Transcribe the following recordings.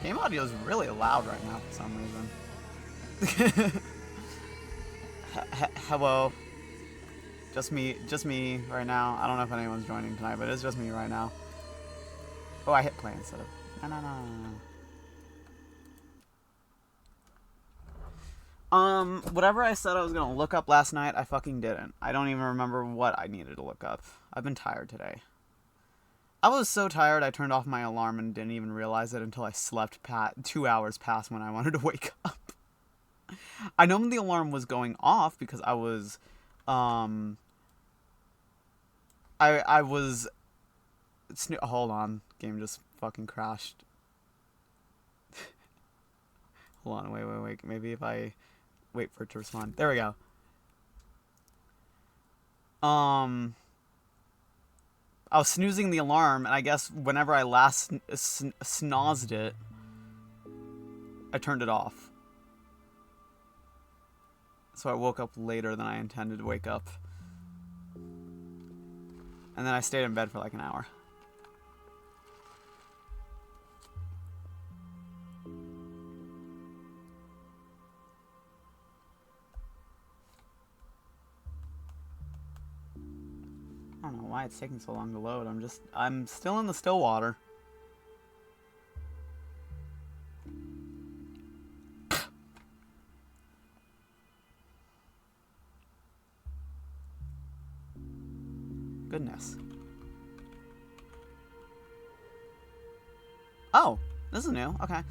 Game audio is really loud right now for some reason. Hello. Just me right now. I don't know if anyone's joining tonight, but it's just me right now. Oh, I hit play instead of... No. Whatever I said I was gonna look up last night, I fucking didn't. I don't even remember what I needed to look up. I've been tired today. I was so tired I turned off my alarm and didn't even realize it until I slept 2 hours past when I wanted to wake up. I know the alarm was going off because I was... I was... Hold on. Game just fucking crashed. Hold on, wait. Maybe if I wait for it to respond. There we go. I was snoozing the alarm, and I guess whenever I last snozzed it, I turned it off. So I woke up later than I intended to wake up. And then I stayed in bed for like an hour. I don't know why it's taking so long to load. I'm still in the still water. Goodness. Oh, this is new. Okay.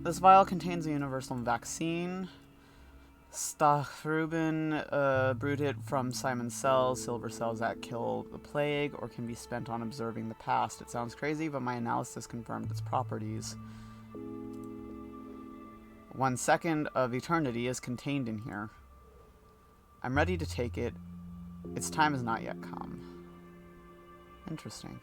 This vial contains a universal vaccine. Stachrubin brewed it from Simon's cells, silver cells that kill the plague, or can be spent on observing the past. It sounds crazy, but my analysis confirmed its properties. 1 second of eternity is contained in here. I'm ready to take it. Its time has not yet come. Interesting.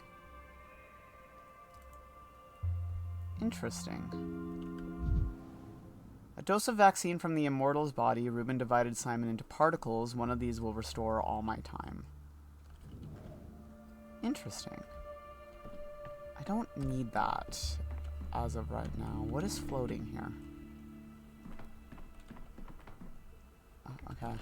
A dose of vaccine from the immortal's body. Reuben divided Simon into particles. One of these will restore all my time. Interesting. I don't need that as of right now. What is floating here? Oh, okay.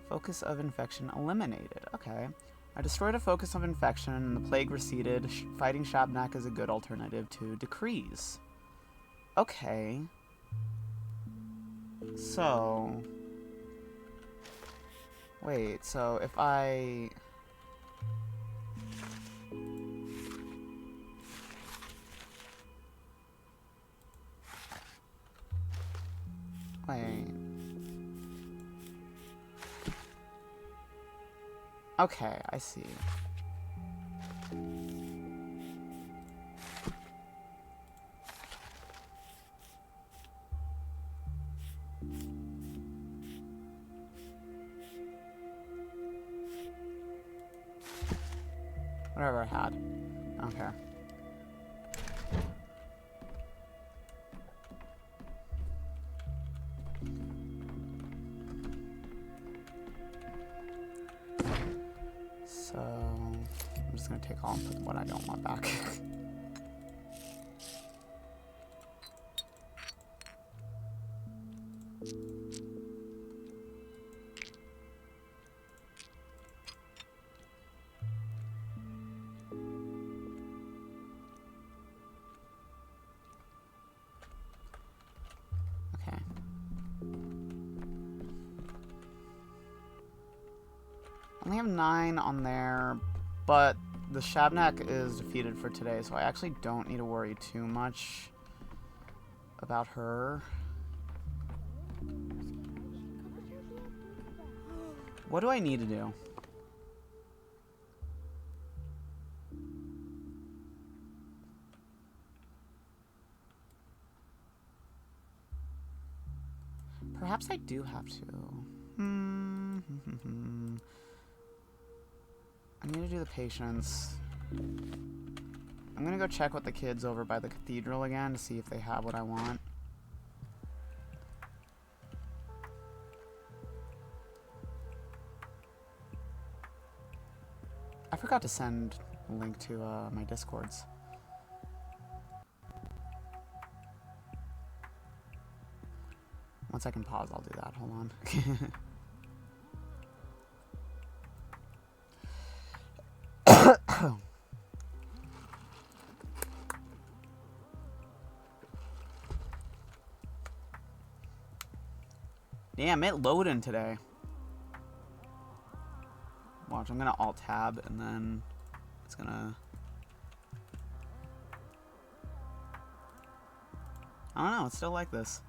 Focus of infection eliminated. Okay. I destroyed a focus of infection and the plague receded. Fighting Shabnak is a good alternative to decrease. Okay. So... Wait, so if I... Wait... Okay, I see. Whatever I had. I don't care. So, I'm just going to take all and put what I don't want back. Okay. I only have 9 on there, but the Shabnak is defeated for today, so I actually don't need to worry too much about her. What do I need to do? Perhaps I do have to. I need to do the patients. I'm gonna go check with the kids over by the cathedral again to see if they have what I want. I forgot to send a link to my Discords. Once I can pause, I'll do that. Hold on. Damn, it loading today. Watch, I'm gonna alt tab and then it's gonna... I don't know, it's still like this.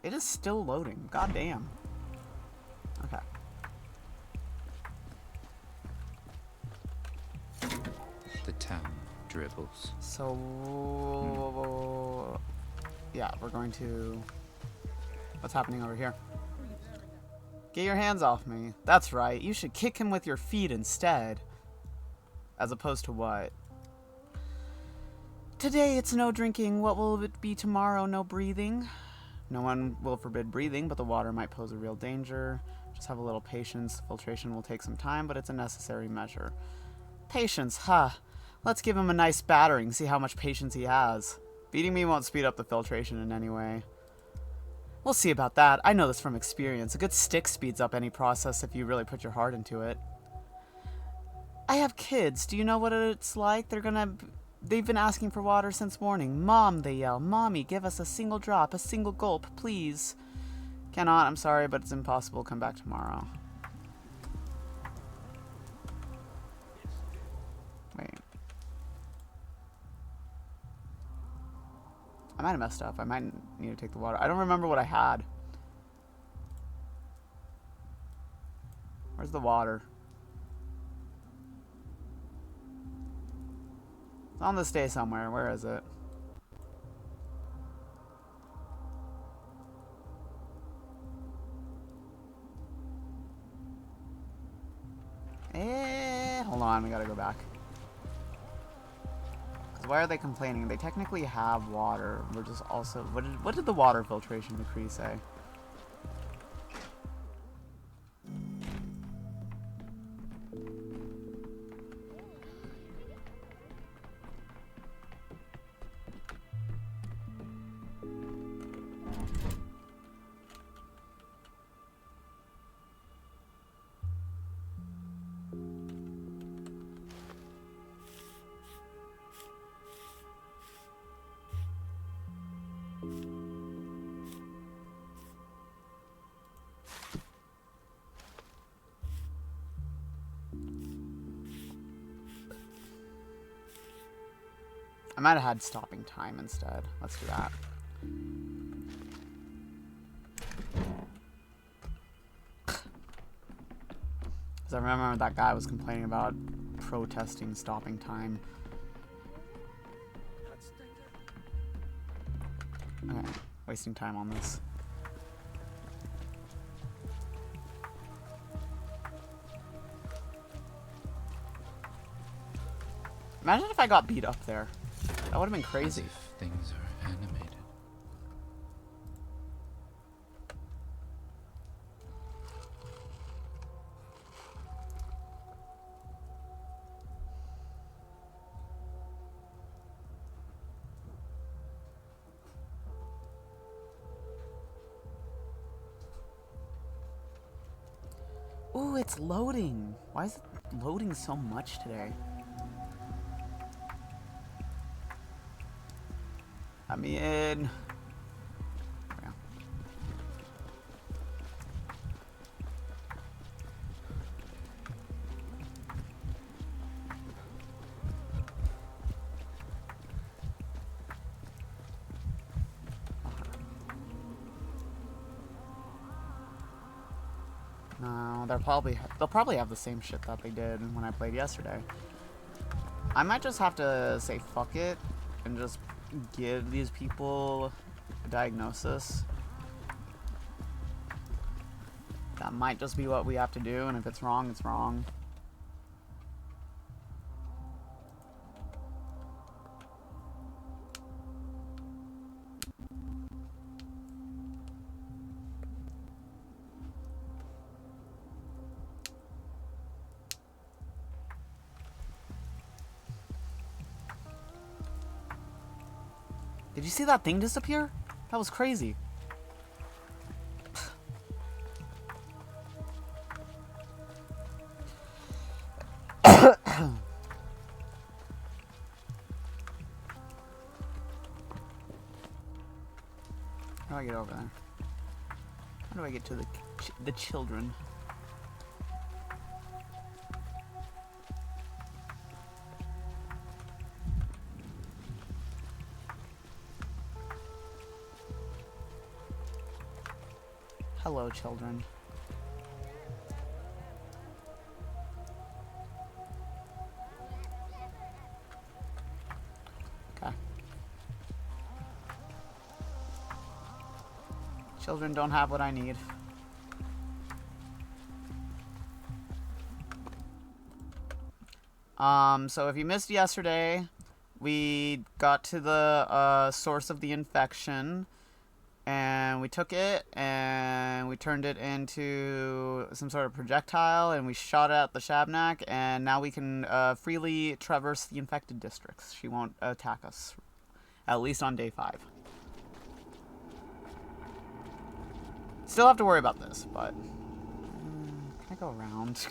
It is still loading. God damn. Okay. The town dribbles. So, yeah, we're going to... What's happening over here? Get your hands off me. That's right. You should kick him with your feet instead. As opposed to what? Today it's no drinking. What will it be tomorrow? No breathing. No one will forbid breathing, but the water might pose a real danger. Just have a little patience. Filtration will take some time, but it's a necessary measure. Patience, huh? Let's give him a nice battering, see how much patience he has. Beating me won't speed up the filtration in any way. We'll see about that. I know this from experience. A good stick speeds up any process if you really put your heart into it. I have kids. Do you know what it's like? They've been asking for water since morning. Mom, they yell. Mommy, give us a single drop, a single gulp, please. Cannot, I'm sorry, but it's impossible. Come back tomorrow. Wait. I might have messed up. I might need to take the water. I don't remember what I had. Where's the water? It's on this day somewhere. Where is it? Hold on, we gotta go back. Because why are they complaining? They technically have water. We're just also... What did the water filtration decree say? I might have had stopping time instead. Let's do that. Because I remember that guy was complaining about protesting stopping time. Okay, wasting time on this. Imagine if I got beat up there. That would have been crazy. As if things are animated. Ooh, it's loading. Why is it loading so much today? I'm in. Yeah. No, they'll probably have the same shit that they did when I played yesterday. I might just have to say fuck it and just give these people a diagnosis That might just be what we have to do, and if it's wrong, it's wrong. Did you see that thing disappear? That was crazy. How do I get over there? How do I get to the children? Hello, children. Okay. Children don't have what I need. So if you missed yesterday, we got to the source of the infection, and we took it and we turned it into some sort of projectile, and we shot it at the Shabnak, and now we can freely traverse the infected districts. She won't attack us, at least on day 5. Still have to worry about this, but can I go around?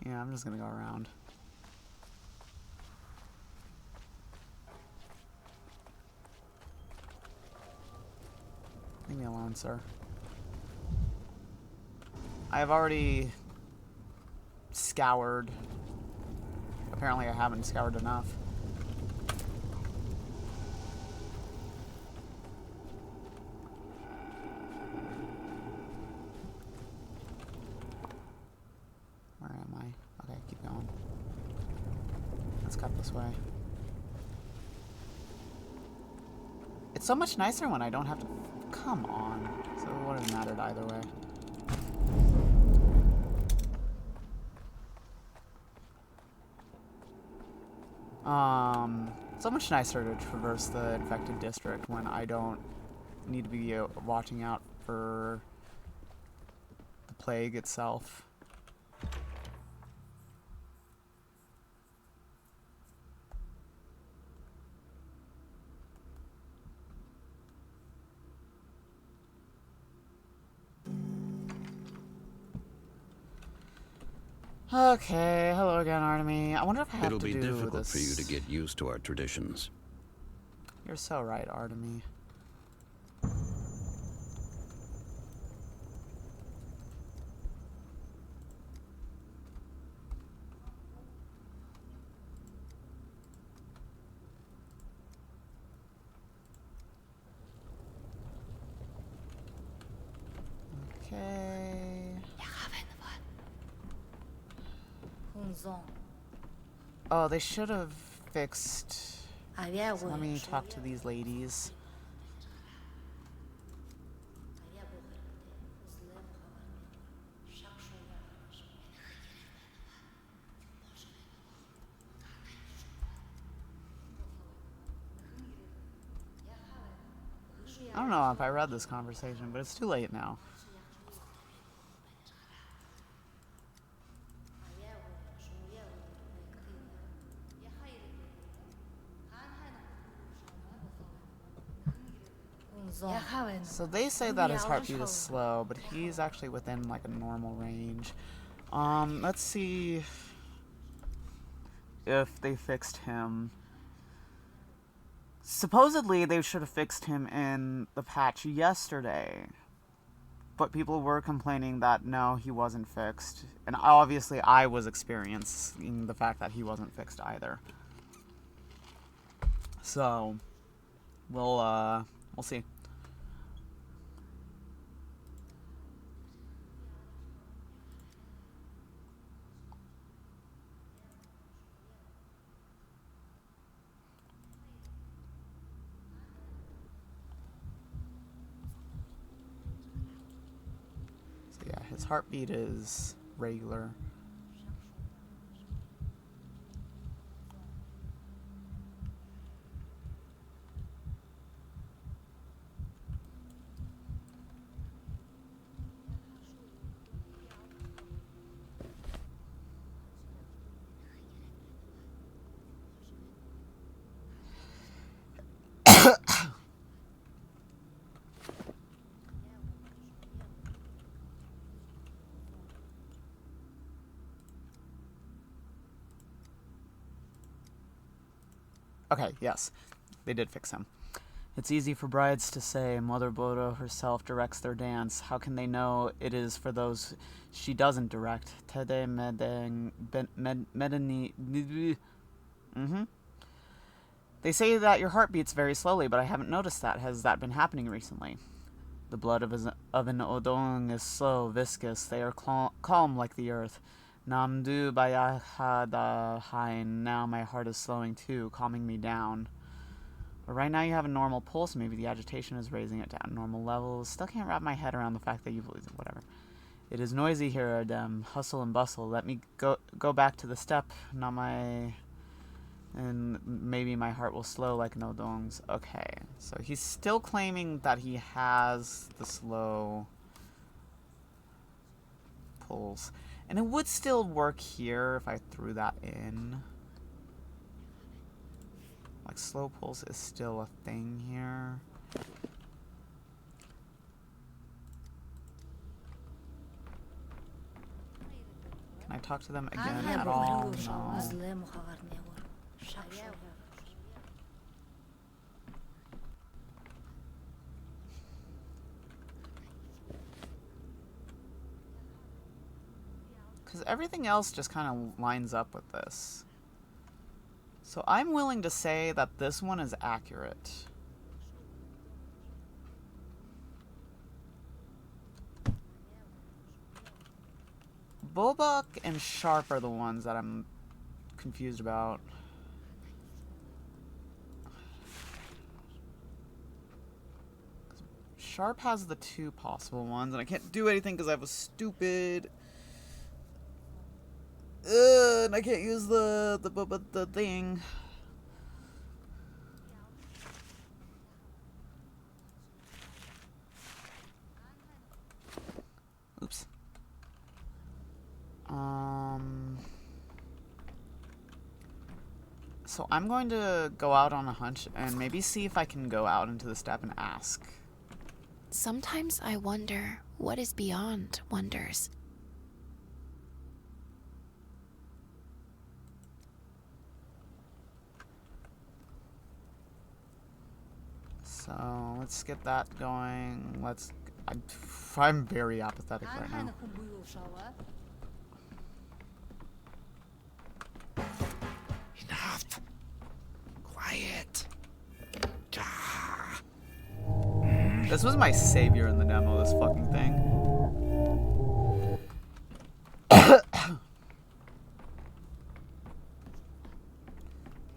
Yeah, I'm just gonna go around. Leave me alone, sir. I have already scoured. Apparently I haven't scoured enough. Where am I? Okay, keep going. Let's cut this way. It's so much nicer when I don't have to... Come on. So it wouldn't have mattered either way. So much nicer to traverse the infected district when I don't need to be watching out for the plague itself. Okay, hello again, Artemy. I wonder if I have It'll to do be difficult this. for you to get used to our traditions. You're so right, Artemy. Okay. Oh, they should have fixed... So let me talk to these ladies. I don't know if I read this conversation, but it's too late now. So they say that his heartbeat is slow, but he's actually within like a normal range. Let's see if they fixed him. Supposedly they should have fixed him in the patch yesterday, but people were complaining that no, he wasn't fixed. And obviously I was experiencing the fact that he wasn't fixed either. So we'll see. His heartbeat is regular. Okay, yes. They did fix him. It's easy for brides to say Mother Bodo herself directs their dance. How can they know it is for those she doesn't direct? Tede medeni... They say that your heart beats very slowly, but I haven't noticed that. Has that been happening recently? The blood of an Odong is slow, viscous. They are calm like the earth. Namdu bayahada hain. Now my heart is slowing too, calming me down. But right now you have a normal pulse. Maybe the agitation is raising it to normal levels. Still can't wrap my head around the fact that you believe it. Whatever. It is noisy here, Adem. Hustle and bustle. Let me go back to the step. Not my... And maybe my heart will slow like no dong's. Okay, so he's still claiming that he has the slow pulse. And it would still work here if I threw that in. Like, slow pulse is still a thing here. Can I talk to them again at all? No. Because everything else just kind of lines up with this. So I'm willing to say that this one is accurate. Bobak and Sharp are the ones that I'm confused about. Sharp has the two possible ones, and I can't do anything because I have a stupid... and I can't use the thing. Oops. So I'm going to go out on a hunch and maybe see if I can go out into the steppe and ask. Sometimes I wonder what is beyond wonders. So let's get that going. I'm very apathetic right now. Enough. Quiet. This was my savior in the demo, this fucking thing.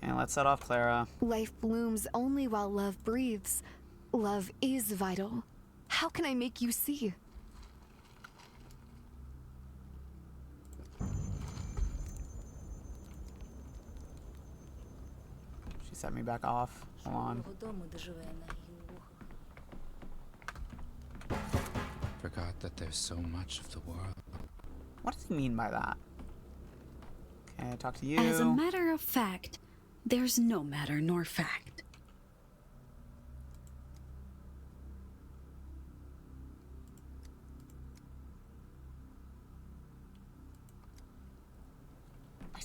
And let's set off Clara. Life blooms only while love breathes. Love is vital. How can I make you see? She set me back off. Hold on. Forgot that there's so much of the world. What does he mean by that? Okay, talk to you. As a matter of fact, there's no matter nor fact. I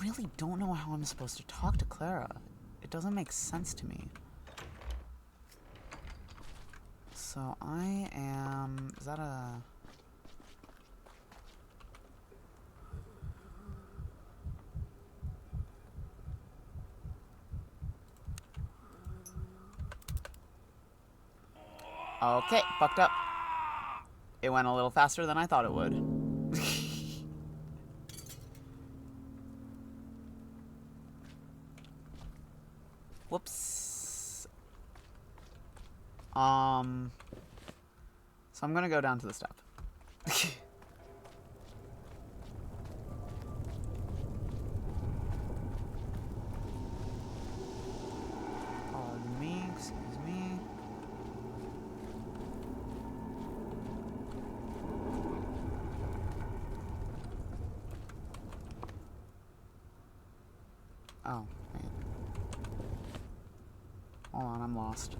really don't know how I'm supposed to talk to Clara. It doesn't make sense to me. So I am... Is that a... Okay, fucked up. It went a little faster than I thought it would. Whoops. So I'm gonna go down to the step. Oh, wait. Hold on, I'm lost.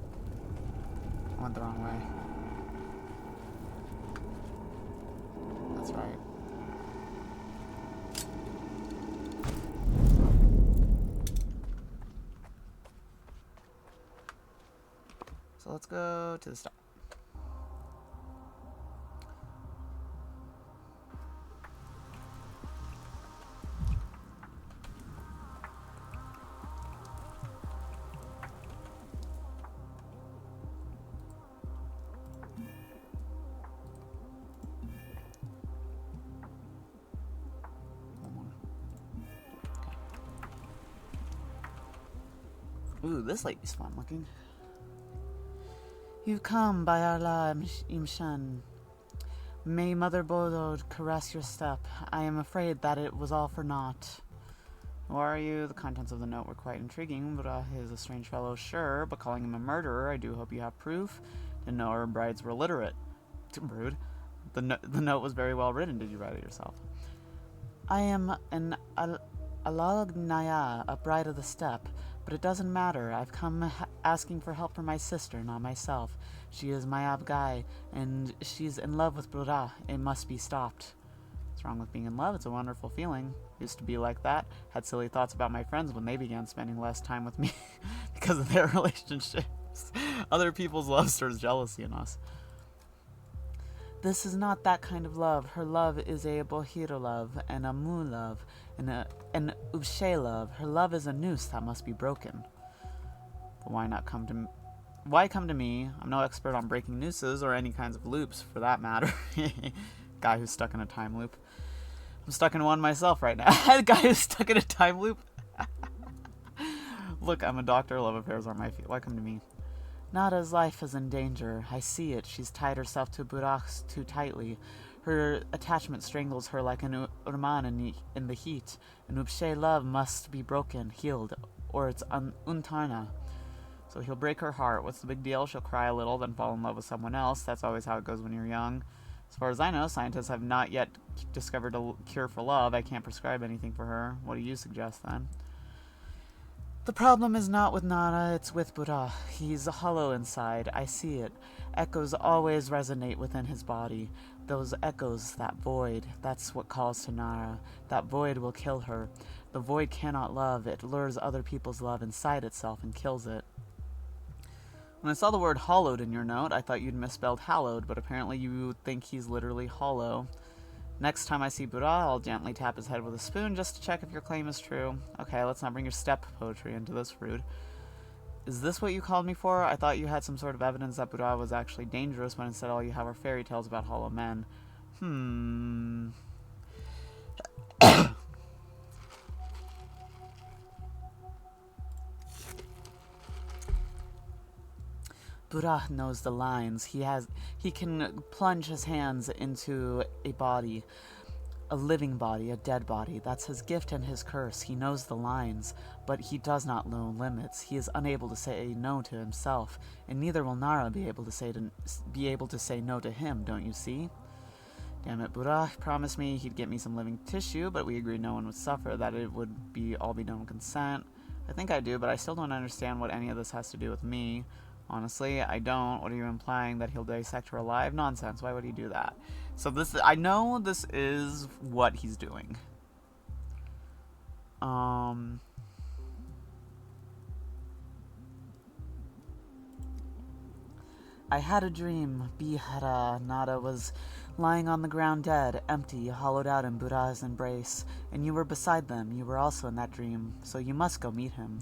I went the wrong way. That's right. So let's go to the start. Ooh, this lady's fun looking. You've come by Allah Imshan. May Mother Bodod caress your step. I am afraid that it was all for naught. Who are you? The contents of the note were quite intriguing. Buddha is a strange fellow, sure, but calling him a murderer, I do hope you have proof. Didn't know our brides were illiterate. Too rude. The note was very well written. Did you write it yourself? I am an Alagnaya, a bride of the steppe, but it doesn't matter. I've come asking for help for my sister, not myself. She is my Abgai, and she's in love with Buddha. It must be stopped. What's wrong with being in love? It's a wonderful feeling. Used to be like that. Had silly thoughts about my friends when they began spending less time with me because of their relationships. Other people's love stirs jealousy in us. This is not that kind of love. Her love is a bohiro love, and a mu love, and an ubshe love. Her love is a noose that must be broken. But why come to me? I'm no expert on breaking nooses or any kinds of loops, for that matter. Guy who's stuck in a time loop. I'm stuck in one myself right now. A guy who's stuck in a time loop. Look, I'm a doctor. Love affairs are my feet. Why come to me? Nada's life is in danger. I see it. She's tied herself to Burak's too tightly. Her attachment strangles her like an urman in the heat. An ubshe love must be broken, healed, or it's untarna. So he'll break her heart. What's the big deal? She'll cry a little, then fall in love with someone else. That's always how it goes when you're young. As far as I know, scientists have not yet discovered a cure for love. I can't prescribe anything for her. What do you suggest, then? The problem is not with Nara, it's with Buddha. He's hollow inside. I see it. Echoes always resonate within his body. Those echoes, that void, that's what calls to Nara. That void will kill her. The void cannot love. It lures other people's love inside itself and kills it. When I saw the word hollowed in your note, I thought you'd misspelled hallowed, but apparently you think he's literally hollow. Next time I see Buddha, I'll gently tap his head with a spoon just to check if your claim is true. Okay, let's not bring your steppe poetry into this, rude. Is this what you called me for? I thought you had some sort of evidence that Buddha was actually dangerous, when instead all you have are fairy tales about hollow men. Buddha knows the lines. He can plunge his hands into a body, a living body, a dead body. That's his gift and his curse. He knows the lines, but he does not know limits. He is unable to say no to himself, and neither will Nara be able to say no to him, don't you see? Damn it, Buddha promised me he'd get me some living tissue, but we agreed no one would suffer, that it would all be done with consent. I think I do, but I still don't understand what any of this has to do with me. Honestly, I don't. What are you implying? That he'll dissect her alive? Nonsense. Why would he do that? So I know this is what he's doing. I had a dream. Bihara Nada was lying on the ground dead, empty, hollowed out in Buddha's embrace, and you were beside them. You were also in that dream, so you must go meet him.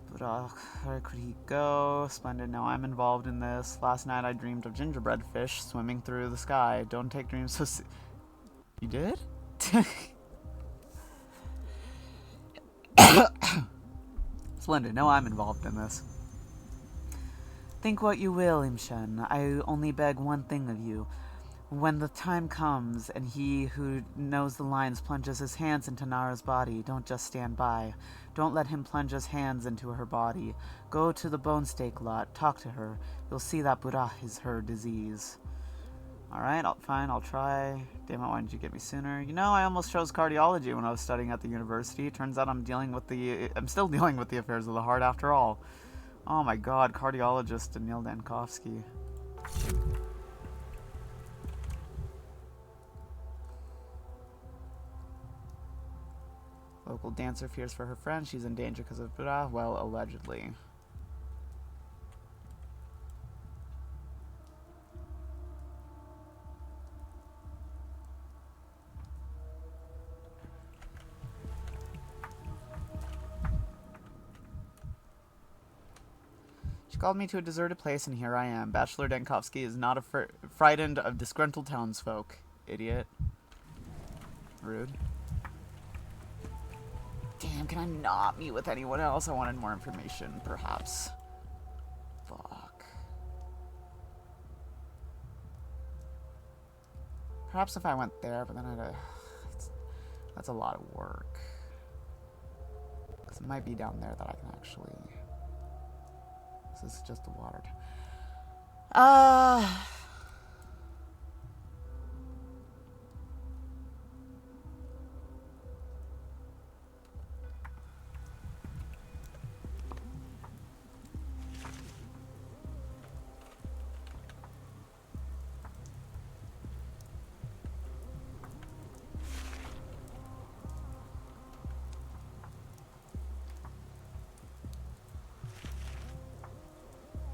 Buddha, where could he go? Splendid, now I'm involved in this. Last night I dreamed of gingerbread fish swimming through the sky. Don't take dreams so You did? Splendid, now I'm involved in this. Think what you will, Imshen. I only beg one thing of you. When the time comes, and he who knows the lines plunges his hands into Nara's body, don't just stand by. Don't let him plunge his hands into her body. Go to the bone steak lot, talk to her. You'll see that Buddha is her disease. Alright, fine, I'll try. Damn it, why didn't you get me sooner? You know, I almost chose cardiology when I was studying at the university. Turns out I'm still dealing with the affairs of the heart after all. Oh my god, cardiologist Daniil Dankovsky. Local dancer fears for her friend. She's in danger because of well, allegedly. She called me to a deserted place, and here I am. Bachelor Dankovsky is not frightened of disgruntled townsfolk. Idiot. Rude. Damn, can I not meet with anyone else? I wanted more information, perhaps. Fuck. Perhaps if I went there, but then that's a lot of work. Because it might be down there that I can actually... This is just the water.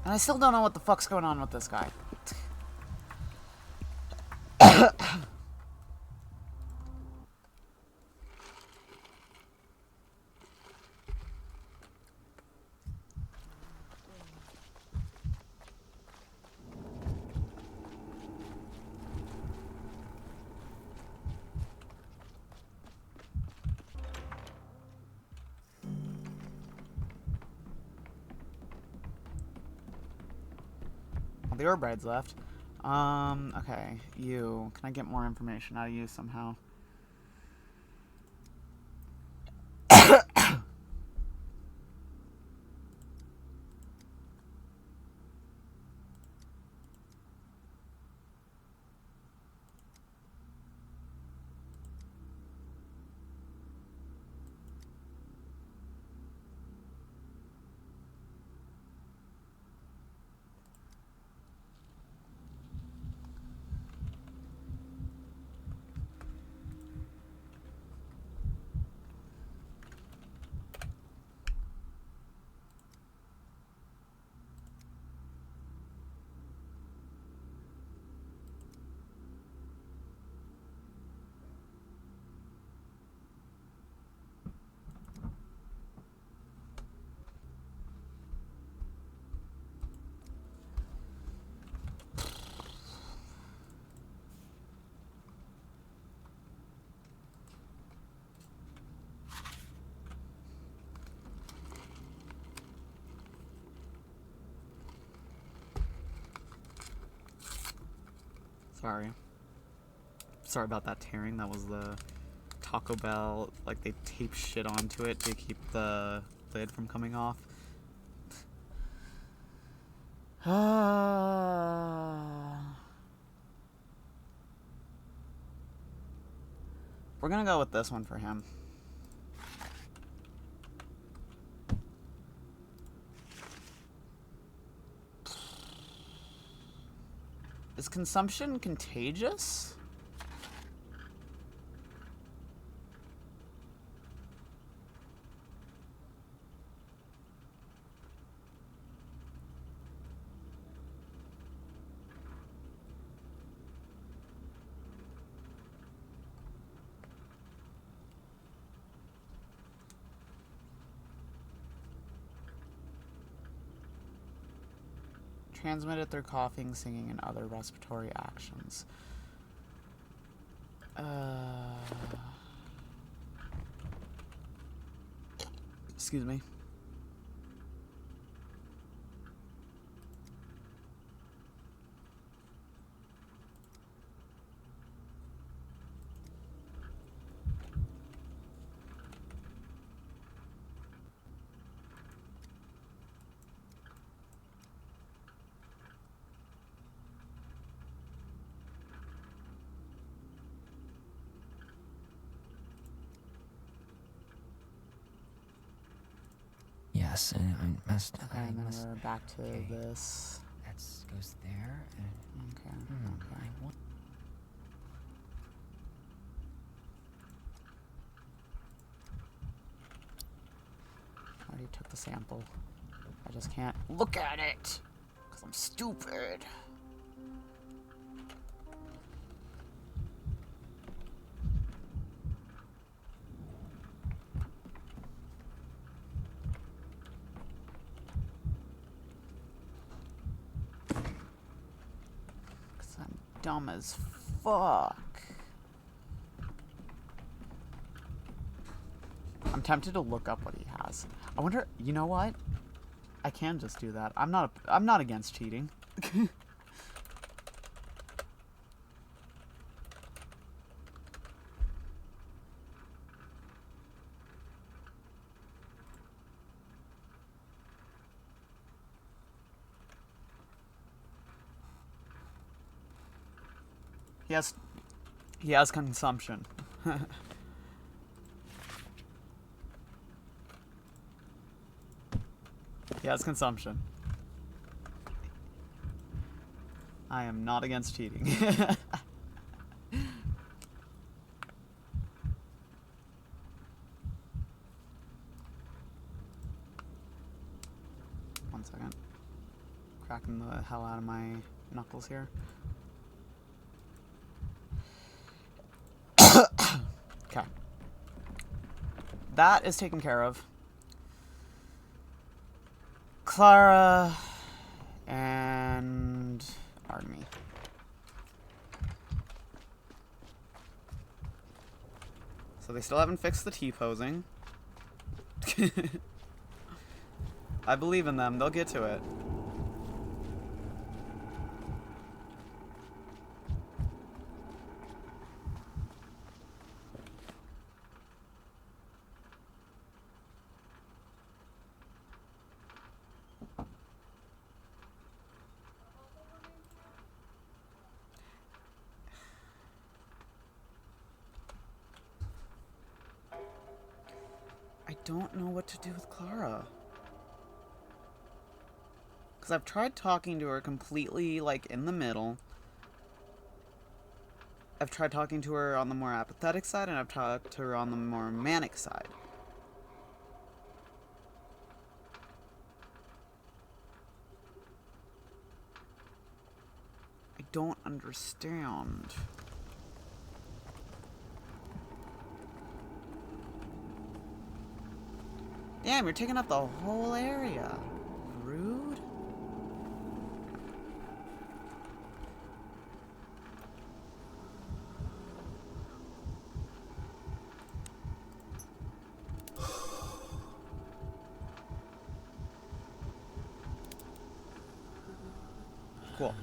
And I still don't know what the fuck's going on with this guy. The orb ride's left. Okay. You. Can I get more information out of you somehow? Sorry about that tearing. That was the Taco Bell, like they tape shit onto it to keep the lid from coming off. We're gonna go with this one for him. Is consumption contagious? Transmitted through coughing, singing, and other respiratory actions. Excuse me. Yes, and I must. Okay, and then we're back to this. That goes there. And, Okay. Okay. I already took the sample. I just can't look at it because I'm stupid. Because I'm dumb as fuck. I'm tempted to look up what he has. I wonder, you know what? I can just do that. I'm not against cheating. He has consumption. He has consumption. I am not against cheating. One second. Cracking the hell out of my knuckles here. Okay. That is taken care of. Clara and Army. So they still haven't fixed the T-posing. I believe in them. They'll get to it. I don't know what to do with Clara. Because I've tried talking to her completely, like, in the middle. I've tried talking to her on the more apathetic side, and I've talked to her on the more manic side. I don't understand. Damn, you're taking up the whole area. Rude. Cool.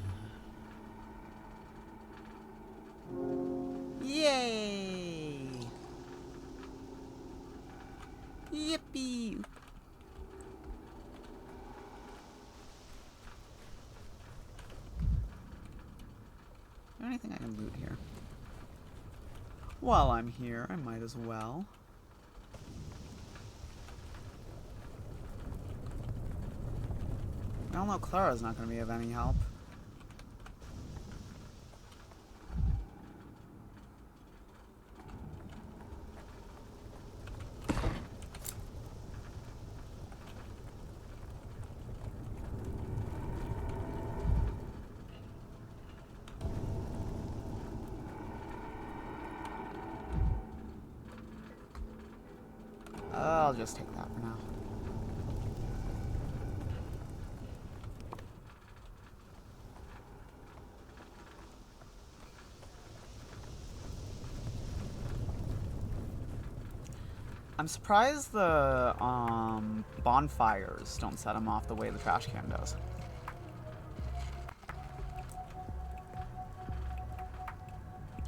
Yay! Yippee! Is there anything I can loot here? While I'm here, I might as well. I don't know, Clara's not going to be of any help. I'll just take that for now. I'm surprised the bonfires don't set them off the way the trash can does.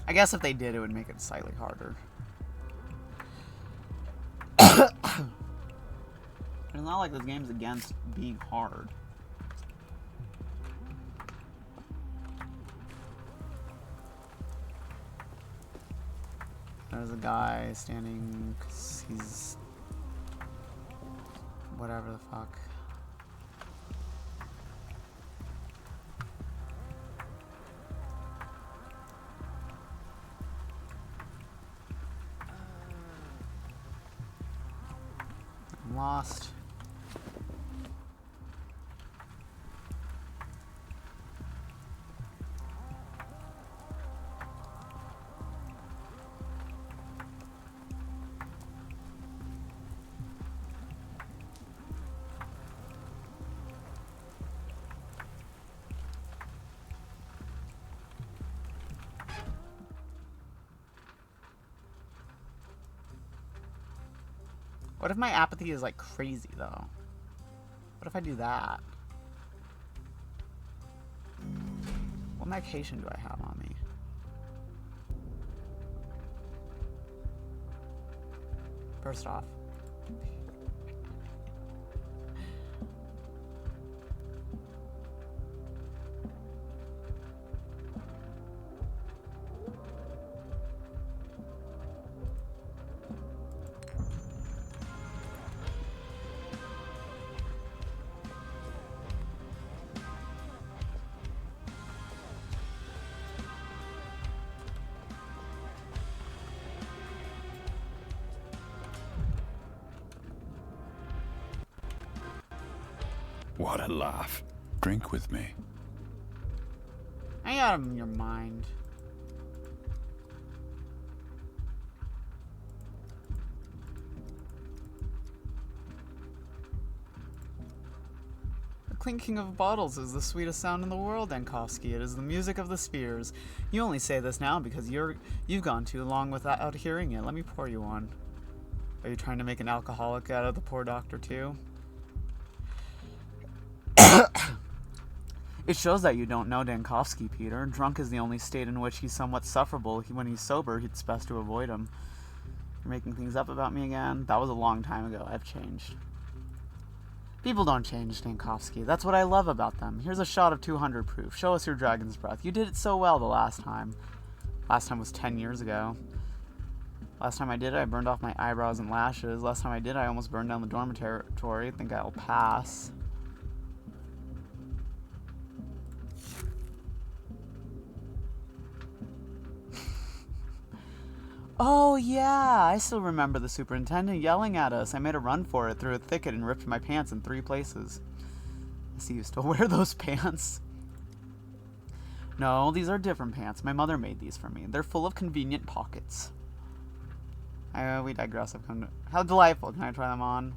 I guess if they did, it would make it slightly harder. It's not like this game's against being hard. There's a guy standing 'cause he's whatever the fuck. I'm lost. What if my apathy is like crazy though? What if I do that? What medication do I have on me? First off. What a laugh. Drink with me. I got him in your mind. The clinking of bottles is the sweetest sound in the world, Dankovsky. It is the music of the spheres. You only say this now because you've gone too long without hearing it. Let me pour you one. Are you trying to make an alcoholic out of the poor doctor too? It shows that you don't know Dankovsky, Peter. Drunk is the only state in which he's somewhat sufferable. When he's sober, it's best to avoid him. You're making things up about me again? That was a long time ago. I've changed. People don't change, Dankovsky. That's what I love about them. Here's a shot of 200 proof. Show us your dragon's breath. You did it so well the last time. Last time was 10 years ago. Last time I did it, I burned off my eyebrows and lashes. Last time I did it, I almost burned down the dormitory. I think I'll pass. Oh yeah, I still remember the superintendent yelling at us. I made a run for it through a thicket and ripped my pants in 3 places. I see you still wear those pants. No, these are different pants. My mother made these for me. They're full of convenient pockets. We digress. I've come to... How delightful. Can I try them on?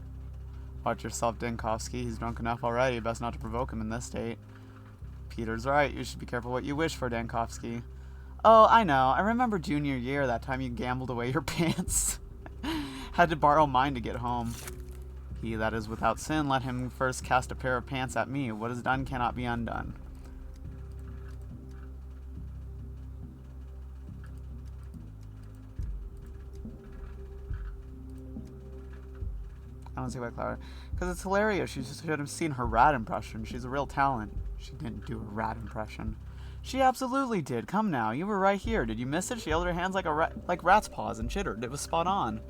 Watch yourself, Dankovsky. He's drunk enough already. Best not to provoke him in this state. Peter's right. You should be careful what you wish for, Dankovsky. Oh, I know. I remember junior year, that time you gambled away your pants. Had to borrow mine to get home. He that is without sin, let him first cast a pair of pants at me. What is done cannot be undone. I don't see why Clara... Because it's hilarious. She should have seen her rat impression. She's a real talent. She didn't do a rat impression. She absolutely did. Come now. You were right here. Did you miss it? She held her hands like a like rat's paws and chittered. It was spot on.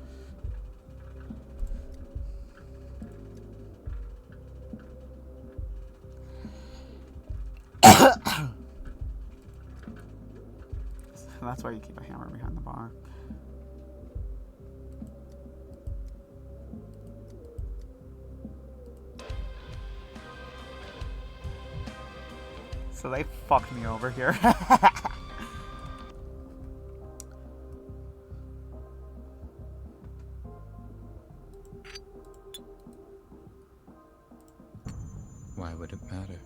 That's why you keep a hammer behind the bar. So they fucked me over here. Why would it matter?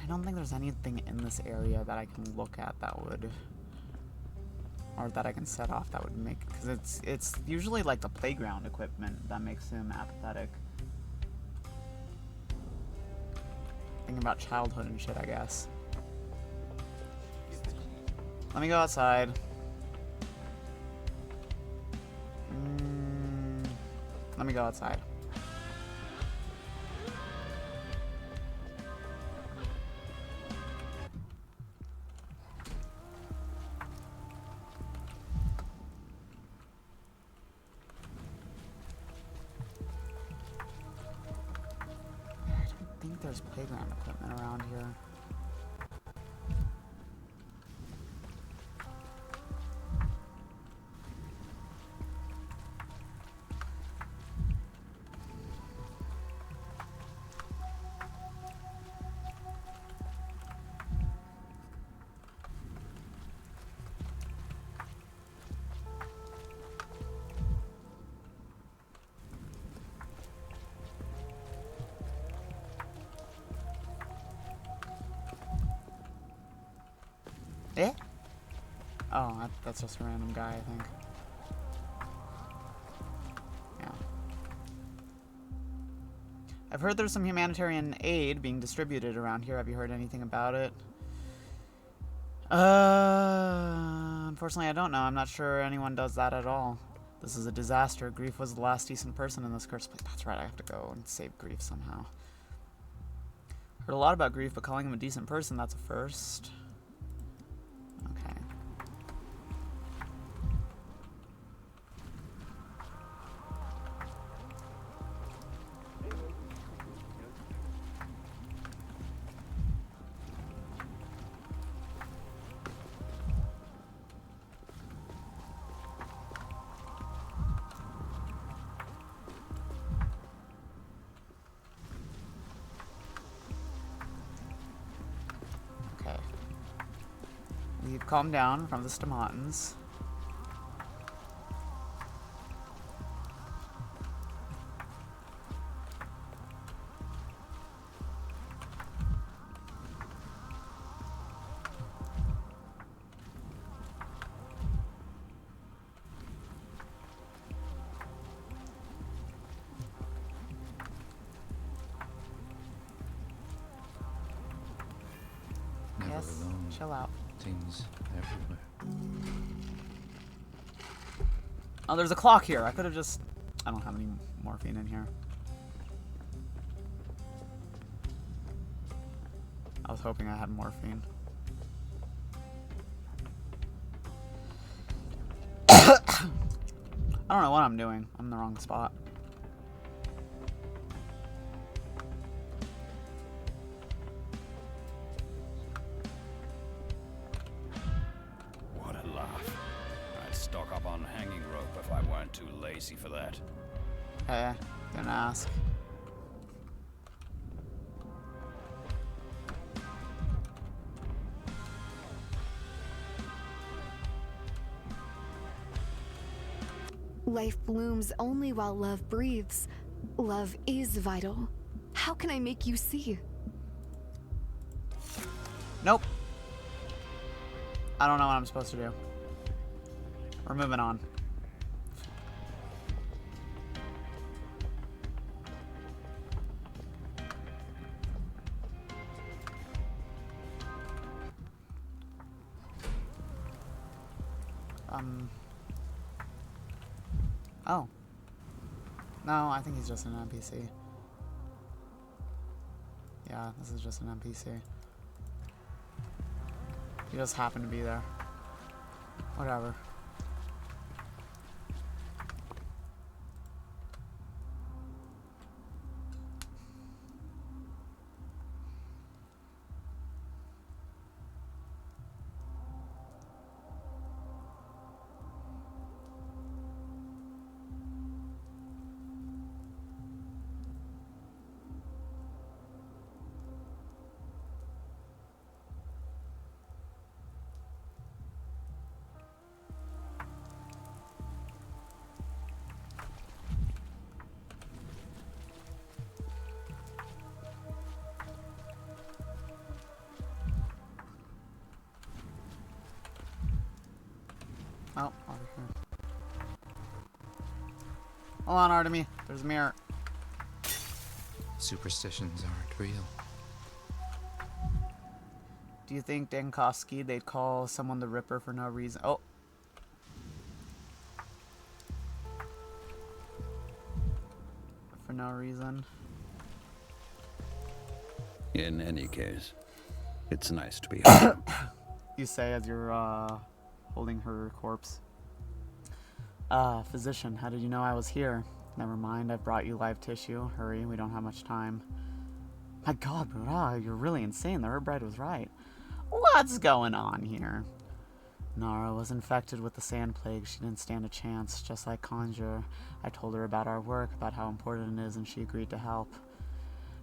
I don't think there's anything in this area that I can look at that would... Or that I can set off that would make... Because it's usually like the playground equipment that makes him apathetic. Thinking about childhood and shit, I guess. Let me go outside. Let me go outside. there's playground equipment around here. Eh? Oh, that's just a random guy, I think. Yeah. I've heard there's some humanitarian aid being distributed around here. Have you heard anything about it? Unfortunately, I don't know. I'm not sure anyone does that at all. This is a disaster. Grief was the last decent person in this cursed place. That's right, I have to go and save Grief somehow. Heard a lot about Grief, but calling him a decent person, that's a first. Okay. Okay. We've calmed down from the stomatins. Never Yes, alone. chill out. Things everywhere. Oh, there's a clock here. I could have just... I don't have any morphine in here. I was hoping I had morphine. I don't know what I'm doing. I'm in the wrong spot. What a laugh. I'd stock up on hanging rope if I weren't too lazy for that. Didn't ask. Life blooms only while love breathes. Love is vital. How can I make you see? Nope. I don't know what I'm supposed to do. We're moving on. Oh. No, I think he's just an NPC. Yeah, this is just an NPC. He just happened to be there. Whatever. Oh, over here. Hold on, Artemy. There's a mirror. Superstitions aren't real. Do you think Dankovsky, they'd call someone the Ripper for no reason? Oh. For no reason. In any case, it's nice to be home. You say as you're, holding her corpse. Physician, how did you know I was here? Never mind, I've brought you live tissue. Hurry, we don't have much time. My god, bro, you're really insane. The herb bride was right. What's going on here? Nara was infected with the sand plague. She didn't stand a chance, just like Conjure. I told her about our work, about how important it is, and she agreed to help.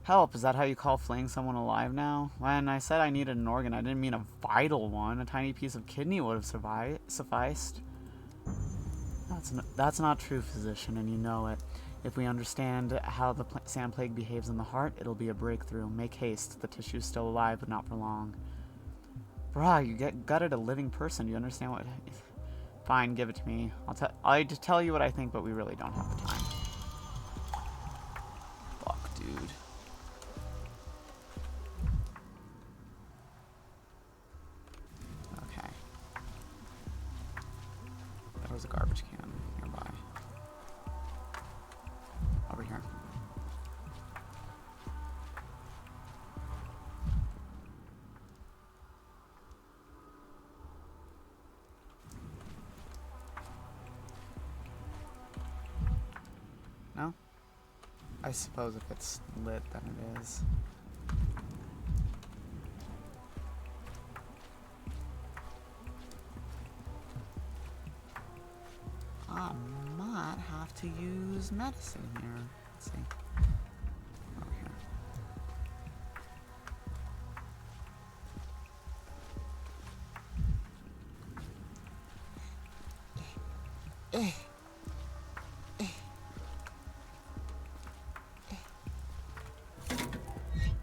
Help? Is that how you call flaying someone alive now? When I said I needed an organ, I didn't mean a vital one. A tiny piece of kidney would have sufficed. That's not true, physician, and you know it. If we understand how the sand plague behaves in the heart, it'll be a breakthrough. Make haste. The tissue's still alive, but not for long. Bruh, you gutted a living person. Do you understand what... Fine, give it to me. I'll just tell you what I think, but we really don't have the time. Fuck, dude. Okay. There was a garbage can nearby. Over here. No? I suppose if it's lit, then it is. I might have to use medicine here. Let's see. Over here.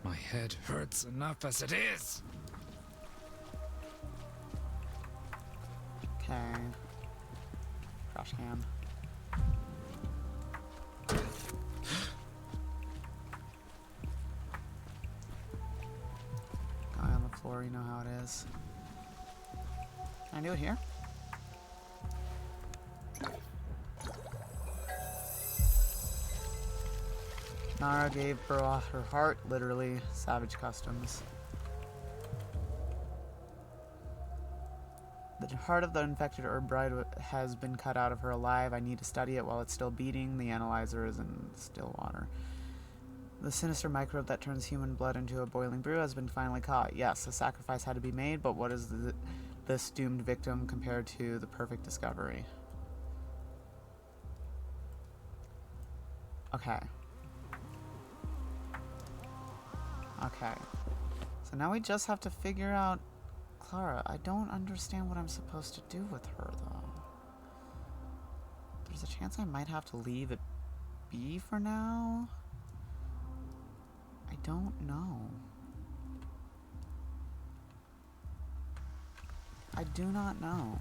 My head hurts enough as it is. Okay. Trash can. Guy on the floor, you know how it is. Can I do it here? Nara gave Baroth her heart, literally. Savage customs. The heart of the infected herb bride has been cut out of her alive. I need to study it while it's still beating. The analyzer is in still water. The sinister microbe that turns human blood into a boiling brew has been finally caught. Yes, a sacrifice had to be made, but what is this doomed victim compared to the perfect discovery? Okay. Okay. So now we just have to figure out Clara. I don't understand what I'm supposed to do with her, though. There's a chance I might have to leave it be for now. I don't know. I do not know.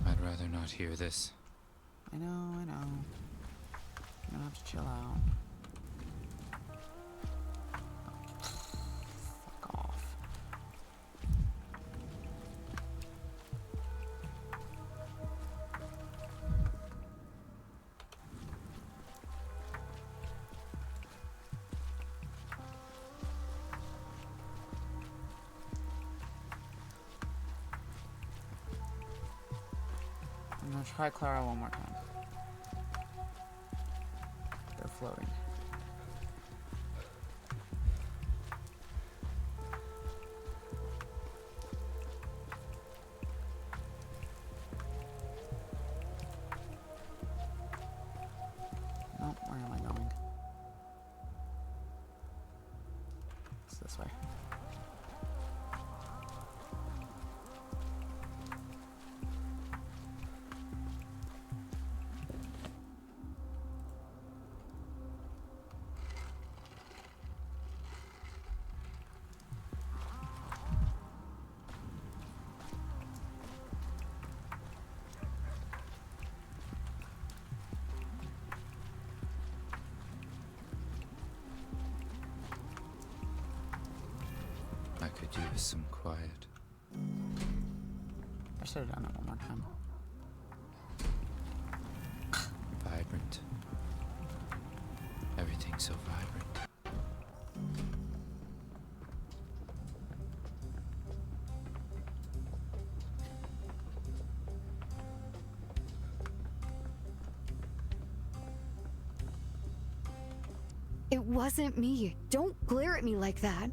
I'd rather not hear this. I know, I know. I'm gonna have to chill out. Fuck off. I'm gonna try Clara one more time. They're floating. Nope, where am I going? It's this way. I could use some quiet. I should have done it one more time. Vibrant. Everything's so vibrant. It wasn't me. Don't glare at me like that.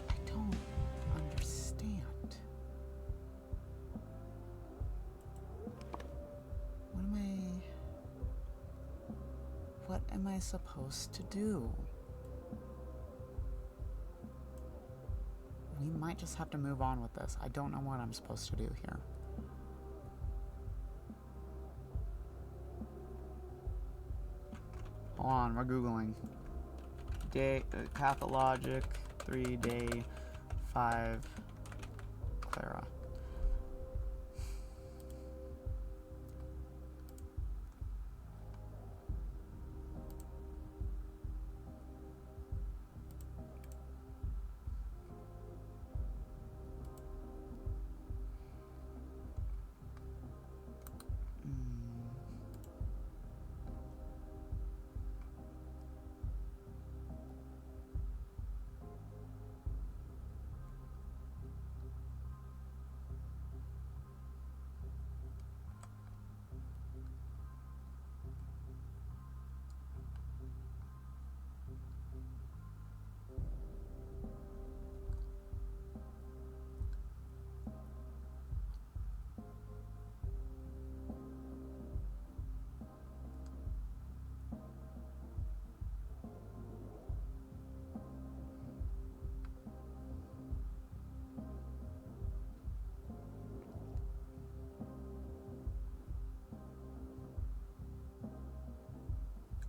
I don't understand. What am I supposed to do? We might just have to move on with this. I don't know what I'm supposed to do here. Hold on, we're Googling. Pathologic, 3-day, 5, Clara.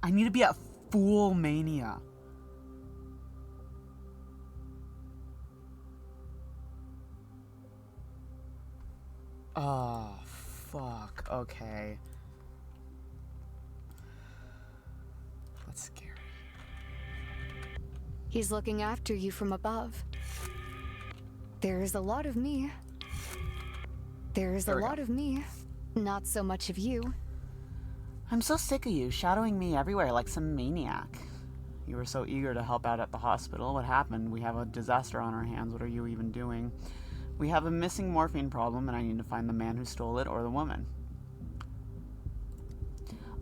I need to be at full mania. Oh, fuck. Okay. That's scary. He's looking after you from above. There's a lot of me. There's a There we go. lot of me. Not so much of you. I'm so sick of you shadowing me everywhere like some maniac. You were so eager to help out at the hospital. What happened? We have a disaster on our hands. What are you even doing? We have a missing morphine problem, and I need to find the man who stole it or the woman.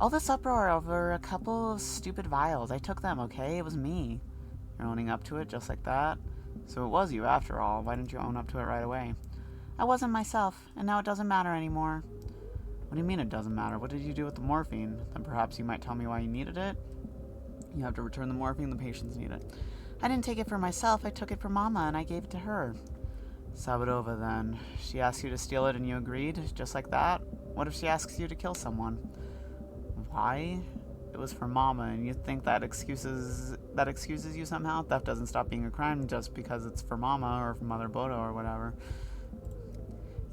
All this uproar over a couple of stupid vials. I took them, okay? It was me. You're owning up to it just like that? So it was you after all. Why didn't you own up to it right away? I wasn't myself, and now it doesn't matter anymore. What do you mean it doesn't matter? What did you do with the morphine? Then perhaps you might tell me why you needed it? You have to return the morphine, the patients need it. I didn't take it for myself, I took it for Mama, and I gave it to her. Sabadova, then. She asked you to steal it and you agreed? Just like that? What if she asks you to kill someone? Why? It was for Mama, and you think that excuses you somehow? Theft doesn't stop being a crime just because it's for Mama or for Mother Bodo or whatever.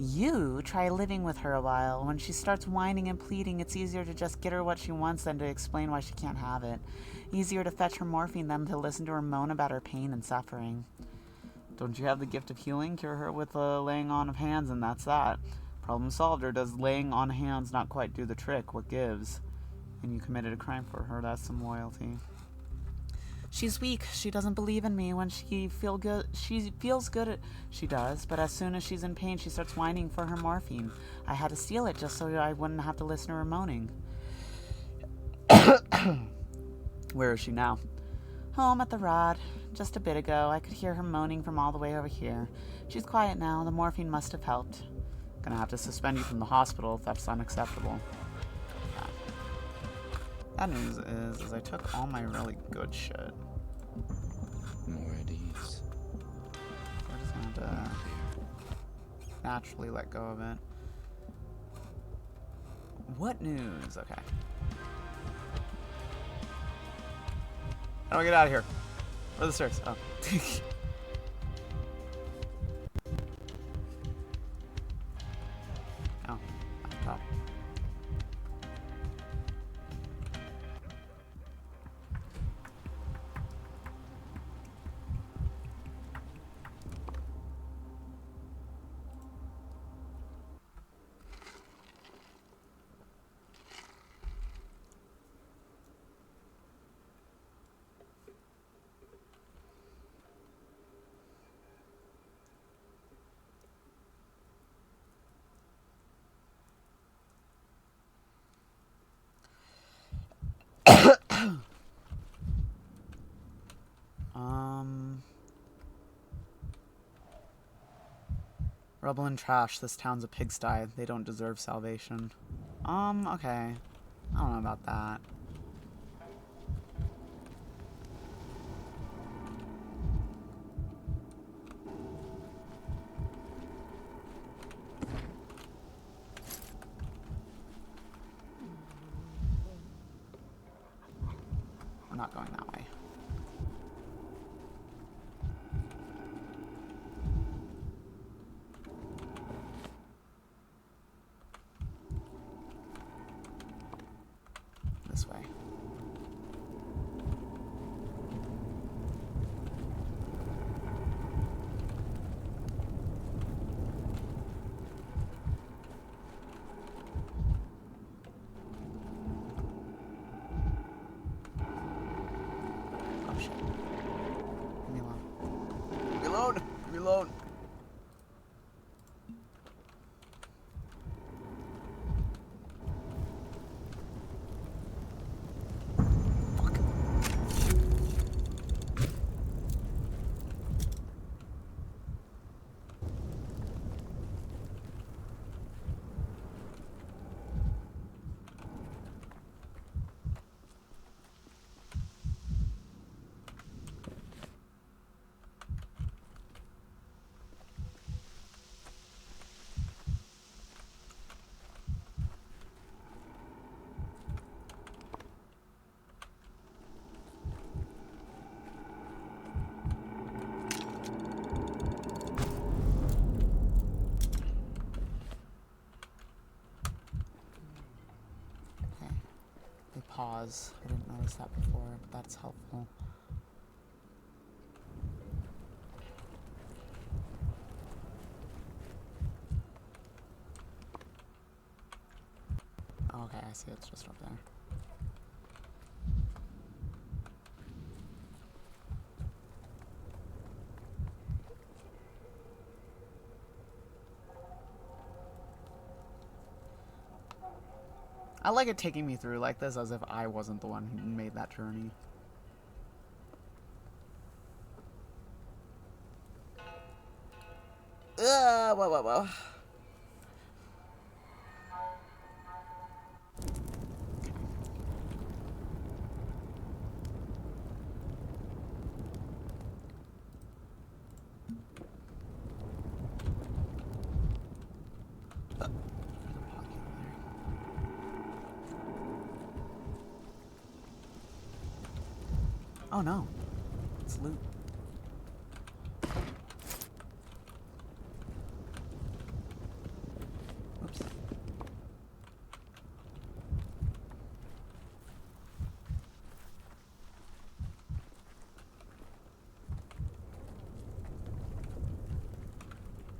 You try living with her a while. When she starts whining and pleading, it's easier to just get her what she wants than to explain why she can't have it. Easier to fetch her morphine than to listen to her moan about her pain and suffering. Don't you have the gift of healing? Cure her with a laying on of hands and that's that. Problem solved, or does laying on hands not quite do the trick? What gives? And you committed a crime for her, that's some loyalty. She's weak. She doesn't believe in me. When she feels good, she does. But as soon as she's in pain, she starts whining for her morphine. I had to steal it just so I wouldn't have to listen to her moaning. Where is she now? Home at the Rod. Just a bit ago, I could hear her moaning from all the way over here. She's quiet now. The morphine must have helped. Gonna have to suspend you from the hospital if that's unacceptable. Yeah. Bad news is I took all my really good shit. More at ease. We're just gonna have to Clear. naturally let go of it. What news? Okay. How do I get out of here? Where are the stairs? Oh. Oh, up top. Rubble and trash. This town's a pigsty. They don't deserve salvation. Okay. I don't know about that. We're not going that way. This way. Oh shit. Leave me alone. Leave me alone! Leave me alone! Pause. I didn't notice that before, but that's helpful. Okay, I see it's just up there. I like it taking me through like this as if I wasn't the one who made that journey. Whoa. Oh no, it's loot. Oops.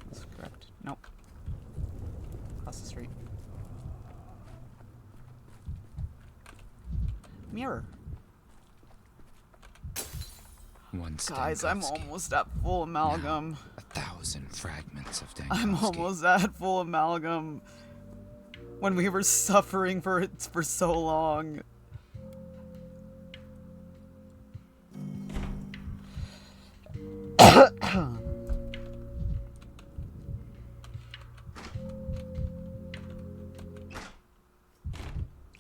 That's correct. Nope. Across the street. Mirror. One Guys, I'm Stankowski. almost at full amalgam. 1,000 fragments of Dankowski. I'm almost at full amalgam. When we were suffering for it for so long.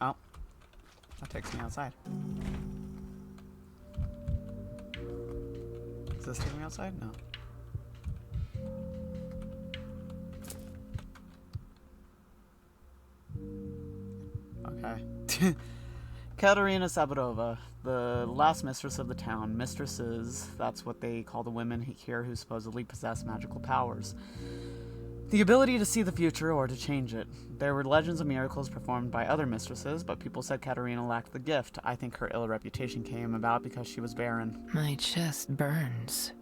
Oh. That takes me outside. Does this take me outside? No. Okay. Katerina Sabadova, the last mistress of the town. Mistresses, that's what they call the women here who supposedly possess magical powers. The ability to see the future or to change it. There were legends of miracles performed by other mistresses, but people said Katerina lacked the gift. I think her ill reputation came about because she was barren. My chest burns.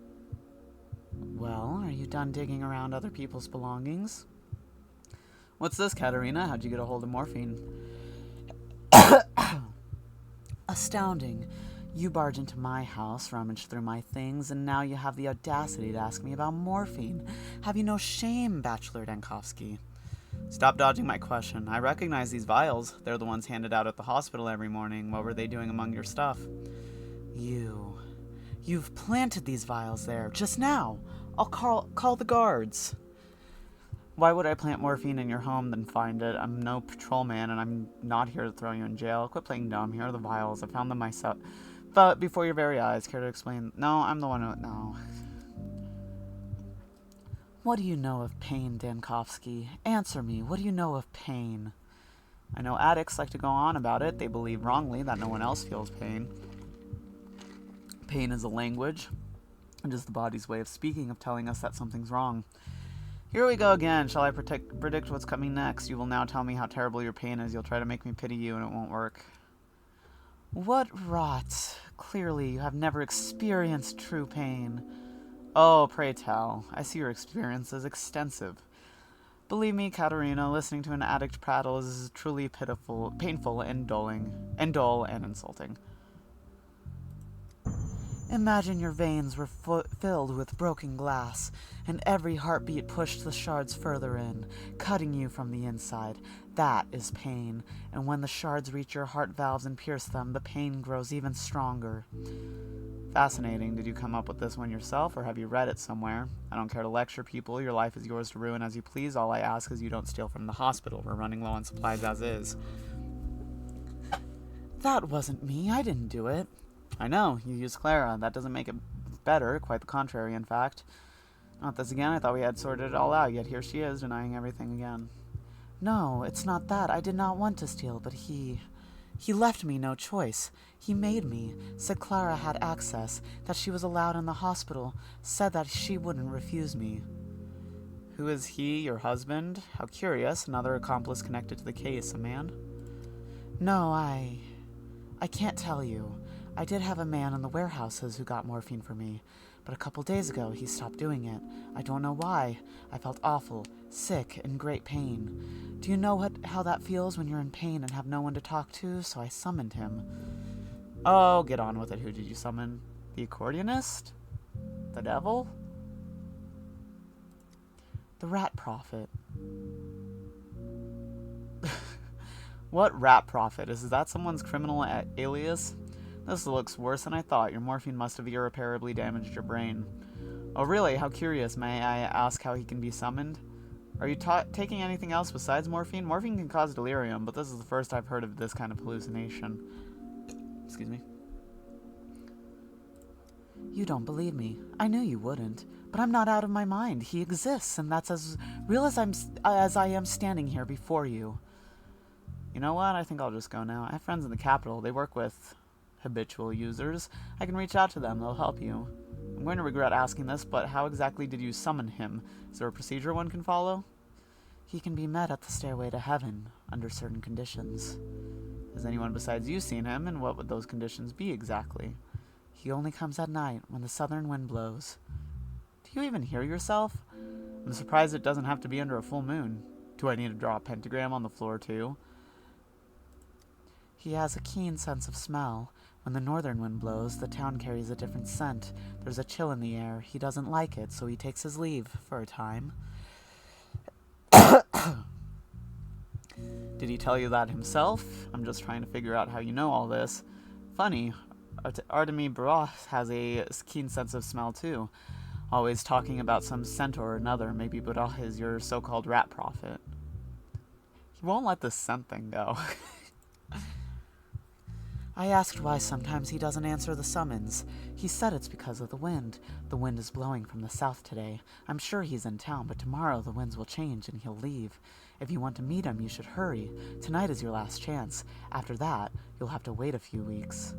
Well, are you done digging around other people's belongings? What's this, Katerina? How'd you get a hold of morphine? Astounding. You barge into my house, rummage through my things, and now you have the audacity to ask me about morphine. Have you no shame, Bachelor Dankowski? Stop dodging my question. I recognize these vials. They're the ones handed out at the hospital every morning. What were they doing among your stuff? You've planted these vials there, just now. I'll call the guards. Why would I plant morphine in your home then find it? I'm no patrolman, and I'm not here to throw you in jail. Quit playing dumb. Here are the vials. I found them myself. But before your very eyes. Care to explain? No, I'm the one who... No. What do you know of pain, Dankovsky? Answer me. What do you know of pain? I know addicts like to go on about it. They believe wrongly that no one else feels pain. Pain is a language. It is the body's way of speaking, of telling us that something's wrong. Here we go again. Shall I predict what's coming next? You will now tell me how terrible your pain is. You'll try to make me pity you, and it won't work. What rot. Clearly, you have never experienced true pain. Oh, pray tell. I see your experience is extensive. Believe me, Katerina, listening to an addict prattle is truly pitiful, painful, and dull and insulting. Imagine your veins were filled with broken glass, and every heartbeat pushed the shards further in, cutting you from the inside. That is pain, and when the shards reach your heart valves and pierce them, the pain grows even stronger. Fascinating. Did you come up with this one yourself, or have you read it somewhere? I don't care to lecture people. Your life is yours to ruin as you please. All I ask is you don't steal from the hospital. We're running low on supplies as is. That wasn't me. I didn't do it. I know, you used Clara. That doesn't make it better. Quite the contrary, in fact. Not this again. I thought we had sorted it all out, yet here she is, denying everything again. No, it's not that. I did not want to steal, but he left me no choice. He made me. Said Clara had access, that she was allowed in the hospital. Said that she wouldn't refuse me. Who is he, your husband? How curious. Another accomplice connected to the case. A man? No, I can't tell you. I did have a man in the warehouses who got morphine for me, but a couple days ago he stopped doing it. I don't know why. I felt awful, sick, in great pain. Do you know how that feels when you're in pain and have no one to talk to? So I summoned him. Oh, get on with it. Who did you summon? The accordionist? The devil? The rat prophet. What rat prophet? Is that someone's criminal alias? This looks worse than I thought. Your morphine must have irreparably damaged your brain. Oh, really? How curious. May I ask how he can be summoned? Are you taking anything else besides morphine? Morphine can cause delirium, but this is the first I've heard of this kind of hallucination. Excuse me. You don't believe me. I knew you wouldn't. But I'm not out of my mind. He exists, and that's as real as I am standing here before you. You know what? I think I'll just go now. I have friends in the capital. They work with habitual users. I can reach out to them. They'll help you. I'm going to regret asking this, but how exactly did you summon him? Is there a procedure one can follow? He can be met at the stairway to heaven, under certain conditions. Has anyone besides you seen him, and what would those conditions be exactly? He only comes at night, when the southern wind blows. Do you even hear yourself? I'm surprised it doesn't have to be under a full moon. Do I need to draw a pentagram on the floor, too? He has a keen sense of smell. When the northern wind blows, the town carries a different scent. There's a chill in the air. He doesn't like it, so he takes his leave for a time. Did he tell you that himself? I'm just trying to figure out how you know all this. Funny, Artemy Baroth has a keen sense of smell too. Always talking about some scent or another. Maybe Baroth is your so-called rat prophet. He won't let this scent thing go. I asked why sometimes he doesn't answer the summons. He said it's because of the wind. The wind is blowing from the south today. I'm sure he's in town, but tomorrow the winds will change and he'll leave. If you want to meet him, you should hurry. Tonight is your last chance. After that, you'll have to wait a few weeks.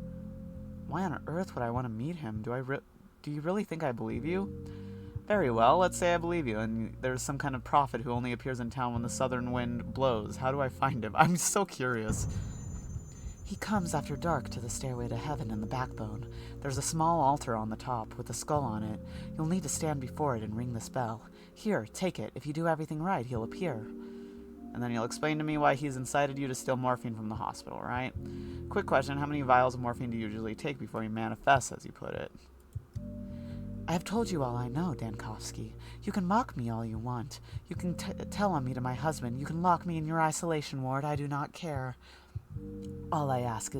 Why on earth would I want to meet him? Do you really think I believe you? Very well, let's say I believe you, and there's some kind of prophet who only appears in town when the southern wind blows. How do I find him? I'm so curious. He comes after dark to the stairway to heaven in the backbone. There's a small altar on the top with a skull on it. You'll need to stand before it and ring this bell. Here, take it. If you do everything right, he'll appear. And then he'll explain to me why he's incited you to steal morphine from the hospital, right? Quick question, how many vials of morphine do you usually take before he manifests, as you put it? I have told you all I know, Dankovsky. You can mock me all you want. You can tell on me to my husband. You can lock me in your isolation ward. I do not care. All I ask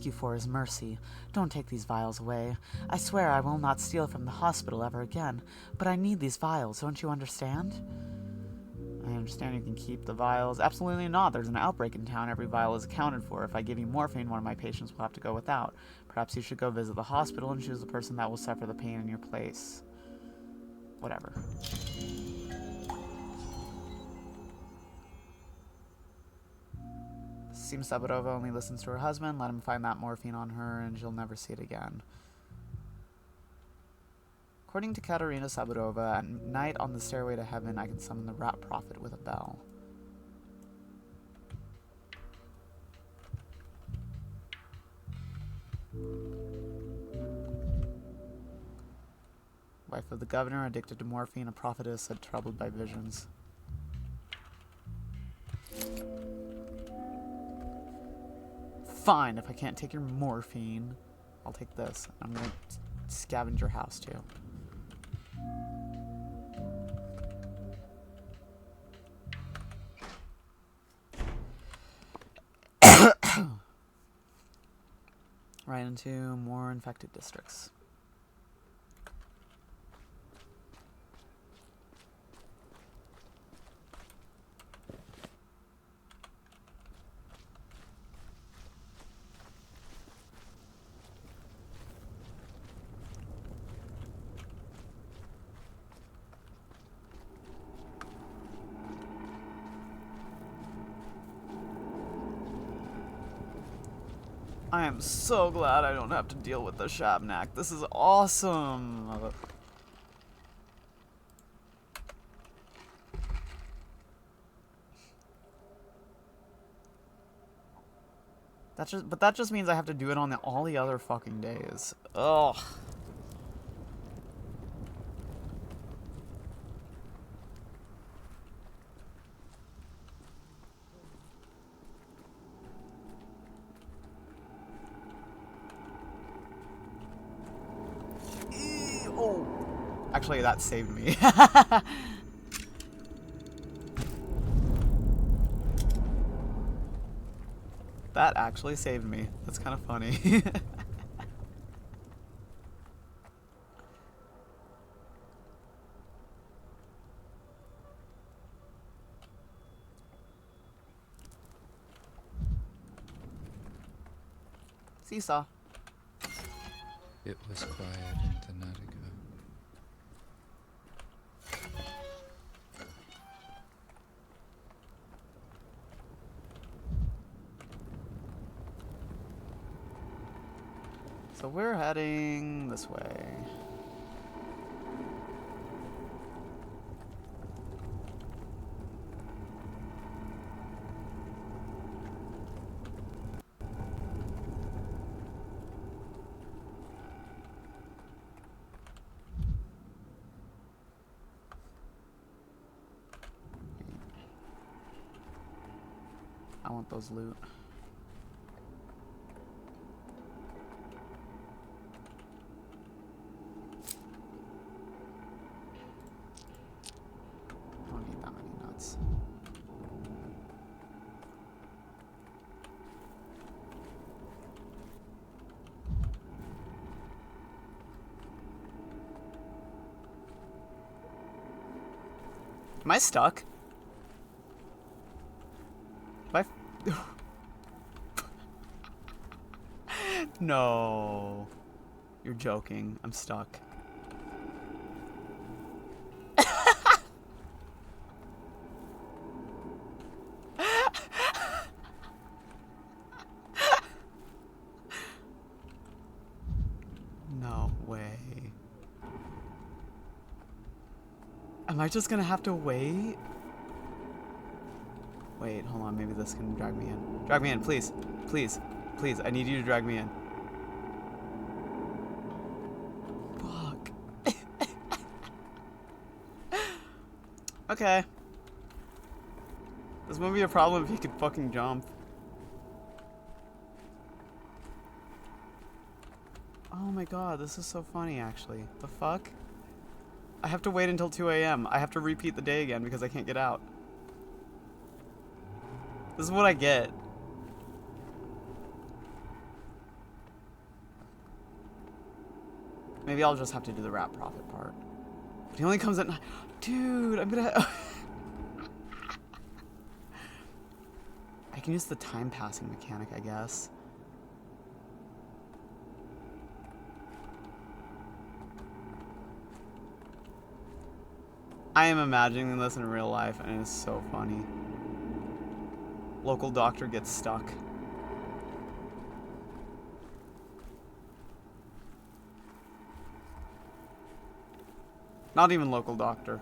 you for is mercy. Don't take these vials away. I swear I will not steal from the hospital ever again, but I need these vials, don't you understand? understand you can keep the vials. Absolutely not. There's an outbreak in town. Every vial is accounted for. If I give you morphine, one of my patients will have to go without. Perhaps you should go visit the hospital and choose the person that will suffer the pain in your place. Whatever. Seems Sabirova only listens to her husband. Let him find that morphine on her and she'll never see it again. According to Katerina Sabirova, at night on the stairway to heaven, I can summon the rat prophet with a bell. Wife of the governor, addicted to morphine, a prophetess, and troubled by visions. Fine, if I can't take your morphine, I'll take this. I'm gonna scavenge your house too. Right into more infected districts. I am so glad I don't have to deal with the Shabnak. This is awesome. But that just means I have to do it on all the other fucking days. Ugh. Oh. Actually, that saved me. That actually saved me. That's kind of funny. Seesaw. It was quiet in the night ago. So we're heading this way. I want those loot. I don't need that many nuts. Am I stuck? No. You're joking. I'm stuck. No way. Am I just gonna have to wait? Wait, hold on. Maybe this can drag me in. Drag me in, please. Please. Please, I need you to drag me in. Fuck. Okay. This wouldn't be a problem if he could fucking jump. Oh my god, this is so funny, actually. The fuck? I have to wait until 2 a.m. I have to repeat the day again because I can't get out. This is what I get. Maybe I'll just have to do the rat prophet part. But he only comes at night. Dude, I'm gonna... can use the time passing mechanic, I guess. I am imagining this in real life, and it's so funny. Local doctor gets stuck. Not even local doctor.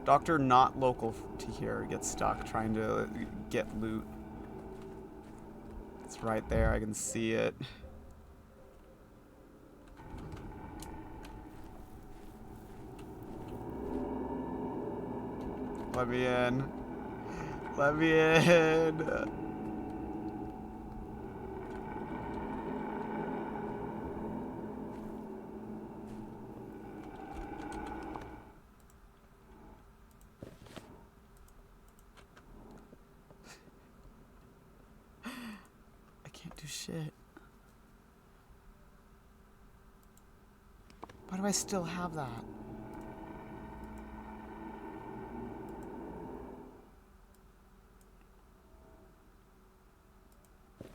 Doctor not local to here gets stuck trying to get loot. It's right there, I can see it. Let me in. Let me in. I can't do shit. Why do I still have that?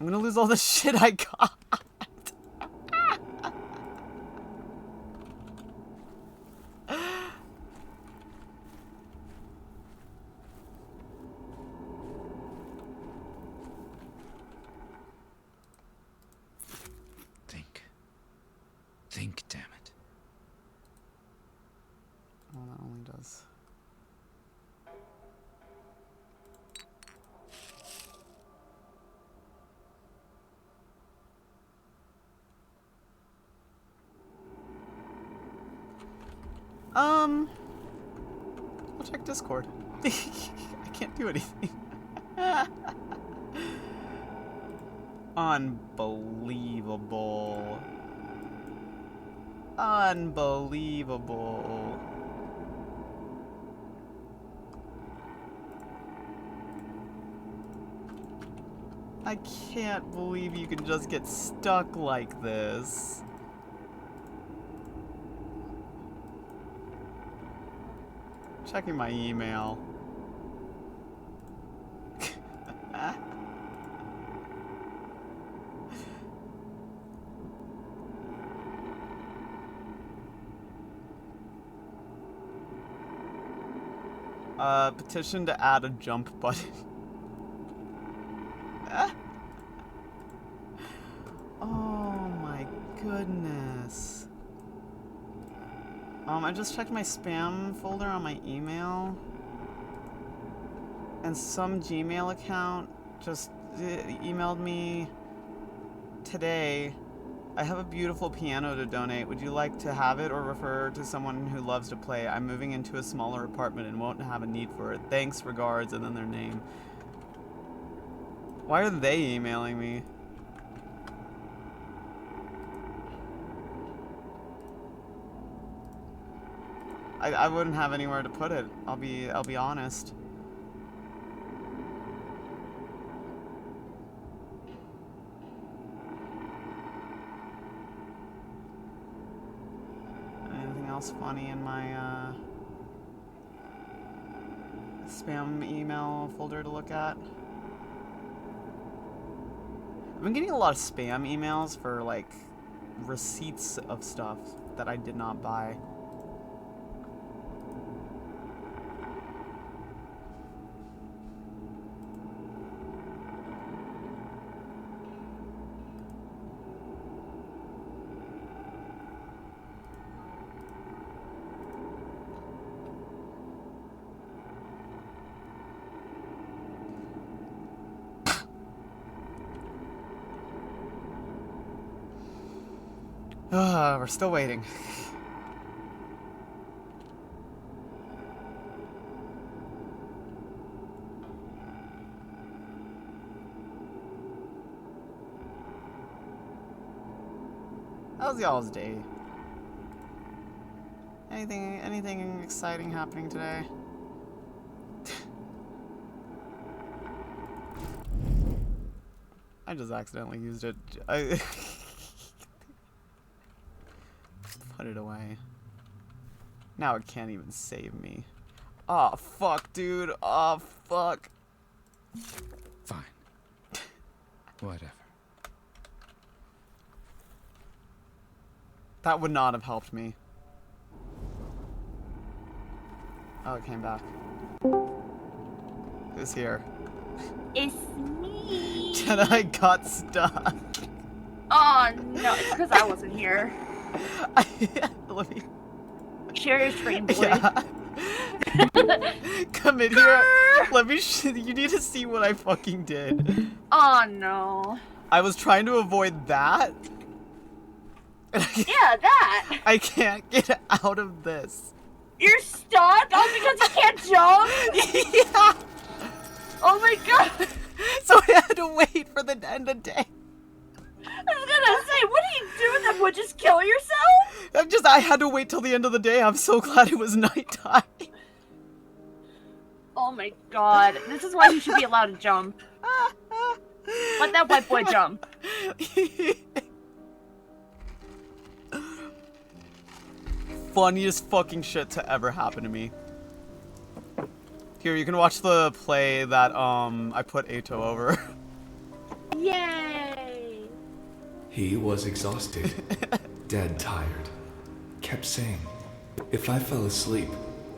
I'm gonna lose all the shit I got. Think, damn it. Well, that only does. I'll check Discord. I can't do anything. Unbelievable. Unbelievable. I can't believe you can just get stuck like this. Checking my email. Petition to add a jump button. Oh my goodness. I just checked my spam folder on my email, and some Gmail account just emailed me today. I have a beautiful piano to donate. Would you like to have it or refer to someone who loves to play? I'm moving into a smaller apartment and won't have a need for it. Thanks, regards, and then their name. Why are they emailing me? I wouldn't have anywhere to put it. I'll be honest. Anything else funny in my spam email folder to look at? I've been getting a lot of spam emails for like receipts of stuff that I did not buy. We're still waiting. How's y'all's day? Anything exciting happening today? I just accidentally used it. Put it away. Now it can't even save me. Oh fuck, dude. Oh fuck. Fine. Whatever. That would not have helped me. Oh, it came back. Who's here? It's me. Jenna, I got stuck. Oh no, it's because I wasn't here. Let me... Share your screen, boy. Yeah. Come in here. Let me. You need to see what I fucking did. Oh no. I was trying to avoid that. Yeah, that. I can't get out of this. You're stuck? Oh, because you can't jump? Yeah. Oh my god. So I had to wait for the end of day. I was gonna say, what do you do then? Would just kill yourself? I had to wait till the end of the day. I'm so glad it was nighttime. Oh my god. This is why you should be allowed to jump. Let that white boy jump. Funniest fucking shit to ever happen to me. Here, you can watch the play that I put Ato over. Yay! He was exhausted, dead tired. Kept saying, if I fell asleep,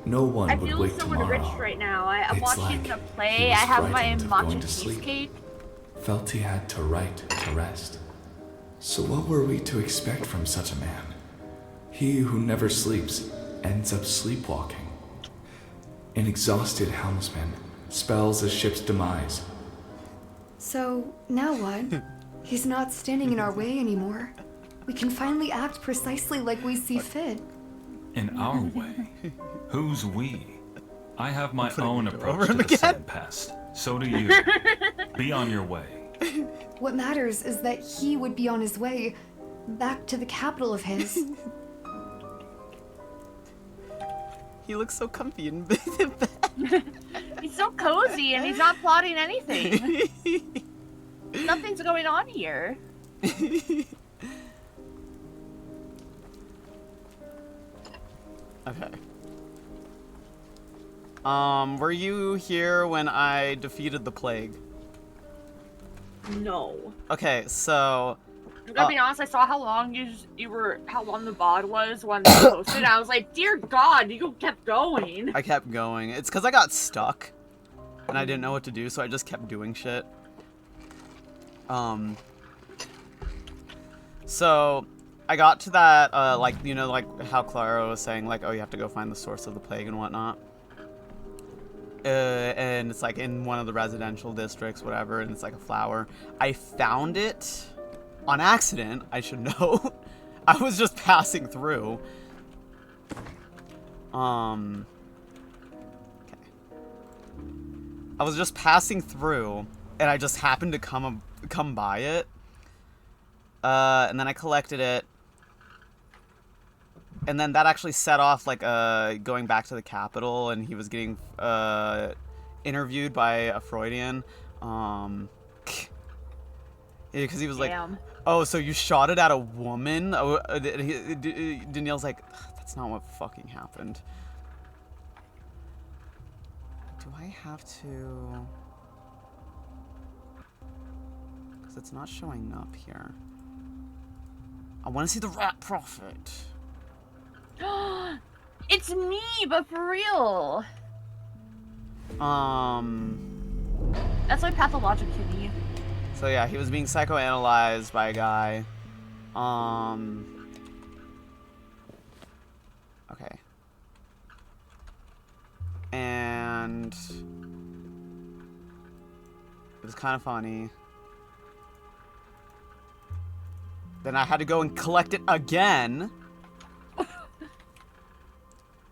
no one I would feel wake so tomorrow. enriched right now. I'm It's watching like a he play. was I have my frightened of going matcha to sleep. cheesecake. Felt he had to write to rest. So what were we to expect from such a man? He who never sleeps ends up sleepwalking. An exhausted helmsman spells a ship's demise. So, now what? He's not standing in our way anymore. We can finally act precisely like we see fit. In our way? Who's we? I have my own over approach him to the again. same past. So do you. Be on your way. What matters is that he would be on his way back to the capital of his. He looks so comfy in bed. He's so cozy and he's not plotting anything. Nothing's going on here. Okay. Were you here when I defeated the plague? No. Okay, so... I'm gonna be honest, I saw how long how long the VOD was when they posted, and I was like, dear God, you kept going. I kept going. It's because I got stuck. And I didn't know what to do, so I just kept doing shit. So... I got to that, like, you know, like how Clara was saying, like, oh, you have to go find the source of the plague and whatnot. And it's like in one of the residential districts, whatever, and it's like a flower. I found it on accident, I should know. I was just passing through. Okay. I was just passing through, and I just happened to come by it. And then I collected it. And then that actually set off, like, going back to the Capitol, and he was getting, interviewed by a Freudian, because he was like, Damn. oh, so you shot it at a woman? Danielle's like, that's not what fucking happened. Do I have to... Because it's not showing up here. I want to see the Rat Prophet. It's me, but for real. That's like Pathologic Kitty. So yeah, he was being psychoanalyzed by a guy. Okay. And it was kind of funny. Then I had to go and collect it again.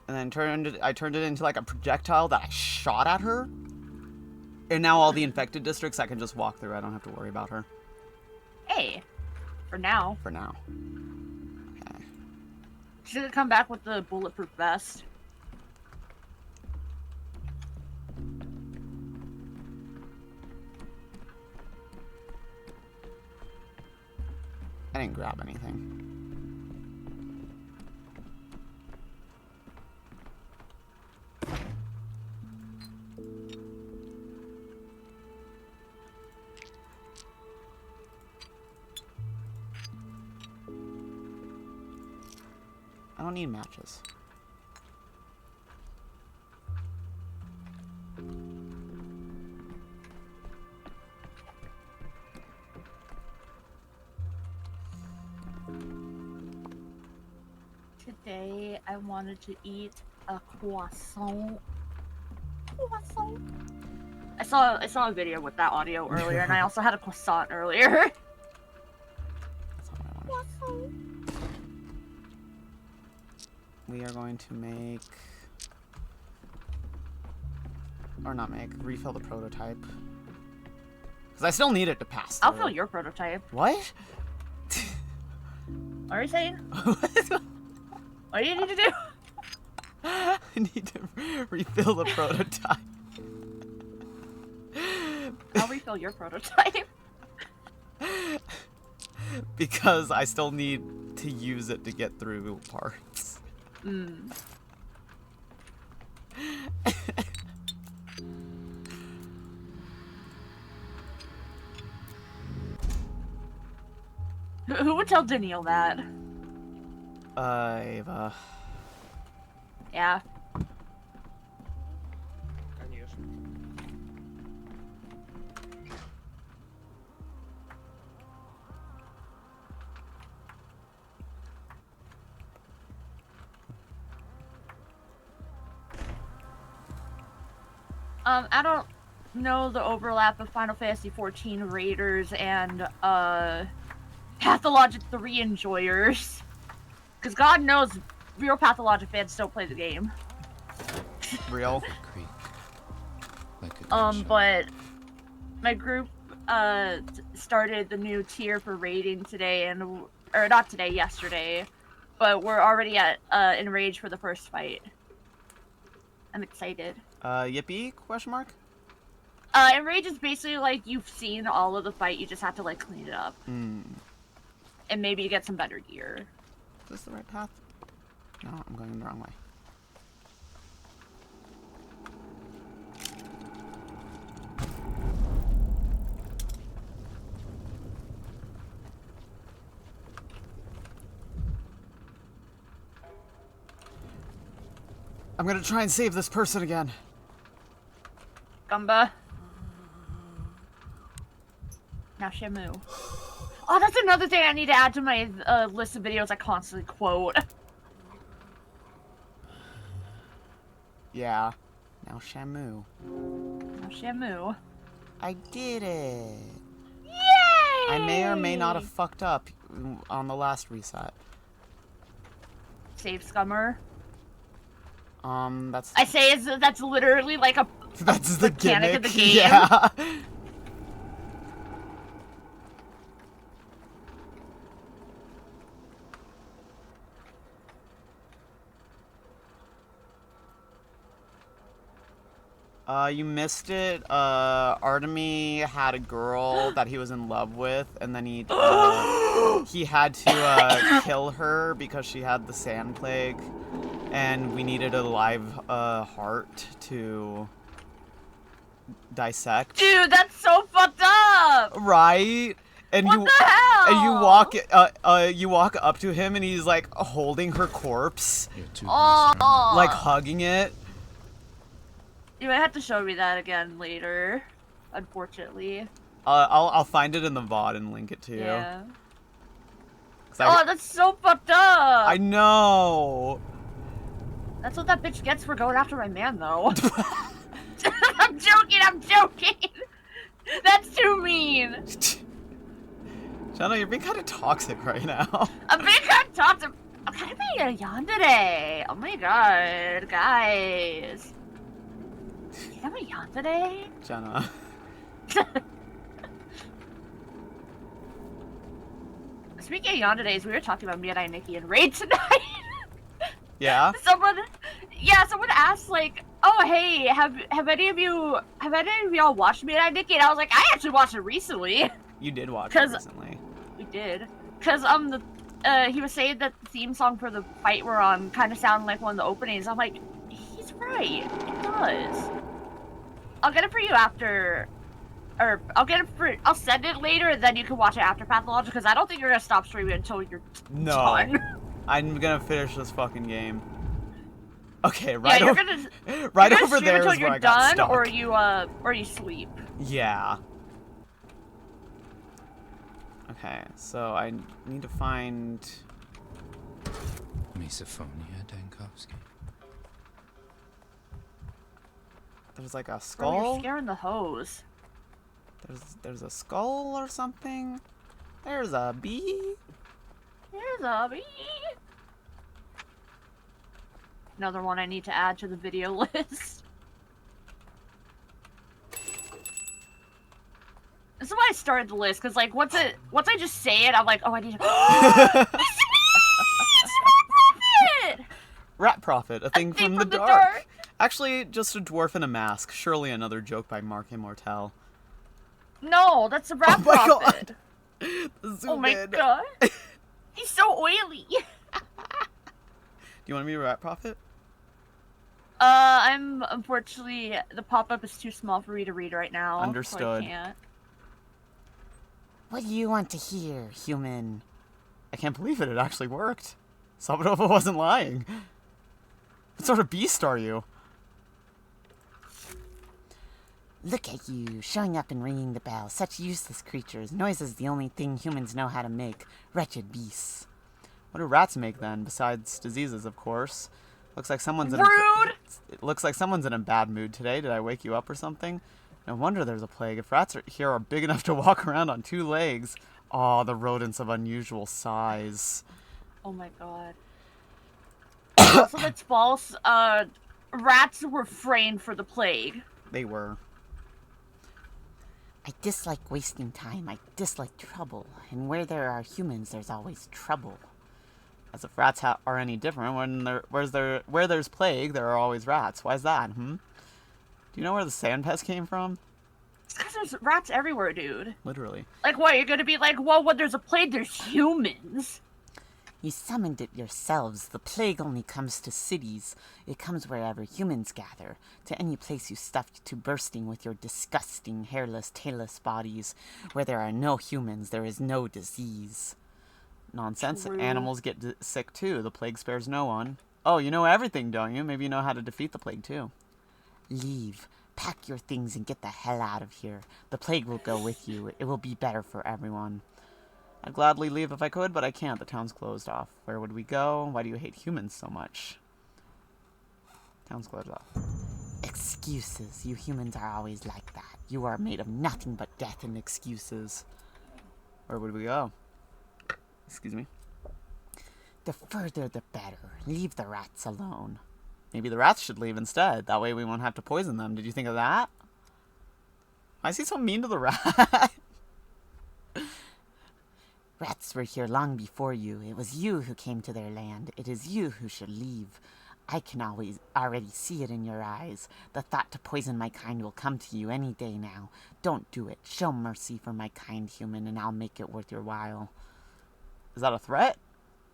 And then I turned it into like a projectile that I shot at her. And now all the infected districts I can just walk through. I don't have to worry about her. Hey, for now. For now. Okay. She's gonna come back with the bulletproof vest. I didn't grab anything. don't need matches. Today I wanted to eat a croissant. I saw a video with that audio earlier, and I also had a croissant earlier. Croissant. We are going to make, or not make, refill the prototype. Because I still need it to pass through. I'll fill your prototype. What? What are you saying? What do you need to do? I need to refill the prototype. I'll refill your prototype. Because I still need to use it to get through parts. Who would tell Danielle that? Ava. Yeah. I don't know the overlap of Final Fantasy XIV Raiders and, Pathologic 3 enjoyers. Because God knows real Pathologic fans still play the game. Real? Creek. Like a gunshot. But my group, started the new tier for raiding today, or not today, yesterday. But we're already at, Enraged for the first fight. I'm excited. Yippee? Question mark? Enrage is basically like you've seen all of the fight, you just have to like clean it up. And maybe get some better gear. Is this the right path? No, I'm going the wrong way. I'm gonna try and save this person again. Gumba. Now Shamu. Oh, that's another thing I need to add to my list of videos I constantly quote. Yeah. Now Shamu. Now Shamu. I did it. Yay! I may or may not have fucked up on the last reset. Save Scummer. That's... I say that's literally like a that's the mechanic gimmick. of the game. Yeah. You missed it. Artemy had a girl that he was in love with, and then he had to kill her because she had the sand plague, and we needed a live heart to dissect. Dude, that's so fucked up. Right? And what the hell? And you walk up to him, and he's like holding her corpse, Oh. like hugging it. You might have to show me that again later, unfortunately. I'll find it in the VOD and link it to you. Yeah. Oh, that's so fucked up! I know! That's what that bitch gets for going after my man, though. I'm joking! That's too mean! Jenna, you're being kind of toxic right now. I'm being kind of toxic. I'm kind of being a yandere. Oh my god, guys. Am I yandere? Jenna. Speaking of yanderes, we were talking about Mirai, Nikki, and Raid tonight. Yeah? Someone asked, like, oh, hey, have any of y'all watched Mirai, Nikki? And I was like, I actually watched it recently. You did watch it recently. We did. Because, he was saying that the theme song for the fight we're on kind of sounded like one of the openings. I'm like, he's right. It does. I'll get it for you after, or I'll send it later, and then you can watch it after Pathologic, because I don't think you're gonna stop streaming until you're done. I'm gonna finish this fucking game. Okay, Yeah, right you're over, gonna right you're gonna over stream there until is where you're I got done, stuck. or you sleep. Yeah. Okay, so I need to find... Misophonia, Dankovsky. There's like a Bro, skull? you're scaring the hose. There's a skull or something? There's a bee? Here's a bee. Another one I need to add to the video list. This is why I started the list, because like once I just say it, I'm like, oh, I need to. It's Rat Prophet! Rat Prophet, a thing from the dark. Actually, just a dwarf in a mask. Surely another joke by Mark Immortel. No, that's a Rat my Prophet. God. Oh my god. He's so oily. Do you want to be a Rat Prophet? I'm unfortunately the pop-up is too small for me to read right now. Understood. So I can't. What do you want to hear, human? I can't believe it actually worked. Sabadova wasn't lying. What sort of beast are you? Look at you, showing up and ringing the bell. Such useless creatures. Noise is the only thing humans know how to make. Wretched beasts. What do rats make then, besides diseases, of course? Looks like someone's Rude! It looks like someone's in a bad mood today. Did I wake you up or something? No wonder there's a plague. If rats here are big enough to walk around on 2 legs. Aw, the rodents of unusual size. Oh my god. Also, that's false. Rats were framed for the plague. They were. I dislike wasting time. I dislike trouble. And where there are humans, there's always trouble. As if rats are any different. Where there's plague, there are always rats. Why's that, Do you know where the sand pest came from? It's because there's rats everywhere, dude. Literally. Like, what? You're gonna be like, well, when there's a plague, there's humans. You summoned it yourselves. The plague only comes to cities. It comes wherever humans gather. To any place you stuffed to bursting with your disgusting, hairless, tailless bodies. Where there are no humans, there is no disease. Nonsense. True. Animals get sick too. The plague spares no one. Oh, you know everything, don't you? Maybe you know how to defeat the plague too. Leave. Pack your things and get the hell out of here. The plague will go with you. It will be better for everyone. I'd gladly leave if I could, but I can't. The town's closed off. Where would we go? Why do you hate humans so much? Town's closed off. Excuses. You humans are always like that. You are made of nothing but death and excuses. Where would we go? Excuse me. The further the better. Leave the rats alone. Maybe the rats should leave instead. That way we won't have to poison them. Did you think of that? Why is he so mean to the rat? Rats were here long before you. It was you who came to their land. It is you who should leave. I can already see it in your eyes. The thought to poison my kind will come to you any day now. Don't do it. Show mercy for my kind human, and I'll make it worth your while. Is that a threat?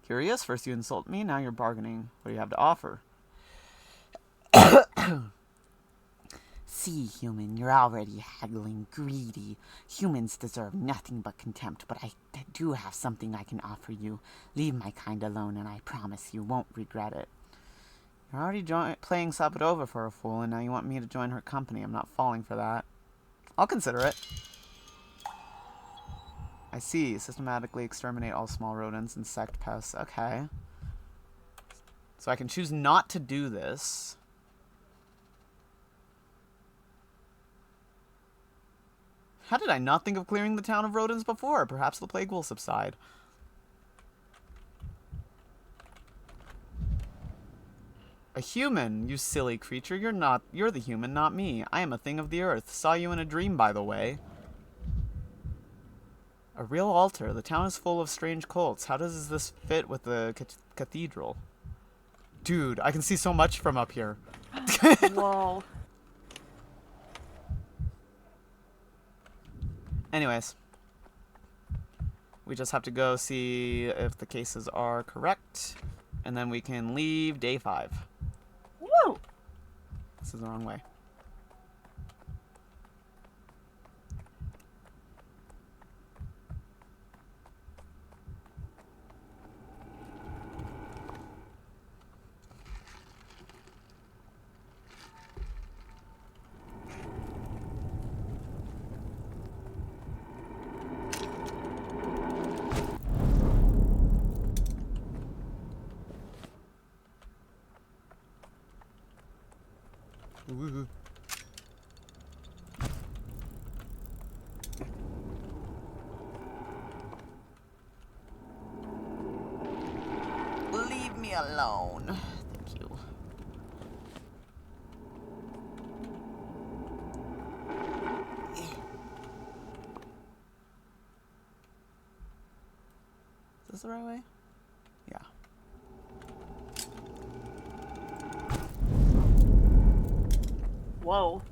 Curious? First you insult me, now you're bargaining. What do you have to offer? See, human, you're already haggling, greedy. Humans deserve nothing but contempt, but I do have something I can offer you. Leave my kind alone, and I promise you won't regret it. You're already playing Sabadova for a fool, and now you want me to join her company. I'm not falling for that. I'll consider it. I see. Systematically exterminate all small rodents, insect pests. Okay. So I can choose not to do this. How did I not think of clearing the town of rodents before? Perhaps the plague will subside. A human, you silly creature. You're the human, not me. I am a thing of the earth. Saw you in a dream, by the way. A real altar. The town is full of strange cults. How does this fit with the cathedral? Dude, I can see so much from up here. Whoa. Anyways. We just have to go see if the cases are correct. And then we can leave day 5. Woo! This is the wrong way. alone. Thank you. Is this the right way? Yeah. Whoa.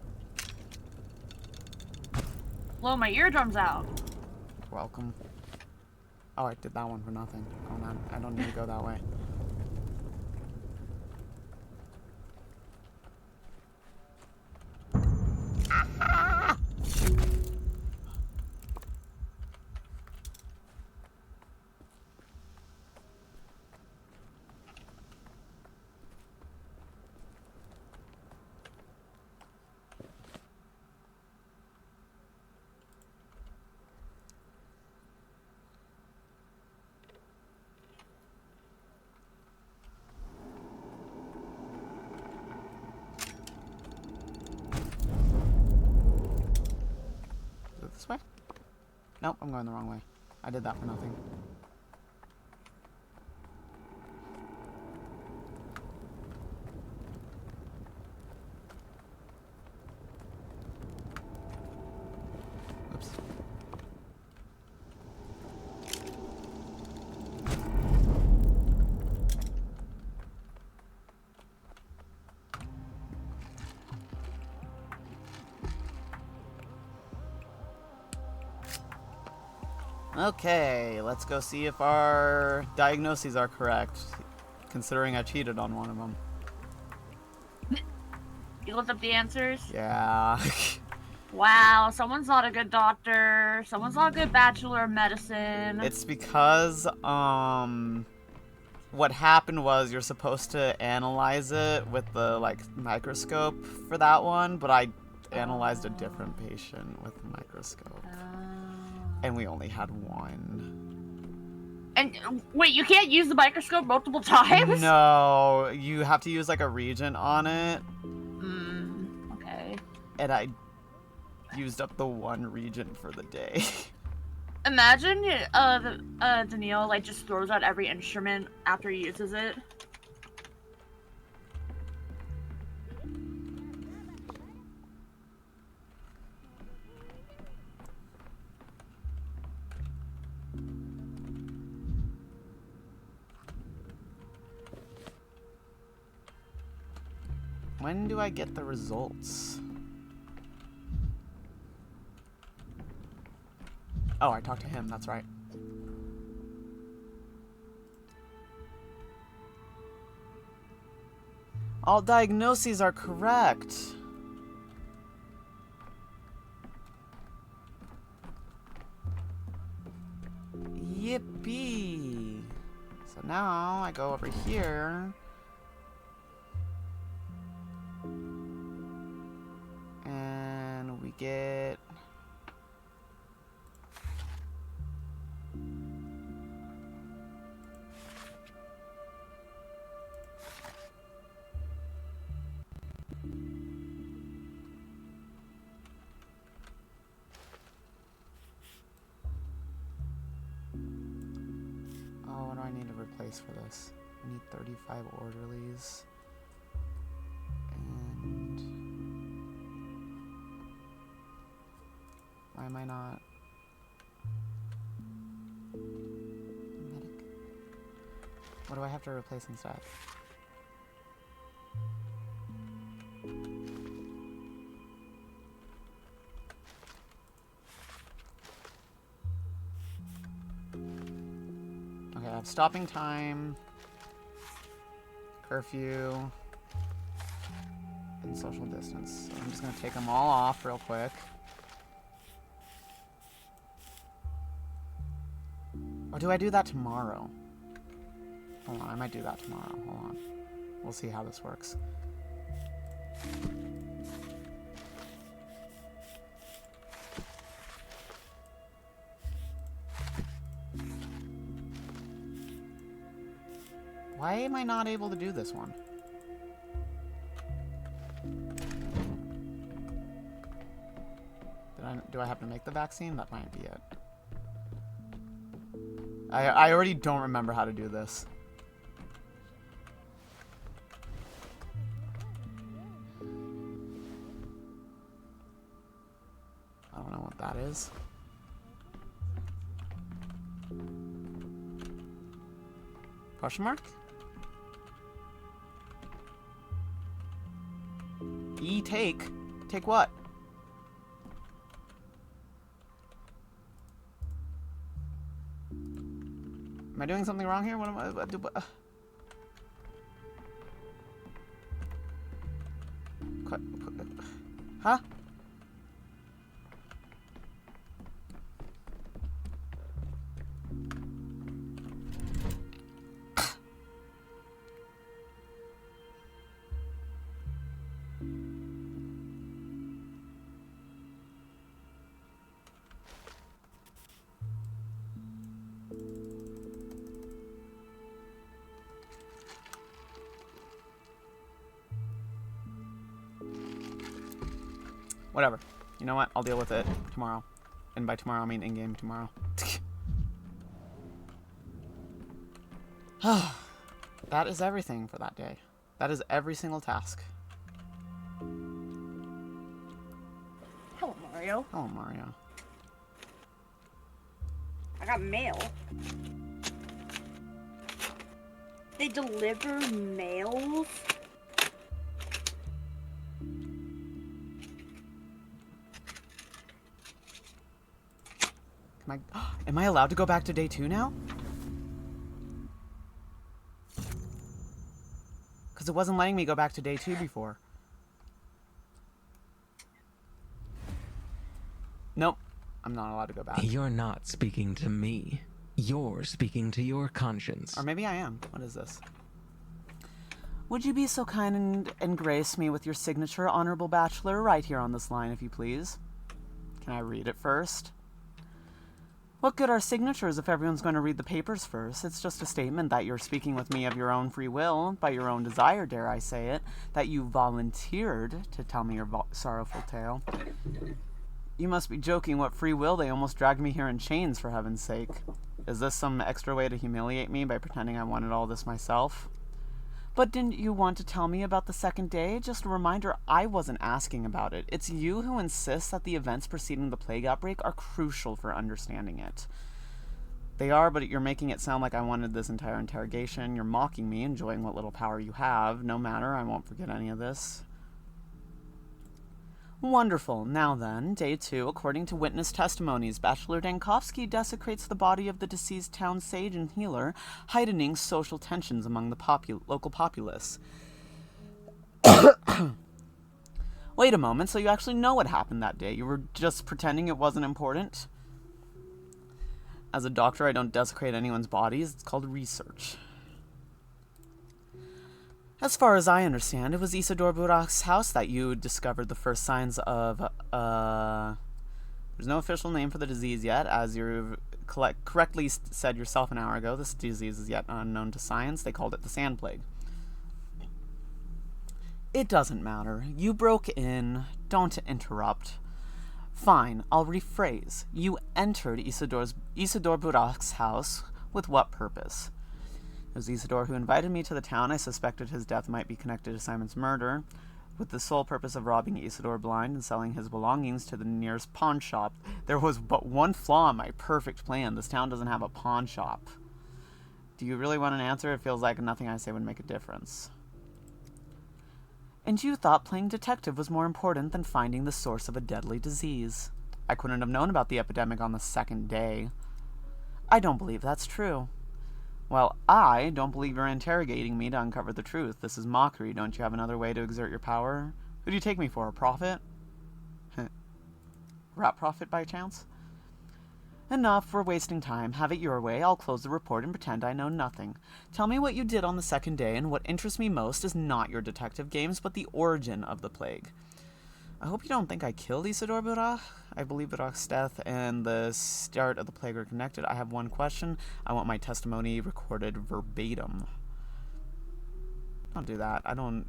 Blow my eardrums out. Welcome. Oh, I did that one for nothing. Oh, man. I don't need to go that way. This way? Nope, I'm going the wrong way. I did that for nothing. Oops. Okay, let's go see if our diagnoses are correct, considering I cheated on one of them. You looked up the answers? Yeah. Wow, someone's not a good doctor. Someone's not a good bachelor of medicine. It's because, what happened was you're supposed to analyze it with the, like, microscope for that one, but I analyzed a different patient with the microscope. And we only had one. And wait, you can't use the microscope multiple times? No, you have to use like a reagent on it. Okay. And I used up the one reagent for the day. Imagine Daniil like just throws out every instrument after he uses it. When do I get the results? Oh, I talked to him, that's right. All diagnoses are correct. Yippee! So now I go over here. And we get... Oh, what do I need to replace for this? I need 35 orderlies. And... why am I not... medic? What do I have to replace instead? Okay, I have stopping time, curfew, and social distance. So I'm just gonna take them all off real quick. Or do I do that tomorrow? Hold on, I might do that tomorrow. Hold on. We'll see how this works. Why am I not able to do this one? Do I have to make the vaccine? That might be it. I already don't remember how to do this. I don't know what that is. Question mark? Take? Take what? Am I doing something wrong here? What am I... Huh? Whatever. You know what? I'll deal with it tomorrow. And by tomorrow, I mean in-game tomorrow. That is everything for that day. That is every single task. Hello, Mario. Oh, Mario. I got mail. They deliver mails? Am I allowed to go back to day 2 now? Because it wasn't letting me go back to day 2 before. Nope. I'm not allowed to go back. You're not speaking to me. You're speaking to your conscience. Or maybe I am. What is this? Would you be so kind and grace me with your signature, Honorable Bachelor, right here on this line, if you please? Can I read it first? What good are signatures if everyone's going to read the papers first? It's just a statement that you're speaking with me of your own free will, by your own desire, dare I say it, that you volunteered to tell me your sorrowful tale. You must be joking. What free will? They almost dragged me here in chains, for heaven's sake. Is this some extra way to humiliate me by pretending I wanted all this myself? But didn't you want to tell me about the second day? Just a reminder, I wasn't asking about it. It's you who insists that the events preceding the plague outbreak are crucial for understanding it. They are, but you're making it sound like I wanted this entire interrogation. You're mocking me, enjoying what little power you have. No matter, I won't forget any of this. Wonderful. Now then, day 2, according to witness testimonies, Bachelor Dankovsky desecrates the body of the deceased town sage and healer, heightening social tensions among the local populace. Wait a moment, so you actually know what happened that day? You were just pretending it wasn't important? As a doctor, I don't desecrate anyone's bodies. It's called research. As far as I understand, it was Isidore Burak's house that you discovered the first signs of, there's no official name for the disease yet, as you correctly said yourself an hour ago. This disease is yet unknown to science. They called it the Sand Plague. It doesn't matter. You broke in. Don't interrupt. Fine, I'll rephrase. You entered Isidore Burak's house. With what purpose? It was Isidore who invited me to the town. I suspected his death might be connected to Simon's murder, with the sole purpose of robbing Isidore blind and selling his belongings to the nearest pawn shop. There was but one flaw in my perfect plan. This town doesn't have a pawn shop. Do you really want an answer? It feels like nothing I say would make a difference. And you thought playing detective was more important than finding the source of a deadly disease. I couldn't have known about the epidemic on the second day. I don't believe that's true. Well, I don't believe you're interrogating me to uncover the truth. This is mockery. Don't you have another way to exert your power? Who do you take me for, a prophet? Rat prophet, by chance? Enough, we're wasting time. Have it your way. I'll close the report and pretend I know nothing. Tell me what you did on the second day, and what interests me most is not your detective games, but the origin of the plague. I hope you don't think I killed Isidore Burak. I believe Burak's death and the start of the plague are connected. I have one question. I want my testimony recorded verbatim. Don't do that. I don't...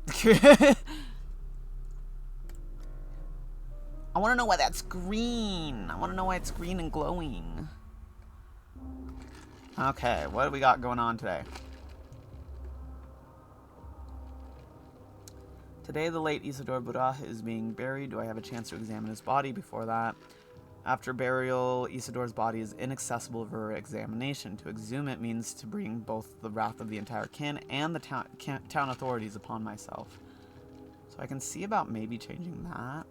I want to know why that's green. I want to know why it's green and glowing. Okay, what do we got going on today? Today, the late Isidore Burak is being buried. Do I have a chance to examine his body before that? After burial, Isidore's body is inaccessible for examination. To exhume it means to bring both the wrath of the entire kin and the town authorities upon myself. So I can see about maybe changing that.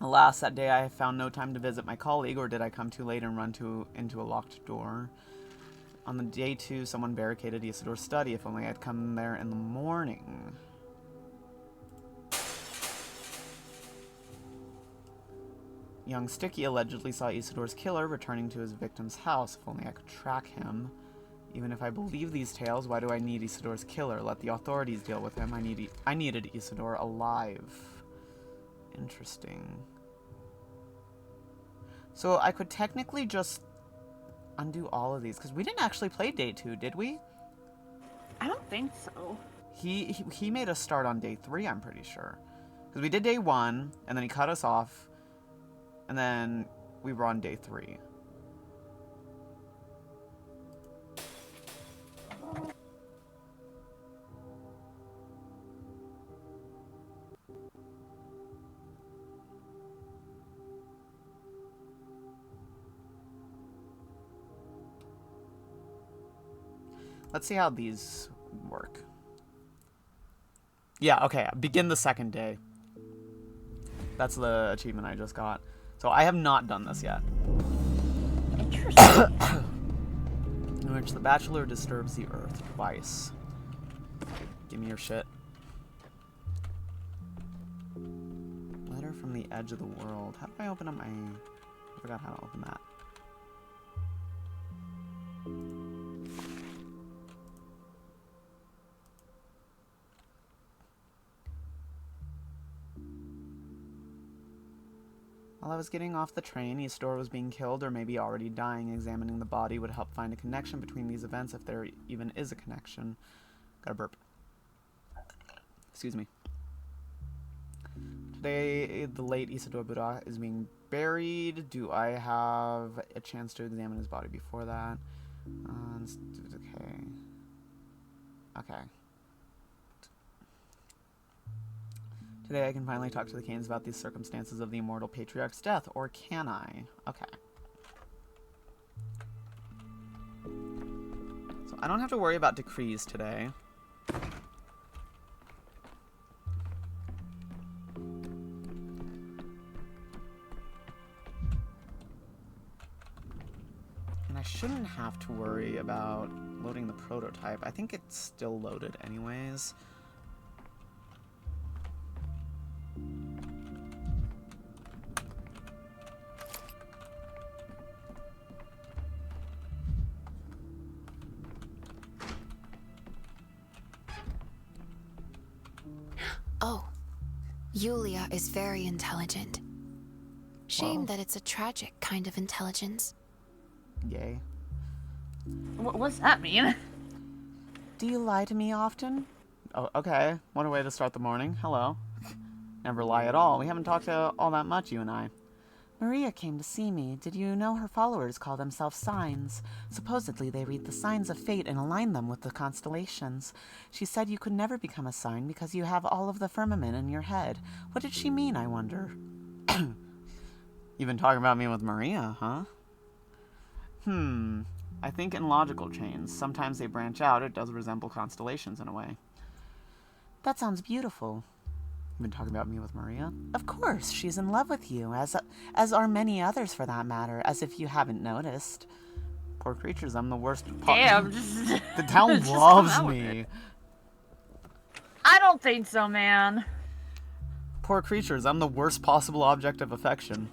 Alas, that day I found no time to visit my colleague, or did I come too late and run into a locked door? On the day 2, someone barricaded Isidore's study. If only I'd come there in the morning. Young Sticky allegedly saw Isidore's killer returning to his victim's house. If only I could track him. Even if I believe these tales, why do I need Isidore's killer? Let the authorities deal with him. I needed Isidore alive. Interesting. So I could technically just undo all of these, because we didn't actually play day 2, did we? I don't think so. He made us start on day 3, I'm pretty sure. Because we did day 1, and then he cut us off, and then we were on day 3. Let's see how these work. Yeah, okay. Begin the second day. That's the achievement I just got. So I have not done this yet. Interesting. In which the Bachelor disturbs the earth twice. Give me your shit. Letter from the edge of the world. How do I open up my... I forgot how to open that. While I was getting off the train, Isidore was being killed or maybe already dying. Examining the body would help find a connection between these events, if there even is a connection. Gotta burp. Excuse me. Today, the late Isidore Buddha is being buried. Do I have a chance to examine his body before that? Okay. Okay. Today I can finally talk to the Canes about these circumstances of the immortal patriarch's death, or can I? Okay. So I don't have to worry about decrees today. And I shouldn't have to worry about loading the prototype. I think it's still loaded anyways. Oh, Yulia is very intelligent. Shame Wow. that it's a tragic kind of intelligence. Yay. What's that mean? Do you lie to me often? Oh, okay. What a way to start the morning. Hello. Never lie at all. We haven't talked all that much, you and I. Maria came to see me. Did you know her followers call themselves signs? Supposedly they read the signs of fate and align them with the constellations. She said you could never become a sign because you have all of the firmament in your head. What did she mean, I wonder? You've been talking about me with Maria, huh? I think in logical chains. Sometimes they branch out. It does resemble constellations in a way. That sounds beautiful. You've been talking about me with Maria? Of course, she's in love with you, as are many others for that matter, as if you haven't noticed. Poor creatures, I'm the worst. Damn, just... The town just loves come out with me. it. I don't think so, man. Poor creatures, I'm the worst possible object of affection.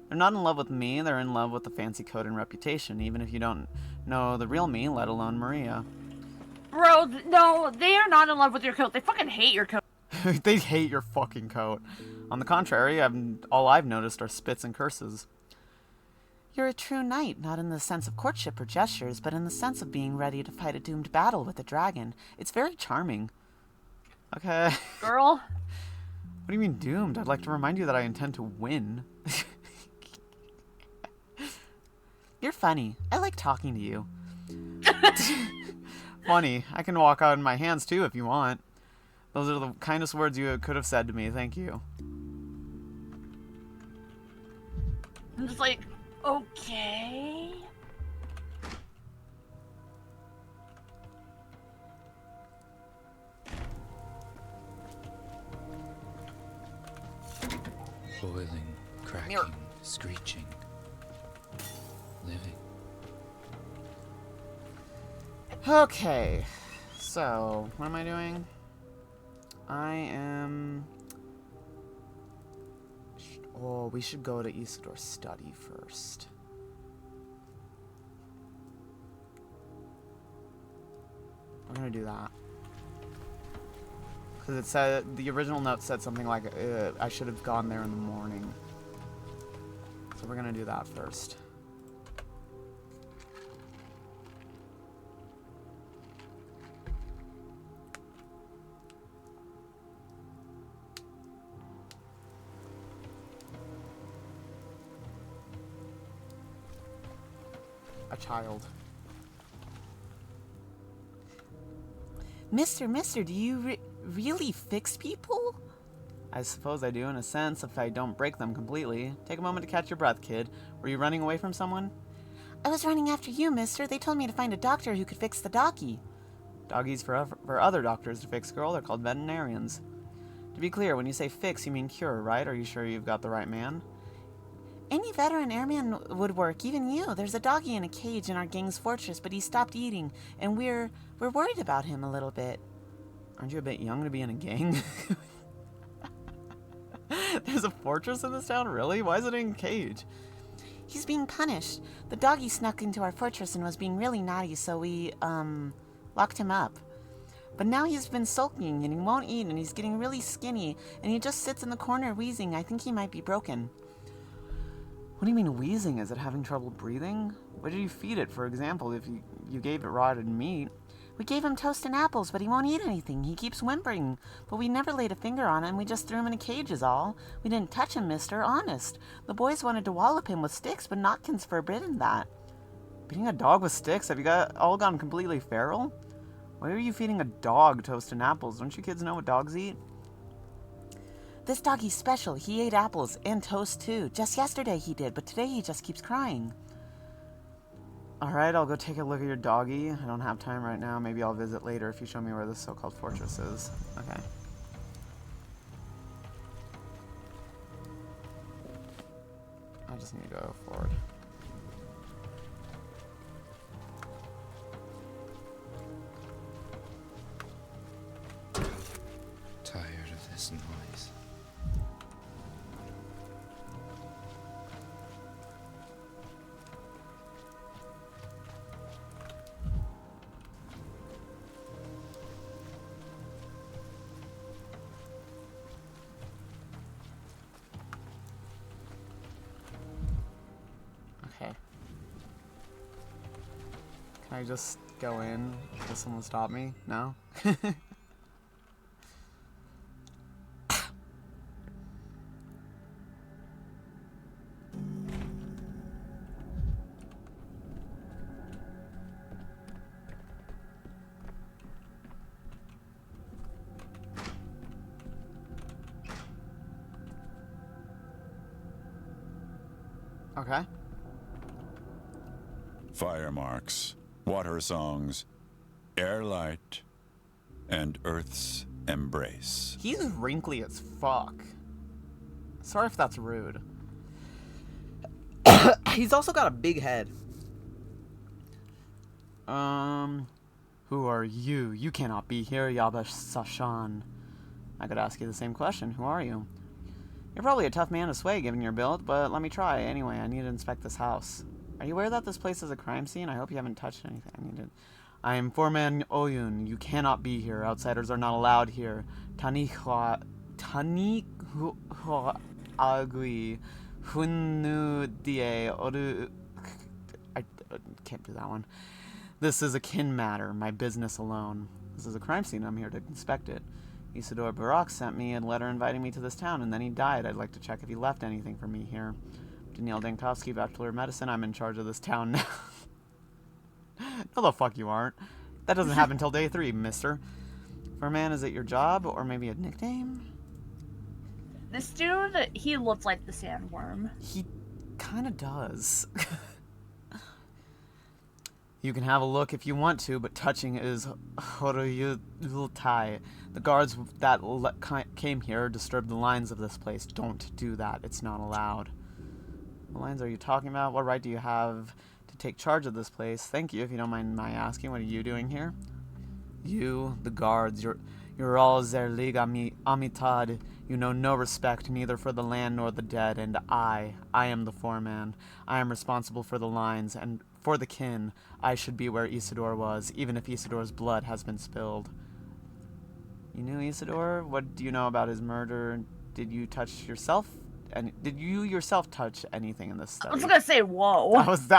They're not in love with me, they're in love with the fancy coat and reputation, even if you don't know the real me, let alone Maria. Bro, no, they are not in love with your coat. They fucking hate your coat. They hate your fucking coat. On the contrary, all I've noticed are spits and curses. You're a true knight, not in the sense of courtship or gestures, but in the sense of being ready to fight a doomed battle with a dragon. It's very charming. Okay. Girl. What do you mean doomed? I'd like to remind you that I intend to win. You're funny. I like talking to you. Funny. I can walk out in my hands too if you want. Those are the kindest words you could have said to me. Thank you. I'm just like, okay. Boiling, cracking, Mirror. screeching, living. Okay. So, what am I doing? I am... Oh, we should go to Isidor's study first. We're gonna do that. Because it said, the original note said something like, I should have gone there in the morning. So we're gonna do that first. A child. Mister, do you really fix people? I suppose I do, in a sense, if I don't break them completely. Take a moment to catch your breath, kid. Were you running away from someone? I was running after you, mister. They told me to find a doctor who could fix the doggy. Doggies for other doctors to fix, girl. They're called veterinarians. To be clear, when you say fix, you mean cure, right? Are you sure you've got the right man? Any veteran airman would work, even you. There's a doggy in a cage in our gang's fortress, but he stopped eating, and we're worried about him a little bit. Aren't you a bit young to be in a gang? There's a fortress in this town? Really? Why is it in a cage? He's being punished. The doggy snuck into our fortress and was being really naughty, so we, locked him up. But now he's been sulking, and he won't eat, and he's getting really skinny, and he just sits in the corner wheezing. I think he might be broken. What do you mean wheezing? Is it having trouble breathing? What did you feed it, for example, if you gave it rotted meat? We gave him toast and apples, but he won't eat anything. He keeps whimpering. But we never laid a finger on him. We just threw him in a cage is all. We didn't touch him, mister. Honest. The boys wanted to wallop him with sticks, but Notkin's forbidden that. Beating a dog with sticks? Have you all gone completely feral? Why are you feeding a dog toast and apples? Don't you kids know what dogs eat? This doggy's special. He ate apples and toast, too. Just yesterday he did, but today he just keeps crying. Alright, I'll go take a look at your doggy. I don't have time right now. Maybe I'll visit later if you show me where this so-called fortress is. Okay. I just need to go forward. Tired of this noise. Okay. Can I just go in? Will someone stop me? No? Okay. Fire marks, water songs, air light, and Earth's embrace. He's wrinkly as fuck. Sorry if that's rude. He's also got a big head. Who are you? You cannot be here, Yabash Sashan. I could ask you the same question. Who are you? You're probably a tough man to sway given your build, but let me try. Anyway, I need to inspect this house. Are you aware that this place is a crime scene? I hope you haven't touched anything. I am Foreman Oyun. You cannot be here. Outsiders are not allowed here. Tanihua agui hunu die oru. I can't do that one. This is a kin matter, my business alone. This is a crime scene. I'm here to inspect it. Isidore Barak sent me a letter inviting me to this town, and then he died. I'd like to check if he left anything for me here. Danielle Dankovsky, Bachelor of Medicine. I'm in charge of this town now. No, the fuck you aren't. That doesn't happen till day 3, mister. For a man, is it your job or maybe a nickname? This dude, he looks like the sandworm. He kind of does. You can have a look if you want to, but touching is horuyutai. The guards that came here disturbed the lines of this place. Don't do that. It's not allowed. What lines are you talking about? What right do you have to take charge of this place? Thank you, if you don't mind my asking. What are you doing here? You, the guards, you're all zerlig amitad. You know no respect, neither for the land nor the dead, and I am the foreman. I am responsible for the lines, and for the kin. I should be where Isidore was, even if Isidor's blood has been spilled. You knew Isidore? What do you know about his murder? Did you touch yourself? And did you yourself touch anything in this study? I was gonna say, whoa. I was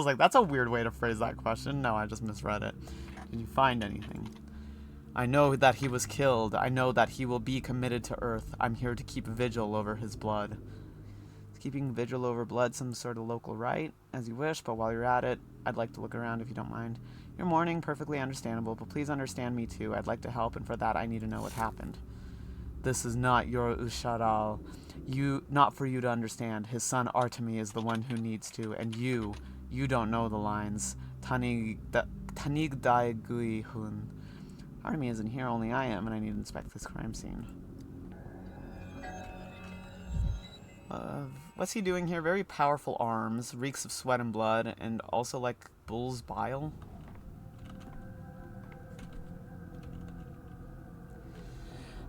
like, that's a weird way to phrase that question. No, I just misread it. Did you find anything? I know that he was killed. I know that he will be committed to Earth. I'm here to keep vigil over his blood. Is keeping vigil over blood some sort of local rite? As you wish, but while you're at it, I'd like to look around if you don't mind. Your mourning, perfectly understandable, but please understand me too. I'd like to help, and for that I need to know what happened. This is not your Usharal. Not for you to understand. His son Artemi is the one who needs to, and you don't know the lines. Tanig dai gui hun. Artemi isn't here, only I am, and I need to inspect this crime scene. What's he doing here? Very powerful arms, reeks of sweat and blood, and also like bull's bile.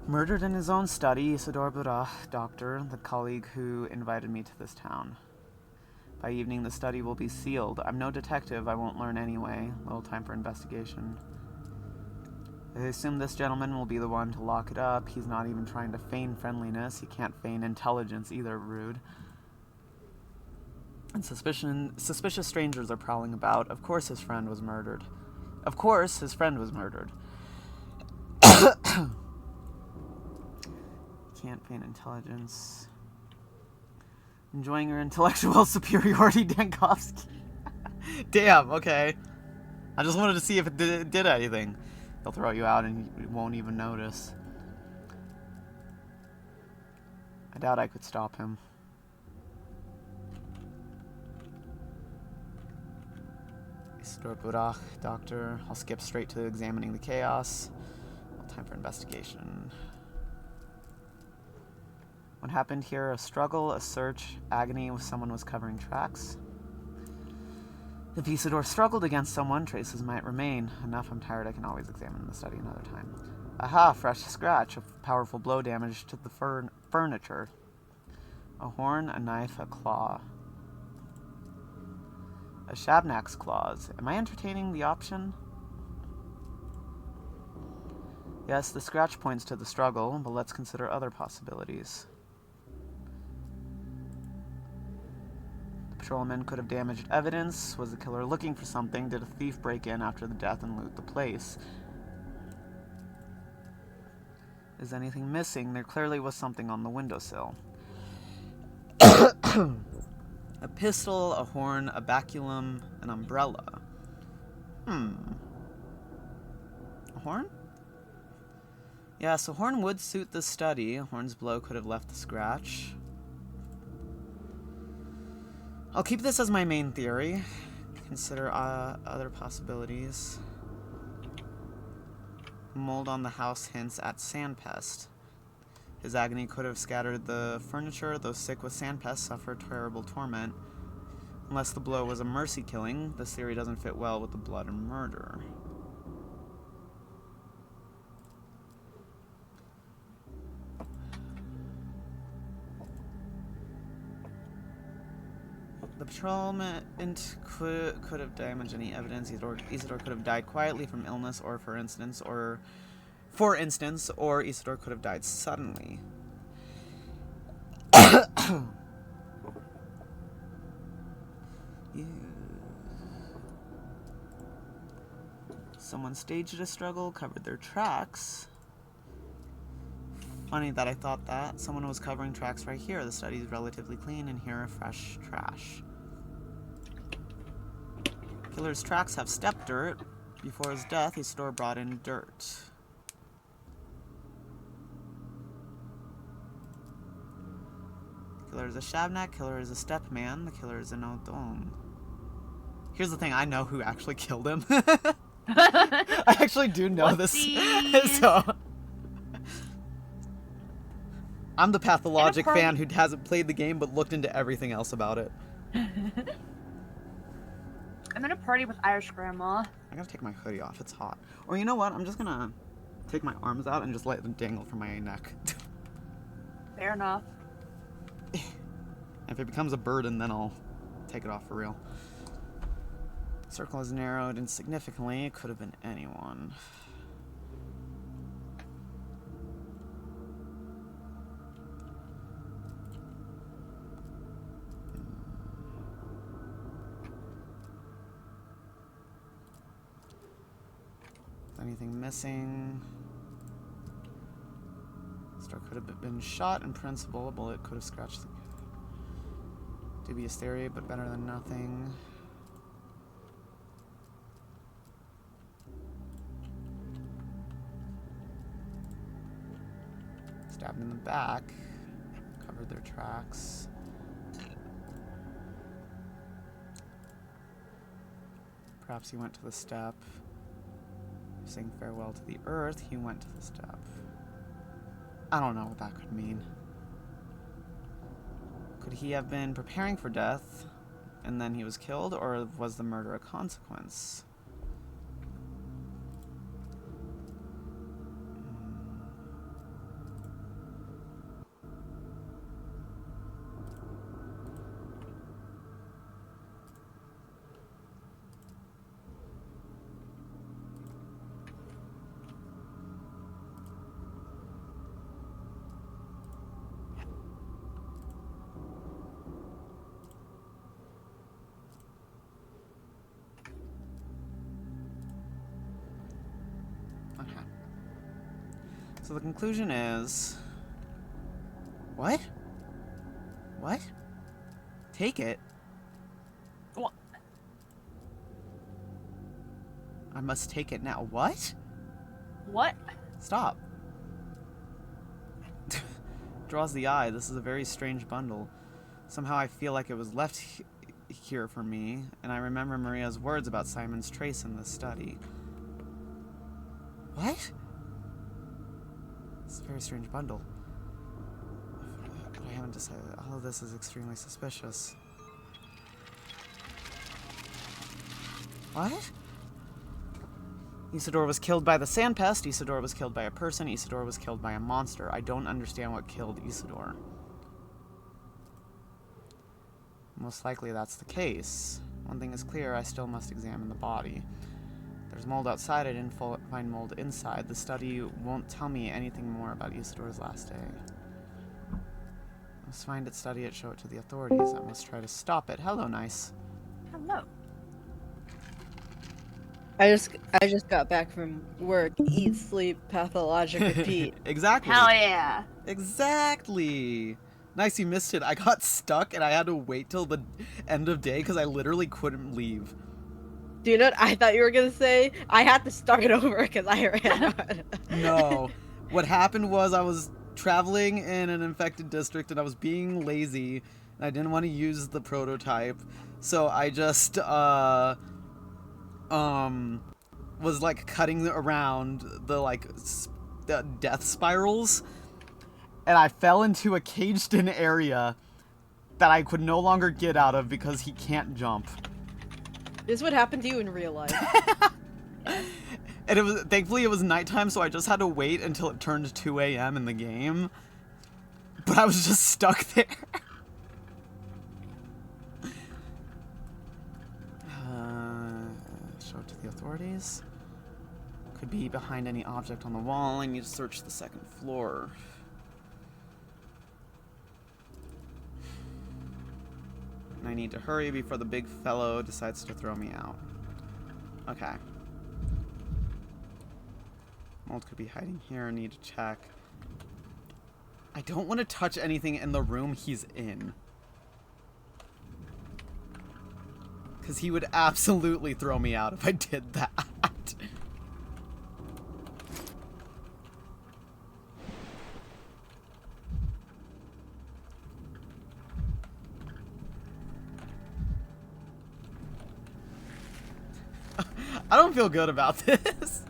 Murdered in his own study, Isidore Burach, doctor, the colleague who invited me to this town. By evening, the study will be sealed. I'm no detective, I won't learn anyway. Little time for investigation. I assume this gentleman will be the one to lock it up. He's not even trying to feign friendliness. He can't feign intelligence either, rude. And suspicious strangers are prowling about. Of course his friend was murdered. Of course his friend was murdered. Can't feign intelligence. Enjoying your intellectual superiority, Dankovsky. Damn, okay. I just wanted to see if it did anything. They'll throw you out and you won't even notice. I doubt I could stop him. Isidore Burach, doctor. I'll skip straight to examining the chaos. Time for investigation. What happened here? A struggle, a search, agony with someone was covering tracks. If Isidore struggled against someone, traces might remain. Enough, I'm tired, I can always examine the study another time. Aha, fresh scratch. A powerful blow damage to the furniture. A horn, a knife, a claw. A Shabnak's claws. Am I entertaining the option? Yes, the scratch points to the struggle, but let's consider other possibilities. Patrolman could have damaged evidence. Was the killer looking for something? Did a thief break in after the death and loot the place? Is anything missing? There clearly was something on the windowsill. A pistol, a horn, a baculum, an umbrella. A horn? Yes, a horn would suit the study. A horn's blow could have left the scratch. I'll keep this as my main theory. Consider other possibilities. Mold on the house hints at sandpest. His agony could have scattered the furniture. Those sick with sandpest suffer terrible torment. Unless the blow was a mercy killing, this theory doesn't fit well with the blood and murder. The patrolman could have damaged any evidence. Isidore could have died quietly from illness, or for instance, or Isidore could have died suddenly. Someone staged a struggle, covered their tracks. Funny that I thought that. Someone was covering tracks right here. The study is relatively clean, and here are fresh trash. Killer's tracks have step dirt. Before his death, Isidore brought in dirt. Killer is a Shavnak, killer is a step man, the killer is a Nodon. Here's the thing, I know who actually killed him. I actually do know this. So I'm the Pathologic fan who hasn't played the game but looked into everything else about it. I'm in a party with Irish grandma. I gotta take my hoodie off, it's hot. Or you know what, I'm just gonna take my arms out and just let them dangle from my neck. Fair enough. If it becomes a burden, then I'll take it off for real. Circle is narrowed insignificantly. It could have been anyone. Is anything missing? Star could have been shot in principle. A bullet could have scratched the... Dubious theory, but better than nothing. Stabbed in the back. Covered their tracks. Perhaps he went to the step. Saying farewell to the earth, he went to the step. I don't know what that could mean. Could he have been preparing for death, and then he was killed, or was the murder a consequence? So the conclusion is... What? What? Take it? What? I must take it now. What? What? Stop. Draws the eye. This is a very strange bundle. Somehow I feel like it was left here for me, and I remember Maria's words about Simon's trace in this study. What? It's a very strange bundle. But I haven't decided. All of this is extremely suspicious. What? Isidore was killed by the sandpest. Isidore was killed by a person. Isidore was killed by a monster. I don't understand what killed Isidore. Most likely that's the case. One thing is clear, I still must examine the body. There's mold outside, I didn't find mold inside. The study won't tell me anything more about Isidore's last day. I must find it, study it, show it to the authorities. I must try to stop it. Hello, nice. Hello. I just got back from work. Eat, sleep, pathologic, repeat. Exactly. Hell yeah. Exactly. Nice, you missed it. I got stuck and I had to wait till the end of day because I literally couldn't leave. Do you know what I thought you were gonna say? I had to start over because I ran out. No. What happened was I was traveling in an infected district and I was being lazy and I didn't want to use the prototype. So I just was like cutting around the death spirals, and I fell into a caged in area that I could no longer get out of because he can't jump. This would happen to you in real life. And it was, thankfully it was nighttime, so I just had to wait until it turned 2 a.m. in the game. But I was just stuck there. Show it to the authorities. Could be behind any object on the wall. I need to search the second floor. And I need to hurry before the big fellow decides to throw me out. Okay. Mold could be hiding here. I need to check. I don't want to touch anything in the room he's in. Because he would absolutely throw me out if I did that. I don't feel good about this.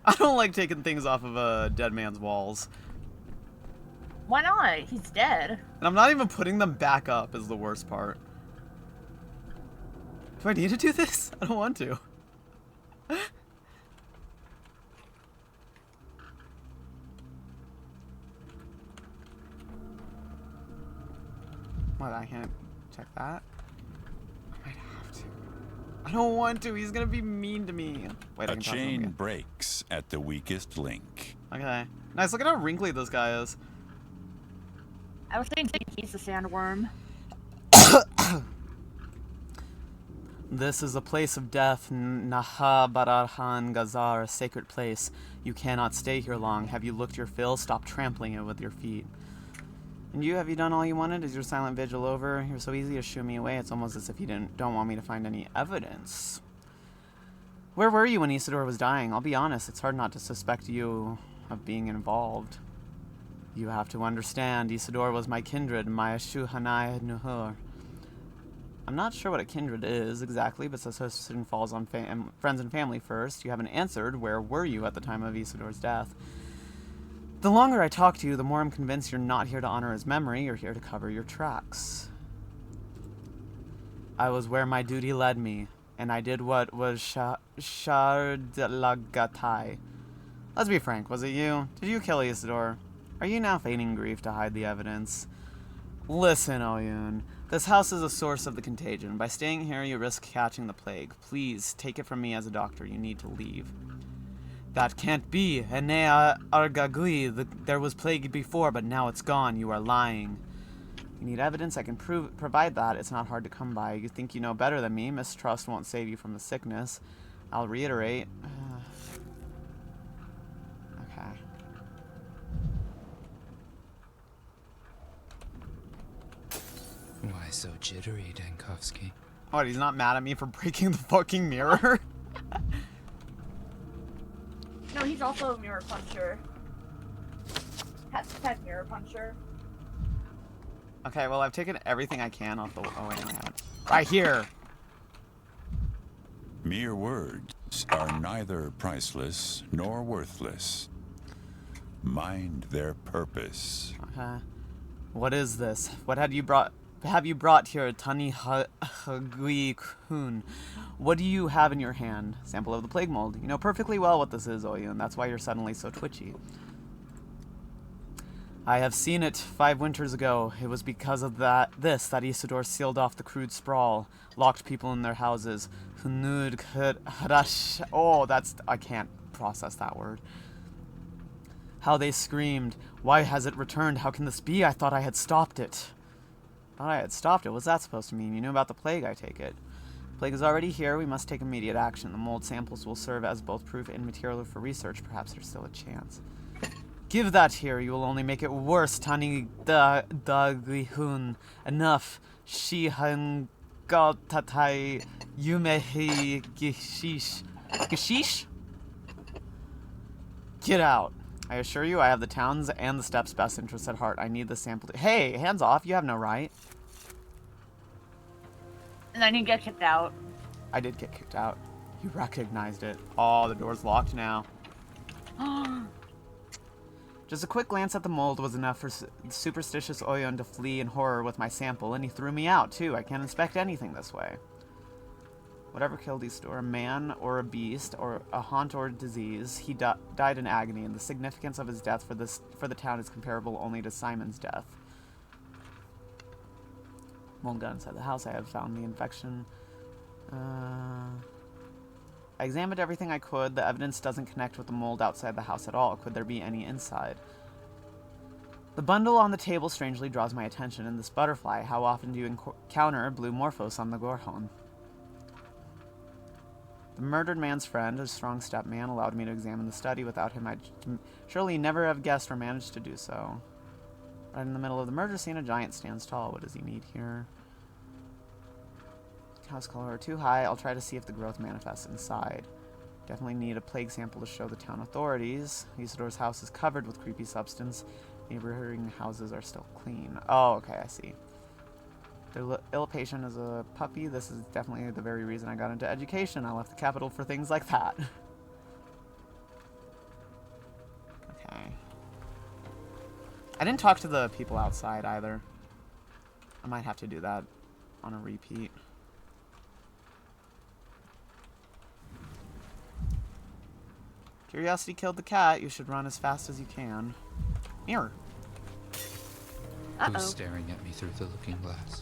I don't like taking things off of a dead man's walls. Why not? He's dead. And I'm not even putting them back up is the worst part. Do I need to do this? I don't want to. What, I can't check that? I might have to. I don't want to. He's gonna be mean to me. Wait, I A can talk to him chain again. breaks at the weakest link. Okay. Nice. Look at how wrinkly this guy is. I was thinking he's a sandworm. This is a place of death, Naha Bararhan Gazar, a sacred place. You cannot stay here long. Have you looked your fill? Stop trampling it with your feet. And you, have you done all you wanted? Is your silent vigil over? You're so easy to shoo me away. It's almost as if you don't want me to find any evidence. Where were you when Isidore was dying? I'll be honest, it's hard not to suspect you of being involved. You have to understand, Isidore was my kindred, my Shuhanai Nuhur. I'm not sure what a kindred is exactly, but suspicion falls on friends and family first. You haven't answered. Where were you at the time of Isidore's death? The longer I talk to you, the more I'm convinced you're not here to honor his memory. You're here to cover your tracks. I was where my duty led me, and I did what was Shardlagatai. Let's be frank, was it you? Did you kill Isidore? Are you now feigning grief to hide the evidence? Listen, Oyun. This house is a source of the contagion. By staying here, you risk catching the plague. Please, take it from me as a doctor. You need to leave. That can't be. Enea Argagui. There was plague before, but now it's gone. You are lying. You need evidence? I can provide that. It's not hard to come by. You think you know better than me. Mistrust won't save you from the sickness. I'll reiterate. Okay. Why so jittery, Dankovsky? What, he's not mad at me for breaking the fucking mirror? No, he's also a mirror puncher. Pet mirror puncher. Okay, well, I've taken everything I can off the... Oh, wait, I haven't. Right here! Mere words are neither priceless nor worthless. Mind their purpose. Okay. What is this? What have you brought here, Tani Hagui Kun? What do you have in your hand? Sample of the plague mold. You know perfectly well what this is, Oyun. That's why you're suddenly so twitchy. I have seen it 5 winters ago. It was because of that Isidore sealed off the crude sprawl, locked people in their houses. Oh, I can't process that word. How they screamed. Why has it returned? How can this be? I thought I had stopped it. What's that supposed to mean? You knew about the plague, I take it. Plague is already here. We must take immediate action. The mold samples will serve as both proof and material for research. Perhaps there's still a chance. Give that here. You will only make it worse. Tani Dagihun. Enough. Shihan Galtatai Yumehi Gishish. Gishish? Get out. I assure you I have the town's and the step's best interests at heart. I need the sample. Hey, hands off. You have no right. And then you get kicked out. I did get kicked out. You recognized it. Oh, the door's locked now. Just a quick glance at the mold was enough for superstitious Oyun to flee in horror with my sample, and he threw me out, too. I can't inspect anything this way. Whatever killed Isidore, a man or a beast, or a haunt or a disease, he died in agony, and the significance of his death for the town is comparable only to Simon's death. Mold got inside the house. I have found the infection. I examined everything I could. The evidence doesn't connect with the mold outside the house at all. Could there be any inside? The bundle on the table strangely draws my attention, and this butterfly. How often do you encounter blue morphos on the Gorhon? The murdered man's friend, a strong step man, allowed me to examine the study. Without him, I'd surely never have guessed or managed to do so. Right in the middle of the murder scene, a giant stands tall. What does he need here? House color too high. I'll try to see if the growth manifests inside. Definitely need a plague sample to show the town authorities. Isidore's house is covered with creepy substance. Neighboring houses are still clean. Oh, okay, I see. The ill patient is a puppy. This is definitely the very reason I got into education. I left the capital for things like that. Okay. I didn't talk to the people outside either. I might have to do that on a repeat. Curiosity killed the cat. You should run as fast as you can. Mirror. Who's staring at me through the looking glass?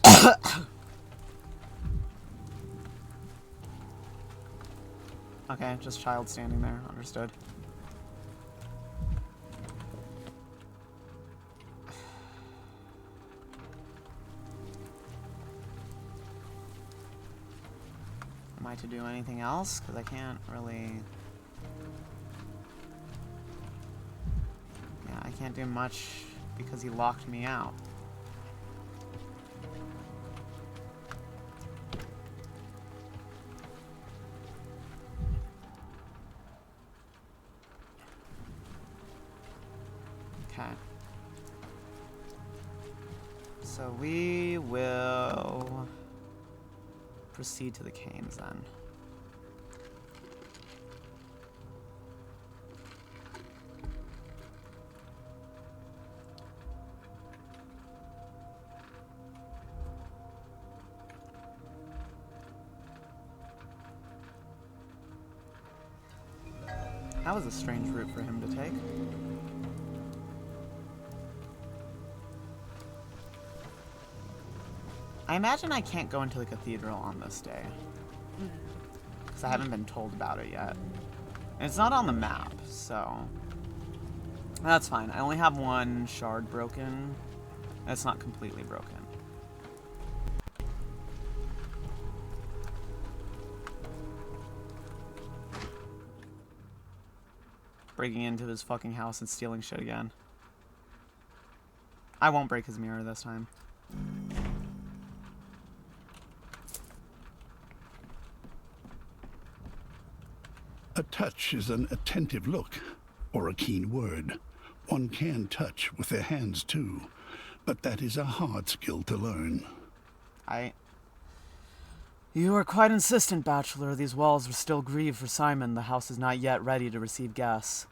Okay, just child standing there. Understood. Am I to do anything else? Because I can't really... Yeah, I can't do much because he locked me out. Okay. So we will proceed to the canes then. That was a strange route for him to take. I imagine I can't go into the cathedral on this day. Because I haven't been told about it yet. And it's not on the map, so... That's fine. I only have one shard broken. It's not completely broken. Breaking into his fucking house and stealing shit again. I won't break his mirror this time. A touch is an attentive look, or a keen word. One can touch with their hands too, but that is a hard skill to learn. You are quite insistent, Bachelor. These walls are still grieved for Simon. The house is not yet ready to receive guests.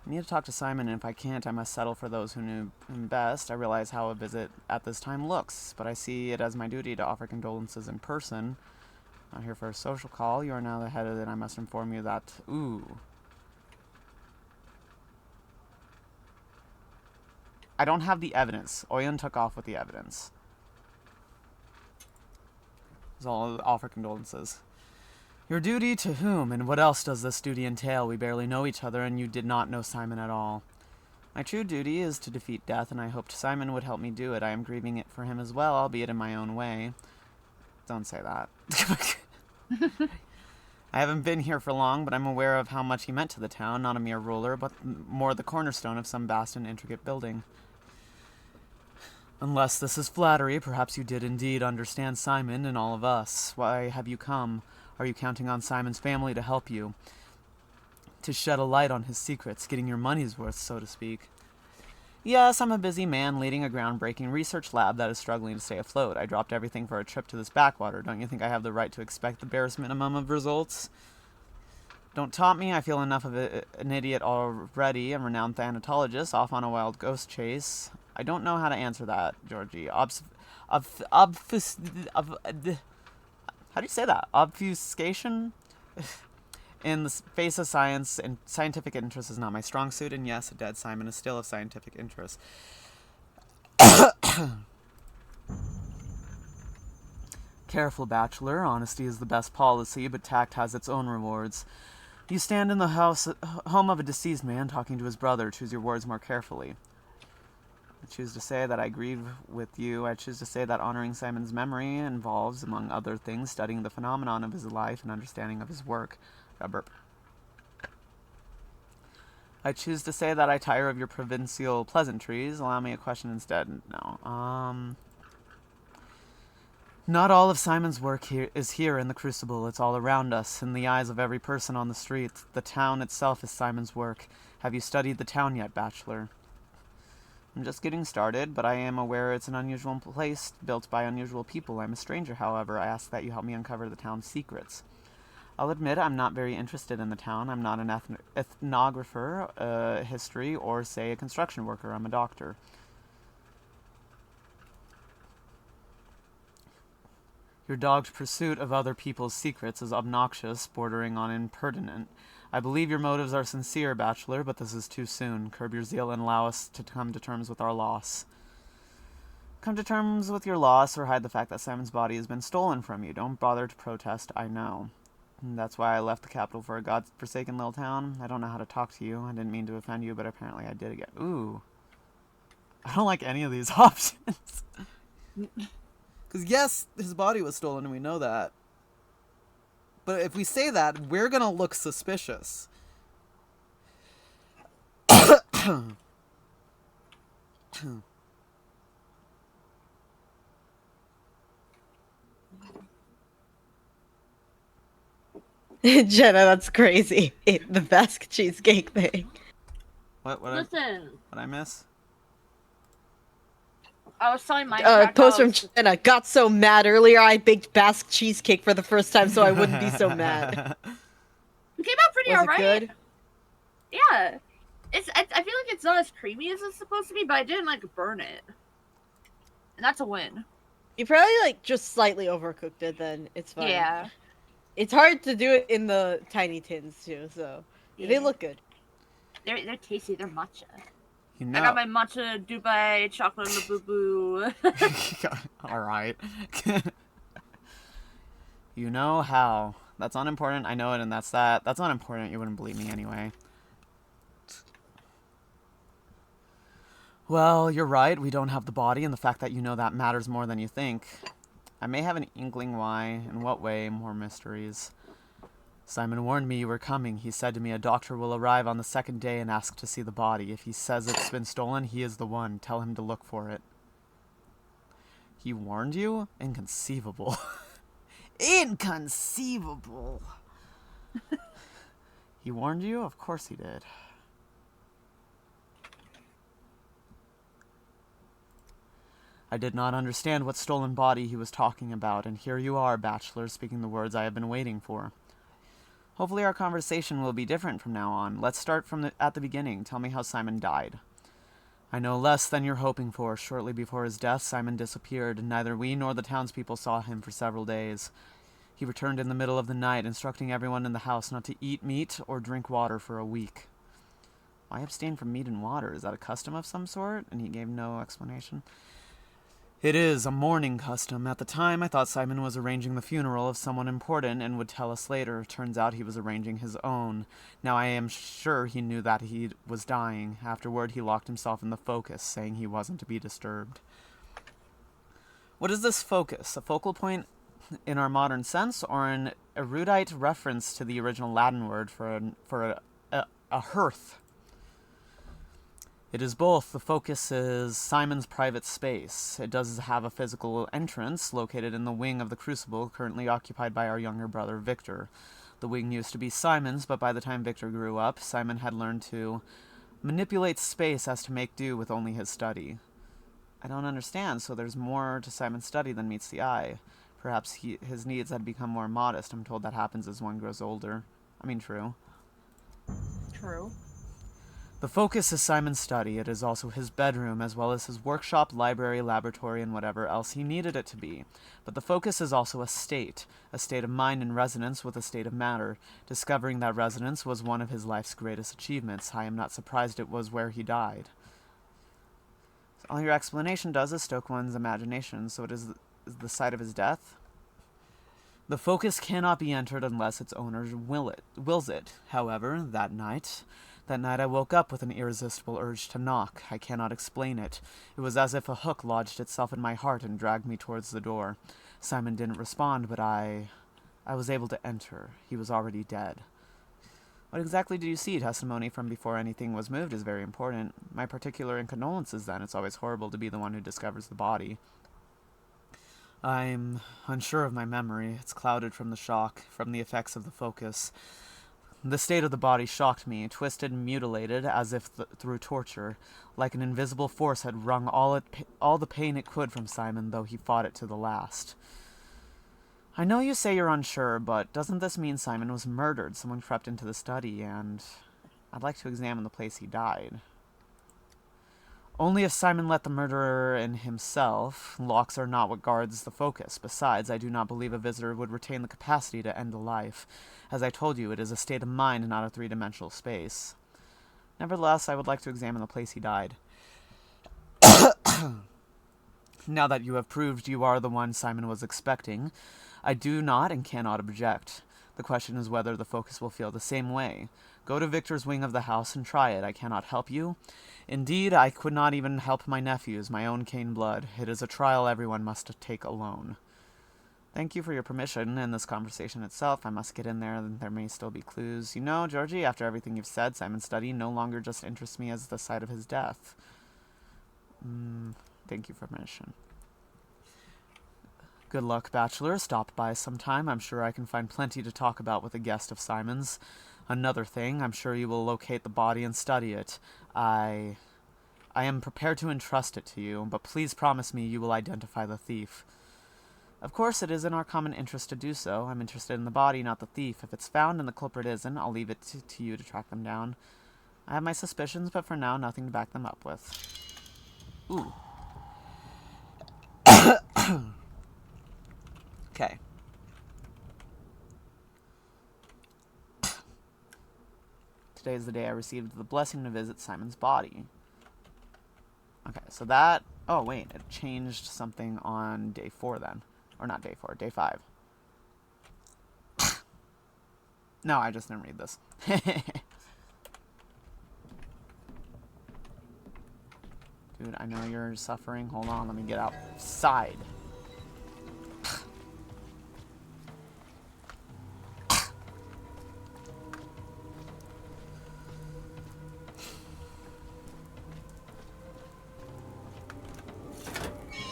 I need to talk to Simon, and if I can't, I must settle for those who knew him best. I realize how a visit at this time looks, but I see it as my duty to offer condolences in person. Not here for a social call. You are now the head of it. I must inform you that... Ooh. I don't have the evidence. Oyen took off with the evidence. So I'll offer condolences. Your duty to whom, and what else does this duty entail? We barely know each other, and you did not know Simon at all. My true duty is to defeat death, and I hoped Simon would help me do it. I am grieving it for him as well, albeit in my own way. Don't say that. I haven't been here for long, but I'm aware of how much he meant to the town, not a mere ruler, but more the cornerstone of some vast and intricate building. Unless this is flattery, perhaps you did indeed understand Simon and all of us. Why have you come? Are you counting on Simon's family to help you? To shed a light on his secrets, getting your money's worth, so to speak? Yes, I'm a busy man leading a groundbreaking research lab that is struggling to stay afloat. I dropped everything for a trip to this backwater. Don't you think I have the right to expect the barest minimum of results? Don't taunt me. I feel enough of an idiot already. I'm a renowned thanatologist, off on a wild ghost chase. I don't know how to answer that, Georgie. How do you say that? Obfuscation? In the face of science, and scientific interest is not my strong suit, and yes, a dead Simon is still of scientific interest. Careful, Bachelor. Honesty is the best policy, but tact has its own rewards. You stand in the home of a deceased man talking to his brother. Choose your words more carefully. I choose to say that I grieve with you. I choose to say that honoring Simon's memory involves, among other things, studying the phenomenon of his life and understanding of his work. Got burp. I choose to say that I tire of your provincial pleasantries. Allow me a question instead. No. Not all of Simon's work is here in the Crucible. It's all around us, in the eyes of every person on the street. The town itself is Simon's work. Have you studied the town yet, Bachelor? I'm just getting started, but I am aware it's an unusual place, built by unusual people. I'm a stranger, however. I ask that you help me uncover the town's secrets. I'll admit I'm not very interested in the town. I'm not an ethnographer, history, or, say, a construction worker. I'm a doctor. Your dogged pursuit of other people's secrets is obnoxious, bordering on impertinent. I believe your motives are sincere, Bachelor, but this is too soon. Curb your zeal and allow us to come to terms with our loss. Come to terms with your loss or hide the fact that Simon's body has been stolen from you. Don't bother to protest, I know. And that's why I left the capital for a god-forsaken little town. I don't know how to talk to you. I didn't mean to offend you, but apparently I did again. Ooh. I don't like any of these options. Because yes, his body was stolen and we know that. But if we say that, we're going to look suspicious. Jenna, that's crazy. The Basque cheesecake thing. Listen. What I miss? I was telling Minecraft. Post from Jenna. Got so mad earlier. I baked Basque cheesecake for the first time, so I wouldn't be so mad. It came out pretty alright. Good? Yeah. I feel like it's not as creamy as it's supposed to be, but I didn't like burn it, and that's a win. You probably like just slightly overcooked it. Then it's fine. Yeah. It's hard to do it in the tiny tins too, so yeah. They look good. They're tasty. They're matcha. You know. I got my matcha Dubai chocolate boo. All right. You know how. That's unimportant. I know it, and that's that. That's unimportant. You wouldn't believe me anyway. Well, you're right. We don't have the body, and the fact that you know that matters more than you think. I may have an inkling why, in what way, more mysteries. Simon warned me you were coming. He said to me a doctor will arrive on the second day and ask to see the body. If he says it's been stolen, he is the one. Tell him to look for it. He warned you? Inconceivable. Inconceivable. He warned you? Of course he did. I did not understand what stolen body he was talking about, and here you are, Bachelor, speaking the words I have been waiting for. Hopefully our conversation will be different from now on. Let's start at the beginning. Tell me how Simon died. I know less than you're hoping for. Shortly before his death, Simon disappeared, and neither we nor the townspeople saw him for several days. He returned in the middle of the night, instructing everyone in the house not to eat meat or drink water for a week. Why abstain from meat and water? Is that a custom of some sort? And he gave no explanation. It is a mourning custom. At the time, I thought Simon was arranging the funeral of someone important and would tell us later. Turns out he was arranging his own. Now I am sure he knew that he was dying. Afterward, he locked himself in the focus, saying he wasn't to be disturbed. What is this focus? A focal point in our modern sense, or an erudite reference to the original Latin word for a hearth? It is both. The focus is Simon's private space. It does have a physical entrance located in the wing of the Crucible, currently occupied by our younger brother, Victor. The wing used to be Simon's, but by the time Victor grew up, Simon had learned to manipulate space as to make do with only his study. I don't understand, so there's more to Simon's study than meets the eye. Perhaps his needs had become more modest. I'm told that happens as one grows older. I mean, true. True. The focus is Simon's study. It is also his bedroom, as well as his workshop, library, laboratory, and whatever else he needed it to be. But the focus is also a state of mind in resonance with a state of matter. Discovering that resonance was one of his life's greatest achievements. I am not surprised it was where he died. So all your explanation does is stoke one's imagination, so it is the site of his death? The focus cannot be entered unless its owner wills it. However, that night, That night I woke up with an irresistible urge to knock. I cannot explain it. It was as if a hook lodged itself in my heart and dragged me towards the door. Simon didn't respond, but I was able to enter. He was already dead. What exactly did you see? Testimony from before anything was moved is very important. My particular condolences, then. It's always horrible to be the one who discovers the body. I'm unsure of my memory. It's clouded from the shock, from the effects of the focus. The state of the body shocked me, twisted and mutilated, as if through torture, like an invisible force had wrung all the pain it could from Simon, though he fought it to the last. I know you say you're unsure, but doesn't this mean Simon was murdered? Someone crept into the study, and I'd like to examine the place he died. Only if Simon let the murderer in himself. Locks are not what guards the focus. Besides, I do not believe a visitor would retain the capacity to end a life. As I told you, it is a state of mind and not a three-dimensional space. Nevertheless, I would like to examine the place he died. Now that you have proved you are the one Simon was expecting, I do not and cannot object. The question is whether the focus will feel the same way. Go to Victor's wing of the house and try it. I cannot help you. Indeed, I could not even help my nephews, my own Cain blood. It is a trial everyone must take alone. Thank you for your permission and this conversation itself. I must get in there, and there may still be clues. You know, Georgie, after everything you've said, Simon's study no longer just interests me as the site of his death. Thank you for permission. Good luck, Bachelor. Stop by sometime. I'm sure I can find plenty to talk about with a guest of Simon's. Another thing, I'm sure you will locate the body and study it. I am prepared to entrust it to you, but please promise me you will identify the thief. Of course, it is in our common interest to do so. I'm interested in the body, not the thief. If it's found and the culprit isn't, I'll leave it to you to track them down. I have my suspicions, but for now, nothing to back them up with. Ooh. Okay. Today is the day I received the blessing to visit Simon's body. Okay, so that... Oh, wait. It changed something on day 4 then. Or not day 4, day 5. No, I just didn't read this. Dude, I know you're suffering. Hold on, let me get outside.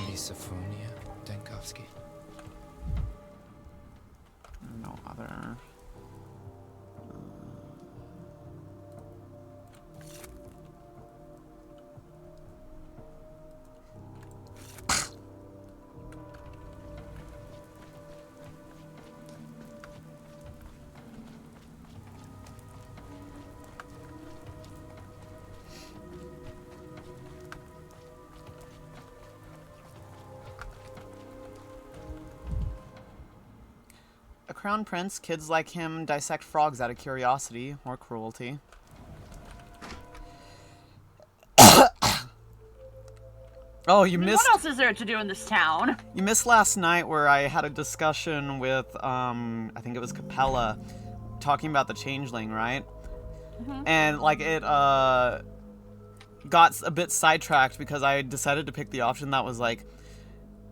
Misophonia, Denkovsky. No other... Crown Prince, kids like him dissect frogs out of curiosity or cruelty. Oh, you missed... What else is there to do in this town? You missed last night where I had a discussion with, I think it was Capella, talking about the Changeling, right? Mm-hmm. And, like, it, got a bit sidetracked because I decided to pick the option that was like,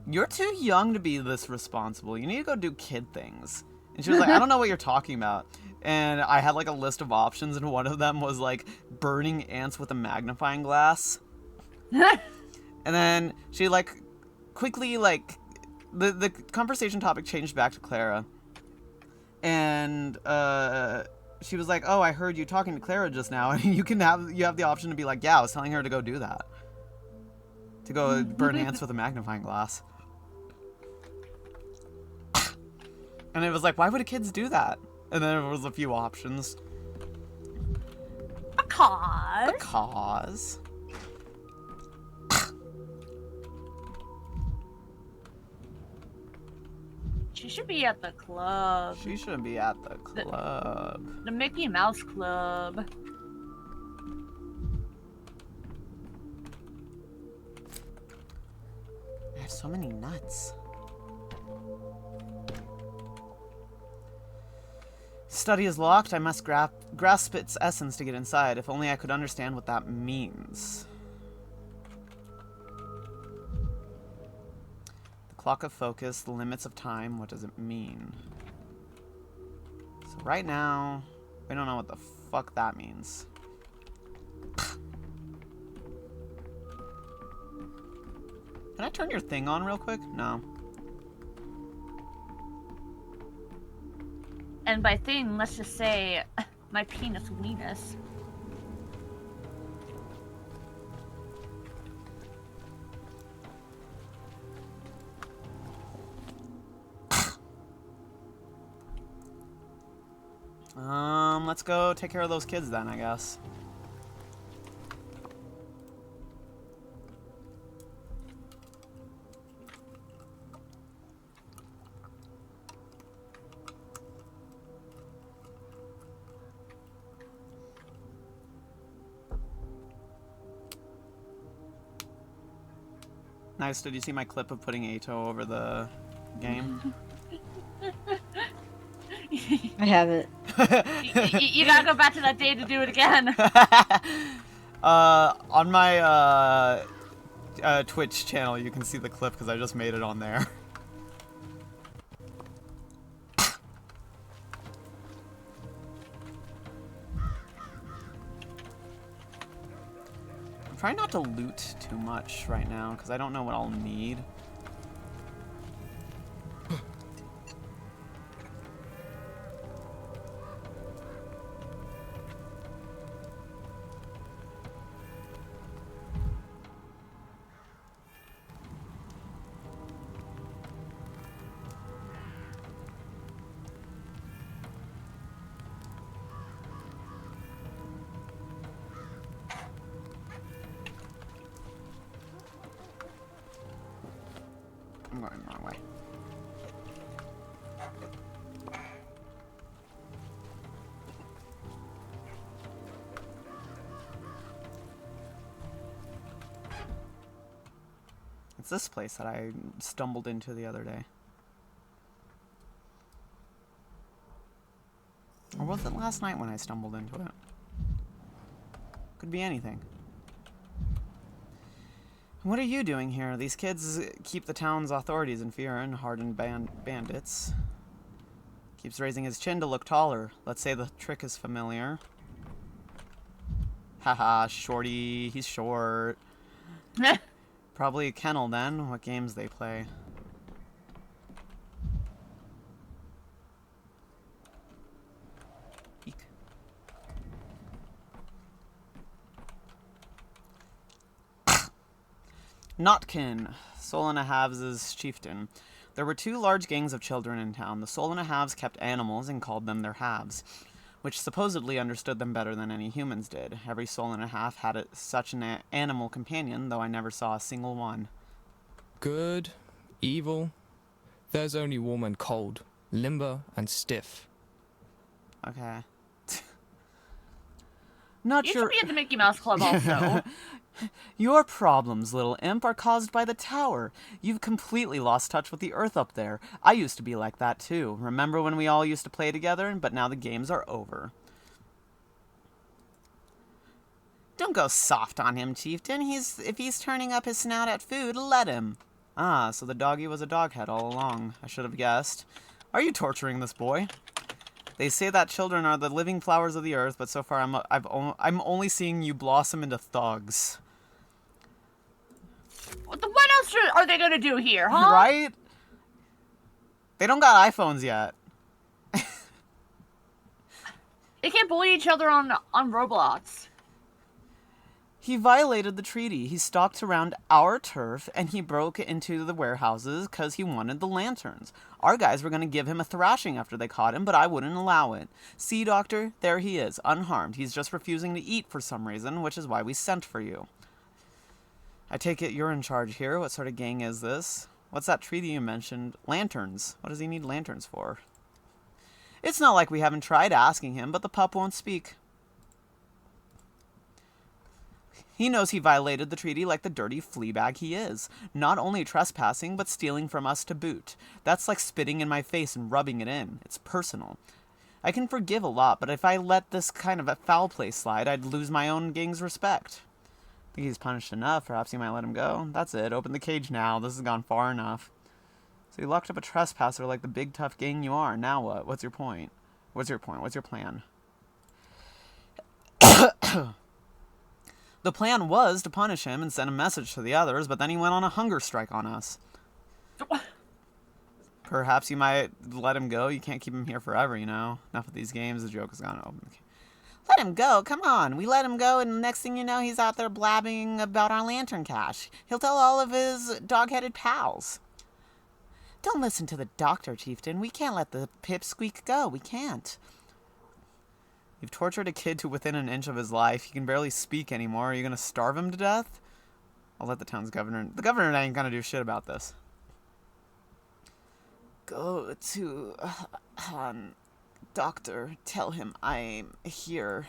you're too young to be this responsible. You need to go do kid things. And she was like, I don't know what you're talking about. And I had, like, a list of options, and one of them was, like, burning ants with a magnifying glass. And then she, like, quickly, like, the conversation topic changed back to Clara. And, she was like, oh, I heard you talking to Clara just now. And you have the option to be like, yeah, I was telling her to go do that. To go burn ants with a magnifying glass. And it was like, why would kids do that? And then there was a few options. Because. Because. She should be at the club. She should be at the club. The Mickey Mouse Club. I have so many nuts. Study is locked. I must grasp its essence to get inside. If only I could understand what that means. The clock of focus, the limits of time. What does it mean? So right now, we don't know what the fuck that means. Can I turn your thing on real quick? No. And by thing, let's just say my penis weenus. Let's go take care of those kids then, I guess. Nice. Did you see my clip of putting Ato over the game? I haven't. You gotta go back to that day to do it again. On my Twitch channel, you can see the clip because I just made it on there. I'm trying not to loot too much right now because I don't know what I'll need. I'm going the wrong way. It's this place that I stumbled into the other day. Or was it last night when I stumbled into it? Could be anything. What are you doing here? These kids keep the town's authorities in fear and hardened bandits. Keeps raising his chin to look taller. Let's say the trick is familiar. Haha, shorty. He's short. Probably a kennel then. What games they play. Eek. Notkin, Soul and a Halves' chieftain. There were two large gangs of children in town. The Soul and a Halves kept animals and called them their halves, which supposedly understood them better than any humans did. Every Soul and a Half had such an animal companion, though I never saw a single one. Good, evil. There's only warm and cold, limber and stiff. Okay. Not you sure. should be at the Mickey Mouse Club also. Your problems, little imp, are caused by the tower. You've completely lost touch with the earth up there. I used to be like that too. Remember when we all used to play together? But now the games are over. Don't go soft on him, chieftain. If he's turning up his snout at food, let him. Ah, so the doggy was a doghead all along. I should have guessed. Are you torturing this boy? They say that children are the living flowers of the earth, but so far I'm only seeing you blossom into thugs. What else are they gonna do here, huh? Right? They don't got iPhones yet. They can't bully each other on Roblox. He violated the treaty. He stalked around our turf, and he broke into the warehouses because he wanted the lanterns. Our guys were going to give him a thrashing after they caught him, but I wouldn't allow it. See, Doctor? There he is, unharmed. He's just refusing to eat for some reason, which is why we sent for you. I take it you're in charge here. What sort of gang is this? What's that treaty you mentioned? Lanterns. What does he need lanterns for? It's not like we haven't tried asking him, but the pup won't speak. He knows he violated the treaty like the dirty fleabag he is. Not only trespassing, but stealing from us to boot. That's like spitting in my face and rubbing it in. It's personal. I can forgive a lot, but if I let this kind of a foul play slide, I'd lose my own gang's respect. I think he's punished enough. Perhaps you might let him go. That's it. Open the cage now. This has gone far enough. So you locked up a trespasser like the big tough gang you are. Now what? What's your point? What's your point? What's your plan? The plan was to punish him and send a message to the others, but then he went on a hunger strike on us. Perhaps you might let him go. You can't keep him here forever, you know. Enough of these games. The joke has gone open. Let him go. Come on. We let him go, and the next thing you know, he's out there blabbing about our lantern cache. He'll tell all of his dog-headed pals. Don't listen to the doctor, Chieftain. We can't let the pipsqueak go. We can't. You've tortured a kid to within an inch of his life. He can barely speak anymore. Are you going to starve him to death? I'll let the town's governor... The governor ain't going to do shit about this. Go to... Doctor, tell him I'm here.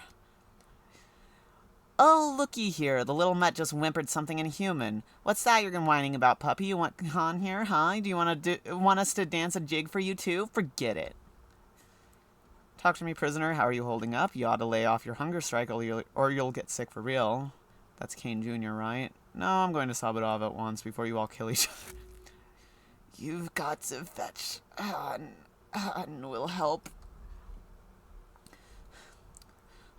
Oh, looky here. The little mutt just whimpered something inhuman. What's that you're whining about, puppy? You want Han here, huh? Do you want us to dance a jig for you, too? Forget it. Talk to me, prisoner. How are you holding up? You ought to lay off your hunger strike or you'll get sick for real. That's Kane Jr., right? No, I'm going to sub it off at once before you all kill each other. You've got to fetch Han. Han will help.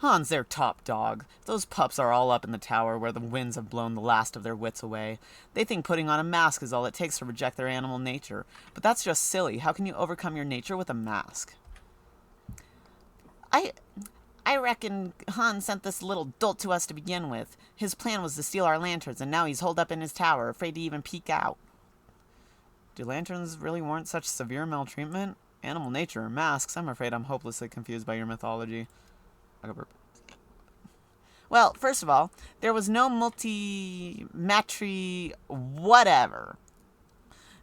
Han's their top dog. Those pups are all up in the tower where the winds have blown the last of their wits away. They think putting on a mask is all it takes to reject their animal nature. But that's just silly. How can you overcome your nature with a mask? I reckon Han sent this little dolt to us to begin with. His plan was to steal our lanterns, and now he's holed up in his tower, afraid to even peek out. Do lanterns really warrant such severe maltreatment? Animal nature or masks? I'm afraid I'm hopelessly confused by your mythology. Well, first of all, there was no multi-matry whatever.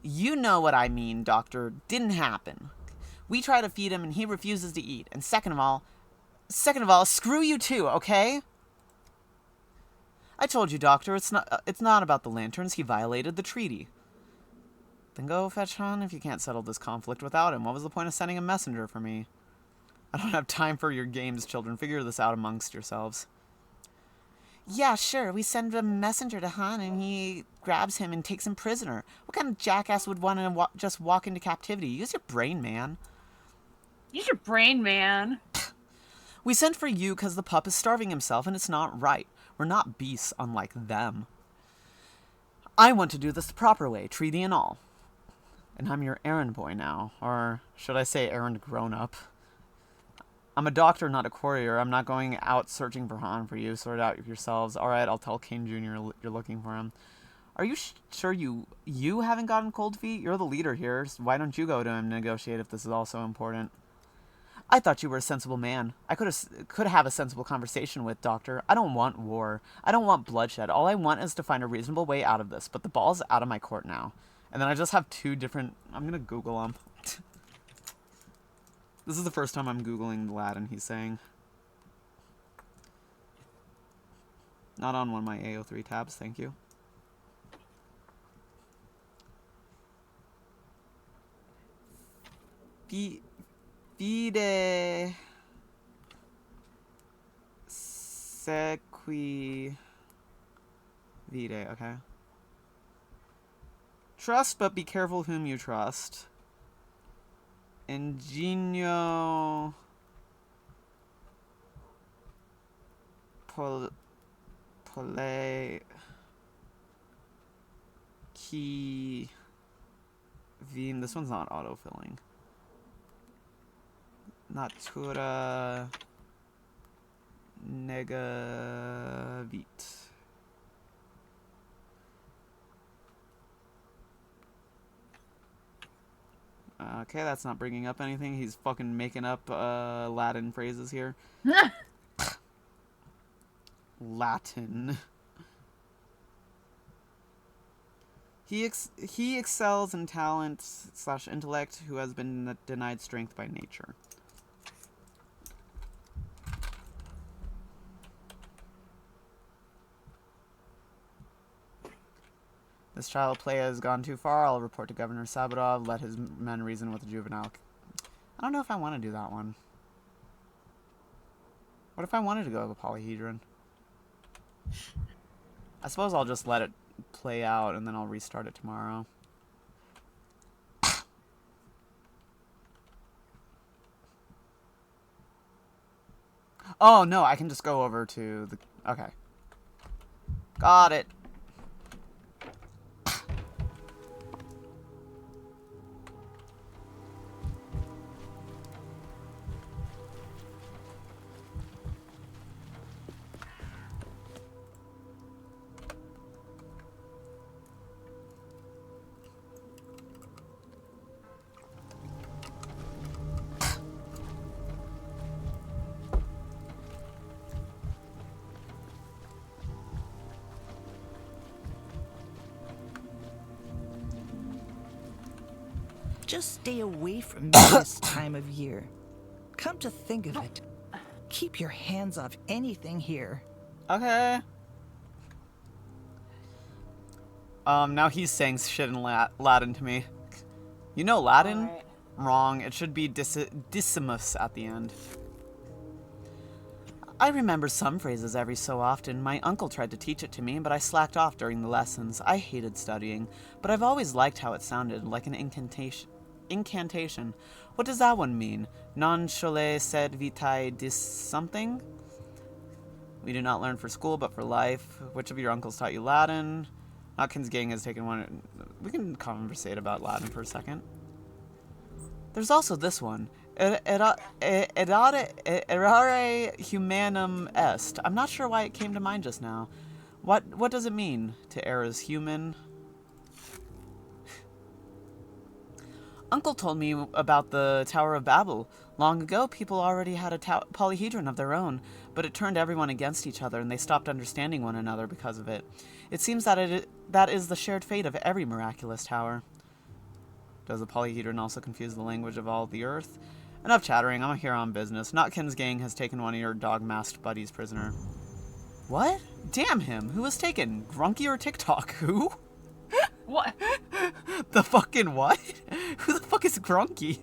You know what I mean, Doctor. Didn't happen. We try to feed him and he refuses to eat. And second of all, screw you too, okay? I told you, Doctor, it's not about the lanterns. He violated the treaty. Then go fetch Han if you can't settle this conflict without him. What was the point of sending a messenger for me? I don't have time for your games, children. Figure this out amongst yourselves. Yeah, sure. We send a messenger to Han and he grabs him and takes him prisoner. What kind of jackass would want to just walk into captivity? Use your brain, man. Use your brain, man. We sent for you because the pup is starving himself and it's not right. We're not beasts unlike them. I want to do this the proper way, treaty and all. And I'm your errand boy now. Or should I say errand grown-up? I'm a doctor, not a courier. I'm not going out searching for Han for you. Sort it out yourselves. Alright, I'll tell Kane Jr. you're looking for him. Are you sure you haven't gotten cold feet? You're the leader here. So why don't you go to him and negotiate if this is all so important? I thought you were a sensible man. I could have a sensible conversation with, Doctor. I don't want war. I don't want bloodshed. All I want is to find a reasonable way out of this. But the ball's out of my court now. And then I just have two different... I'm going to Google them. This is the first time I'm Googling the Latin he's saying. Not on one of my AO3 tabs, thank you. Fide sequi vide, okay. Trust, but be careful whom you trust. Ingenio pole key vim. This one's not autofilling. Natura negavit. Okay, that's not bringing up anything. He's fucking making up Latin phrases here. Latin. He excels in talent / intellect who has been denied strength by nature. This child play has gone too far. I'll report to Governor Sabadov. Let his men reason with the juvenile. I don't know if I want to do that one. What if I wanted to go to the polyhedron? I suppose I'll just let it play out and then I'll restart it tomorrow. Oh, no, I can just go over to the... Okay. Got it. Just stay away from me this time of year. Come to think of it, keep your hands off anything here. Okay. Now he's saying shit in Latin to me. You know Latin? Right. Wrong. It should be dissimus at the end. I remember some phrases every so often. My uncle tried to teach it to me, but I slacked off during the lessons. I hated studying, but I've always liked how it sounded, like an incantation. What does that one mean? Non chole sed vitae dis something? We do not learn for school, but for life. Which of your uncles taught you Latin? Notkin's gang has taken one. We can conversate about Latin for a second. There's also this one. Errare humanum est. I'm not sure why it came to mind just now. What does it mean to err as human? Uncle told me about the Tower of Babel. Long ago, people already had a polyhedron of their own, but it turned everyone against each other, and they stopped understanding one another because of it. It seems that that is the shared fate of every miraculous tower. Does the polyhedron also confuse the language of all the earth? Enough chattering, I'm here on business. Notkin's gang has taken one of your dog-masked buddies prisoner. What? Damn him! Who was taken? Grunky or TikTok? Who? What? The fucking what? Who the fuck is Grunky?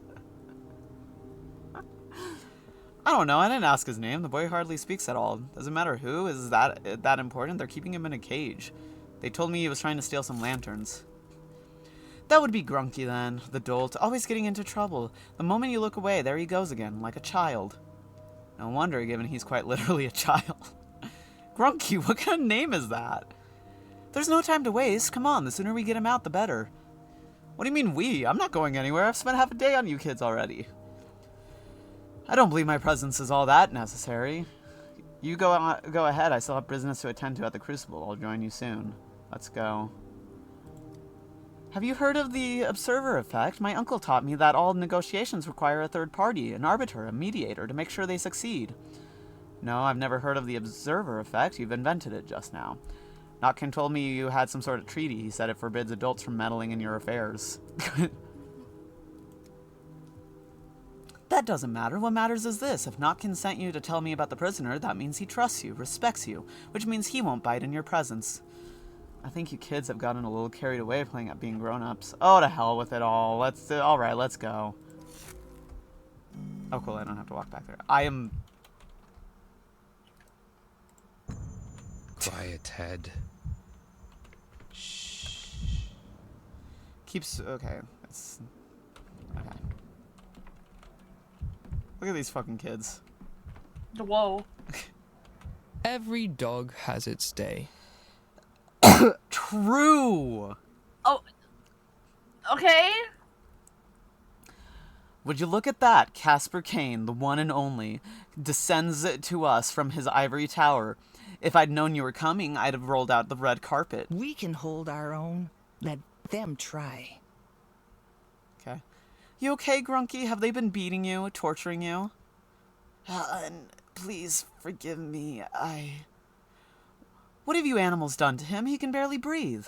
I don't know, I didn't ask his name. The boy hardly speaks at all. Doesn't matter who, is that important? They're keeping him in a cage. They told me he was trying to steal some lanterns. That would be Grunky then, the dolt, always getting into trouble. The moment you look away, there he goes again, like a child. No wonder, given he's quite literally a child. Grunky, what kind of name is that? There's no time to waste. Come on, the sooner we get him out, the better. What do you mean we? I'm not going anywhere. I've spent half a day on you kids already. I don't believe my presence is all that necessary. You go ahead. I still have business to attend to at the Crucible. I'll join you soon. Let's go. Have you heard of the observer effect? My uncle taught me that all negotiations require a third party, an arbiter, a mediator, to make sure they succeed. No, I've never heard of the observer effect. You've invented it just now. Notkin told me you had some sort of treaty. He said it forbids adults from meddling in your affairs. That doesn't matter. What matters is this. If Notkin sent you to tell me about the prisoner, that means he trusts you, respects you, which means he won't bite in your presence. I think you kids have gotten a little carried away playing at being grown-ups. Oh, to hell with it all. Alright, let's go. Oh, cool, I don't have to walk back there. I am... Quiet, Ted. Keeps... Okay. It's... Okay. Look at these fucking kids. Whoa. Every dog has its day. True! Oh. Okay. Would you look at that? Casper Kane, the one and only, descends to us from his ivory tower. If I'd known you were coming, I'd have rolled out the red carpet. We can hold our own. Let them try. Okay. You okay, Grunky? Have they been beating you, torturing you? Please forgive me. What have you animals done to him? He can barely breathe.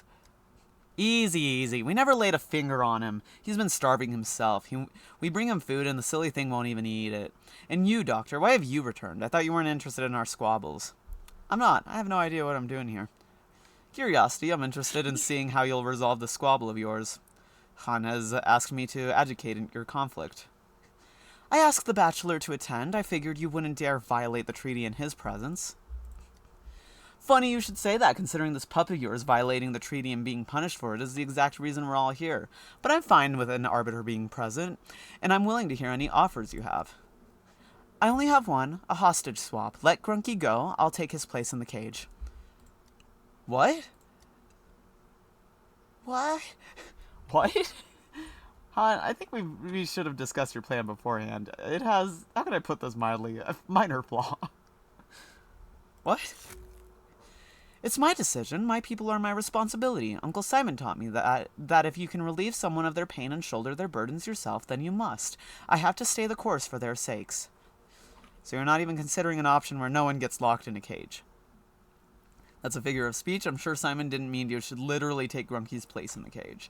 Easy, easy. We never laid a finger on him. He's been starving himself. We bring him food and the silly thing won't even eat it. And you, Doctor, why have you returned? I thought you weren't interested in our squabbles. I'm not. I have no idea what I'm doing here. Curiosity, I'm interested in seeing how you'll resolve the squabble of yours. Han has asked me to educate in your conflict. I asked the bachelor to attend. I figured you wouldn't dare violate the treaty in his presence. Funny you should say that, considering this pup of yours violating the treaty and being punished for it is the exact reason we're all here. But I'm fine with an arbiter being present, and I'm willing to hear any offers you have. I only have one, a hostage swap. Let Grunky go, I'll take his place in the cage. What? What? What? Han, I think we should have discussed your plan beforehand. It has, how can I put this mildly, a minor flaw. What? It's my decision. My people are my responsibility. Uncle Simon taught me that if you can relieve someone of their pain and shoulder their burdens yourself, then you must. I have to stay the course for their sakes. So you're not even considering an option where no one gets locked in a cage. That's a figure of speech. I'm sure Simon didn't mean you should literally take Grunky's place in the cage.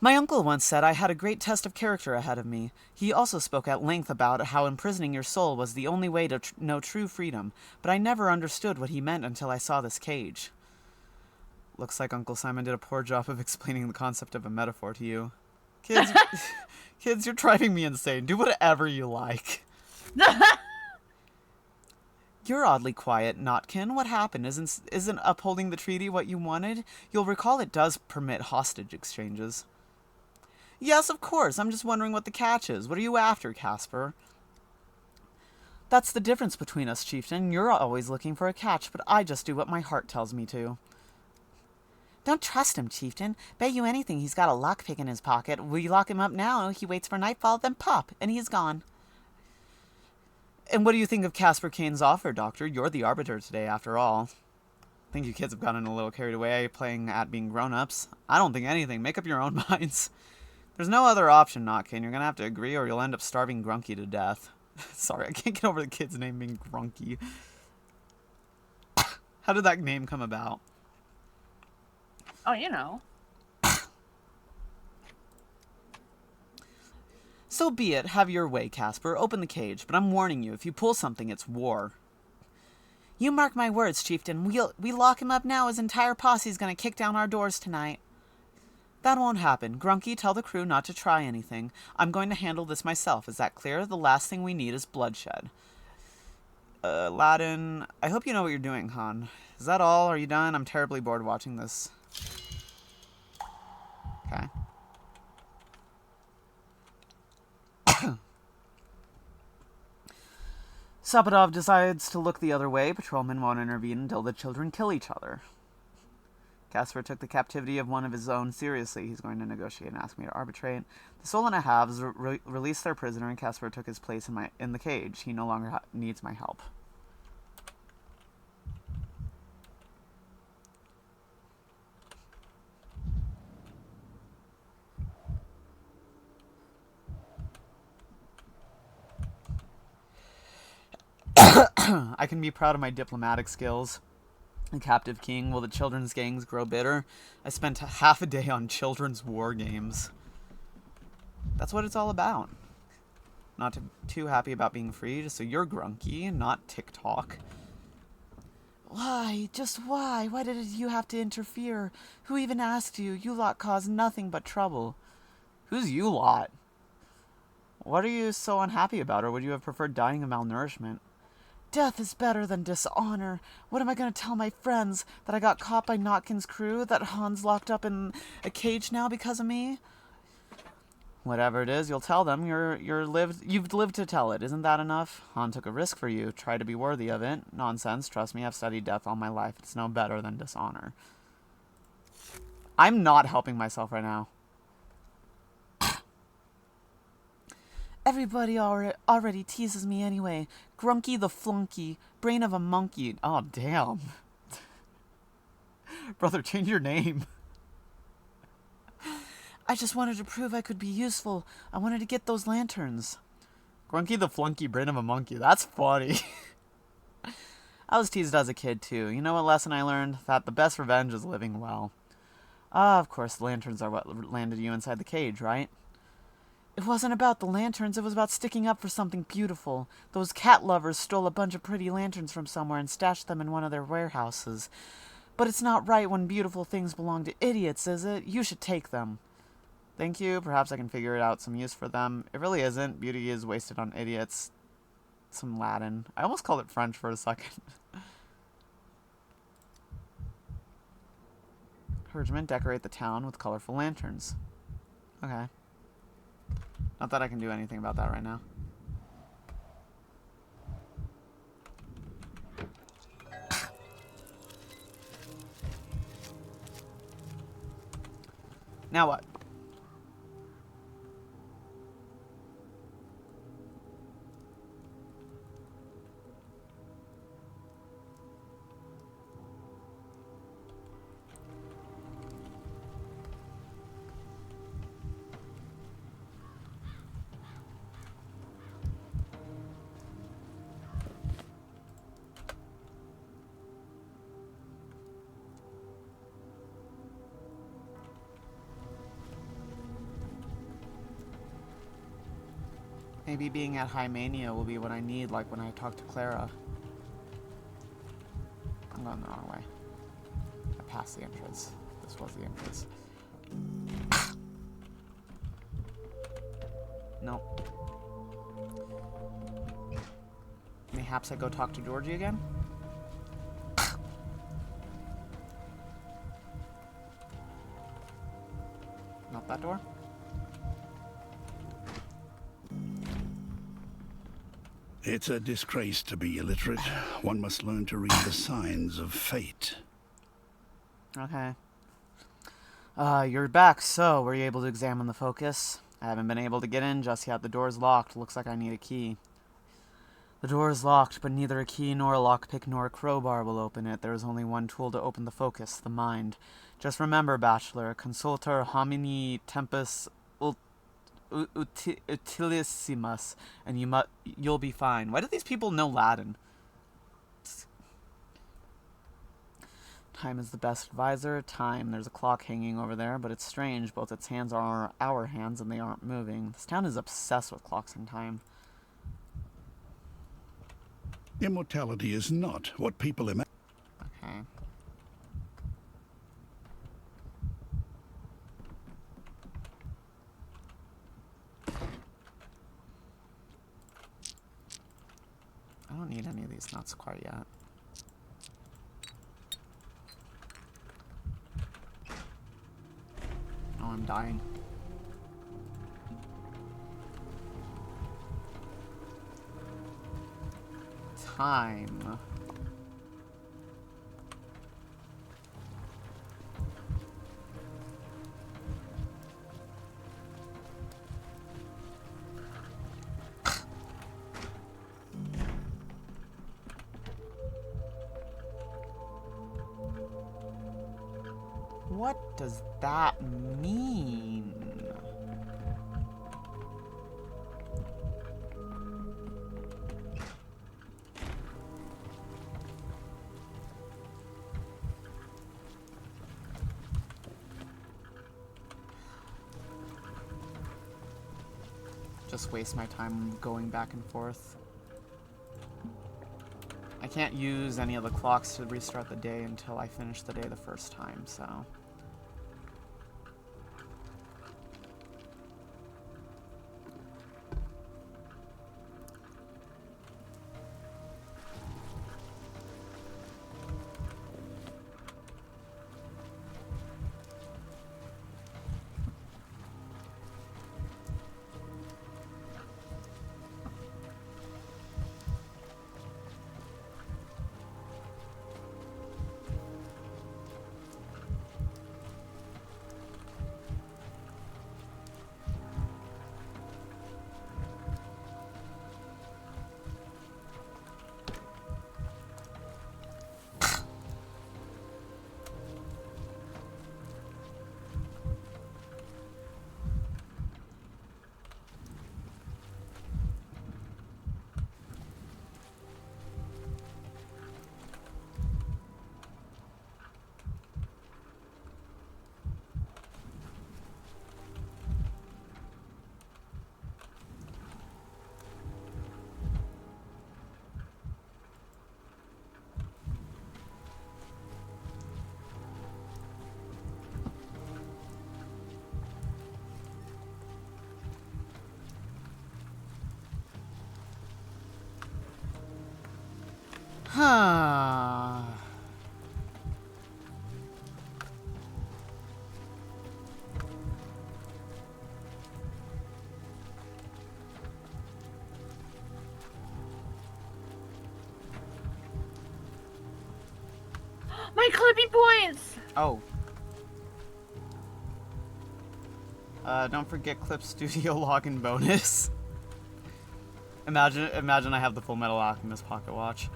My uncle once said I had a great test of character ahead of me. He also spoke at length about how imprisoning your soul was the only way to know true freedom, but I never understood what he meant until I saw this cage. Looks like Uncle Simon did a poor job of explaining the concept of a metaphor to you. Kids, kids, you're driving me insane. Do whatever you like. You're oddly quiet, Notkin. What happened? Isn't upholding the treaty what you wanted? You'll recall it does permit hostage exchanges. Yes, of course. I'm just wondering what the catch is. What are you after, Casper? That's the difference between us, Chieftain. You're always looking for a catch, but I just do what my heart tells me to. Don't trust him, Chieftain. Bet you anything he's got a lockpick in his pocket. We lock him up now, he waits for nightfall, then pop, and he's gone. And what do you think of Casper Kane's offer, Doctor? You're the arbiter today, after all. I think you kids have gotten a little carried away playing at being grown-ups. I don't think anything. Make up your own minds. There's no other option, Notkin. You're gonna have to agree or you'll end up starving Grunky to death. Sorry, I can't get over the kid's name being Grunky. How did that name come about? Oh, you know. So be it. Have your way, Casper. Open the cage. But I'm warning you, if you pull something, it's war. You mark my words, Chieftain. We lock him up now, his entire posse's gonna kick down our doors tonight. That won't happen. Grunky, tell the crew not to try anything. I'm going to handle this myself. Is that clear? The last thing we need is bloodshed. Aladdin, I hope you know what you're doing, Han. Is that all? Are you done? I'm terribly bored watching this. Okay. Sapodov decides to look the other way. Patrolmen won't intervene until the children kill each other. Casper took the captivity of one of his own seriously. He's going to negotiate and ask me to arbitrate. The Soul and a Halves released their prisoner, and Casper took his place in the cage. He no longer needs my help. I can be proud of my diplomatic skills. The captive king, will the children's gangs grow bitter? I spent half a day on children's war games. That's what it's all about. Not too happy about being free, just so you're Grunky, not TikTok. Why? Just why? Why did you have to interfere? Who even asked you? You lot caused nothing but trouble. Who's you lot? What are you so unhappy about, or would you have preferred dying of malnourishment? Death is better than dishonor. What am I going to tell my friends? That I got caught by Notkin's crew? That Han's locked up in a cage now because of me? Whatever it is, you'll tell them. You've lived to tell it. Isn't that enough? Han took a risk for you. Try to be worthy of it. Nonsense. Trust me, I've studied death all my life. It's no better than dishonor. I'm not helping myself right now. Everybody already teases me anyway. Grunky the flunky. Brain of a monkey. Oh, damn. Brother, change your name. I just wanted to prove I could be useful. I wanted to get those lanterns. Grunky the flunky, brain of a monkey. That's funny. I was teased as a kid, too. You know what lesson I learned? That the best revenge is living well. Ah, of course, the lanterns are what landed you inside the cage, right? It wasn't about the lanterns, it was about sticking up for something beautiful. Those cat lovers stole a bunch of pretty lanterns from somewhere and stashed them in one of their warehouses. But it's not right when beautiful things belong to idiots, is it? You should take them. Thank you. Perhaps I can figure it out some use for them. It really isn't. Beauty is wasted on idiots. Some Latin. I almost called it French for a second. Herdsmen decorate the town with colorful lanterns. Okay. Not that I can do anything about that right now. Now what? Maybe being at High Mania will be what I need, like when I talk to Clara. I'm going the wrong way. I passed the entrance. This was the entrance. Nope. Mayhaps I go talk to Georgie again? Not that door? It's a disgrace to be illiterate. One must learn to read the signs of fate. Okay. You're back, so were you able to examine the focus? I haven't been able to get in just yet. The door's locked. Looks like I need a key. The door is locked, but neither a key nor a lockpick nor a crowbar will open it. There is only one tool to open the focus, the mind. Just remember, Bachelor, consultor homini tempus utilissimus, and you'll be fine. Why do these people know Latin? Time is the best advisor. Time. There's a clock hanging over there, but it's strange. Both its hands are our hands, and they aren't moving. This town is obsessed with clocks and time. Immortality is not what people imagine. Okay. I don't need any of these nuts quite yet. Oh, I'm dying. Time. What does that mean? Just waste my time going back and forth. I can't use any of the clocks to restart the day until I finish the day the first time, so... Huh. My clippy points! Oh. Don't forget Clip Studio login bonus. Imagine I have the Full Metal Alchemist pocket watch.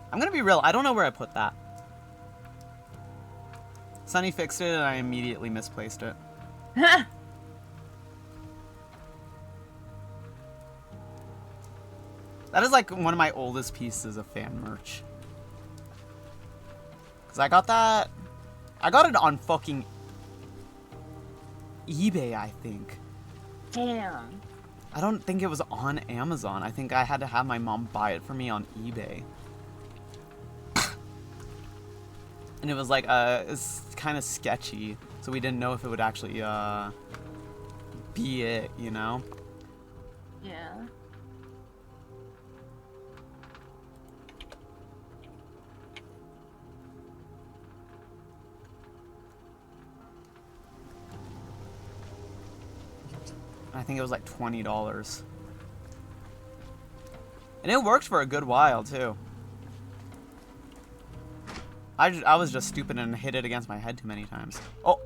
I'm gonna be real, I don't know where I put that. Sunny fixed it and I immediately misplaced it. That is like one of my oldest pieces of fan merch. Cause I got it on fucking eBay, I think. Damn. I don't think it was on Amazon. I think I had to have my mom buy it for me on eBay. And it was like, it's kind of sketchy, so we didn't know if it would actually, be it, you know? Yeah. I think it was like $20. And it worked for a good while, too. I was just stupid and hit it against my head too many times. Oh!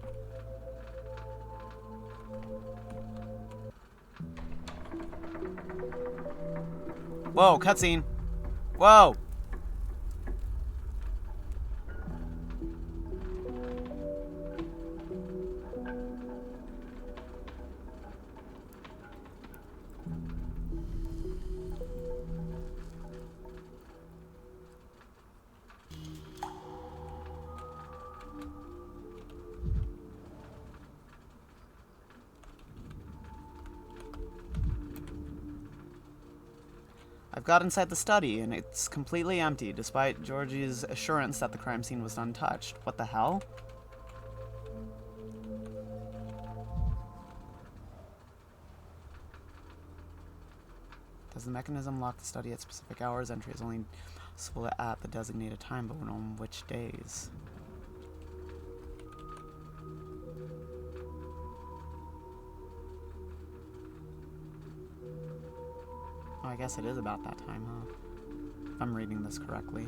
Whoa, cutscene. Whoa! I've got inside the study, and it's completely empty, despite Georgie's assurance that the crime scene was untouched. What the hell? Does the mechanism lock the study at specific hours? Entry is only possible at the designated time, but on which days? Oh, I guess it is about that time, huh? If I'm reading this correctly.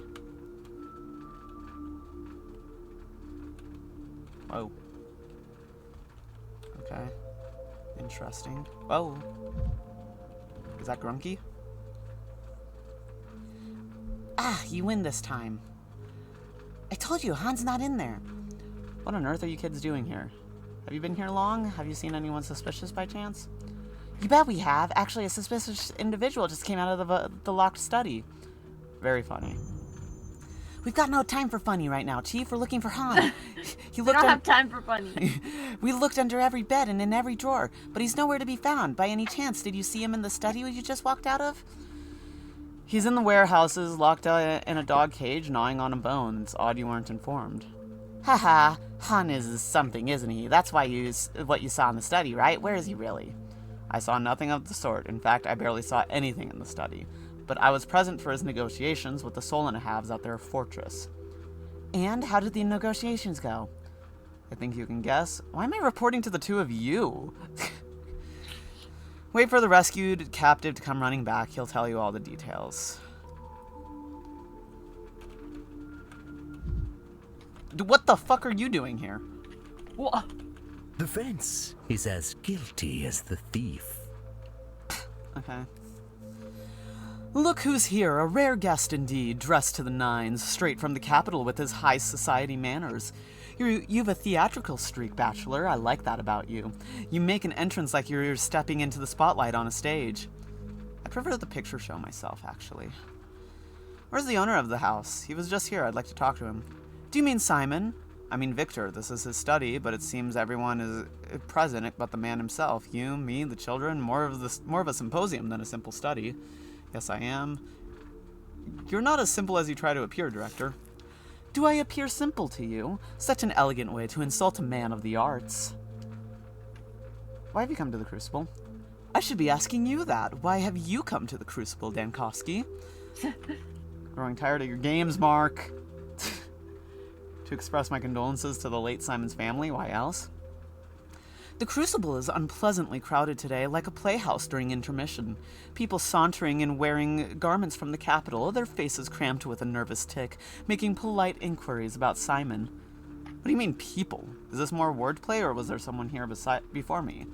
Whoa. Okay. Interesting. Whoa. Is that Grunky? Ah, you win this time. I told you, Han's not in there. What on earth are you kids doing here? Have you been here long? Have you seen anyone suspicious by chance? You bet we have. Actually, a suspicious individual just came out of the locked study. Very funny. We've got no time for funny right now, Chief. We're looking for Han. We don't have time for funny. We looked under every bed and in every drawer, but he's nowhere to be found. By any chance, did you see him in the study you just walked out of? He's in the warehouses, locked in a dog cage, gnawing on a bone. It's odd you weren't informed. Haha, Han is something, isn't he? That's why what you saw in the study, right? Where is he really? I saw nothing of the sort. In fact, I barely saw anything in the study. But I was present for his negotiations with the Solanahavs at their fortress. And how did the negotiations go? I think you can guess. Why am I reporting to the two of you? Wait for the rescued captive to come running back. He'll tell you all the details. What the fuck are you doing here? What? The fence is as guilty as the thief. Okay. Look who's here, a rare guest indeed, dressed to the nines, straight from the capital with his high society manners. You've a theatrical streak, Bachelor. I like that about you. You make an entrance like you're stepping into the spotlight on a stage. I prefer the picture show myself, actually. Where's the owner of the house? He was just here. I'd like to talk to him. Do you mean Simon? I mean Victor. This is his study, but it seems everyone is present but the man himself. You, me, the children. More of a symposium than a simple study. Yes, I am. You're not as simple as you try to appear, Director. Do I appear simple to you? Such an elegant way to insult a man of the arts. Why have you come to the Crucible? I should be asking you that. Why have you come to the Crucible, Dankowski? Growing tired of your games, Mark. To express my condolences to the late Simon's family, why else? The Crucible is unpleasantly crowded today, like a playhouse during intermission. People sauntering and wearing garments from the capital, their faces cramped with a nervous tic, making polite inquiries about Simon. What do you mean, people? Is this more wordplay, or was there someone here before me?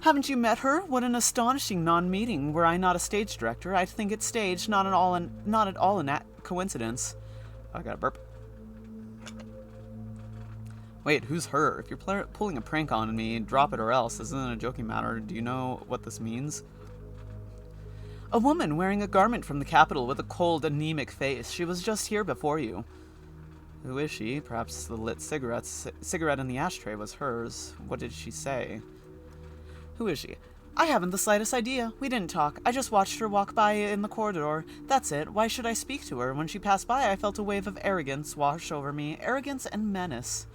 Haven't you met her? What an astonishing non-meeting. Were I not a stage director, I'd think it staged, not at all a coincidence. I got a burp. Wait, who's her? If you're pulling a prank on me, drop it or else. This isn't a joking matter. Do you know what this means? A woman wearing a garment from the capital with a cold, anemic face. She was just here before you. Who is she? Perhaps the lit cigarette in the ashtray was hers. What did she say? Who is she? I haven't the slightest idea. We didn't talk. I just watched her walk by in the corridor. That's it. Why should I speak to her? When she passed by, I felt a wave of arrogance wash over me. Arrogance and menace.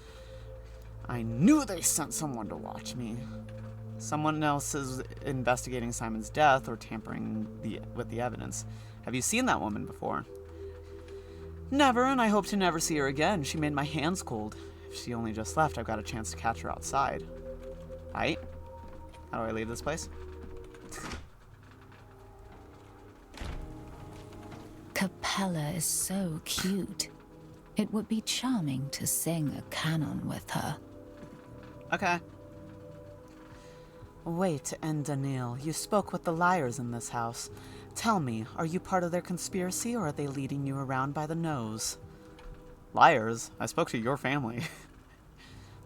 I knew they sent someone to watch me. Someone else is investigating Simon's death or tampering with the evidence. Have you seen that woman before? Never, and I hope to never see her again. She made my hands cold. If she only just left, I've got a chance to catch her outside. Right? How do I leave this place? Capella is so cute. It would be charming to sing a canon with her. Okay. Wait, and Daniil, you spoke with the liars in this house. Tell me, are you part of their conspiracy, or are they leading you around by the nose? Liars? I spoke to your family.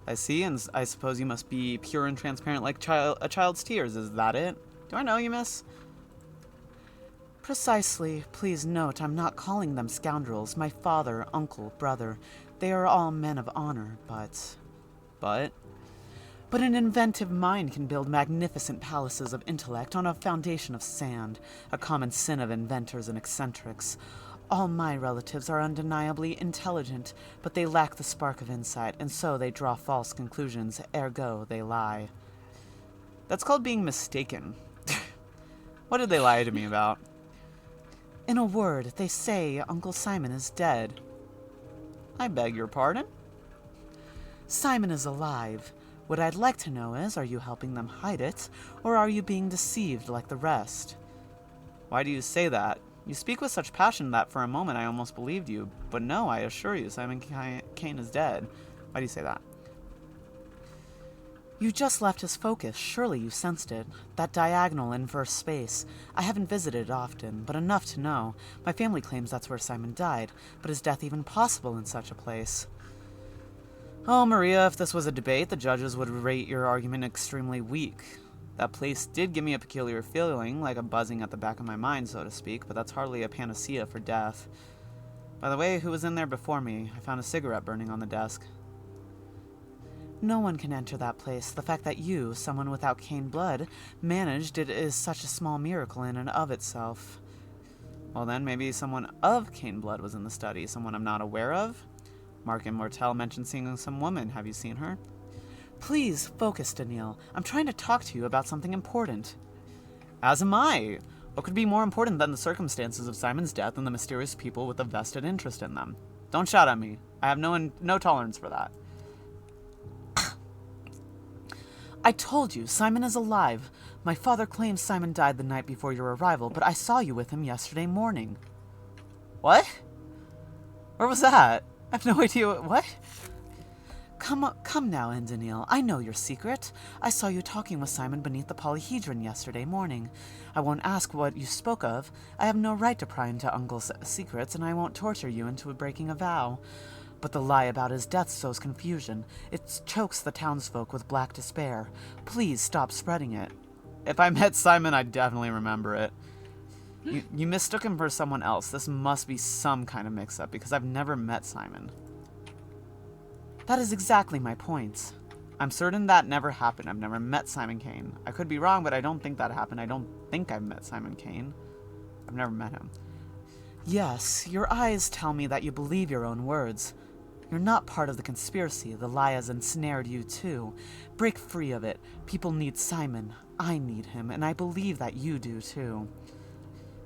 I see, and I suppose you must be pure and transparent like a child's tears. Is that it? Do I know you, miss? Precisely. Please note, I'm not calling them scoundrels. My father, uncle, brother, they are all men of honor, but... But an inventive mind can build magnificent palaces of intellect on a foundation of sand, a common sin of inventors and eccentrics. All my relatives are undeniably intelligent, but they lack the spark of insight, and so they draw false conclusions, ergo they lie. That's called being mistaken. What did they lie to me about? In a word, they say Uncle Simon is dead. I beg your pardon? Simon is alive. What I'd like to know is, are you helping them hide it, or are you being deceived like the rest? Why do you say that? You speak with such passion that for a moment I almost believed you, but no, I assure you, Simon Kane is dead. Why do you say that? You just left his focus. Surely you sensed it. That diagonal inverse space. I haven't visited it often, but enough to know. My family claims that's where Simon died, but is death even possible in such a place? Oh, Maria, if this was a debate, the judges would rate your argument extremely weak. That place did give me a peculiar feeling, like a buzzing at the back of my mind, so to speak, but that's hardly a panacea for death. By the way, who was in there before me? I found a cigarette burning on the desk. No one can enter that place. The fact that you, someone without Kane blood, managed it is such a small miracle in and of itself. Well then, maybe someone of Kane blood was in the study, someone I'm not aware of? Mark and Mortel mentioned seeing some woman. Have you seen her? Please, focus, Daniil. I'm trying to talk to you about something important. As am I. What could be more important than the circumstances of Simon's death and the mysterious people with a vested interest in them? Don't shout at me. I have no tolerance for that. I told you, Simon is alive. My father claims Simon died the night before your arrival, but I saw you with him yesterday morning. What? Where was that? I have no idea what? Come now, Daniil. I know your secret. I saw you talking with Simon beneath the polyhedron yesterday morning. I won't ask what you spoke of. I have no right to pry into Uncle's secrets, and I won't torture you into breaking a vow. But the lie about his death sows confusion. It chokes the townsfolk with black despair. Please stop spreading it. If I met Simon, I'd definitely remember it. You mistook him for someone else. This must be some kind of mix-up, because I've never met Simon. That is exactly my point. I'm certain that never happened. I've never met Simon Kane. I could be wrong, but I don't think that happened. I don't think I've met Simon Kane. I've never met him. Yes, your eyes tell me that you believe your own words. You're not part of the conspiracy. The lie has ensnared you too. Break free of it. People need Simon. I need him, and I believe that you do too.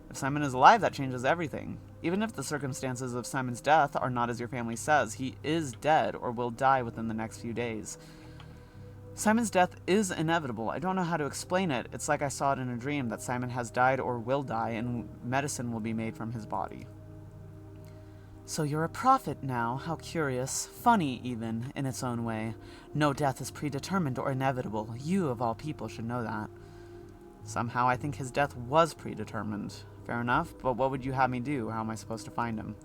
If Simon is alive, that changes everything. Even if the circumstances of Simon's death are not as your family says, he is dead or will die within the next few days. Simon's death is inevitable. I don't know how to explain it. It's like I saw it in a dream that Simon has died or will die, and medicine will be made from his body. So you're a prophet now. How curious. Funny, even, in its own way. No death is predetermined or inevitable. You, of all people, should know that. Somehow I think his death was predetermined. Fair enough, but what would you have me do? How am I supposed to find him?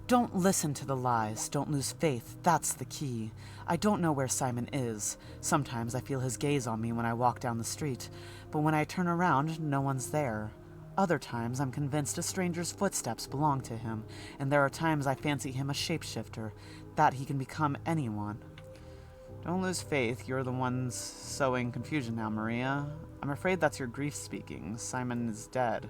Don't listen to the lies. Don't lose faith. That's the key. I don't know where Simon is. Sometimes I feel his gaze on me when I walk down the street, but when I turn around, no one's there. Other times, I'm convinced a stranger's footsteps belong to him, and there are times I fancy him a shapeshifter, that he can become anyone. Don't lose faith. You're the ones sowing confusion now, Maria. I'm afraid that's your grief speaking. Simon is dead.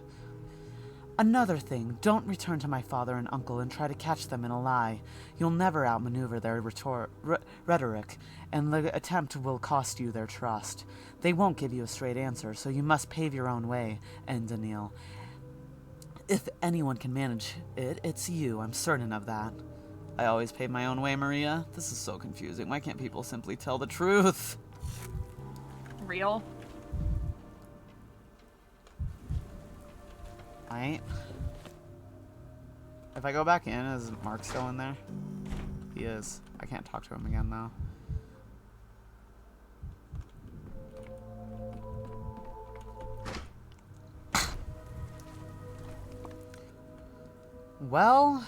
Another thing, don't return to my father and uncle and try to catch them in a lie. You'll never outmaneuver their rhetoric, and the attempt will cost you their trust. They won't give you a straight answer, so you must pave your own way, and Daniil. If anyone can manage it, it's you. I'm certain of that. I always pave my own way, Maria. This is so confusing. Why can't people simply tell the truth? Real. Right. If I go back in, is Mark still in there? He is. I can't talk to him again, though. Well,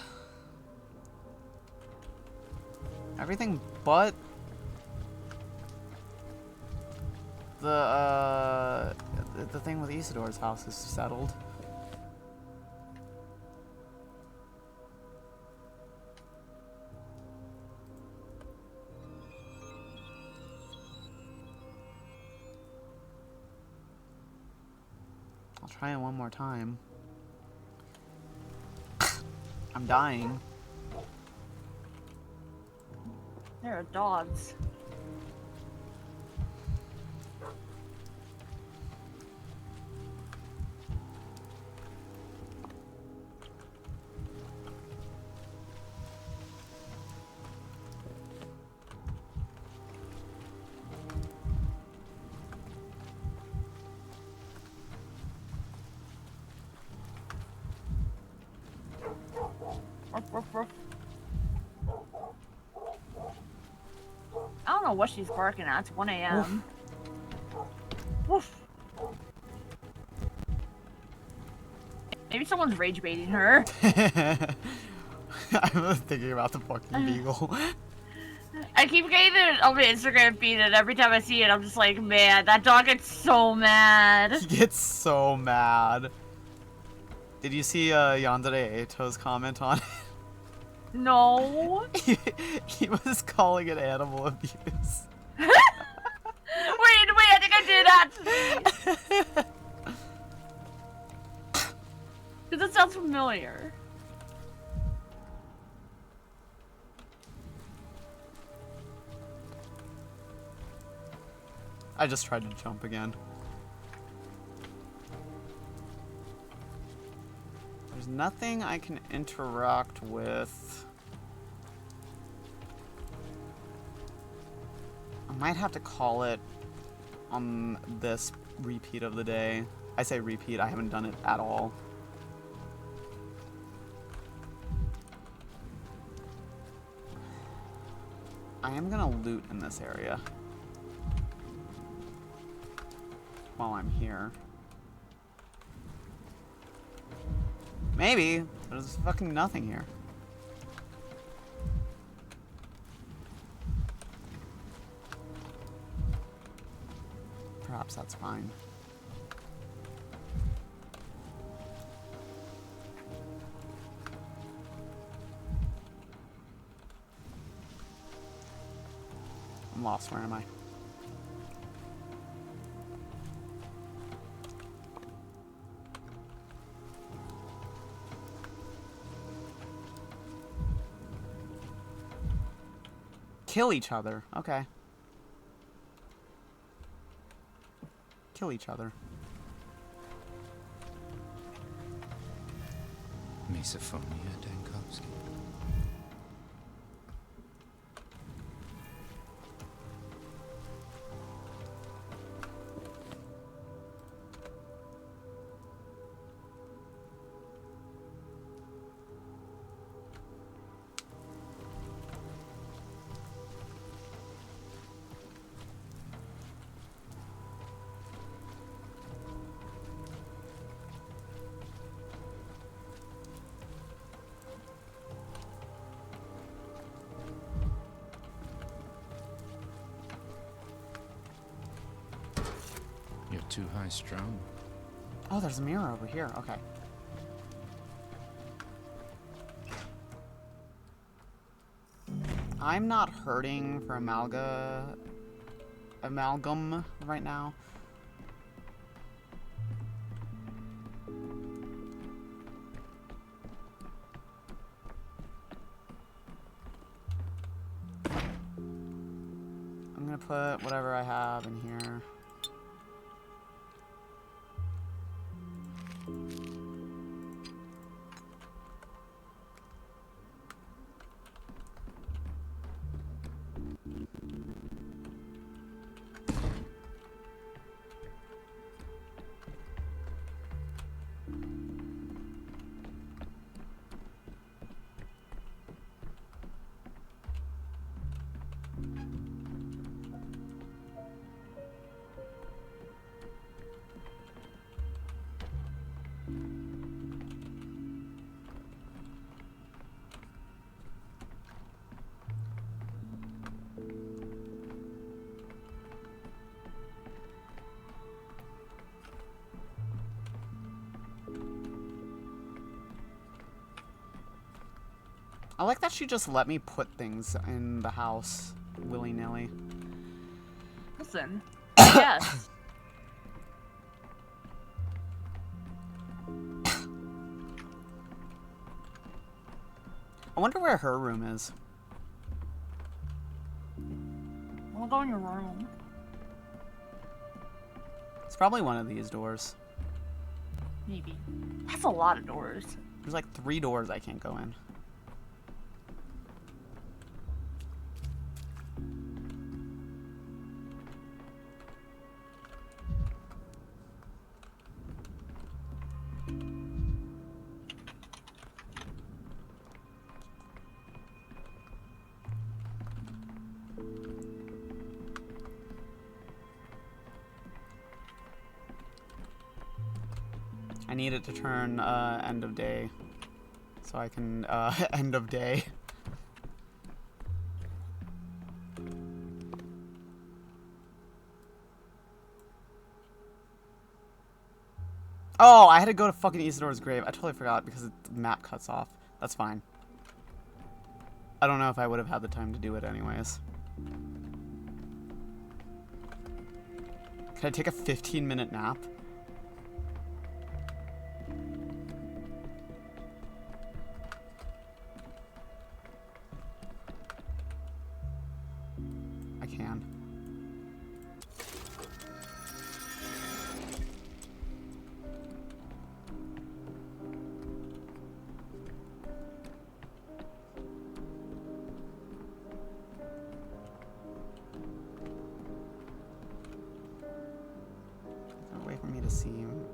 everything but the thing with Isidore's house is settled. I'll try it one more time. I'm dying. There are dogs. I don't know what she's barking at. It's 1 a.m. Woof. Maybe someone's rage baiting her. I was thinking about the fucking beagle. I keep getting it on my Instagram feed, and every time I see it, I'm just like, man, that dog gets so mad. He gets so mad. Did you see Yandere Eto's comment on it? No. He was calling it animal abuse. wait, I think I did that. Because it sounds familiar. I just tried to jump again. There's nothing I can interact with. I might have to call it on this repeat of the day. I say repeat, I haven't done it at all. I am gonna loot in this area while I'm here. Maybe. There's fucking nothing here. Perhaps that's fine. I'm lost. Where am I? Kill each other. Okay. Kill each other. Misophonia, Dankovsky. You're too high strung. Oh, there's a mirror over here. Okay. I'm not hurting for amalgam right now. I'm gonna put whatever I have in here. I like that she just let me put things in the house willy-nilly. Listen. Yes. I wonder where her room is. I'll go in your room. It's probably one of these doors. Maybe. That's a lot of doors. There's like 3 doors I can't go in. I need it to turn end of day, so I can end of day. Oh, I had to go to fucking Isidore's grave. I totally forgot because the map cuts off. That's fine. I don't know if I would have had the time to do it anyways. Can I take a 15-minute nap? I can. Wait for me to see him.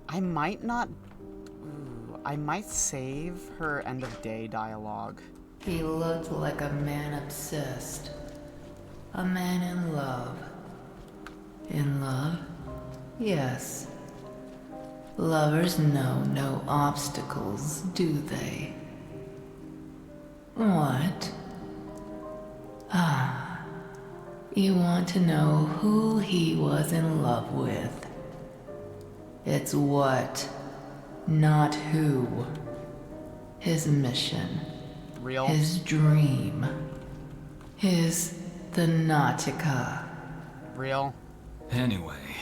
I might not. Ooh, I might save her end of day dialogue. He looked like a man obsessed. A man in love. In love? Yes. Lovers know no obstacles, do they? What? Ah. You want to know who he was in love with. It's what, not who. His mission. Real. His dream. His Thanatica. Real. Anyway,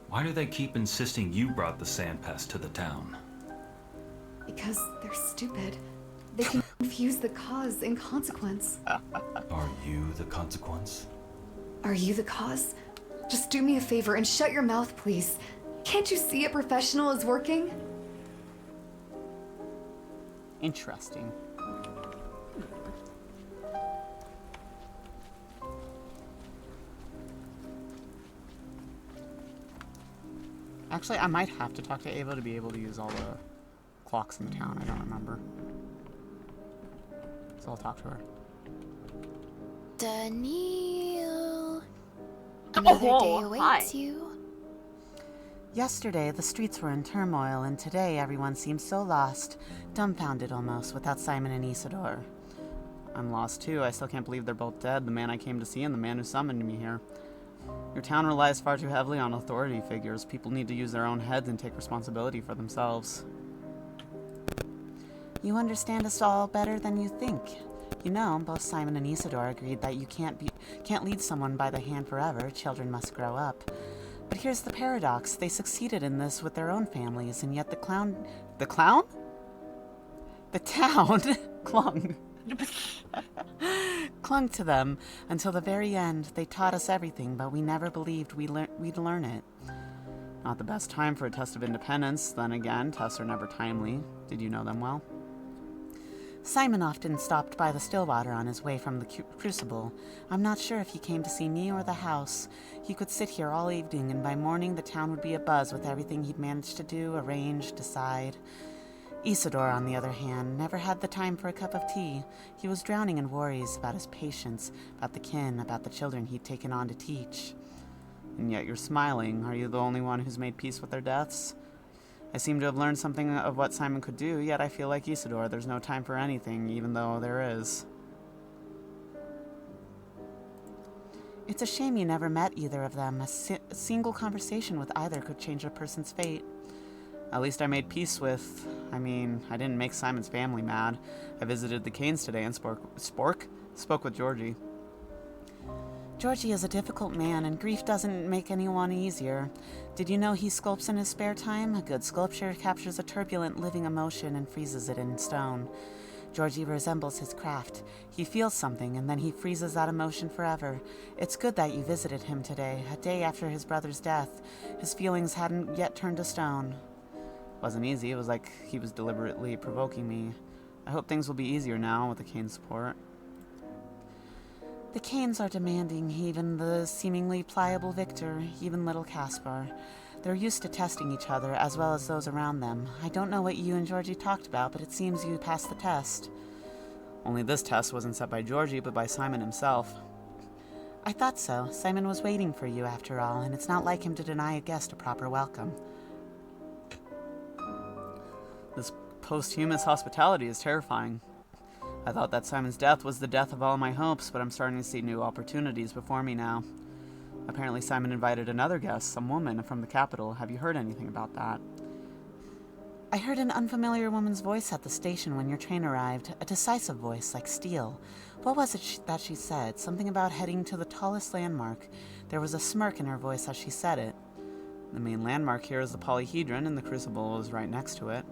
why do they keep insisting you brought the sand pest to the town? Because they're stupid. They can confuse the cause and consequence. Are you the consequence? Are you the cause? Just do me a favor and shut your mouth, please. Can't you see a professional is working? Interesting. Actually, I might have to talk to Ava to be able to use all the clocks in the town. I don't remember. So I'll talk to her. Daniil. Another day awaits you. Yesterday, the streets were in turmoil, and today everyone seems so lost, dumbfounded almost, without Simon and Isidore. I'm lost too. I still can't believe they're both dead, the man I came to see and the man who summoned me here. Your town relies far too heavily on authority figures. People need to use their own heads and take responsibility for themselves. You understand us all better than you think. You know, both Simon and Isidore agreed that you can't lead someone by the hand forever. Children must grow up. But here's the paradox. They succeeded in this with their own families, and yet the town clung to them until the very end. They taught us everything, but we never believed we'd learn it. Not the best time for a test of independence. Then again, tests are never timely. Did you know them well? Simon often stopped by the Stillwater on his way from the Crucible. I'm not sure if he came to see me or the house. He could sit here all evening, and by morning the town would be abuzz with everything he'd managed to do, arrange, decide. Isidore, on the other hand, never had the time for a cup of tea. He was drowning in worries about his patients, about the kin, about the children he'd taken on to teach. And yet you're smiling. Are you the only one who's made peace with their deaths? I seem to have learned something of what Simon could do, yet I feel like Isidore. There's no time for anything, even though there is. It's a shame you never met either of them. A single conversation with either could change a person's fate. At least I made peace with... I didn't make Simon's family mad. I visited the Canes today and spoke with Georgie. Georgie is a difficult man, and grief doesn't make anyone easier. Did you know he sculpts in his spare time? A good sculpture captures a turbulent, living emotion and freezes it in stone. Georgie resembles his craft. He feels something, and then he freezes that emotion forever. It's good that you visited him today, a day after his brother's death. His feelings hadn't yet turned to stone. It wasn't easy. It was like he was deliberately provoking me. I hope things will be easier now with the Cane's support. The Canes are demanding, even the seemingly pliable Victor, even little Caspar. They're used to testing each other, as well as those around them. I don't know what you and Georgie talked about, but it seems you passed the test. Only this test wasn't set by Georgie, but by Simon himself. I thought so. Simon was waiting for you, after all, and it's not like him to deny a guest a proper welcome. This posthumous hospitality is terrifying. I thought that Simon's death was the death of all my hopes, but I'm starting to see new opportunities before me now. Apparently Simon invited another guest, some woman from the capital. Have you heard anything about that? I heard an unfamiliar woman's voice at the station when your train arrived, a decisive voice like steel. What was it that she said? Something about heading to the tallest landmark. There was a smirk in her voice as she said it. The main landmark here is the Polyhedron, and the Crucible is right next to it.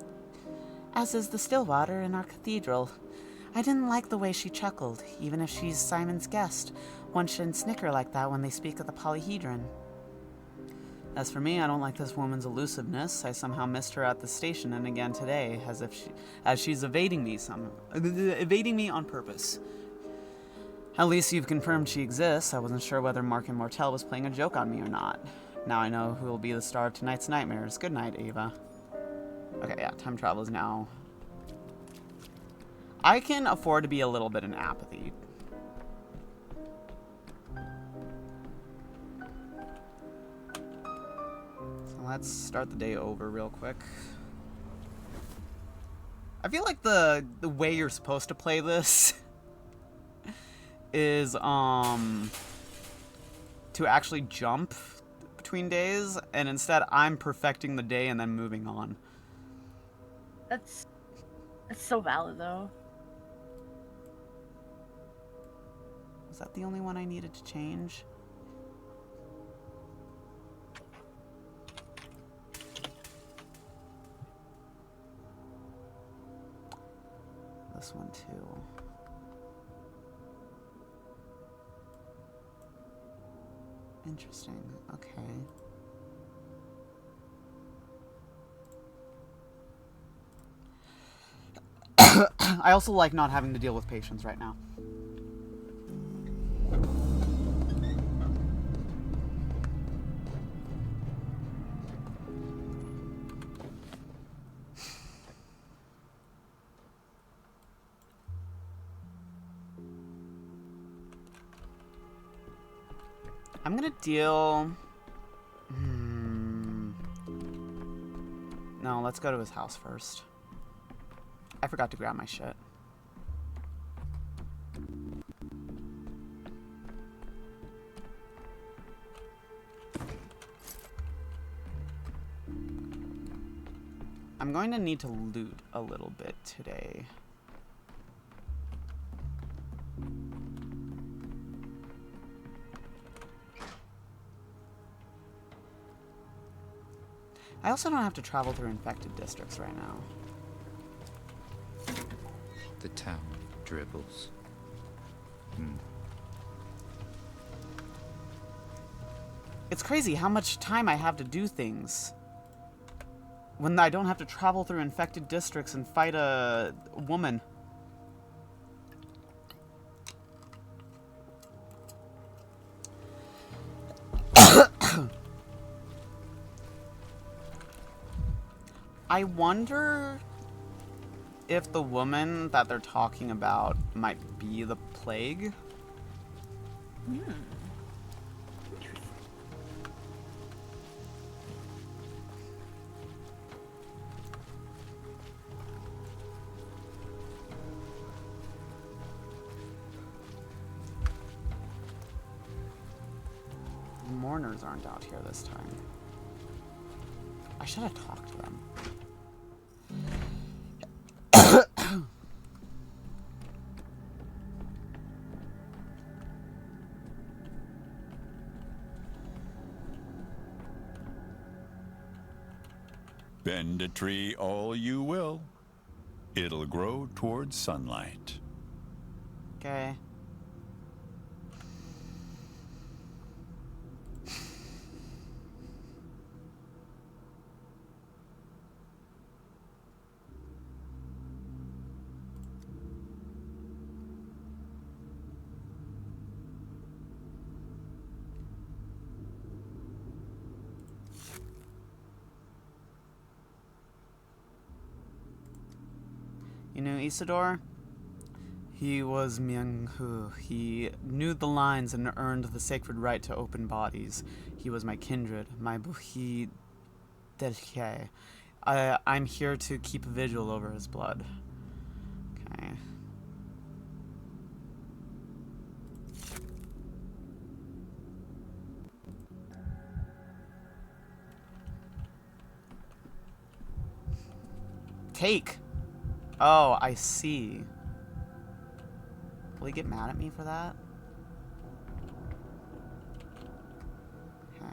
As is the Stillwater in our cathedral. I didn't like the way she chuckled, even if she's Simon's guest. One shouldn't snicker like that when they speak of the Polyhedron. As for me, I don't like this woman's elusiveness. I somehow missed her at the station and again today, as she's evading me on purpose. At least you've confirmed she exists. I wasn't sure whether Mark and Mortel was playing a joke on me or not. Now I know who will be the star of tonight's nightmares. Good night, Ava. Okay, yeah, time travel is now. I can afford to be a little bit in apathy. So let's start the day over real quick. I feel like the way you're supposed to play this is to actually jump between days, and instead I'm perfecting the day and then moving on. That's so valid though. Was that the only one I needed to change? The this one too. Interesting. Okay. I also like not having to deal with patients right now. I'm gonna deal... No, let's go to his house first. I forgot to grab my shit. I'm going to need to loot a little bit today. I also don't have to travel through infected districts right now. The town dribbles. It's crazy how much time I have to do things when I don't have to travel through infected districts and fight a woman. I wonder if the woman that they're talking about might be the plague. The mourners aren't out here this time. I should have talked to them. Bend a tree all you will. It'll grow towards sunlight. Okay. You know Isidore? He was Myung-Hu. He knew the lines and earned the sacred right to open bodies. He was my kindred, my buhi delche. I'm here to keep vigil over his blood. Okay. Take! Oh, I see. Will he get mad at me for that? Okay.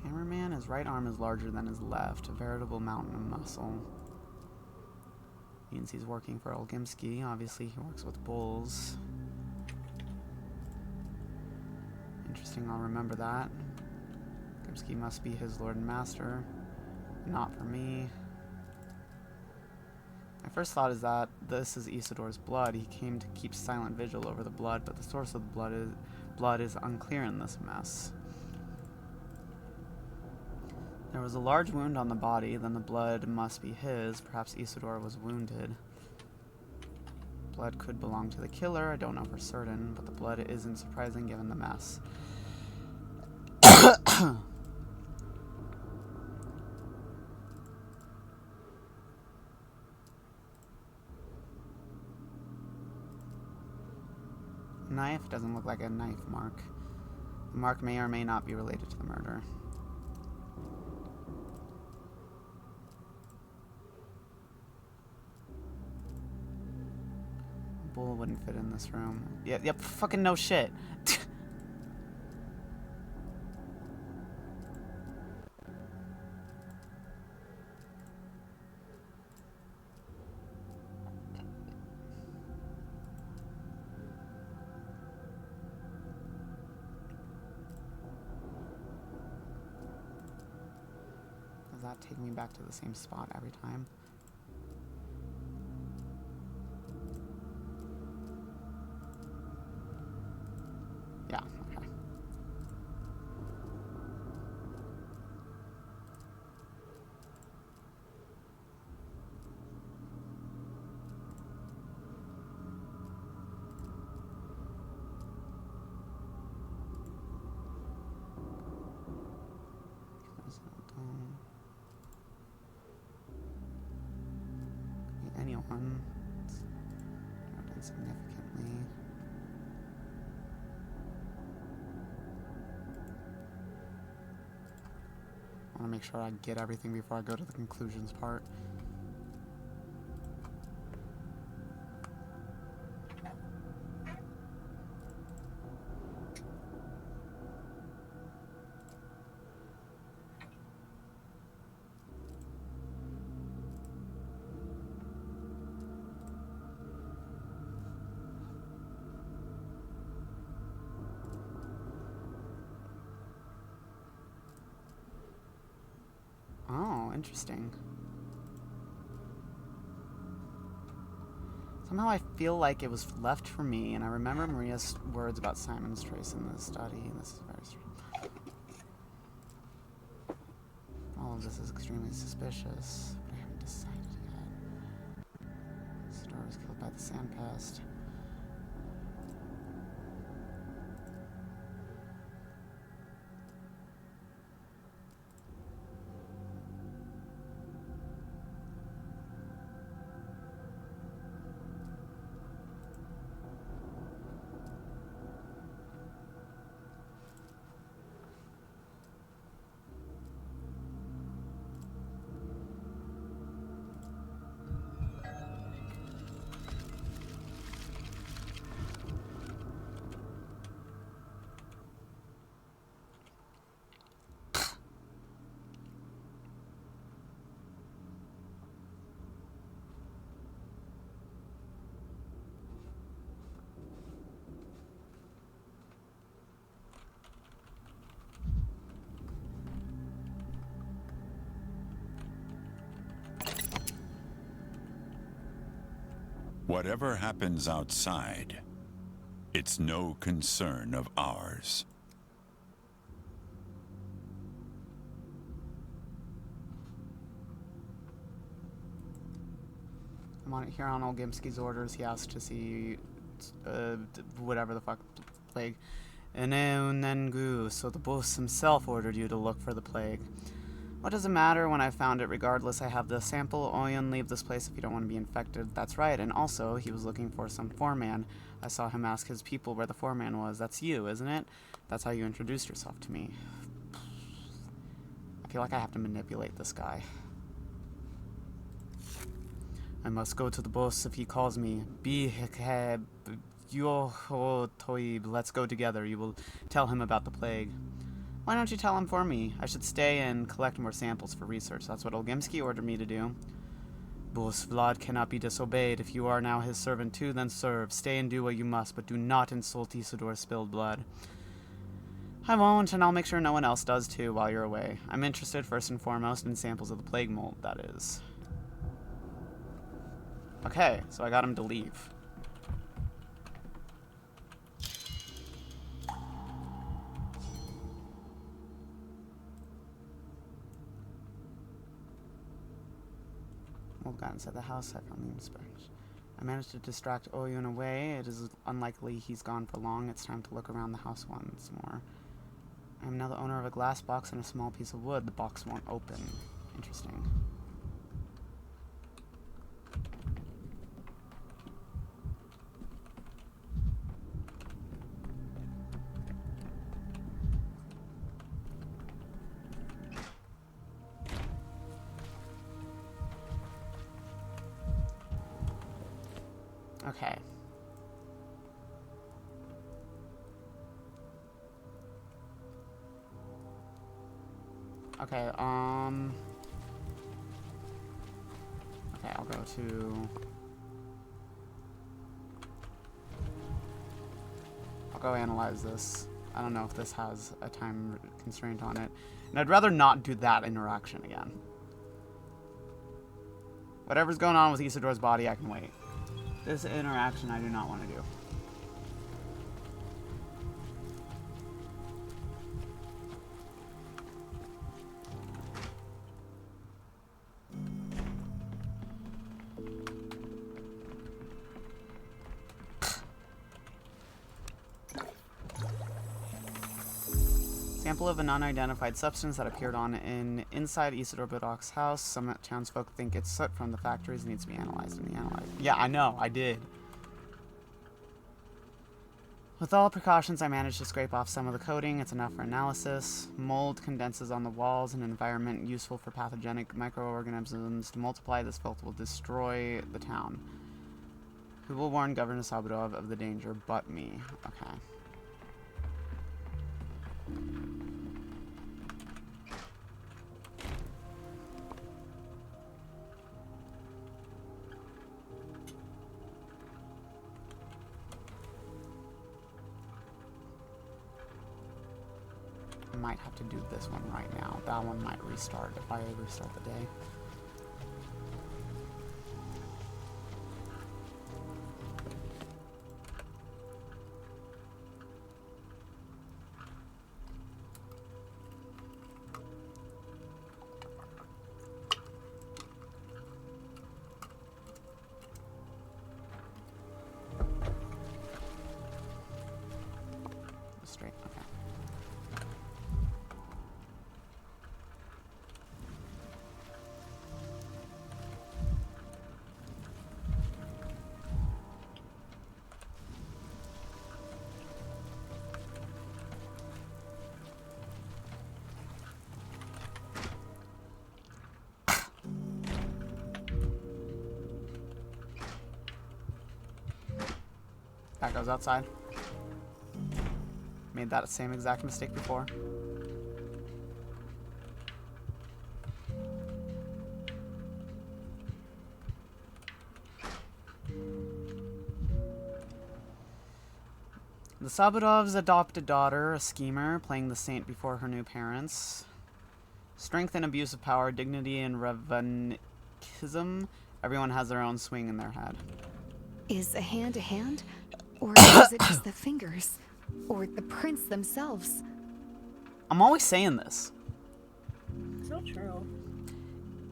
Hammerman, his right arm is larger than his left, a veritable mountain of muscle. Means he's working for Olgimsky. Obviously, he works with bulls. Interesting, I'll remember that. Olgimsky must be his lord and master. Not for me. My first thought is that this is Isidore's blood. He came to keep silent vigil over the blood, but the source of the blood is unclear in this mess. There was a large wound on the body, then the blood must be his. Perhaps Isidore was wounded. Blood could belong to the killer, I don't know for certain, but the blood isn't surprising given the mess. Knife doesn't look like a knife mark. Mark may or may not be related to the murder. Bull wouldn't fit in this room. Yep, fucking no shit. Does that take me back to the same spot every time? Yeah, okay. Anyone. Not insignificantly. I want to make sure I get everything before I go to the conclusions part. Oh, interesting. Somehow I feel like it was left for me, and I remember Maria's words about Simon's trace in the study, and this is very strange. All of this is extremely suspicious, but I haven't decided yet. Star was killed by the sandpest. Whatever happens outside, it's no concern of ours. I'm on here on Olgimski's orders. He asked to see whatever the fuck plague. Nengu, so the boss himself ordered you to look for the plague. What does it matter when I found it? Regardless, I have the sample. Oyen, leave this place if you don't want to be infected. That's right, and also, he was looking for some foreman. I saw him ask his people where the foreman was. That's you, isn't it? That's how you introduced yourself to me. I feel like I have to manipulate this guy. I must go to the boss if he calls me. Let's go together. You will tell him about the plague. Why don't you tell him for me? I should stay and collect more samples for research. That's what Olgimski ordered me to do. Boss Vlad cannot be disobeyed. If you are now his servant too, then serve. Stay and do what you must, but do not insult Isidor's spilled blood. I won't, and I'll make sure no one else does too while you're away. I'm interested first and foremost in samples of the plague mold, that is. Okay, so I got him to leave. Got inside the house, I found the inspectors. I managed to distract Oyun away. It is unlikely he's gone for long. It's time to look around the house once more. I am now the owner of a glass box and a small piece of wood. The box won't open. Interesting. Okay. Okay, okay, I'll go to... I'll go analyze this. I don't know if this has a time constraint on it. And I'd rather not do that interaction again. Whatever's going on with Isidor's body, I can wait. This interaction I do not want to do. Sample of an unidentified substance that appeared inside Isidore Budok's house. Some townsfolk think it's soot from the factories and needs to be analyzed. Yeah, I know, I did. With all precautions, I managed to scrape off some of the coating. It's enough for analysis. Mold condenses on the walls in an environment useful for pathogenic microorganisms to multiply. This filth will destroy the town. Who will warn Governor Sabudov of the danger but me? Okay. I might have to do this one right now. That one might restart if I restart the day. Straight, okay. That goes outside. Made that same exact mistake before. The Sabudovs adopted daughter, a schemer, playing the saint before her new parents. Strength and abuse of power, dignity and revanchism. Everyone has their own swing in their head. Is a hand? Or is it just the fingers? Or the prints themselves? I'm always saying this. So true.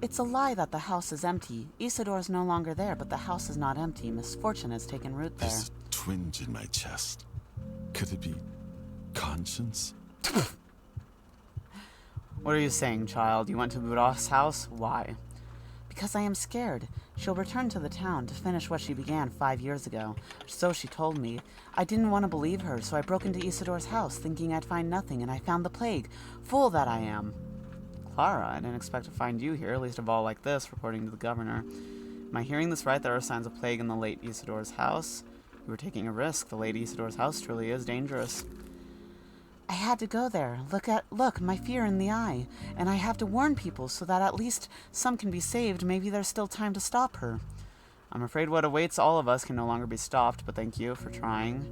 It's a lie that the house is empty. Isidore's no longer there, but the house is not empty. Misfortune has taken root there. There's a twinge in my chest. Could it be conscience? What are you saying, child? You went to Budok's house? Why? Because I am scared. She'll return to the town to finish what she began 5 years ago. So she told me. I didn't want to believe her, so I broke into Isidore's house, thinking I'd find nothing, and I found the plague. Fool that I am. Clara, I didn't expect to find you here, least of all like this, reporting to the governor. Am I hearing this right? There are signs of plague in the late Isidore's house? You were taking a risk. The late Isidore's house truly is dangerous. I had to go there. Look, my fear in the eye. And I have to warn people so that at least some can be saved. Maybe there's still time to stop her. I'm afraid what awaits all of us can no longer be stopped, but thank you for trying.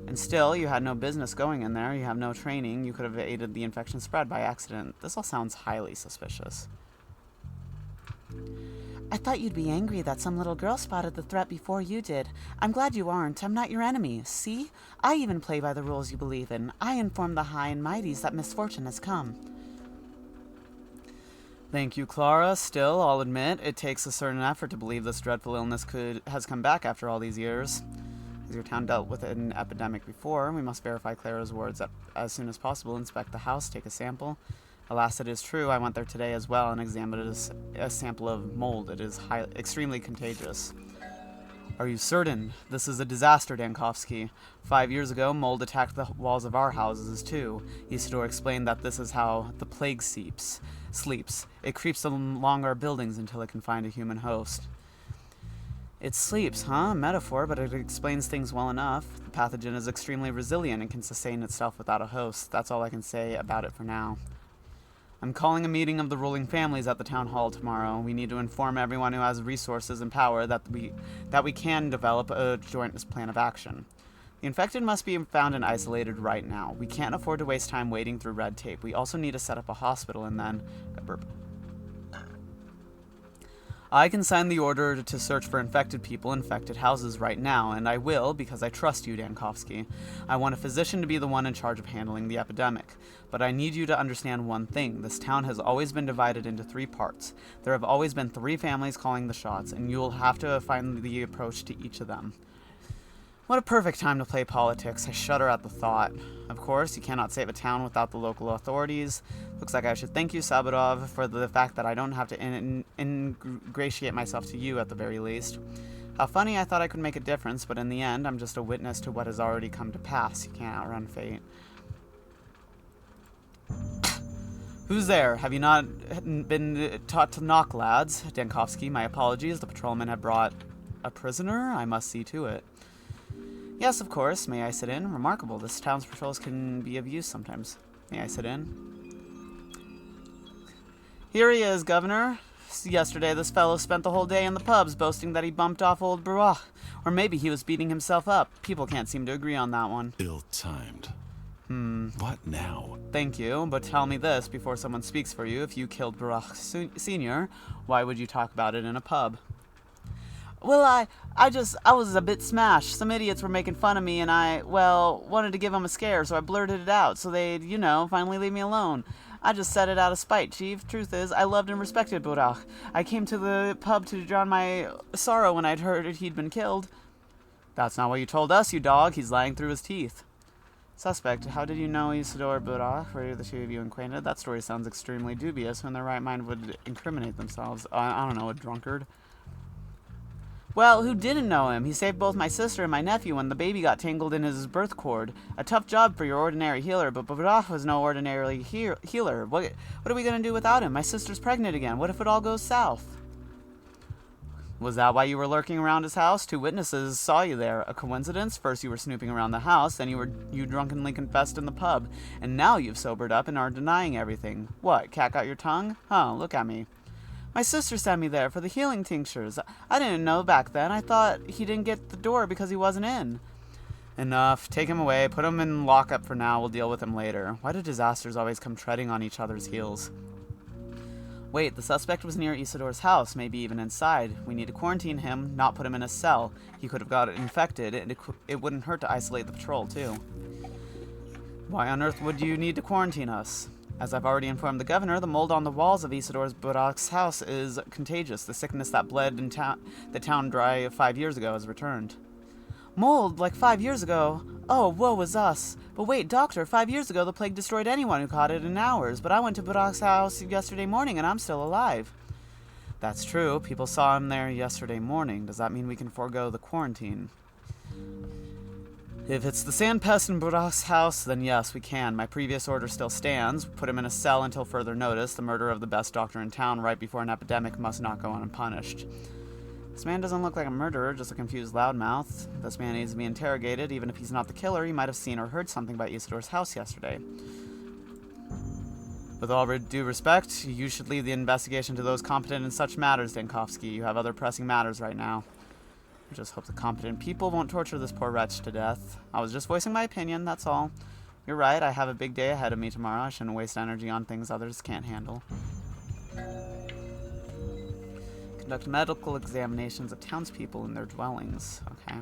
And still, you had no business going in there. You have no training. You could have aided the infection spread by accident. This all sounds highly suspicious. I thought you'd be angry that some little girl spotted the threat before you did. I'm glad you aren't. I'm not your enemy. See? I even play by the rules you believe in. I inform the high and mighties that misfortune has come. Thank you, Clara. Still, I'll admit, it takes a certain effort to believe this dreadful illness has come back after all these years. As your town dealt with an epidemic before, we must verify Clara's words as soon as possible, inspect the house, take a sample. Alas, it is true. I went there today as well and examined a sample of mold. It is extremely contagious. Are you certain? This is a disaster, Dankovsky. 5 years ago, mold attacked the walls of our houses too. Isidore explained that this is how the plague sleeps. It creeps along our buildings until it can find a human host. It sleeps, huh? Metaphor, but it explains things well enough. The pathogen is extremely resilient and can sustain itself without a host. That's all I can say about it for now. I'm calling a meeting of the ruling families at the town hall tomorrow. We need to inform everyone who has resources and power that we can develop a joint plan of action. The infected must be found and isolated right now. We can't afford to waste time waiting through red tape. We also need to set up a hospital and then... I can sign the order to search for infected people in infected houses right now, and I will because I trust you, Dankovsky. I want a physician to be the one in charge of handling the epidemic. But I need you to understand one thing. This town has always been divided into 3 parts. There have always been 3 families calling the shots, and you will have to find the approach to each of them. What a perfect time to play politics. I shudder at the thought. Of course, you cannot save a town without the local authorities. Looks like I should thank you, Sabadov, for the fact that I don't have to ingratiate myself to you at the very least. How funny, I thought I could make a difference, but in the end, I'm just a witness to what has already come to pass. You can't outrun fate. Who's there? Have you not been taught to knock, lads? Dankovsky, my apologies. The patrolmen have brought a prisoner? I must see to it. Yes, of course. May I sit in? Remarkable. This town's patrols can be of use sometimes. May I sit in? Here he is, Governor. Yesterday, this fellow spent the whole day in the pubs boasting that he bumped off old Baruch. Or maybe he was beating himself up. People can't seem to agree on that one. Ill-timed. What now? Thank you, but tell me this before someone speaks for you. If you killed Baruch Sr., why would you talk about it in a pub? Well, I was a bit smashed. Some idiots were making fun of me, and I wanted to give them a scare, so I blurted it out, so they'd, finally leave me alone. I just said it out of spite, Chief. Truth is, I loved and respected Baruch. I came to the pub to drown my sorrow when I'd heard he'd been killed. That's not what you told us, you dog. He's lying through his teeth. Suspect, how did you know Isidore Baruch? Were the 2 of you acquainted? That story sounds extremely dubious. Who in their right mind would incriminate themselves? I don't know, a drunkard? Well, who didn't know him? He saved both my sister and my nephew when the baby got tangled in his birth cord. A tough job for your ordinary healer, but Baruch was no ordinary healer. What are we going to do without him? My sister's pregnant again. What if it all goes south? Was that why you were lurking around his house? 2 witnesses saw you there. A coincidence? First you were snooping around the house, then you drunkenly confessed in the pub. And now you've sobered up and are denying everything. What, cat got your tongue? Huh, look at me. My sister sent me there for the healing tinctures. I didn't know back then. I thought he didn't get the door because he wasn't in. Enough. Take him away. Put him in lockup for now. We'll deal with him later. Why do disasters always come treading on each other's heels? Wait, the suspect was near Isidore's house, maybe even inside. We need to quarantine him, not put him in a cell. He could have got infected, and it wouldn't hurt to isolate the patrol, too. Why on earth would you need to quarantine us? As I've already informed the governor, the mold on the walls of Isidore Baruch's house is contagious. The sickness that bled in the town dry 5 years ago has returned. Mold? Like 5 years ago? Oh, woe is us. But wait, doctor, 5 years ago the plague destroyed anyone who caught it in hours, but I went to Baruch's house yesterday morning and I'm still alive. That's true. People saw him there yesterday morning. Does that mean we can forego the quarantine? If it's the sand pest in Baruch's house, then yes, we can. My previous order still stands. Put him in a cell until further notice. The murder of the best doctor in town right before an epidemic must not go unpunished. This man doesn't look like a murderer, just a confused loudmouth. This man needs to be interrogated. Even if he's not the killer, he might have seen or heard something about Isidore's house yesterday. With all due respect, you should leave the investigation to those competent in such matters, Dankovsky. You have other pressing matters right now. I just hope the competent people won't torture this poor wretch to death. I was just voicing my opinion, that's all. You're right, I have a big day ahead of me tomorrow. I shouldn't waste energy on things others can't handle. Conduct medical examinations of townspeople in their dwellings. Okay.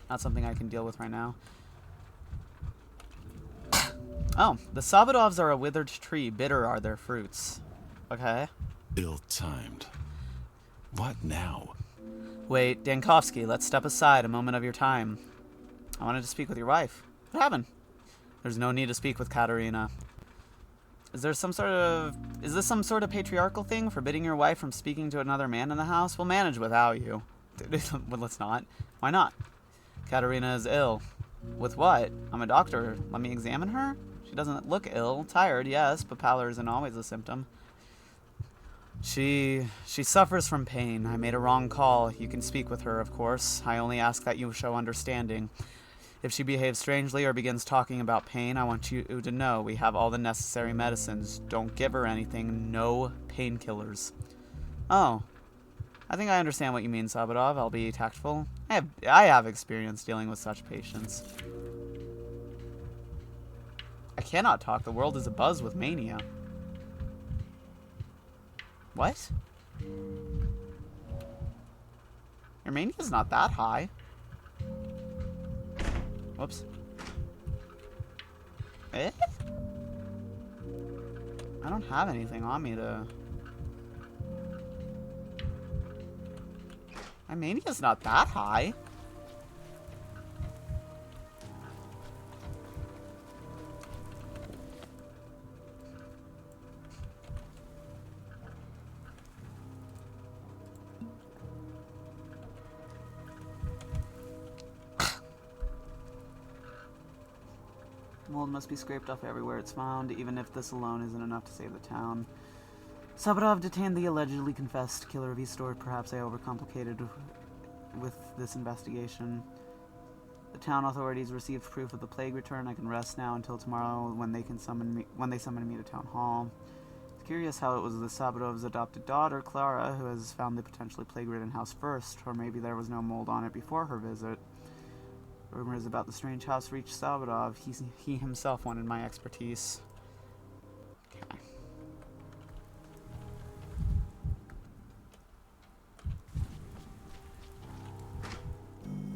Not something I can deal with right now. Oh, the Sabadovs are a withered tree. Bitter are their fruits. Okay. Ill-timed. What now? Wait, Dankovsky, let's step aside a moment of your time. I wanted to speak with your wife. What happened? There's no need to speak with Katerina. Is this some sort of patriarchal thing, forbidding your wife from speaking to another man in the house? We'll manage without you. Well, let's not. Why not? Katerina is ill. With what? I'm a doctor. Let me examine her? She doesn't look ill. Tired, yes, but pallor isn't always a symptom. She suffers from pain. I made a wrong call. You can speak with her, of course. I only ask that you show understanding. If she behaves strangely or begins talking about pain, I want you to know we have all the necessary medicines. Don't give her anything. No painkillers. Oh. I think I understand what you mean, Sabadov. I'll be tactful. I have experience dealing with such patients. I cannot talk. The world is abuzz with mania. What? Your mania's not that high. Whoops. Eh? I don't have anything on me to... My mania's not that high. Mold must be scraped off everywhere it's found, even if this alone isn't enough to save the town. Sabadov detained the allegedly confessed killer of Eastord. Perhaps I overcomplicated with this investigation. The town authorities received proof of the plague return. I can rest now until tomorrow when they summon me to town hall. It's curious how it was the Sabadov's adopted daughter, Clara, who has found the potentially plague-ridden house first, or maybe there was no mold on it before her visit. Rumors about the strange house reached Sabadov. He himself wanted my expertise. Okay.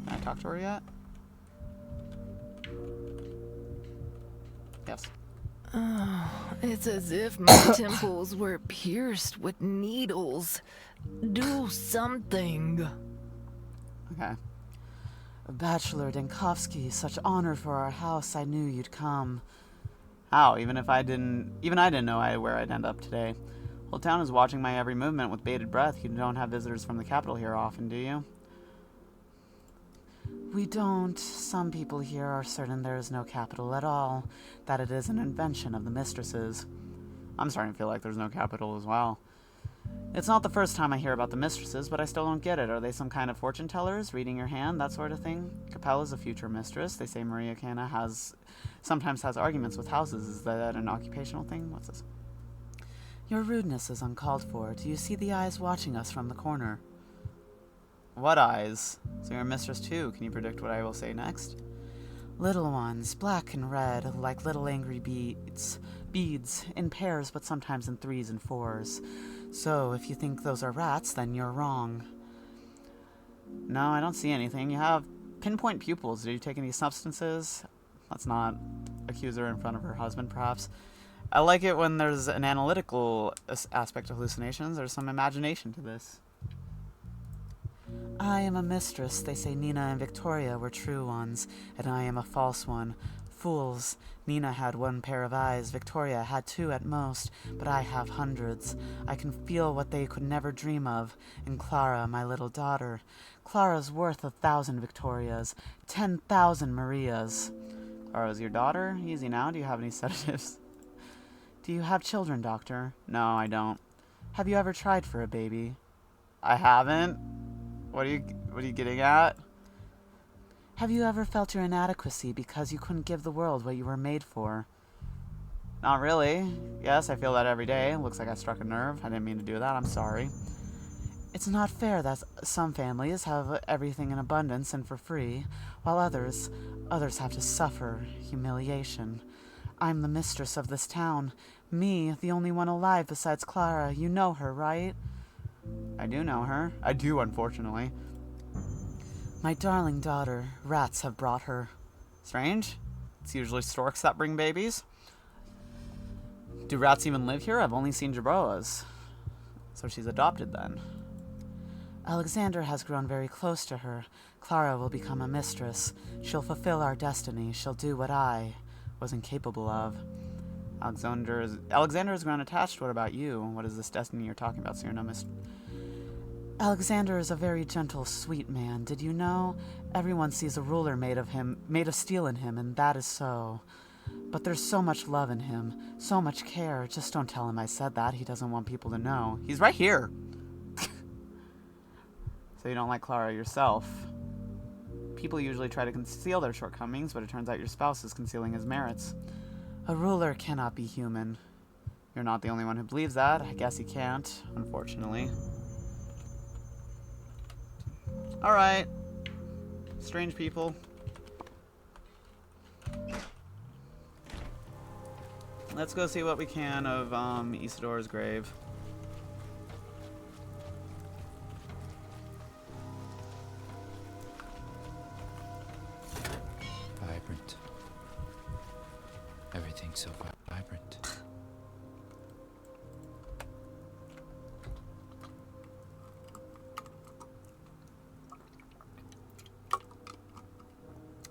Can I talk to her yet? Yes. Oh, it's as if my temples were pierced with needles. Do something. Okay. Bachelor Denkovsky, such honor for our house. I knew you'd come. How? Even I didn't know where I'd end up today. Whole town is watching my every movement with bated breath. You don't have visitors from the capital here often, do you? We don't. Some people here are certain there is no capital at all, that it is an invention of the mistresses. I'm starting to feel like there's no capital as well. It's not the first time I hear about the mistresses, but I still don't get it. Are they some kind of fortune tellers, reading your hand, that sort of thing? Capella's a future mistress. They say Maria Cana sometimes has arguments with houses. Is that an occupational thing? What's this? Your rudeness is uncalled for. Do you see the eyes watching us from the corner? What eyes? So you're a mistress too. Can you predict what I will say next? Little ones, black and red, like little angry beads, in pairs, but sometimes in 3s and 4s. So, if you think those are rats, then you're wrong. No, I don't see anything. You have pinpoint pupils. Did you take any substances? Let's not accuse her in front of her husband, perhaps. I like it when there's an analytical aspect to hallucinations. There's some imagination to this. I am a mistress. They say Nina and Victoria were true ones, and I am a false one. Fools. Nina had 1 pair of eyes, Victoria had 2 at most, but I have hundreds. I can feel what they could never dream of. And Clara, my little daughter. Clara's worth 1,000 Victorias, 10,000 Marias. Clara's your daughter? Easy now. Do you have any sedatives? Do you have children, Doctor? No, I don't. Have you ever tried for a baby? I haven't. What are you getting at? Have you ever felt your inadequacy because you couldn't give the world what you were made for? Not really. Yes, I feel that every day. Looks like I struck a nerve. I didn't mean to do that. I'm sorry. It's not fair that some families have everything in abundance and for free, while others have to suffer humiliation. I'm the mistress of this town. Me, the only one alive besides Clara. You know her, right? I do know her. I do, unfortunately. My darling daughter. Rats have brought her. Strange. It's usually storks that bring babies. Do rats even live here? I've only seen Jabroas. So she's adopted then. Alexander has grown very close to her. Clara will become a mistress. She'll fulfill our destiny. She'll do what I was incapable of. Alexander has grown attached. What about you? What is this destiny you're talking about? So you're no Alexander is a very gentle, sweet man. Did you know? Everyone sees a ruler made of steel in him, and that is so. But there's so much love in him, so much care. Just don't tell him I said that. He doesn't want people to know. He's right here. So you don't like Clara yourself. People usually try to conceal their shortcomings, but it turns out your spouse is concealing his merits. A ruler cannot be human. You're not the only one who believes that. I guess he can't, unfortunately. Alright. Strange people. Let's go see what we can of Isidor's grave. Vibrant. Everything's so vibrant.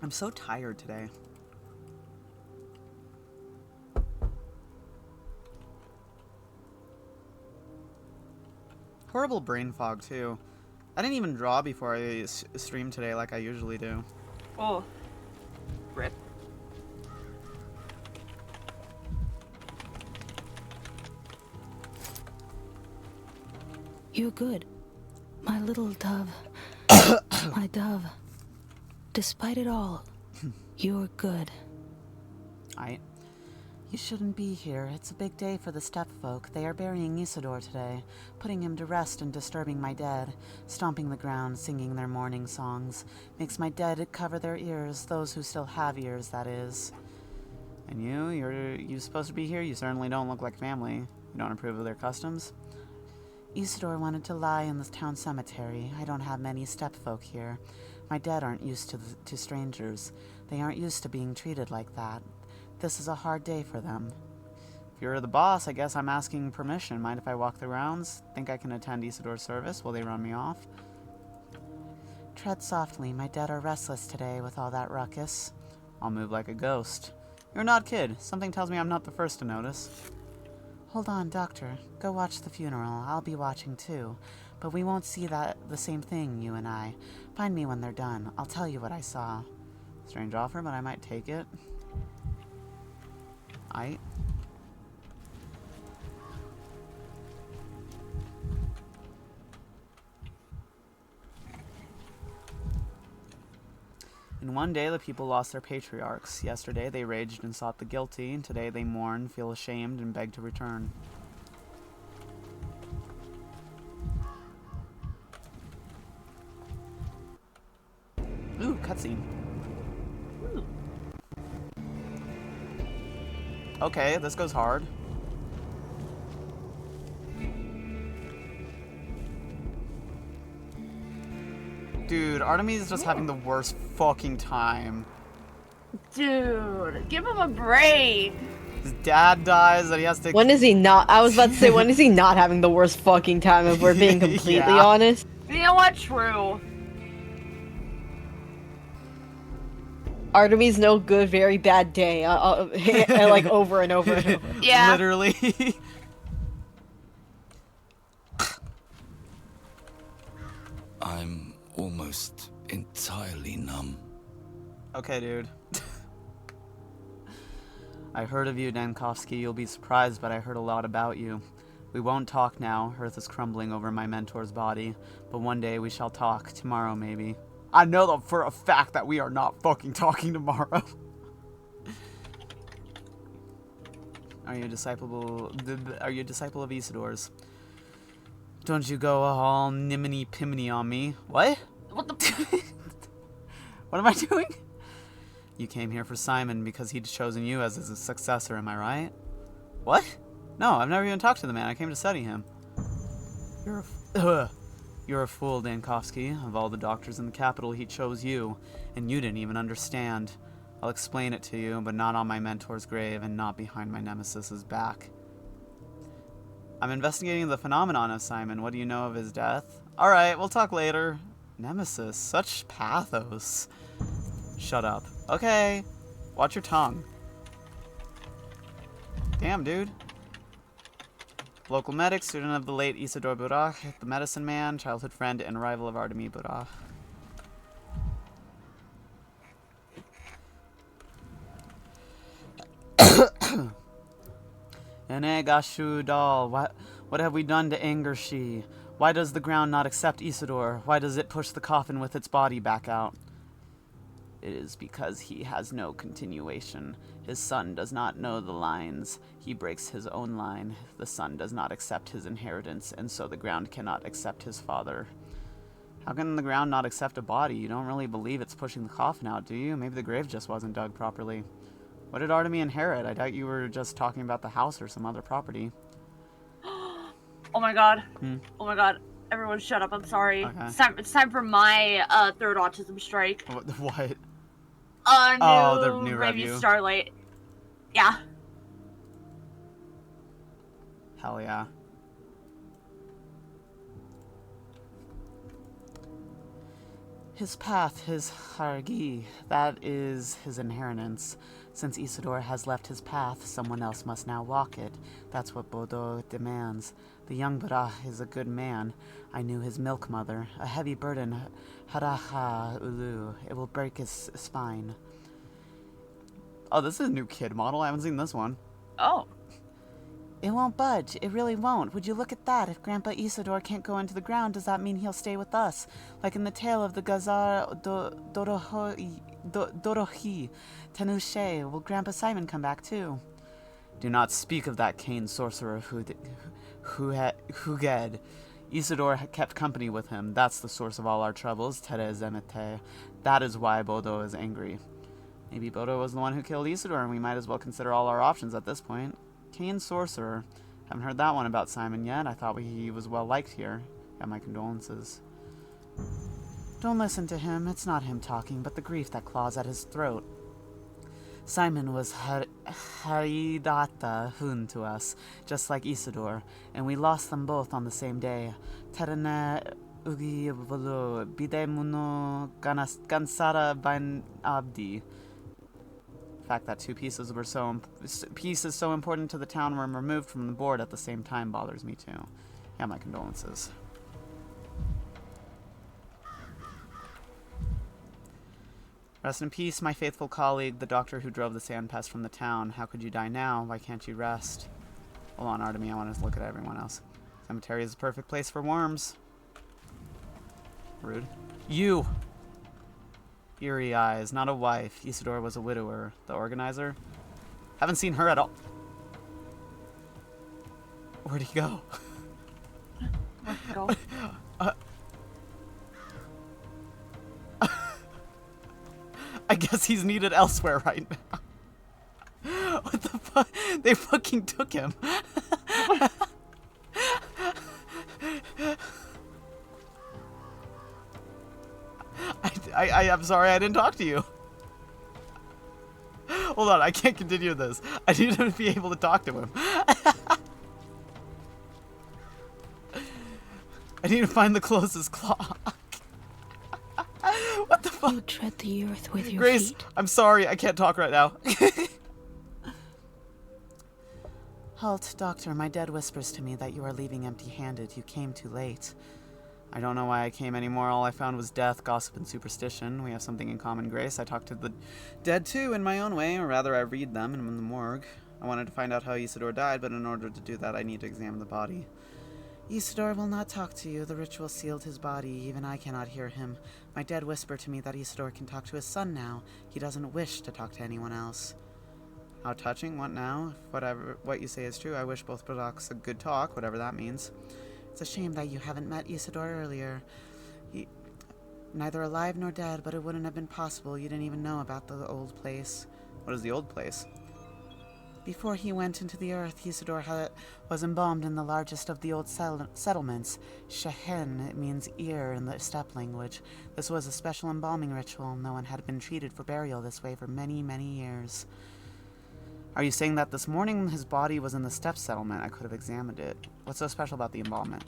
I'm so tired today. Horrible brain fog, too. I didn't even draw before I streamed today like I usually do. Oh. Rip. You're good. My little dove. My dove. Despite it all, you're good. You shouldn't be here. It's a big day for the steppe folk. They are burying Isidore today, putting him to rest and disturbing my dead, stomping the ground, singing their mourning songs. Makes my dead cover their ears, those who still have ears, that is. And you're supposed to be here? You certainly don't look like family. You don't approve of their customs? Isidore wanted to lie in the town cemetery. I don't have many steppe folk here. My dead aren't used to strangers. They aren't used to being treated like that. This is a hard day for them. If you're the boss, I guess I'm asking permission. Mind if I walk the rounds? Think I can attend Isidore's service? Will they run me off? Tread softly. My dead are restless today with all that ruckus. I'll move like a ghost. You're not kid. Something tells me I'm not the first to notice. Hold on, Doctor. Go watch the funeral. I'll be watching too. But we won't see the same thing, you and I. Find me when they're done. I'll tell you what I saw. Strange offer, but I might take it. In one day the people lost their patriarchs. Yesterday they raged and sought the guilty. Today they mourn, feel ashamed, and beg to return. Ooh, cutscene. Okay, this goes hard. Dude, Artemis is just having the worst fucking time. Dude, give him a break. His dad dies and he has to... When is he not? I was about to say, when is he not having the worst fucking time, if we're being completely honest? You know what? True. Artemis no good, very bad day. Like over and over and over. Yeah. Literally. I'm almost entirely numb. Okay, dude. I heard of you, Dankovsky. You'll be surprised, but I heard a lot about you. We won't talk now. Earth is crumbling over my mentor's body. But one day we shall talk. Tomorrow, maybe. I know for a fact that we are not fucking talking tomorrow. Are you a disciple of Isidore's? Don't you go all niminy piminy on me. What? What the? What am I doing? You came here for Simon because he'd chosen you as his successor, am I right? What? No, I've never even talked to the man. I came to study him. You're a fool, Dankovsky. Of all the doctors in the capital, he chose you, and you didn't even understand. I'll explain it to you, but not on my mentor's grave and not behind my nemesis's back. I'm investigating the phenomenon of Simon. What do you know of his death? Alright, we'll talk later. Nemesis, such pathos. Shut up. Okay, watch your tongue. Damn, dude. Local medic, student of the late Isidore Burak, the medicine man, childhood friend, and rival of Artemis Burak. Enegashu doll, what have we done to anger she? Why does the ground not accept Isidore? Why does it push the coffin with its body back out? It is because he has no continuation. His son does not know the lines. He breaks his own line. The son does not accept his inheritance, and so the ground cannot accept his father. How can the ground not accept a body? You don't really believe it's pushing the coffin out, do you? Maybe the grave just wasn't dug properly. What did Artemy inherit? I doubt you were just talking about the house or some other property. Oh my god. Oh my god. Everyone shut up, I'm sorry. Okay. It's time for my third autism strike. What? The new Review review. Starlight. Yeah. Hell yeah. His path, his hargi, that is his inheritance. Since Isidore has left his path, someone else must now walk it. That's what Bodo demands. The young Barah is a good man. I knew his milk mother. A heavy burden, haraha ulu. It will break his spine. Oh, this is a new kid model. I haven't seen this one. Oh. It won't budge. It really won't. Would you look at that? If Grandpa Isidore can't go into the ground, does that mean he'll stay with us? Like in the tale of the Gazar Dorohi Tanushe. Will Grandpa Simon come back too? Do not speak of that Cain sorcerer Huged. Isidore kept company with him. That's the source of all our troubles, Tere Zemete. That is why Bodo is angry. Maybe Bodo was the one who killed Isidore, and we might as well consider all our options at this point. Cain sorcerer. Haven't heard that one about Simon yet. I thought he was well liked here. Got my condolences. Don't listen to him. It's not him talking, but the grief that claws at his throat. Simon was Haridata Hun to us, just like Isidore, and we lost them both on the same day. Terene Ugi Volo Bide Muno Gansara Bain Abdi. The fact that two pieces so important to the town were removed from the board at the same time bothers me too. Yeah, my condolences. Rest in peace, my faithful colleague, the doctor who drove the sand pest from the town. How could you die now? Why can't you rest? Hold on, Artemy, I want to look at everyone else. Cemetery is a perfect place for worms. Rude. You! Eerie eyes, not a wife. Isidore was a widower. The organizer? Haven't seen her at all. Where'd he go? Where'd he go? I guess he's needed elsewhere right now. What the fuck? They fucking took him. I'm sorry I didn't talk to you. Hold on, I can't continue this. I need to be able to talk to him. I need to find the closest clock. What the fuck? You tread the earth with your Grace, feet. I'm sorry, I can't talk right now. Halt, doctor, my dead whispers to me that you are leaving empty-handed. You came too late. I don't know why I came anymore. All I found was death, gossip, and superstition. We have something in common, Grace. I talk to the dead too, in my own way, or rather I read them in the morgue. I wanted to find out how Isidore died, but in order to do that I need to examine the body. Isidore will not talk to you. The ritual sealed his body. Even I cannot hear him. My dead whisper to me that Isidore can talk to his son now. He doesn't wish to talk to anyone else. How touching. What now? If what you say is true, I wish both products a good talk, whatever that means. It's a shame that you haven't met Isidore earlier. Neither alive nor dead, but it wouldn't have been possible. You didn't even know about the old place. What is the old place? Before he went into the earth, Isidore was embalmed in the largest of the old settlements. Shehen, it means ear in the steppe language. This was a special embalming ritual. No one had been treated for burial this way for many, many years. Are you saying that this morning his body was in the steppe settlement? I could have examined it. What's so special about the embalmment?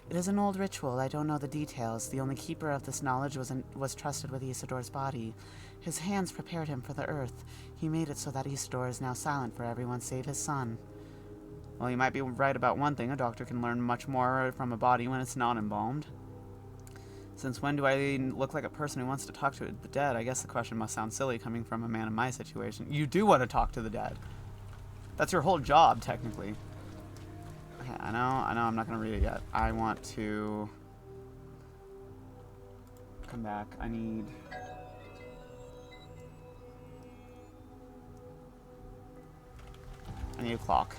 It is an old ritual. I don't know the details. The only keeper of this knowledge was trusted with Isidore's body. His hands prepared him for the earth. He made it so that Isidore is now silent for everyone save his son. Well, you might be right about one thing. A doctor can learn much more from a body when it's not embalmed. Since when do I look like a person who wants to talk to the dead? I guess the question must sound silly coming from a man in my situation. You do want to talk to the dead. That's your whole job, technically. Okay, I know, I'm not gonna read it yet. I want to come back. I need a clock.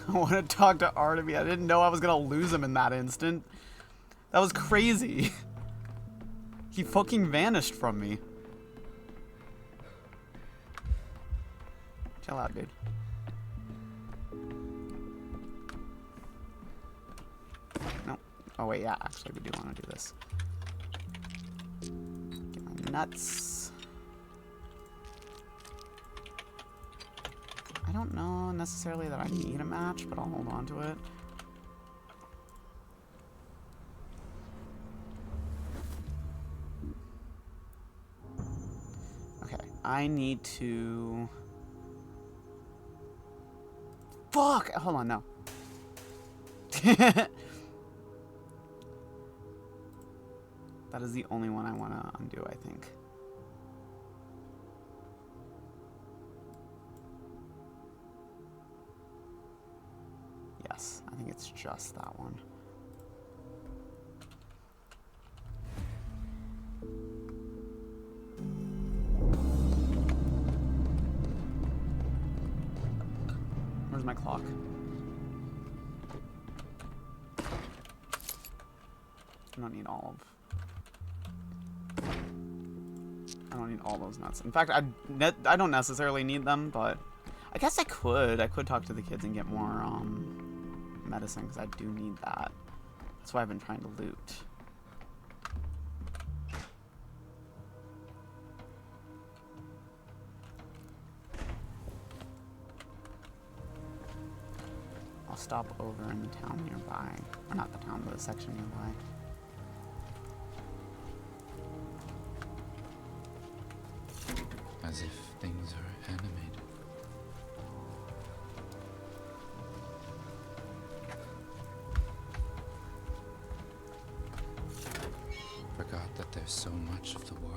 I want to talk to Artemy. I didn't know I was gonna lose him in that instant. That was crazy. He fucking vanished from me. Chill out, dude. No. Oh wait, yeah, actually we do want to do this. Get my nuts. I don't know necessarily that I need a match, but I'll hold on to it. Okay, I need to... Fuck! Hold on, no. That is the only one I want to undo, I think. Yes, I think it's just that one. Where's my clock? I don't need all of... I don't need all those nuts. In fact, I don't necessarily need them, but I guess I could. I could talk to the kids and get more medicine, because I do need that. That's why I've been trying to loot. I'll stop over in the town nearby. Or not the town, but the section nearby. As if things are animated. Forgot that there's so much of the world.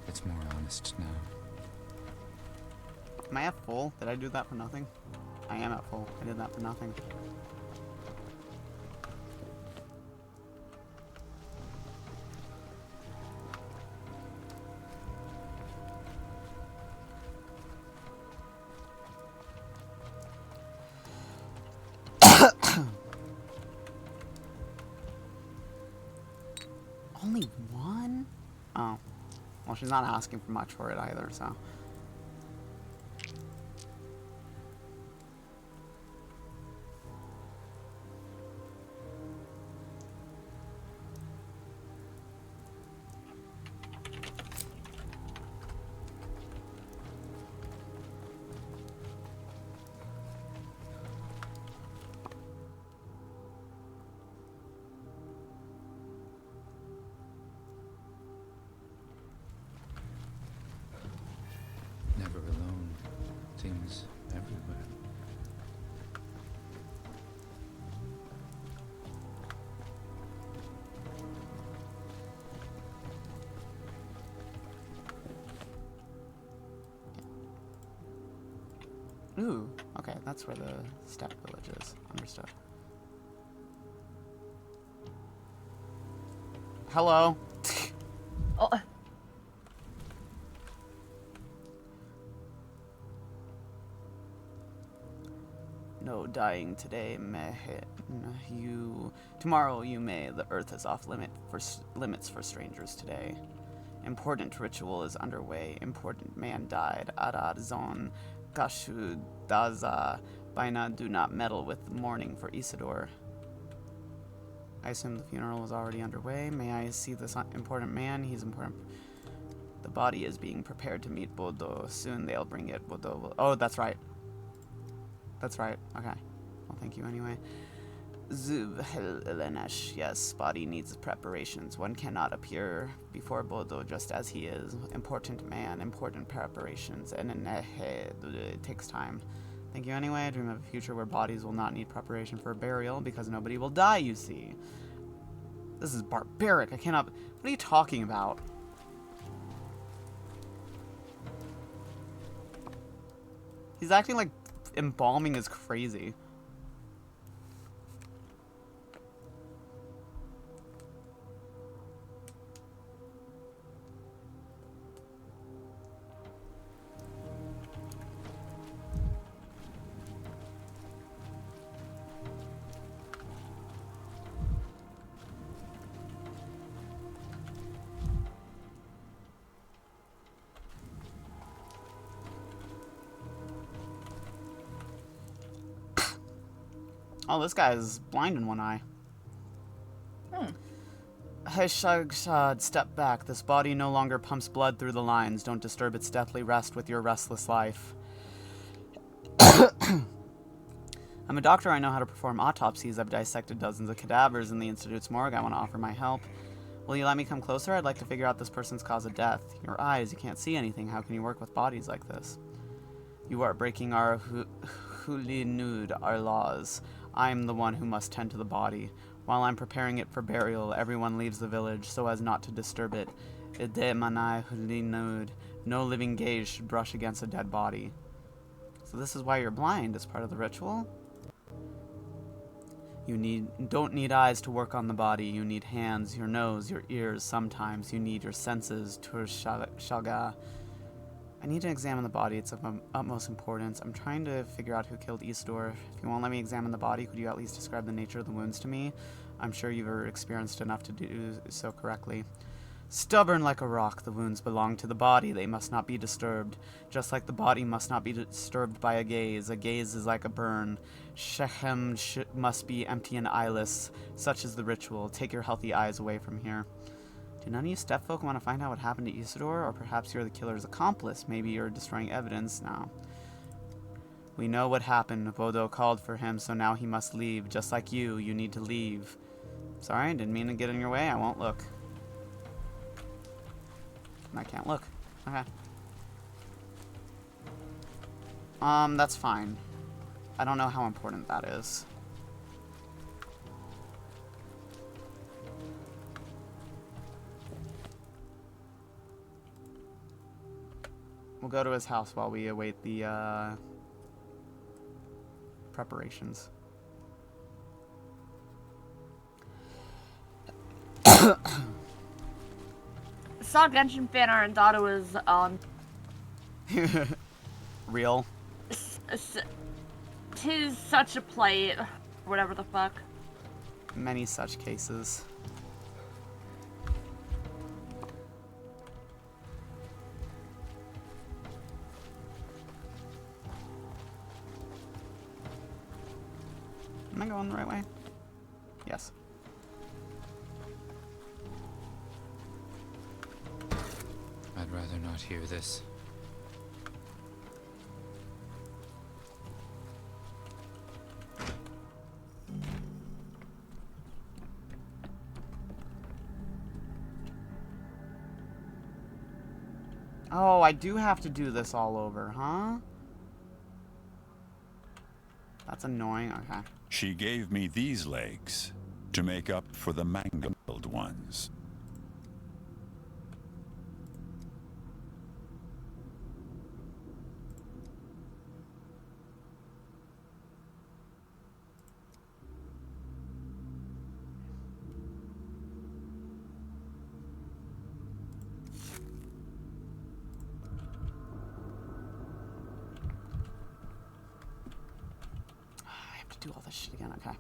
It's more honest now. Am I at full? Did I do that for nothing? I am at full. I did that for nothing. Only one? Oh. Well, she's not asking for much for it either, so. Never alone. Things everywhere. Ooh, okay, that's where the step village is. Understood. Hello. Oh. No dying today, meh. You tomorrow you may. The earth is off limits for strangers today. Important ritual is underway. Important man died. Arad zon kashu daza. Baina, do not meddle with mourning for Isidore. I assume the funeral was already underway. May I see this important man? He's important. The body is being prepared to meet Bodo. Soon they'll bring it. Bodo will... Oh, that's right. That's right. Okay. Well, thank you anyway. Zubhelenesh. Yes, body needs preparations. One cannot appear before Bodo just as he is. Important man, important preparations. And it takes time. Thank you anyway. I dream of a future where bodies will not need preparation for burial because nobody will die, you see. This is barbaric. I cannot... What are you talking about? He's acting like embalming is crazy. Oh, this guy is blind in one eye. Hey, Shagshad, step back. This body no longer pumps blood through the lines. Don't disturb its deathly rest with your restless life. I'm a doctor. I know how to perform autopsies. I've dissected dozens of cadavers in the Institute's morgue. I want to offer my help. Will you let me come closer? I'd like to figure out this person's cause of death. Your eyes, you can't see anything. How can you work with bodies like this? You are breaking our hulinud, our laws. I'm the one who must tend to the body. While I'm preparing it for burial, everyone leaves the village so as not to disturb it. Ide manai hulinud. No living gaze should brush against a dead body. So this is why you're blind, as part of the ritual? You don't need eyes to work on the body. You need hands, your nose, your ears. Sometimes you need your senses. Tur shaga. I need to examine the body. It's of utmost importance. I'm trying to figure out who killed Isidore. If you won't let me examine the body, could you at least describe the nature of the wounds to me? I'm sure you've experienced enough to do so correctly. Stubborn like a rock, the wounds belong to the body. They must not be disturbed. Just like the body must not be disturbed by a gaze. A gaze is like a burn. Shechem must be empty and eyeless. Such is the ritual. Take your healthy eyes away from here. Do none of you stepfolk want to find out what happened to Isidore? Or perhaps you're the killer's accomplice. Maybe you're destroying evidence now. We know what happened. Bodo called for him, so now he must leave. Just like you, you need to leave. Sorry, I didn't mean to get in your way. I won't look. I can't look. Okay. That's fine. I don't know how important that is. We'll go to his house while we await the, preparations. Saw Genshin fan art and thought it was, Real? Tis such a plight. Whatever the fuck. Many such cases. Am I going the right way? Yes. I'd rather not hear this. Oh, I do have to do this all over, huh? That's annoying. Okay. She gave me these legs to make up for the mangled ones. Do all this shit again, okay.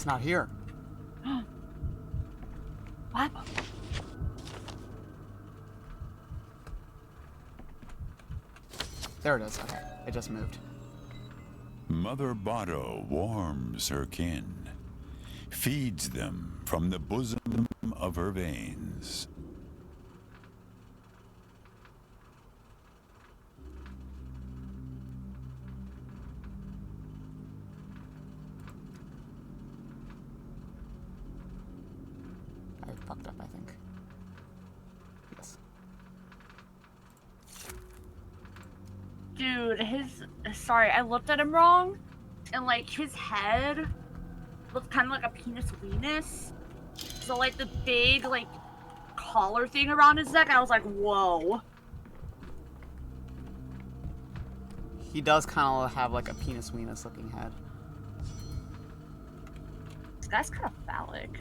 not here. What? There it is. Okay, it just moved. Mother Botto warms her kin, feeds them from the bosom of her veins. I fucked up, I think. Yes. Dude, sorry, I looked at him wrong, and like his head looked kind of like a penis weenus. So like the big like collar thing around his neck, I was like, whoa. He does kind of have like a penis weenus looking head. This guy's kind of phallic.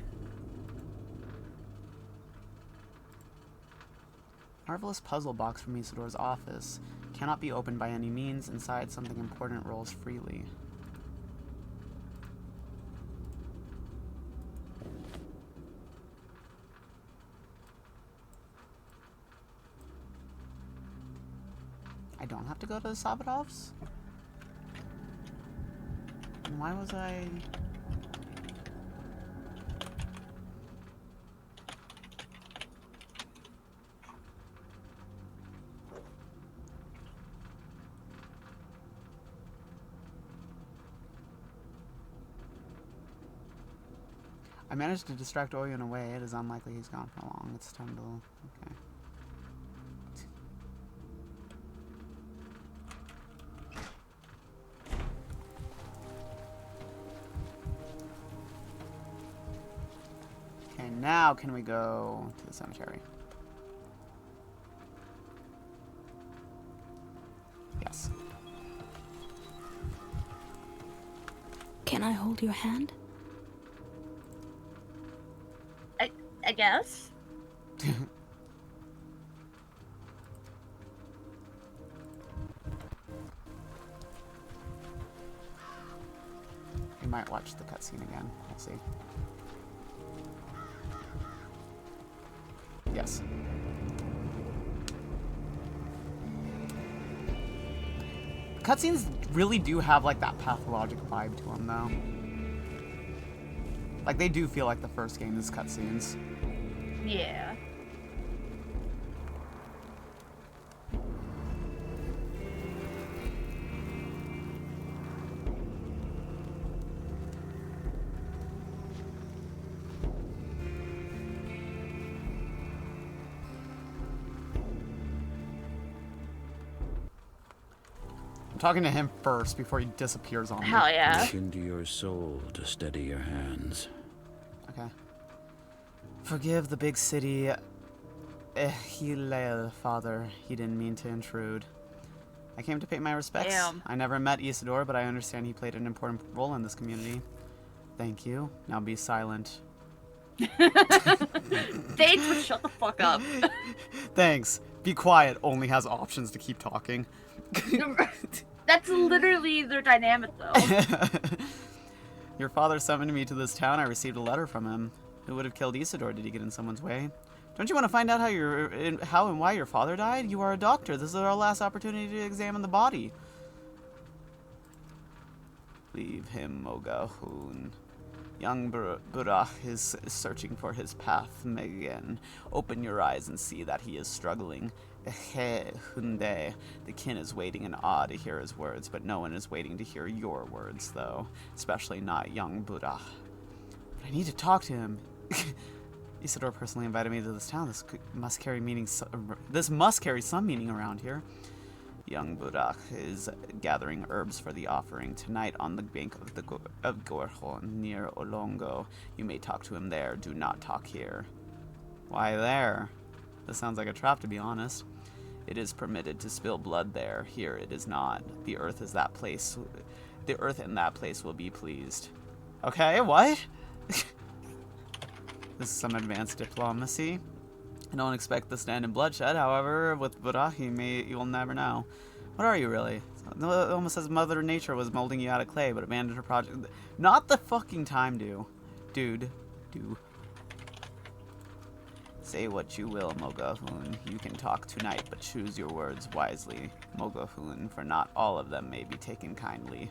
Marvelous puzzle box from Isidor's office. Cannot be opened by any means. Inside, something important rolls freely. I don't have to go to the Sabatovs? And why was I... I managed to distract Oyen away. It is unlikely he's gone for long. It's time to... Okay. Okay, now can we go to the cemetery? Yes. Can I hold your hand? I guess. We might watch the cutscene again. We'll see. Yes. Cutscenes really do have like that pathologic vibe to them, though. Like they do feel like the first game's cutscenes. Yeah. I'm talking to him first before he disappears on me. Hell yeah. Look into your soul to steady your hands. Okay. Forgive the big city. Hilel, father. He didn't mean to intrude. I came to pay my respects. Damn. I never met Isidore, but I understand he played an important role in this community. Thank you. Now be silent. Thanks, but shut the fuck up. Thanks. Be quiet only has options to keep talking. That's literally their dynamic, though. Your father summoned me to this town. I received a letter from him. Who would have killed Isidore? Did he get in someone's way? Don't you want to find out how and why your father died? You are a doctor. This is our last opportunity to examine the body. Leave him, Mogahun. Young Burach is searching for his path, Megan. Open your eyes and see that he is struggling. Hunde. The kin is waiting in awe to hear his words, but no one is waiting to hear your words, though. Especially not young Burach. But I need to talk to him. Isidore personally invited me to this town. This must carry some meaning around here. Young Burach is gathering herbs for the offering tonight on the bank of Gorhon near Olongo. You may talk to him there. Do not talk here. Why there? This sounds like a trap, to be honest. It is permitted to spill blood there. Here it is not. The earth is that place. The earth in that place will be pleased. Okay, what? This is some advanced diplomacy. I don't expect this to end in bloodshed. However, with Burach, you will never know. What are you really? Almost as Mother Nature was molding you out of clay, but abandoned her project. Not the fucking time, dude. Dude. Say what you will, Mogahun. You can talk tonight, but choose your words wisely, Mogahun, for not all of them may be taken kindly.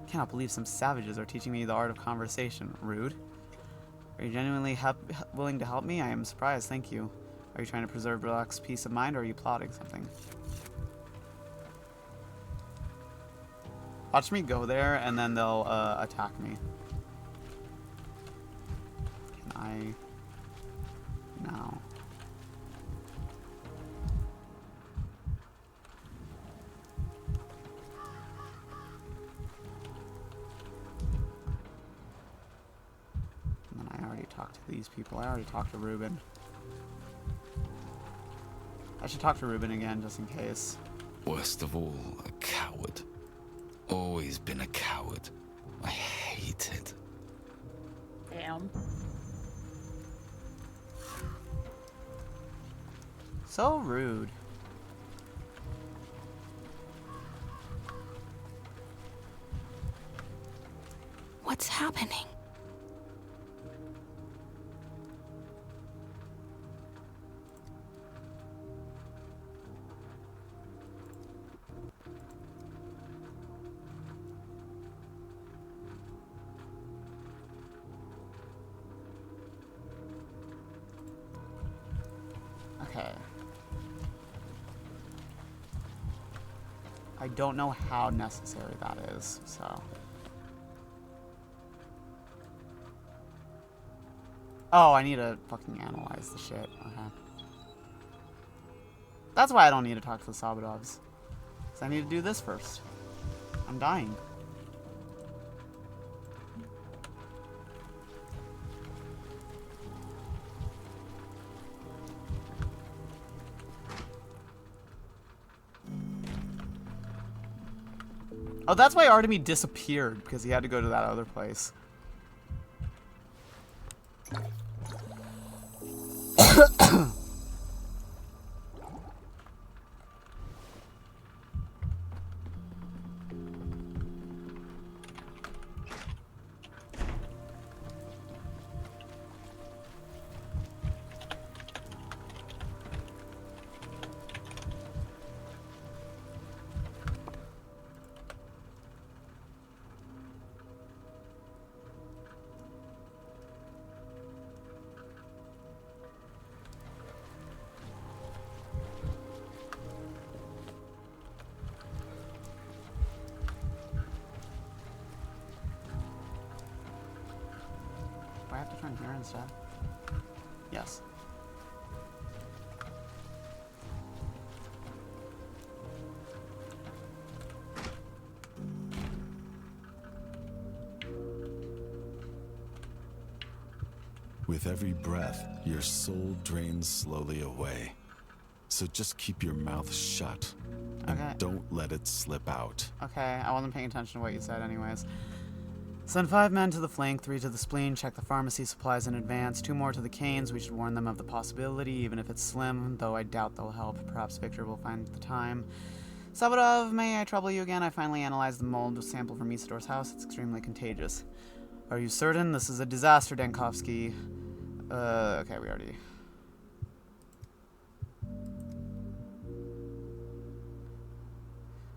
Cannot believe some savages are teaching me the art of conversation. Rude. Are you genuinely willing to help me? I am surprised, thank you. Are you trying to preserve relaxed peace of mind, or are you plotting something? Watch me go there, and then they'll attack me. Can I... No. And then I already talked to these people. I already talked to Ruben. I should talk to Ruben again, just in case. Worst of all, a coward. Always been a coward. I hate it. Damn. So rude. What's happening? Okay. I don't know how necessary that is, so. Oh, I need to fucking analyze the shit. Okay. That's why I don't need to talk to the Sabadovs. Because I need to do this first. I'm dying. Oh, that's why Artemy disappeared, because he had to go to that other place. Do I have to turn here instead? Yes. With every breath, your soul drains slowly away. So just keep your mouth shut and don't let it slip out. Okay, I wasn't paying attention to what you said anyways. Send 5 men to the flank, 3 to the spleen, check the pharmacy supplies in advance, 2 more to the canes. We should warn them of the possibility, even if it's slim, though I doubt they'll help. Perhaps Victor will find the time. Sabadov, may I trouble you again? I finally analyzed the mold sample from Isidor's house. It's extremely contagious. Are you certain? This is a disaster, Denkovsky. Okay, we already...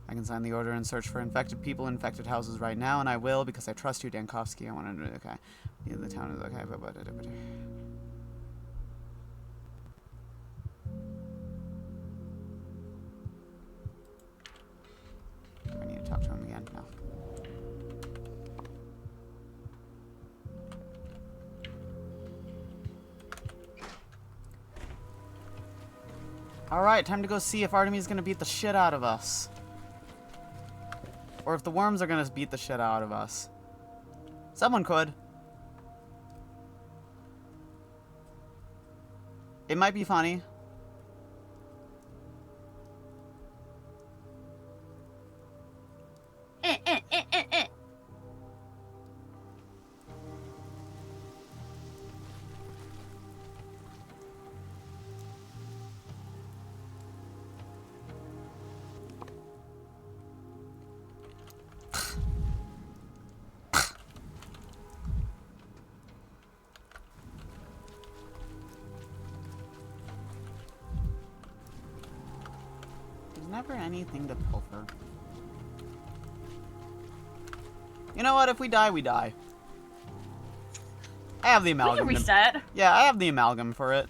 I can sign the order and search for infected people in infected houses right now, and I will, because I trust you, Denkovsky. I want to... Okay. Yeah, the town is... Okay, I need to talk to him again. No. Alright, time to go see if Artemy's gonna beat the shit out of us. Or if the worms are gonna beat the shit out of us. Someone could. It might be funny. Never anything to pilfer. You know what? If we die, we die. I have the amalgam. We can reset. Yeah, I have the amalgam for it.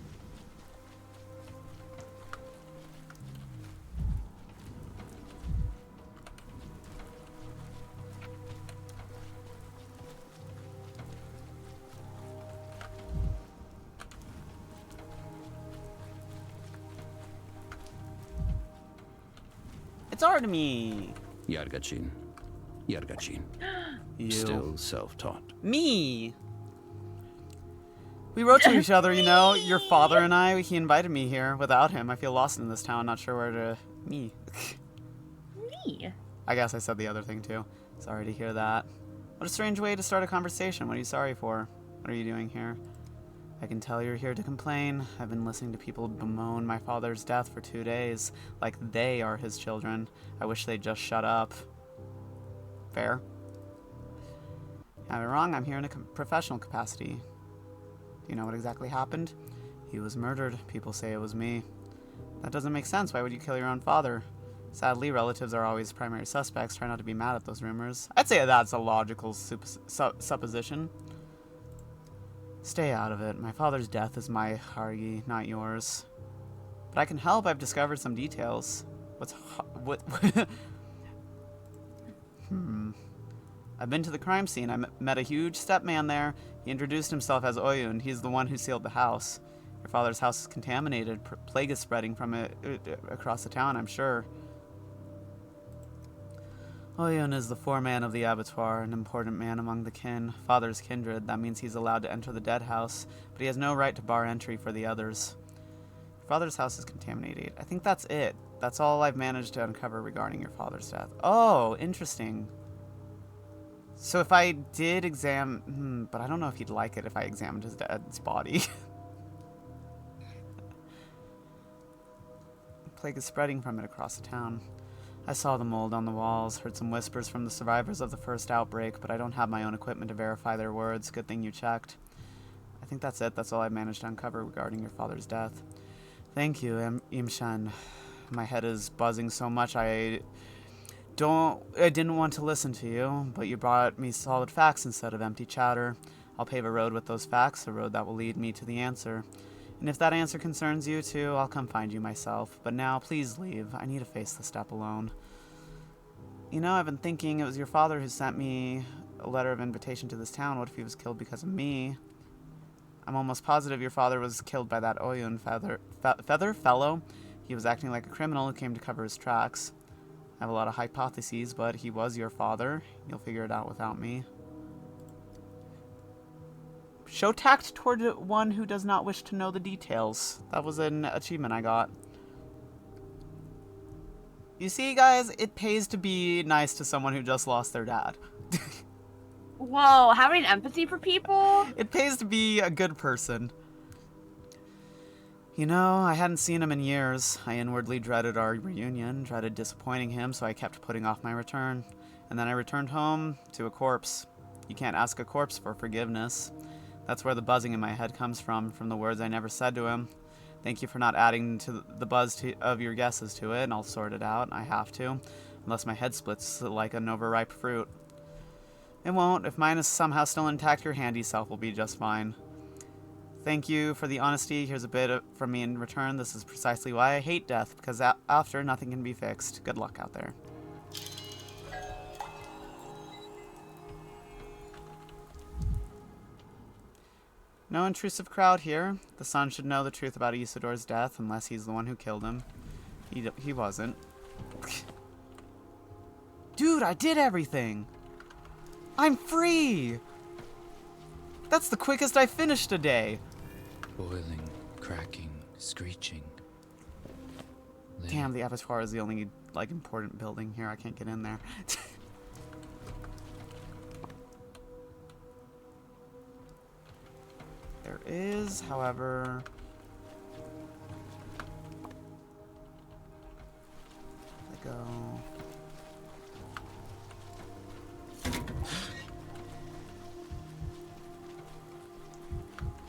It's Artemy. Yargachin. Yargachin. You. Still self-taught. Me. We wrote to each other, you know. Your father and I. He invited me here. Without him, I feel lost in this town. Not sure where to. Me. Me. I guess I said the other thing too. Sorry to hear that. What a strange way to start a conversation. What are you sorry for? What are you doing here? I can tell you're here to complain. I've been listening to people bemoan my father's death for 2 days, like they are his children. I wish they'd just shut up. Fair. Am I wrong? I'm here in a professional capacity. Do you know what exactly happened? He was murdered. People say it was me. That doesn't make sense. Why would you kill your own father? Sadly, relatives are always primary suspects. Try not to be mad at those rumors. I'd say that's a logical supposition. Stay out of it. My father's death is my Hargi, not yours. But I can help. I've discovered some details. What? I've been to the crime scene. I met a huge step man there. He introduced himself as Oyun. He's the one who sealed the house. Your father's house is contaminated. Plague is spreading from it across the town, I'm sure. Oyun is the foreman of the abattoir, an important man among the kin. Father's kindred. That means he's allowed to enter the dead house, but he has no right to bar entry for the others. Your father's house is contaminated. I think that's it. That's all I've managed to uncover regarding your father's death. Oh, interesting. So if I did but I don't know if he'd like it if I examined his dad's body. Plague is spreading from it across the town. I saw the mold on the walls, heard some whispers from the survivors of the first outbreak, but I don't have my own equipment to verify their words. Good thing you checked. I think that's it. That's all I managed to uncover regarding your father's death. Thank you, Imshan. My head is buzzing so much I didn't want to listen to you, but you brought me solid facts instead of empty chatter. I'll pave a road with those facts, a road that will lead me to the answer. And if that answer concerns you too, I'll come find you myself. But now, please leave. I need to face the step alone. You know, I've been thinking it was your father who sent me a letter of invitation to this town. What if he was killed because of me? I'm almost positive your father was killed by that Oyun feather fellow. He was acting like a criminal who came to cover his tracks. I have a lot of hypotheses, but he was your father. You'll figure it out without me. Show tact toward one who does not wish to know the details. That was an achievement I got. You see, guys, it pays to be nice to someone who just lost their dad. Whoa, having empathy for people? It pays to be a good person. You know, I hadn't seen him in years. I inwardly dreaded our reunion, dreaded disappointing him, so I kept putting off my return. And then I returned home to a corpse. You can't ask a corpse for forgiveness. That's where the buzzing in my head comes from the words I never said to him. Thank you for not adding to the buzz of your guesses to it, and I'll sort it out. I have to, unless my head splits like an overripe fruit. It won't. If mine is somehow still intact, your handy self will be just fine. Thank you for the honesty. Here's a bit from me in return. This is precisely why I hate death, because after, nothing can be fixed. Good luck out there. No intrusive crowd here. The son should know the truth about Isidor's death, unless he's the one who killed him. He wasn't. Dude, I did everything! I'm free! That's the quickest I finished a day! Boiling, cracking, screeching. Damn, the abattoir is the only, like, important building here. I can't get in there. There is, however... Let go...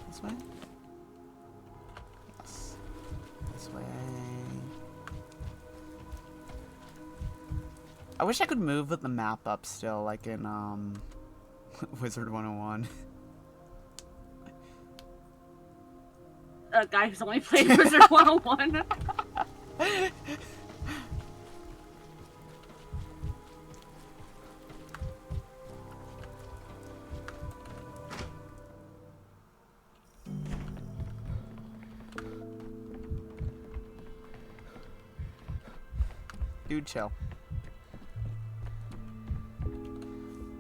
This way? Yes. This way. I wish I could move with the map up still, like in Wizard 101. A guy who's only played Wizard 101. Dude, chill.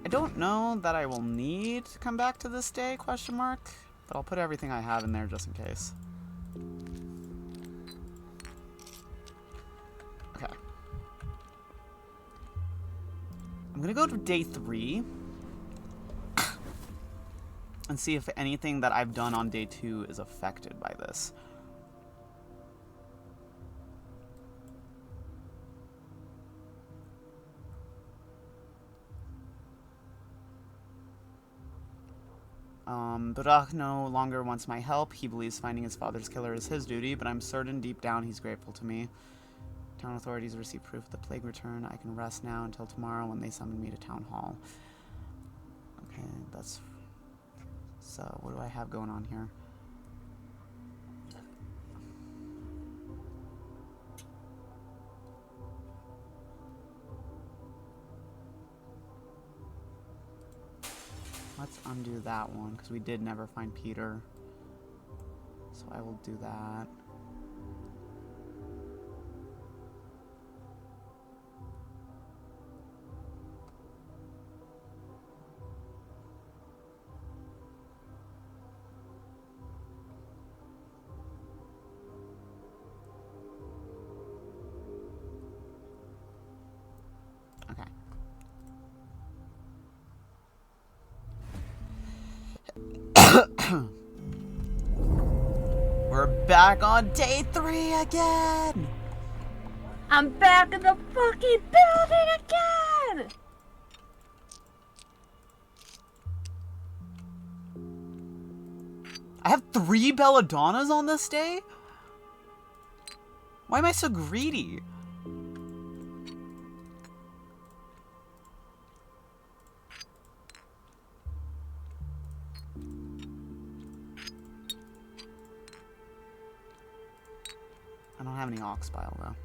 I don't know that I will need to come back to this day, question mark, but I'll put everything I have in there just in case. Okay. I'm gonna go to day 3 and see if anything that I've done on day 2 is affected by this. Burak no longer wants my help. He believes finding his father's killer is his duty, but I'm certain deep down he's grateful to me. Town authorities received proof of the plague return. I can rest now until tomorrow when they summon me to town hall. Okay, that's... So, what do I have going on here? Let's undo that one, because we did never find Peter. So I will do that. We're back on day 3 again! I'm back in the fucking building again! I have 3 belladonnas on this day? Why am I so greedy? I don't have any ox bile though.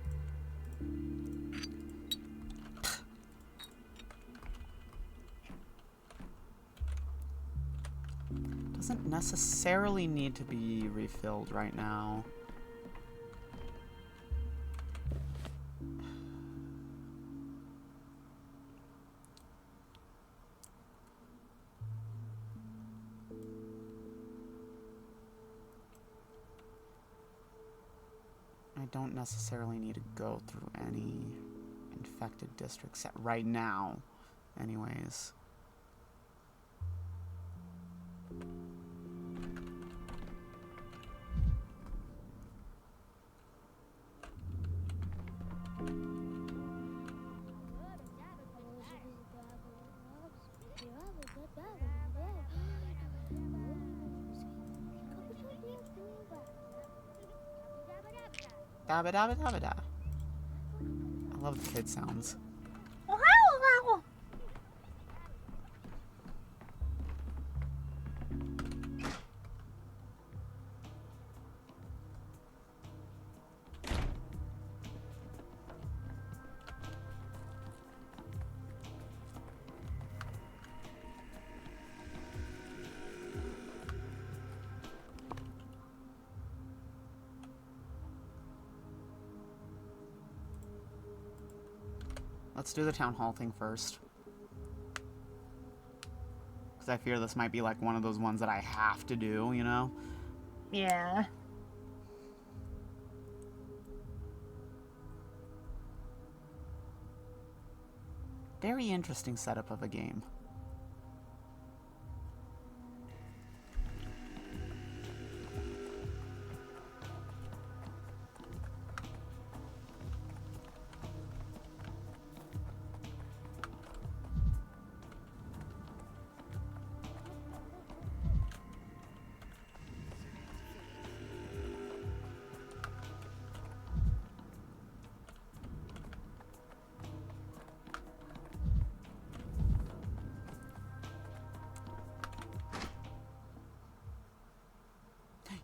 Doesn't necessarily need to be refilled right now. I don't necessarily need to go through any infected districts right now, anyways. Dabba dabba dabba da. I love the kid sounds. Let's do the town hall thing first. Because I fear this might be like one of those ones that I have to do, you know? Yeah. Very interesting setup of a game.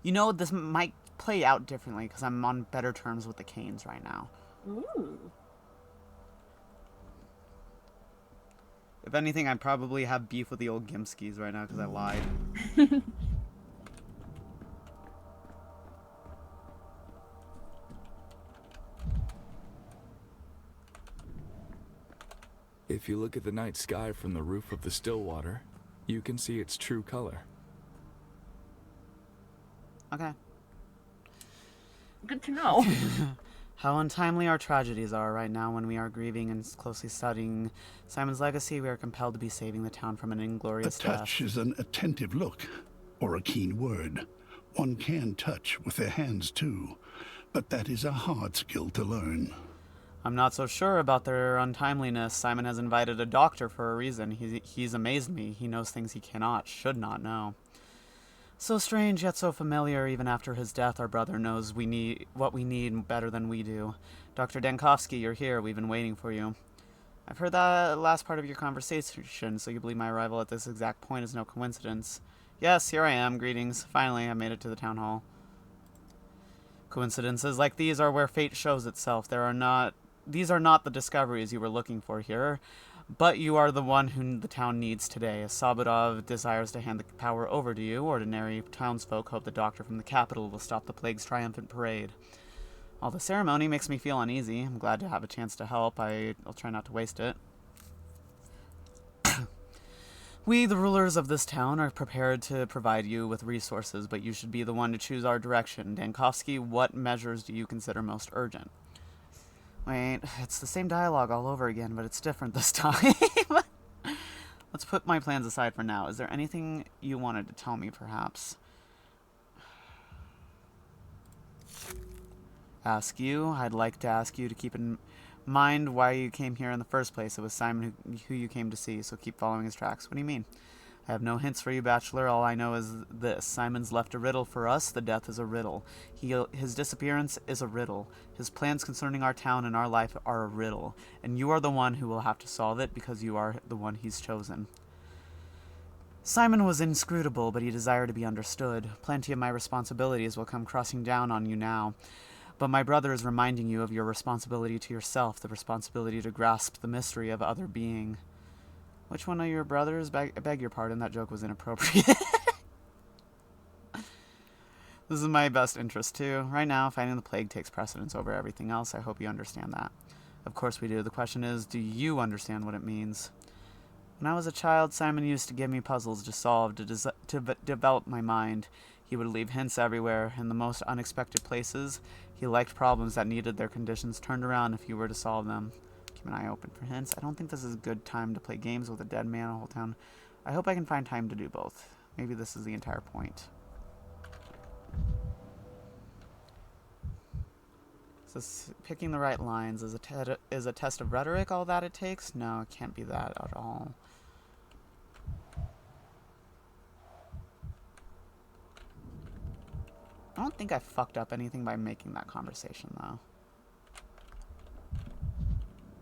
You know, this might play out differently because I'm on better terms with the Canes right now. Ooh. If anything, I probably have beef with the old Gimskis right now because I lied. If you look at the night sky from the roof of the Stillwater, you can see its true color. Okay. Good to know. How untimely our tragedies are right now when we are grieving and closely studying Simon's legacy. We are compelled to be saving the town from an inglorious A touch is an attentive look, or a keen word. One can touch with their hands too, but that is a hard skill to learn. I'm not so sure about their untimeliness. Simon has invited a doctor for a reason. He's amazed me. He knows things he should not know. So strange, yet so familiar. Even after his death, our brother knows what we need better than we do. Dr. Dankovsky, you're here. We've been waiting for you. I've heard that last part of your conversation, so you believe my arrival at this exact point is no coincidence. Yes, here I am. Greetings. Finally, I made it to the town hall. Coincidences like these are where fate shows itself. These are not the discoveries you were looking for here, but you are the one who the town needs today. As Sabudov desires to hand the power over to you, ordinary townsfolk hope the doctor from the capital will stop the plague's triumphant parade. All the ceremony makes me feel uneasy. I'm glad to have a chance to help. I'll try not to waste it. We, the rulers of this town, are prepared to provide you with resources, but you should be the one to choose our direction. Dankovsky, what measures do you consider most urgent? Wait, it's the same dialogue all over again, but it's different this time. Let's put my plans aside for now. Is there anything you wanted to tell me, perhaps? I'd like to ask you to keep in mind why you came here in the first place. It was Simon who you came to see, so keep following his tracks. What do you mean? I have no hints for you, Bachelor. All I know is this. Simon's left a riddle for us. The death is a riddle. His disappearance is a riddle. His plans concerning our town and our life are a riddle. And you are the one who will have to solve it because you are the one he's chosen. Simon was inscrutable, but he desired to be understood. Plenty of my responsibilities will come crossing down on you now. But my brother is reminding you of your responsibility to yourself, the responsibility to grasp the mystery of other being. Which one of your brothers? I beg your pardon, that joke was inappropriate. This is in my best interest, too. Right now, fighting the plague takes precedence over everything else. I hope you understand that. Of course we do. The question is, do you understand what it means? When I was a child, Simon used to give me puzzles to solve, to develop my mind. He would leave hints everywhere, in the most unexpected places. He liked problems that needed their conditions turned around if you were to solve them. Keep an eye open for hints. I don't think this is a good time to play games with a dead man in a whole town. I hope I can find time to do both. Maybe this is the entire point. So picking the right lines is a test of rhetoric all that it takes? No, it can't be that at all. I don't think I fucked up anything by making that conversation, though.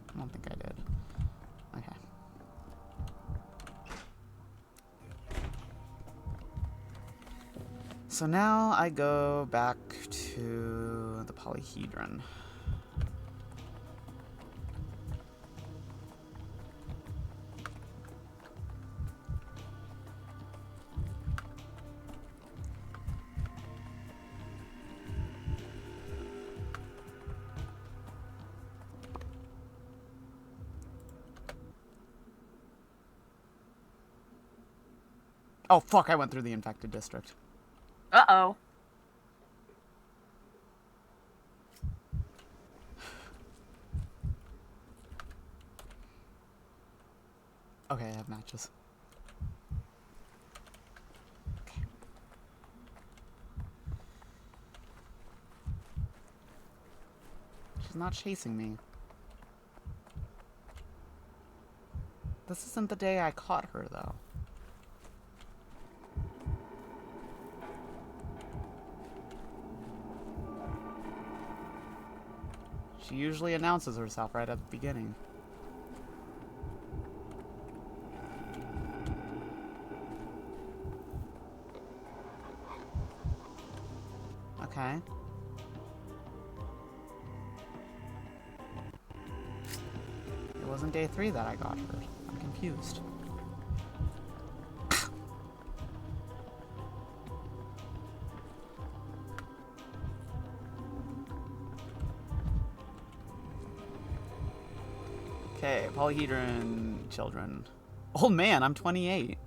I don't think I did. Okay. So now I go back to the polyhedron. Oh, fuck, I went through the infected district. Uh-oh. Okay, I have matches. Okay. She's not chasing me. This isn't the day I caught her, though. She usually announces herself right at the beginning. wasn't day 3 that I got her. I'm confused. Okay, polyhedron children. Old man, I'm 28.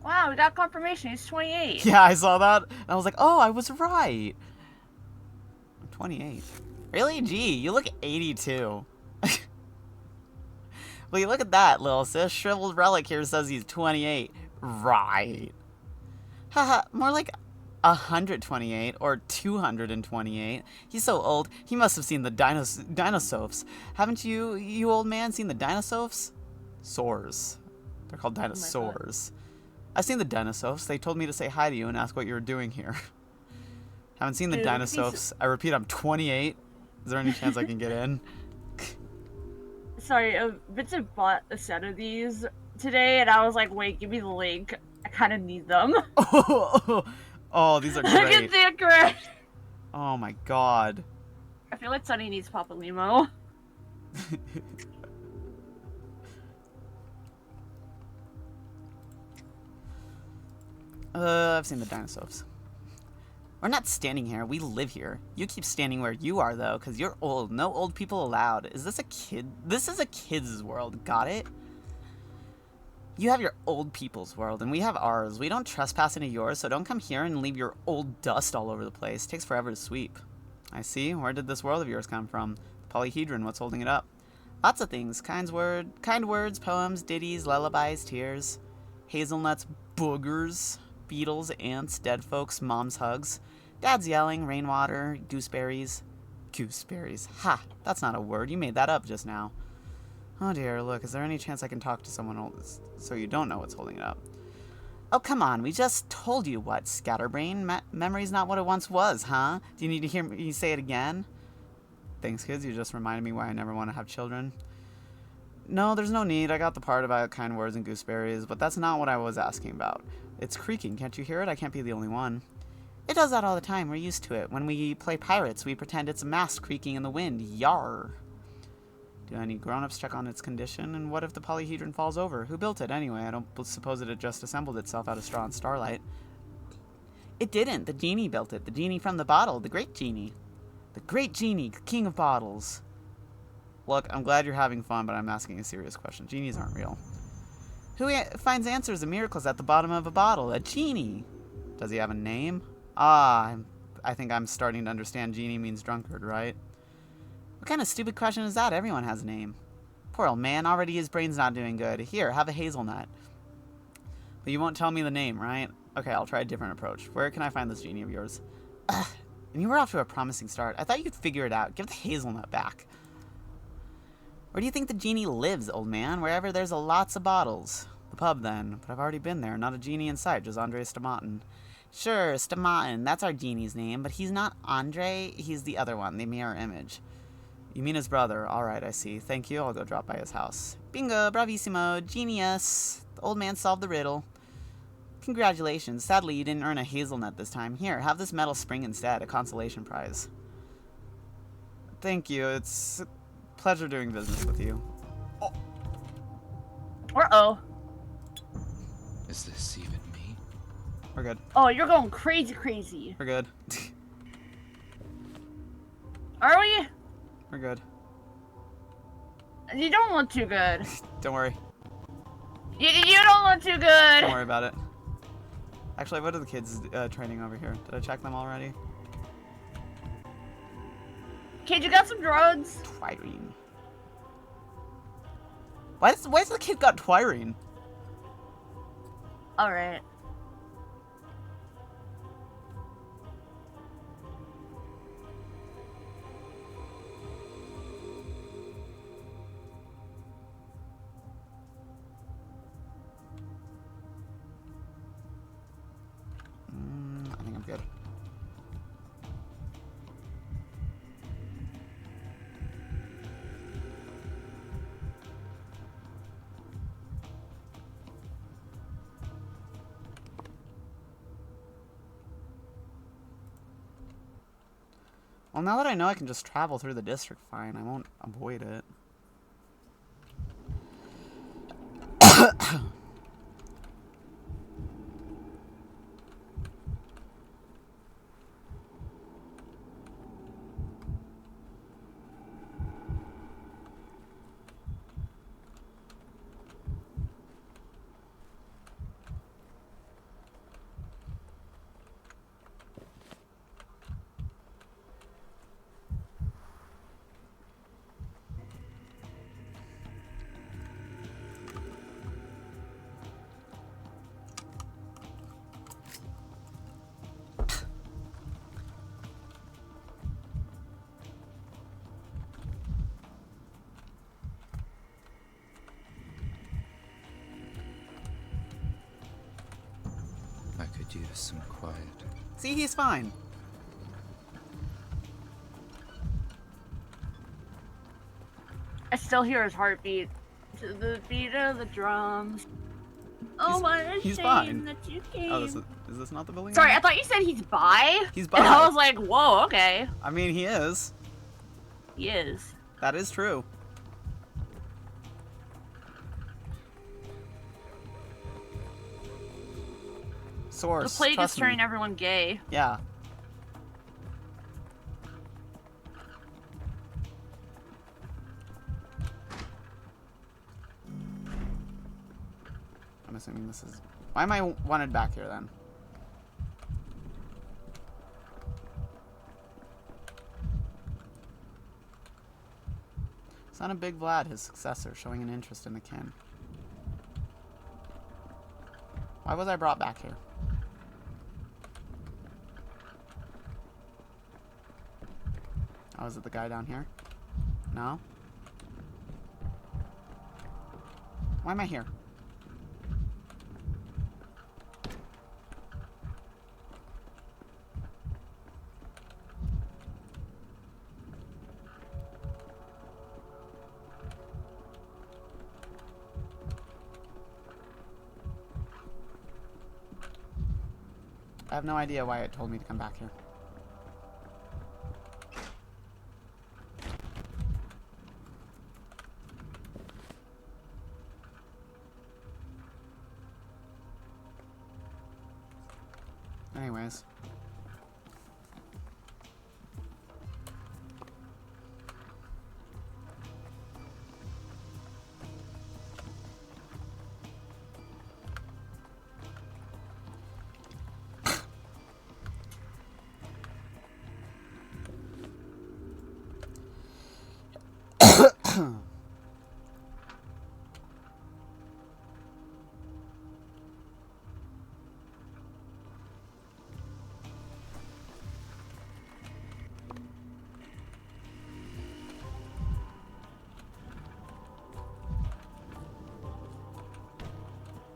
Wow, we got confirmation. He's 28. Yeah, I saw that. And I was like, oh, I was right. I'm 28. Really? Gee, you look 82. Well, you look at that, little sis. Shriveled Relic here says he's 28. Right. Haha, more like 128 or 228. He's so old, he must have seen the dinosaurs. Haven't you old man, seen the dinosaurs? Soars. They're called dinosaurs. I've seen the dinosaurs. They told me to say hi to you and ask what you were doing here. Haven't seen the Dude, dinosaurs. I repeat, I'm 28. Is there any chance I can get in? Sorry, Vincent bought a set of these today, and I was like, wait, give me the link. I kind of need them. Oh, these are Look at great. the correct. Oh my god. I feel like Sunny needs Papa Limo. I've seen the dinosaurs. We're not standing here. We live here. You keep standing where you are, though, because you're old. No old people allowed. Is this a kid? This is a kid's world. Got it? You have your old people's world, and we have ours. We don't trespass into yours, so don't come here and leave your old dust all over the place. It takes forever to sweep. I see. Where did this world of yours come from? The polyhedron. What's holding it up? Lots of things. Kind words, poems, ditties, lullabies, tears, hazelnuts, boogers, beetles, ants, dead folks, mom's hugs, dad's yelling, rainwater, gooseberries. Gooseberries. Ha! That's not a word. You made that up just now. Oh dear, look, is there any chance I can talk to someone old so you don't know what's holding it up? Oh, come on, we just told you what, scatterbrain. Memory's not what it once was, huh? Do you need to hear me say it again? Thanks, kids, you just reminded me why I never want to have children. No, there's no need. I got the part about kind words and gooseberries, but that's not what I was asking about. It's creaking, can't you hear it? I can't be the only one. It does that all the time, we're used to it. When we play pirates, we pretend it's a mast creaking in the wind. Yar! Do any grown-ups check on its condition? And what if the polyhedron falls over? Who built it anyway? I don't suppose it had just assembled itself out of straw and starlight. It didn't. The genie built it. The genie from the bottle. The great genie. The great genie, king of bottles. Look, I'm glad you're having fun, but I'm asking a serious question. Genies aren't real. Who finds answers and miracles at the bottom of a bottle? A genie. Does he have a name? Ah, I think I'm starting to understand genie means drunkard, right? What kind of stupid question is that? Everyone has a name. Poor old man, already his brain's not doing good. Here, have a hazelnut. But you won't tell me the name, right? Okay, I'll try a different approach. Where can I find this genie of yours? Ugh, and you were off to a promising start. I thought you'd figure it out. Give the hazelnut back. Where do you think the genie lives, old man? Wherever there's lots of bottles. The pub, then. But I've already been there. Not a genie in sight, just Andre Stamatin. Sure, Stamatin, that's our genie's name, but he's not Andre, he's the other one, the mirror image. You mean his brother. Alright, I see. Thank you, I'll go drop by his house. Bingo, bravissimo, genius. The old man solved the riddle. Congratulations. Sadly, you didn't earn a hazelnut this time. Here, have this metal spring instead, a consolation prize. Thank you, it's a pleasure doing business with you. Uh-oh. Is this even me? We're good. Oh, you're going crazy. We're good. Are we? We're good. You don't look too good. Don't worry. You don't look too good. Don't worry about it. Actually, what are the kids training over here? Did I check them already? Kid, you got some drugs? Twirine. Why's the kid got twirine? Alright. I think I'm good. Well, now that I know I can just travel through the district fine, I won't avoid it. I could use some quiet. See, he's fine. I still hear his heartbeat to the beat of the drums. Oh, what a He's shame fine. that you came. Oh, is this not the building? Sorry, I thought you said he's bi. He's bi. And I was like, whoa, okay. I mean, he is. He is. That is true. Source. The plague is trust me. turning everyone gay. Yeah. I'm assuming this is... Why am I wanted back here, then? Son of Big Vlad, his successor, showing an interest in the kin. Why was I brought back here? Oh, is it the guy down here? No? Why am I here? I have no idea why it told me to come back here. Anyways.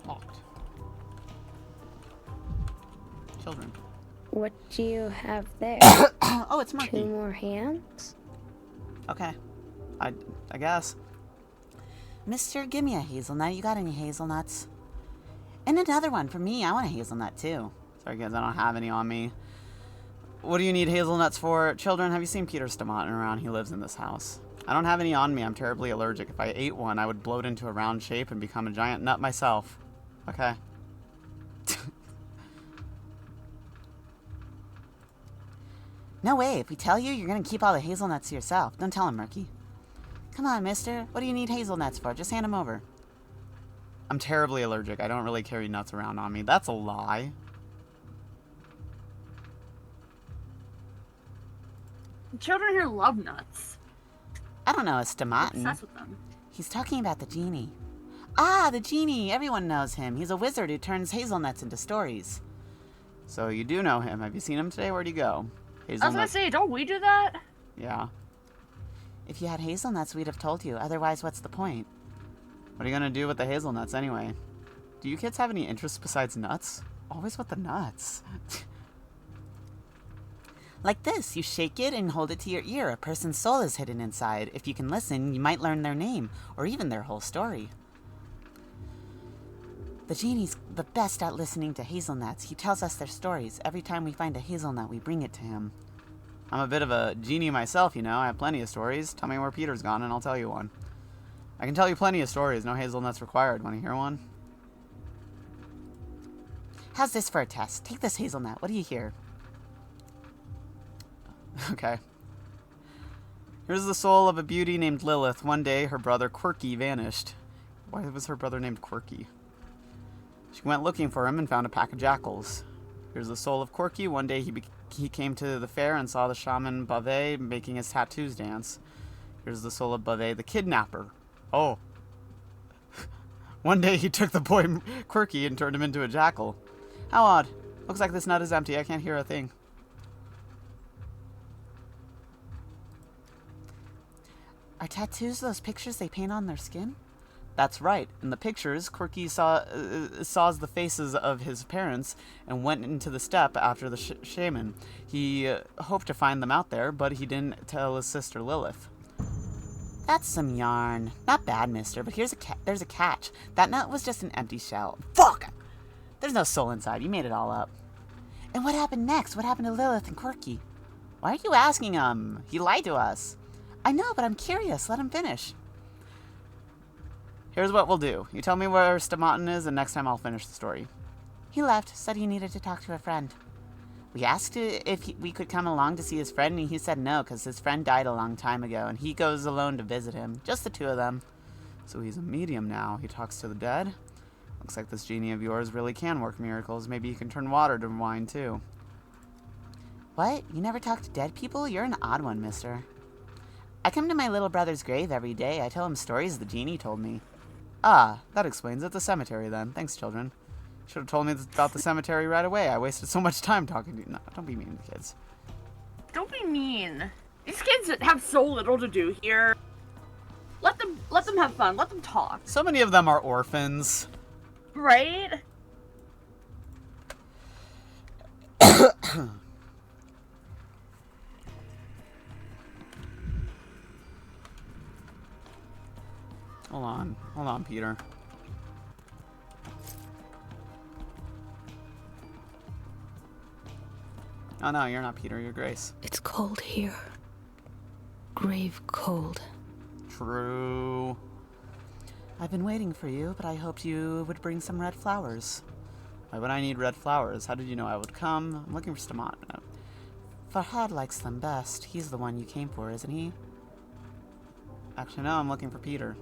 Locked. Children. What do you have there? Oh, it's Marky. 2 more hands? Okay. I guess. Mister, give me a hazelnut. You got any hazelnuts? And another one for me. I want a hazelnut too. Sorry guys, I don't have any on me. What do you need hazelnuts for? Children, have you seen Peter Stamatin around? He lives in this house. I don't have any on me. I'm terribly allergic. If I ate one, I would bloat into a round shape and become a giant nut myself. Okay. No way. If we tell you, you're gonna keep all the hazelnuts to yourself. Don't tell him, Murky. Come on, mister. What do you need hazelnuts for? Just hand them over. I'm terribly allergic. I don't really carry nuts around on me. That's a lie. Children here love nuts. I don't know, it's Stamatin. Obsessed with them. He's talking about the genie. Ah, the genie. Everyone knows him. He's a wizard who turns hazelnuts into stories. So you do know him. Have you seen him today? Where'd he go? I was gonna say, don't we do that? Yeah. If you had hazelnuts, we'd have told you. Otherwise, what's the point? What are you gonna do with the hazelnuts anyway? Do you kids have any interests besides nuts? Always with the nuts. Like this. You shake it and hold it to your ear. A person's soul is hidden inside. If you can listen, you might learn their name, or even their whole story. The genie's the best at listening to hazelnuts. He tells us their stories. Every time we find a hazelnut, we bring it to him. I'm a bit of a genie myself, you know. I have plenty of stories. Tell me where Peter's gone and I'll tell you one. I can tell you plenty of stories. No hazelnuts required. Want to hear one? How's this for a test? Take this hazelnut. What do you hear? Okay. Here's the soul of a beauty named Lilith. One day, her brother Quirky vanished. Why was her brother named Quirky? She went looking for him and found a pack of jackals. Here's the soul of Quirky. One day, he came to the fair and saw the shaman Bave making his tattoos dance. Here's the soul of Bave, the kidnapper. Oh. One day, he took the boy Quirky and turned him into a jackal. How odd. Looks like this nut is empty. I can't hear a thing. Are tattoos those pictures they paint on their skin? That's right. In the pictures, Quirky saws the faces of his parents and went into the steppe after the shaman. He hoped to find them out there, but he didn't tell his sister Lilith. That's some yarn. Not bad, mister, but there's a catch. That nut was just an empty shell. Fuck! There's no soul inside. You made it all up. And what happened next? What happened to Lilith and Quirky? Why are you asking him? He lied to us. I know, but I'm curious. Let him finish. Here's what we'll do. You tell me where Stomatin is, and next time I'll finish the story. He left, said he needed to talk to a friend. We asked if we could come along to see his friend, and he said no, because his friend died a long time ago, and he goes alone to visit him. Just the two of them. So he's a medium now. He talks to the dead. Looks like this genie of yours really can work miracles. Maybe you can turn water to wine, too. What? You never talk to dead people? You're an odd one, mister. I come to my little brother's grave every day. I tell him stories the genie told me. Ah, that explains it. The cemetery, then. Thanks, children. Should have told me about the cemetery right away. I wasted so much time talking to you. No, don't be mean to kids. Don't be mean. These kids have so little to do here. Let them have fun. Let them talk. So many of them are orphans. Right? Hold on, Peter. Oh no, you're not Peter, you're Grace. It's cold here. Grave cold. True. I've been waiting for you, but I hoped you would bring some red flowers. Why would I need red flowers? How did you know I would come? I'm looking for Stomatin. Farhad likes them best. He's the one you came for, isn't he? Actually, no, I'm looking for Peter.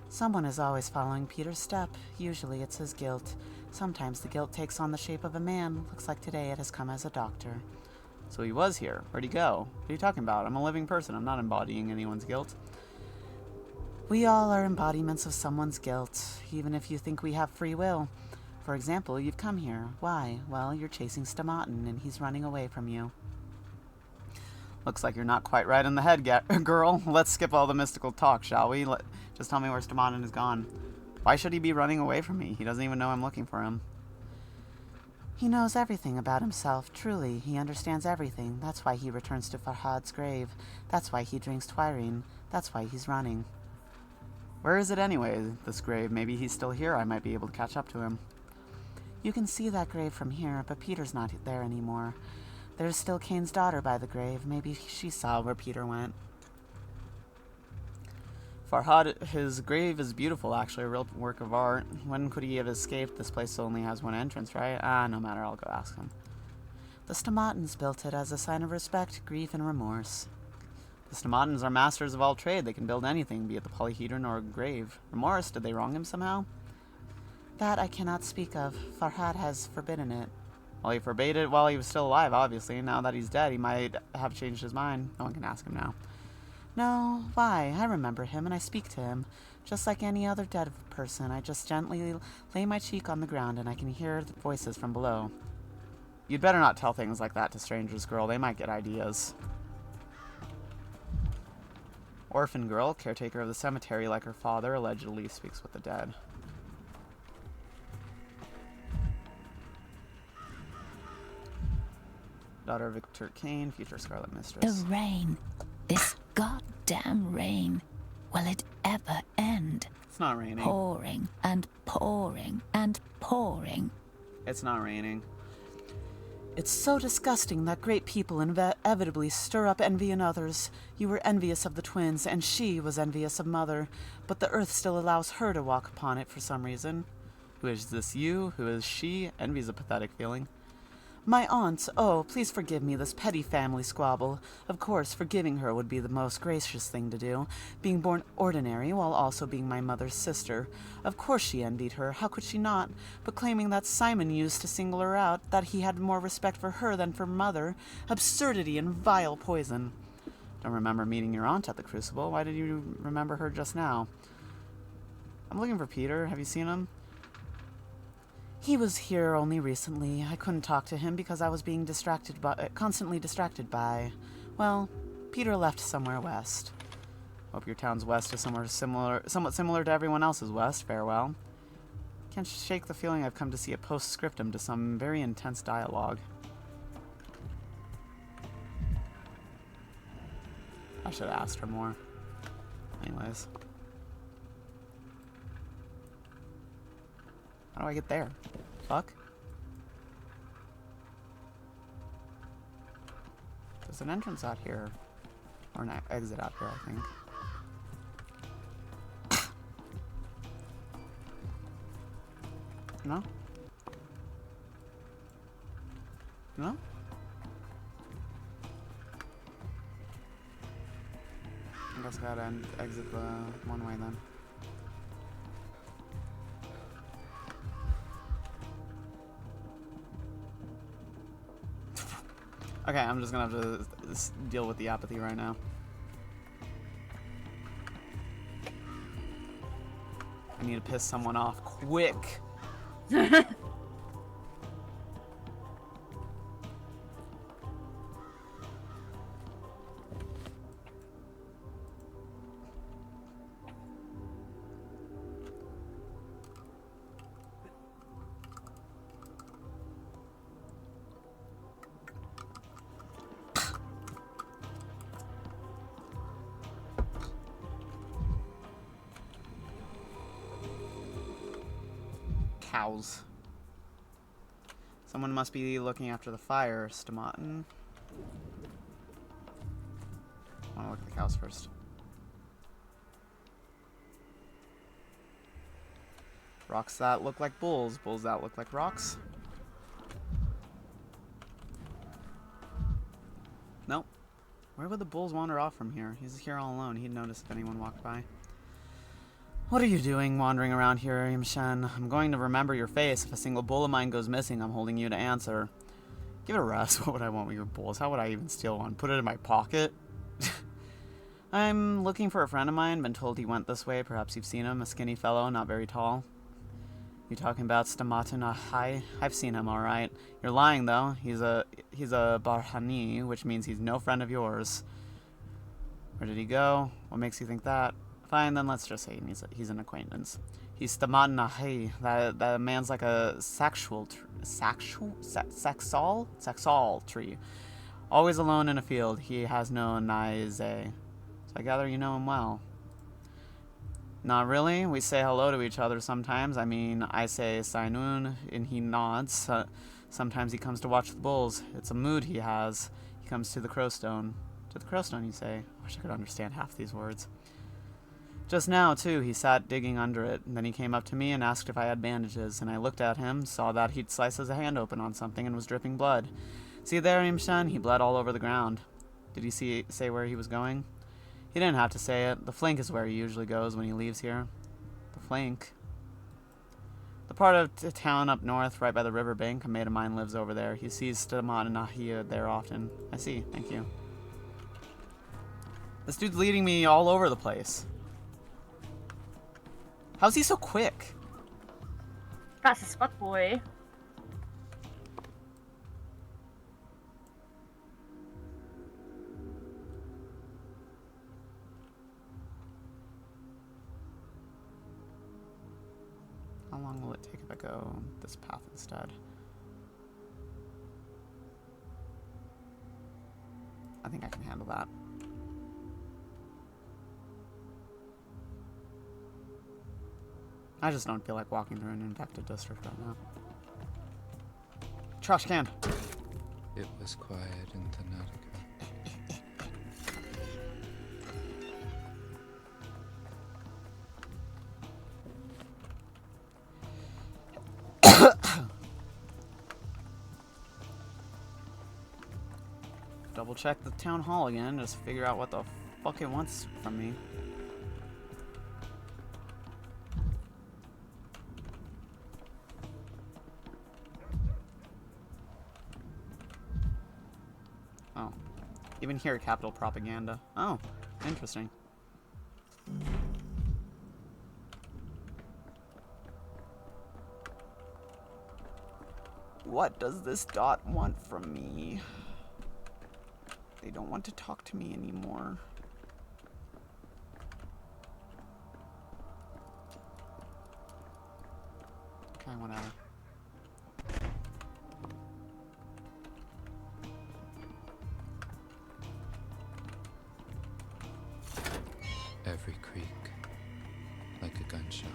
Someone is always following Peter's step. Usually it's his guilt. Sometimes the guilt takes on the shape of a man. Looks like today it has come as a doctor. So he was here. Where'd he go? What are you talking about? I'm a living person. I'm not embodying anyone's guilt. We all are embodiments of someone's guilt, even if you think we have free will. For example, you've come here. Why? Well, you're chasing Stomatin, and he's running away from you. Looks like you're not quite right in the head, girl. Let's skip all the mystical talk, shall we? Just tell me where Stomatin is gone. Why should he be running away from me? He doesn't even know I'm looking for him. He knows everything about himself, truly. He understands everything. That's why he returns to Farhad's grave. That's why he drinks Twirine. That's why he's running. Where is it anyway, this grave? Maybe he's still here. I might be able to catch up to him. You can see that grave from here, but Peter's not there anymore. There's still Cain's daughter by the grave. Maybe she saw where Peter went. Farhad, his grave is beautiful, actually, a real work of art. When could he have escaped? This place only has one entrance, right? No matter, I'll go ask him. The Stomatins built it as a sign of respect, grief, and remorse. The Stomatins are masters of all trade. They can build anything, be it the polyhedron or a grave. Remorse, did they wrong him somehow? That I cannot speak of. Farhad has forbidden it. Well, he forbade it while he was still alive, obviously. Now that he's dead, he might have changed his mind. No one can ask him now. No, why? I remember him and I speak to him. Just like any other dead person, I just gently lay my cheek on the ground and I can hear the voices from below. You'd better not tell things like that to strangers, girl. They might get ideas. Orphan girl, caretaker of the cemetery like her father, allegedly speaks with the dead. Daughter of Victor Kane, future Scarlet Mistress. The rain. This goddamn rain. Will it ever end? It's not raining. Pouring and pouring and pouring. It's not raining. It's so disgusting that great people inevitably stir up envy in others. You were envious of the twins, and she was envious of Mother, but the earth still allows her to walk upon it for some reason. Who is this you? Who is she? Envy's a pathetic feeling. My aunt, oh, please forgive me this petty family squabble. Of course, forgiving her would be the most gracious thing to do, being born ordinary while also being my mother's sister. Of course she envied her, how could she not? But claiming that Simon used to single her out, that he had more respect for her than for Mother, absurdity and vile poison. Don't remember meeting your aunt at the Crucible. Why did you remember her just now? I'm looking for Peter. Have you seen him? He was here only recently. I couldn't talk to him because I was being constantly distracted by, well, Peter left somewhere west. Hope your town's west is somewhat similar to everyone else's west. Farewell. Can't shake the feeling I've come to see a postscriptum to some very intense dialogue. I should have asked her more. Anyways. How do I get there? Fuck. There's an entrance out here. Or an exit out here, I think. No? No? I guess I gotta exit the one way then. Okay, I'm just gonna have to deal with the apathy right now. I need to piss someone off quick. Cows. Someone must be looking after the fire, Stomatin. I want to look at the cows first. Rocks that look like bulls. Bulls that look like rocks. Nope. Where would the bulls wander off from here? He's here all alone. He'd notice if anyone walked by. What are you doing wandering around here, Yimshen? I'm going to remember your face. If a single bull of mine goes missing, I'm holding you to answer. Give it a rest. What would I want with your bulls? How would I even steal one? Put it in my pocket? I'm looking for a friend of mine. Been told he went this way. Perhaps you've seen him. A skinny fellow, not very tall. You talking about Stomatin Ahai? I've seen him, alright. You're lying, though. He's a Barhani, which means he's no friend of yours. Where did he go? What makes you think that? Fine, then let's just say he's an acquaintance. He's Stomatin Ahai. That man's like a sexual tree. Always alone in a field. He has no naize. So I gather you know him well. Not really. We say hello to each other sometimes. I mean, I say Sainun, and he nods. Sometimes he comes to watch the bulls. It's a mood he has. He comes to the Crowstone. To the Crowstone, you say? I wish I could understand half these words. Just now, too, he sat digging under it. And then he came up to me and asked if I had bandages. And I looked at him, saw that he'd sliced his hand open on something and was dripping blood. See there, Imshan? He bled all over the ground. Did he say where he was going? He didn't have to say it. The flank is where he usually goes when he leaves here. The flank? The part of the town up north, right by the riverbank. A mate of mine lives over there. He sees Stomatin Ahai there often. I see. Thank you. This dude's leading me all over the place. How's he so quick? Fast as fuck, boy. How long will it take if I go this path instead? I think I can handle that. I just don't feel like walking through an infected district right now. Trash can! It was quiet in Thanatica. Double check the town hall again, just figure out what the fuck it wants from me. Oh. Even here, capital propaganda. Oh, interesting. What does this dot want from me? They don't want to talk to me anymore. Okay, whatever. Every creak, like a gunshot.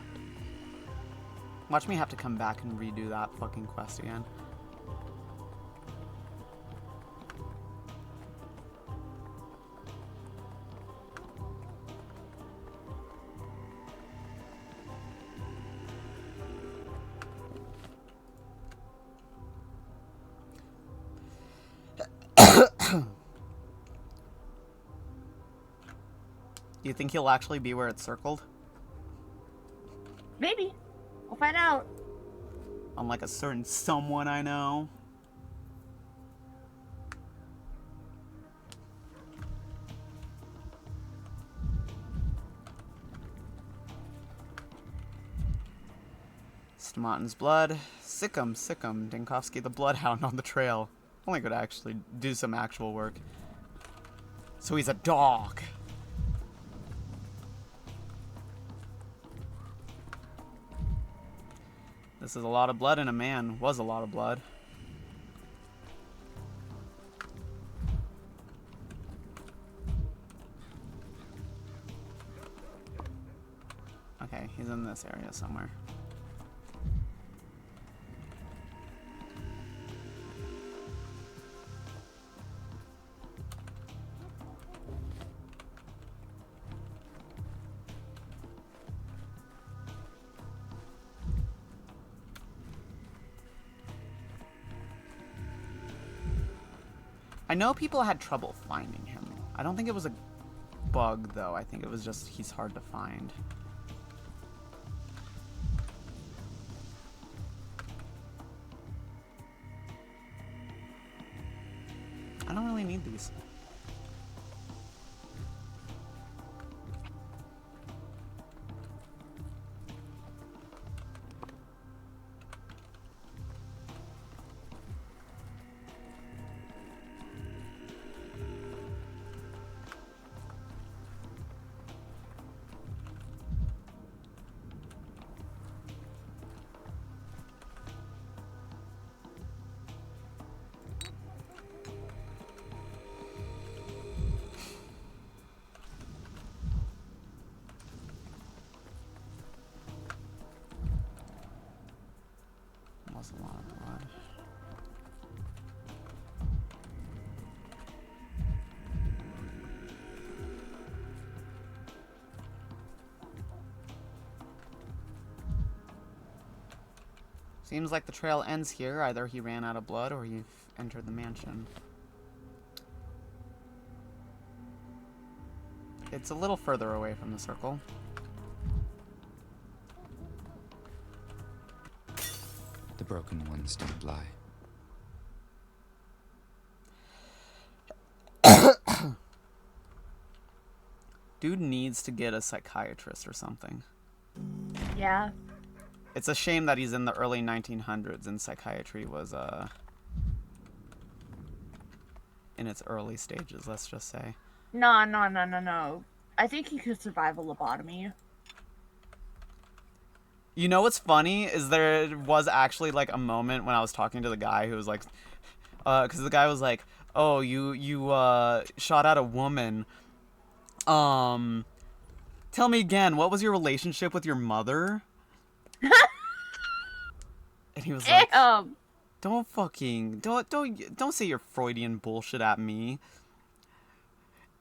Watch me have to come back and redo that fucking quest again. Do you think he'll actually be where it's circled? Maybe. We'll find out. Unlike a certain someone I know. Stomatin's blood. Sick 'em, sick 'em. Dinkovsky the Bloodhound on the trail. Only could actually do some actual work. So he's a dog. This is a lot of blood in a man. Was a lot of blood. Okay, he's in this area somewhere. I know people had trouble finding him. I don't think it was a bug, though. I think it was just he's hard to find. I don't really need these. A lot of blood. Seems like the trail ends here. Either he ran out of blood or he entered the mansion. It's a little further away from the circle. The broken ones don't lie. Dude needs to get a psychiatrist or something. Yeah. It's a shame that he's in the early 1900s and psychiatry was in its early stages, let's just say. No. I think he could survive a lobotomy. You know what's funny is there was actually like a moment when I was talking to the guy who was like, because the guy was like, "Oh, you shot at a woman. Tell me again, what was your relationship with your mother?" And he was like, "Don't Don't say your Freudian bullshit at me.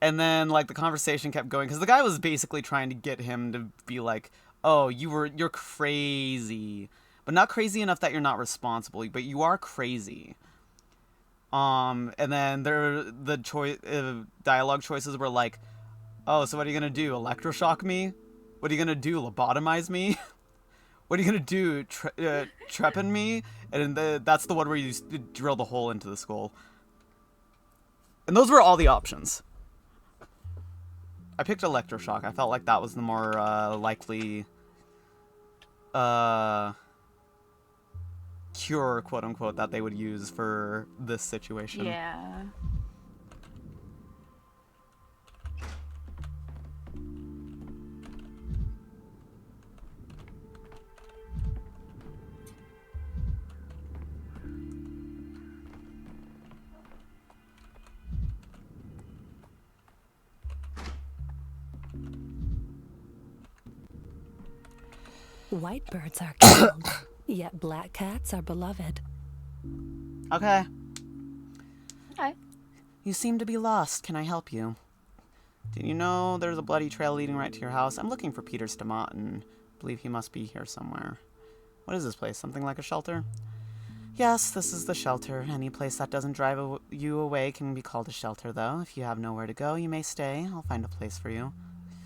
And then, like, the conversation kept going, because the guy was basically trying to get him to be like, oh, you're crazy. But not crazy enough that you're not responsible, but you are crazy. And then the dialogue choices were like, oh, so what are you going to do, electroshock me? What are you going to do, lobotomize me? What are you going to do, trepan me? And that's the one where you drill the hole into the skull. And those were all the options. I picked electroshock. I felt like that was the more likely cure, quote unquote, that they would use for this situation. Yeah. White birds are killed, yet black cats are beloved. Okay. Okay. You seem to be lost. Can I help you? Did you know there's a bloody trail leading right to your house? I'm looking for Peter Stamont and believe he must be here somewhere. What is this place? Something like a shelter? Yes, this is the shelter. Any place that doesn't drive you away can be called a shelter, though. If you have nowhere to go, you may stay. I'll find a place for you.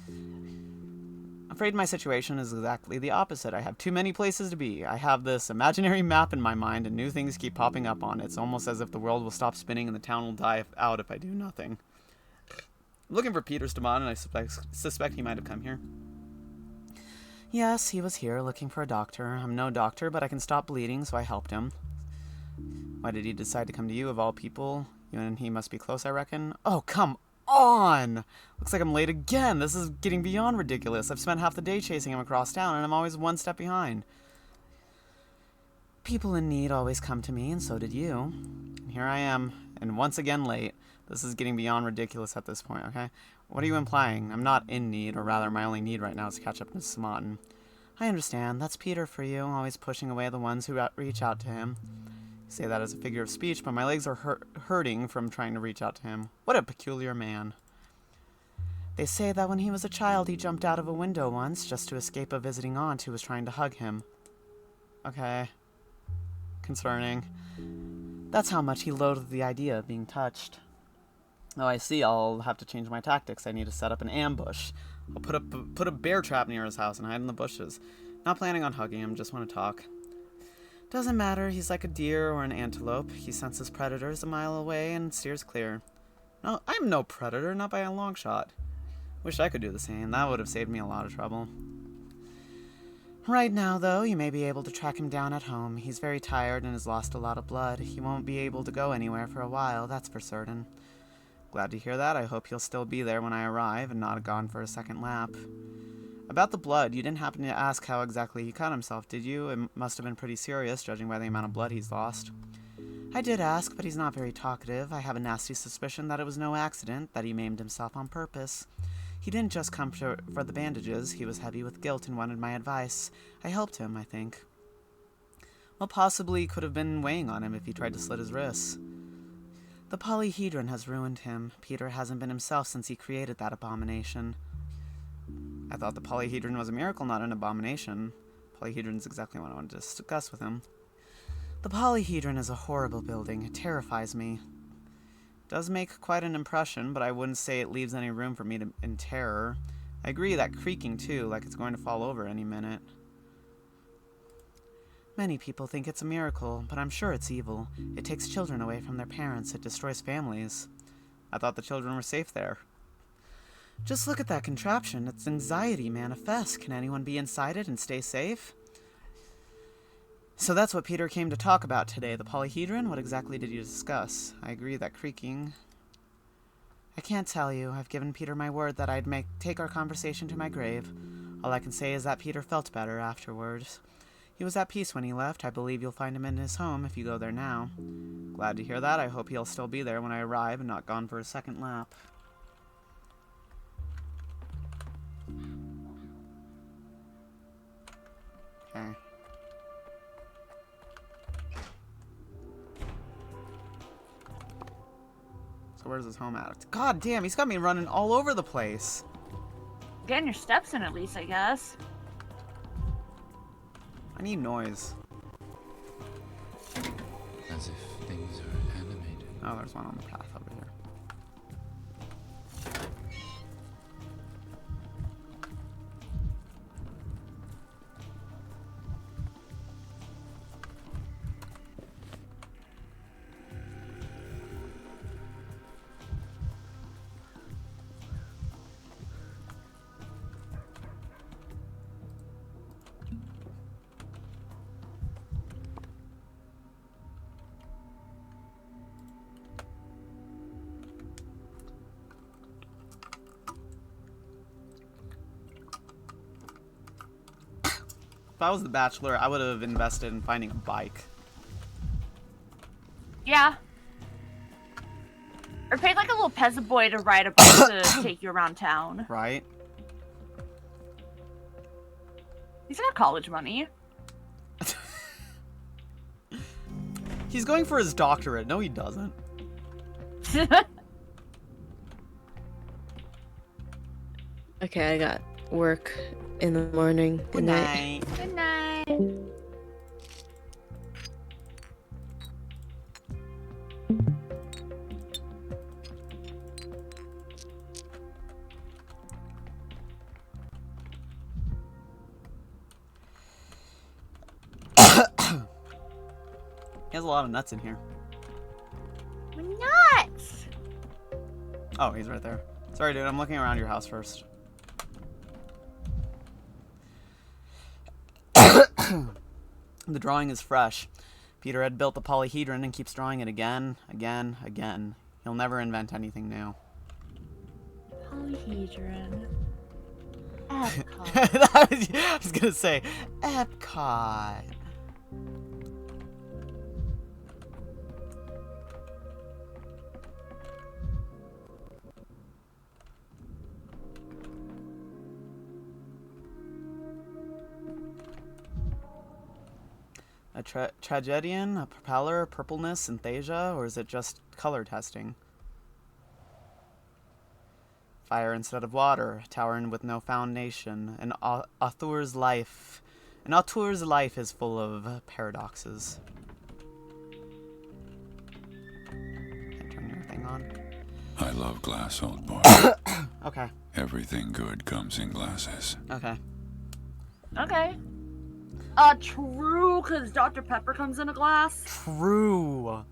I'm afraid my situation is exactly the opposite. I have too many places to be. I have this imaginary map in my mind, and new things keep popping up on it. It's almost as if the world will stop spinning and the town will die out if I do nothing. I'm looking for Peter Stamont, and I suspect he might have come here. Yes, he was here looking for a doctor. I'm no doctor, but I can stop bleeding, so I helped him. Why did he decide to come to you, of all people? You and he must be close, I reckon. Oh, come on! Looks like I'm late again. This is getting beyond ridiculous. I've spent half the day chasing him across town, and I'm always one step behind. People in need always come to me, and so did you. And here I am, and once again late. This is getting beyond ridiculous at this point, okay? What are you implying? I'm not in need, or rather, my only need right now is to catch up to Smartin. I understand. That's Peter for you, always pushing away the ones who reach out to him. You say that as a figure of speech, but my legs are hurting from trying to reach out to him. What a peculiar man. They say that when he was a child, he jumped out of a window once just to escape a visiting aunt who was trying to hug him. Okay. Concerning. That's how much he loathed the idea of being touched. Oh, I see. I'll have to change my tactics. I need to set up an ambush. I'll put a bear trap near his house and hide in the bushes. Not planning on hugging him, just want to talk. Doesn't matter. He's like a deer or an antelope. He senses predators a mile away and steers clear. No, I'm no predator, not by a long shot. Wish I could do the same. That would have saved me a lot of trouble. Right now, though, you may be able to track him down at home. He's very tired and has lost a lot of blood. He won't be able to go anywhere for a while, that's for certain. Glad to hear that. I hope he'll still be there when I arrive and not gone for a second lap. About the blood, you didn't happen to ask how exactly he cut himself, did you? It must have been pretty serious, judging by the amount of blood he's lost. I did ask, but he's not very talkative. I have a nasty suspicion that it was no accident, that he maimed himself on purpose. He didn't just come for the bandages. He was heavy with guilt and wanted my advice. I helped him, I think. What possibly could have been weighing on him if he tried to slit his wrists? The polyhedron has ruined him. Peter hasn't been himself since he created that abomination. I thought the polyhedron was a miracle, not an abomination. Polyhedron's exactly what I wanted to discuss with him. The polyhedron is a horrible building. It terrifies me. It does make quite an impression, but I wouldn't say it leaves any room for me in terror. I agree, that creaking too, like it's going to fall over any minute. Many people think it's a miracle, but I'm sure it's evil. It takes children away from their parents. It destroys families. I thought the children were safe there. Just look at that contraption. It's anxiety manifest. Can anyone be inside it and stay safe? So that's what Peter came to talk about today, the polyhedron? What exactly did you discuss? I agree, that creaking. I can't tell you. I've given Peter my word that I'd take our conversation to my grave. All I can say is that Peter felt better afterwards. He was at peace when he left. I believe you'll find him in his home if you go there now. Glad to hear that. I hope he'll still be there when I arrive and not gone for a second lap. Okay. where's his home at? God damn, he's got me running all over the place. Getting your steps in at least, I guess. I need noise. As if things are animated. Oh, there's one on the path over here. If I was the Bachelor, I would have invested in finding a bike. Yeah. Or paid like a little peasant boy to ride a bike to take you around town. Right? He's got college money. He's going for his doctorate. No, he doesn't. Okay, I got work in the morning. Good night. Good night. He has a lot of nuts in here. Nuts! Oh, he's right there. Sorry, dude. I'm looking around your house first. The drawing is fresh. Peter had built the polyhedron and keeps drawing it again, again, again. He'll never invent anything new. Polyhedron. Epcot. I was gonna say, Epcot. A tragedian, a propeller, purpleness, synthesia, or is it just color testing? Fire instead of water, a tower with no foundation, an author's life. An auteur's life is full of paradoxes. Can I turn your thing on? I love glass, old boy. Okay. Everything good comes in glasses. Okay. Okay. True, because Dr. Pepper comes in a glass. True.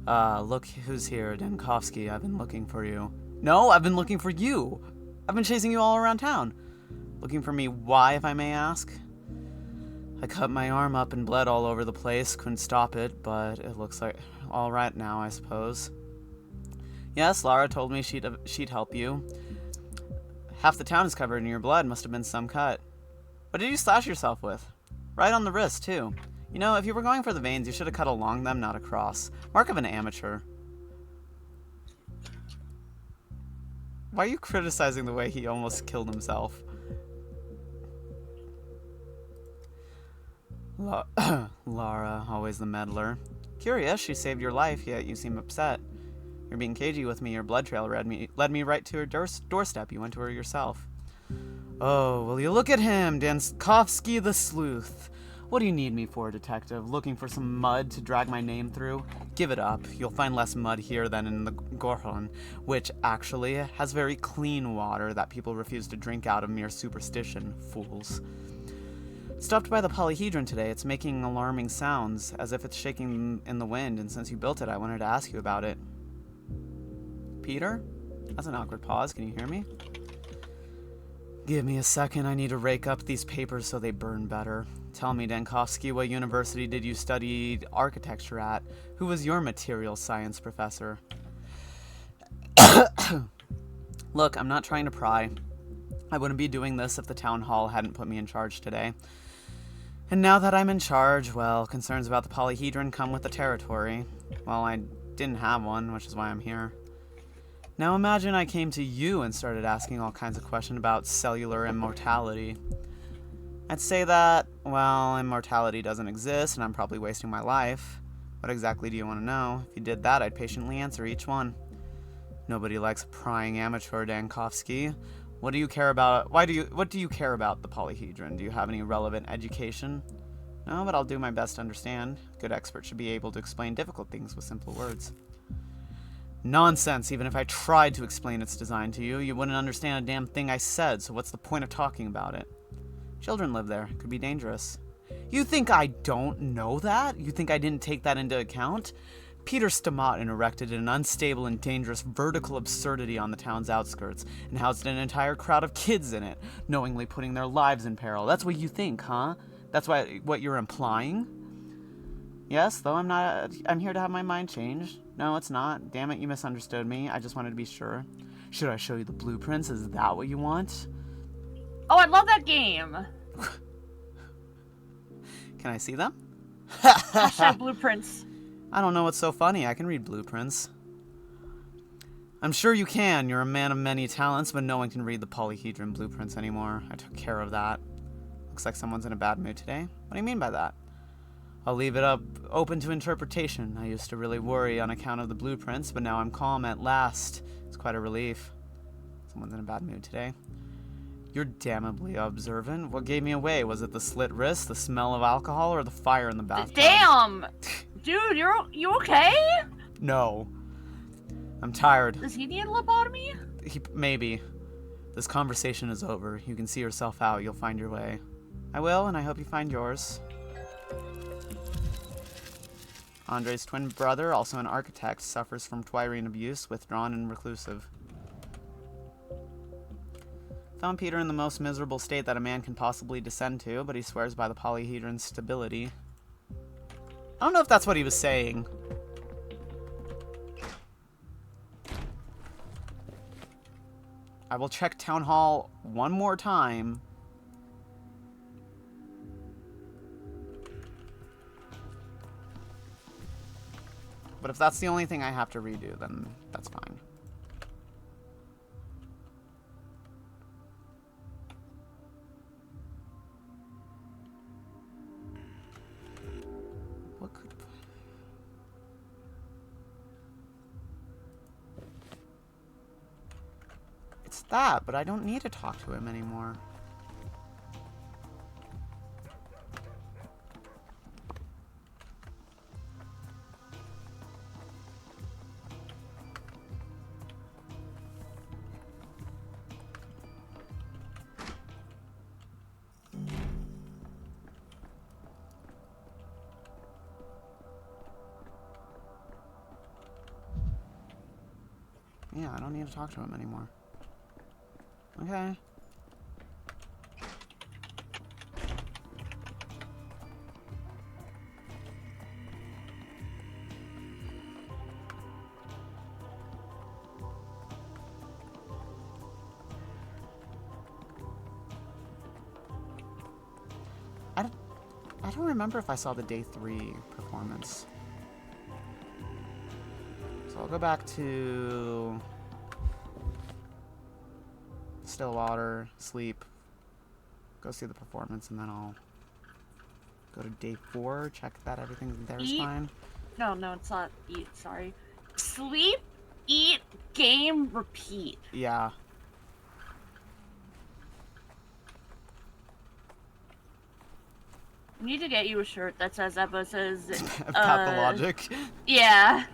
Look who's here, Denkovsky. I've been looking for you. No, I've been looking for you. I've been chasing you all around town. Looking for me, why, if I may ask? I cut my arm up and bled all over the place. Couldn't stop it, but it looks like all right now, I suppose. Yes, Lara told me she'd help you. Half the town is covered in your blood. Must have been some cut. What did you slash yourself with? Right on the wrist, too. You know, if you were going for the veins, you should have cut along them, not across. Mark of an amateur. Why are you criticizing the way he almost killed himself? Lara, always the meddler. Curious, she saved your life, yet you seem upset. You're being cagey with me. Your blood trail led me right to her doorstep. You went to her yourself. Oh, will you look at him, Denkovsky the Sleuth. What do you need me for, detective? Looking for some mud to drag my name through? Give it up. You'll find less mud here than in the Gorhon, which actually has very clean water that people refuse to drink out of mere superstition, fools. Stopped by the polyhedron today. It's making alarming sounds, as if it's shaking in the wind, and since you built it, I wanted to ask you about it. Peter? That's an awkward pause. Can you hear me? Give me a second. I need to rake up these papers so they burn better. Tell me, Denkovsky, what university did you study architecture at? Who was your material science professor? Look, I'm not trying to pry. I wouldn't be doing this if the town hall hadn't put me in charge today. And now that I'm in charge, well, concerns about the polyhedron come with the territory. Well, I didn't have one, which is why I'm here. Now imagine I came to you and started asking all kinds of questions about cellular immortality. I'd say that, well, immortality doesn't exist and I'm probably wasting my life. What exactly do you want to know? If you did that, I'd patiently answer each one. Nobody likes a prying amateur, Dankovsky. What do you care about? What do you care about the polyhedron? Do you have any relevant education? No, but I'll do my best to understand. A good expert should be able to explain difficult things with simple words. Nonsense. Even if I tried to explain its design to you, you wouldn't understand a damn thing I said, so what's the point of talking about it? Children live there. It could be dangerous. You think I don't know that? You think I didn't take that into account? Peter Stamotin erected an unstable and dangerous vertical absurdity on the town's outskirts and housed an entire crowd of kids in it, knowingly putting their lives in peril. That's what you think, huh? That's what you're implying? Yes, though I'm here to have my mind changed. No, it's not. Damn it, you misunderstood me. I just wanted to be sure. Should I show you the blueprints? Is that what you want? Oh, I love that game. Can I see them? Hashtag blueprints. I don't know what's so funny. I can read blueprints. I'm sure you can. You're a man of many talents, but no one can read the polyhedron blueprints anymore. I took care of that. Looks like someone's in a bad mood today. What do you mean by that? I'll leave it open to interpretation. I used to really worry on account of the blueprints, but now I'm calm at last. It's quite a relief. Someone's in a bad mood today. You're damnably observant. What gave me away? Was it the slit wrist, the smell of alcohol, or the fire in the bathtub? Damn! Dude, you okay? No. I'm tired. Does he need a lobotomy? Maybe. This conversation is over. You can see yourself out. You'll find your way. I will, and I hope you find yours. Andre's twin brother, also an architect, suffers from twirine abuse, withdrawn and reclusive. Found Peter in the most miserable state that a man can possibly descend to, but he swears by the polyhedron's stability. I don't know if that's what he was saying. I will check Town Hall one more time. But if that's the only thing I have to redo, then that's fine. What could... It's that, but I don't need to talk to him anymore. Yeah, I don't need to talk to him anymore. Okay. I don't remember if I saw the day 3 performance. So I'll go back to Stillwater, sleep, go see the performance, and then I'll go to day 4, check that everything there is fine. No, it's not eat, sorry. Sleep, eat, game, repeat. Yeah. I need to get you a shirt that says Eva says Pathologic. Yeah.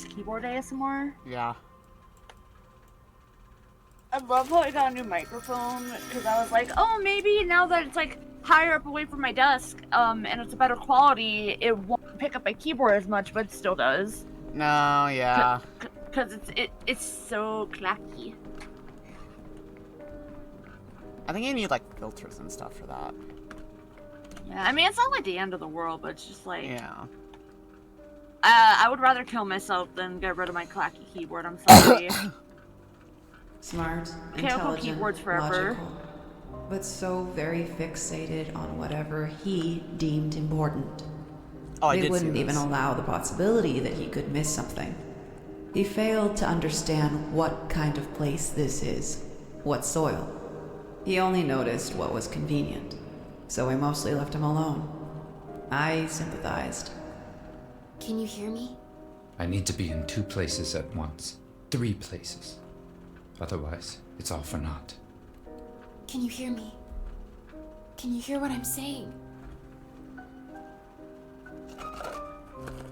this keyboard ASMR. Yeah. I love how I got a new microphone because I was like, oh, maybe now that it's like higher up away from my desk, and it's a better quality, it won't pick up my keyboard as much, but it still does. No, yeah. Because it's so clacky. I think you need like filters and stuff for that. Yeah, I mean it's not like the end of the world, but it's just like yeah. I would rather kill myself than get rid of my clacky keyboard. I'm sorry. Smart, Can't hold intelligent, keyboards forever. logical, but so very fixated on whatever he deemed important. Oh, I they did wouldn't see even this. allow the possibility that he could miss something. He failed to understand what kind of place this is, what soil. He only noticed what was convenient, so we mostly left him alone. I sympathized. Can you hear me? I need to be in 2 places at once. 3 places. Otherwise, it's all for naught. Can you hear me? Can you hear what I'm saying?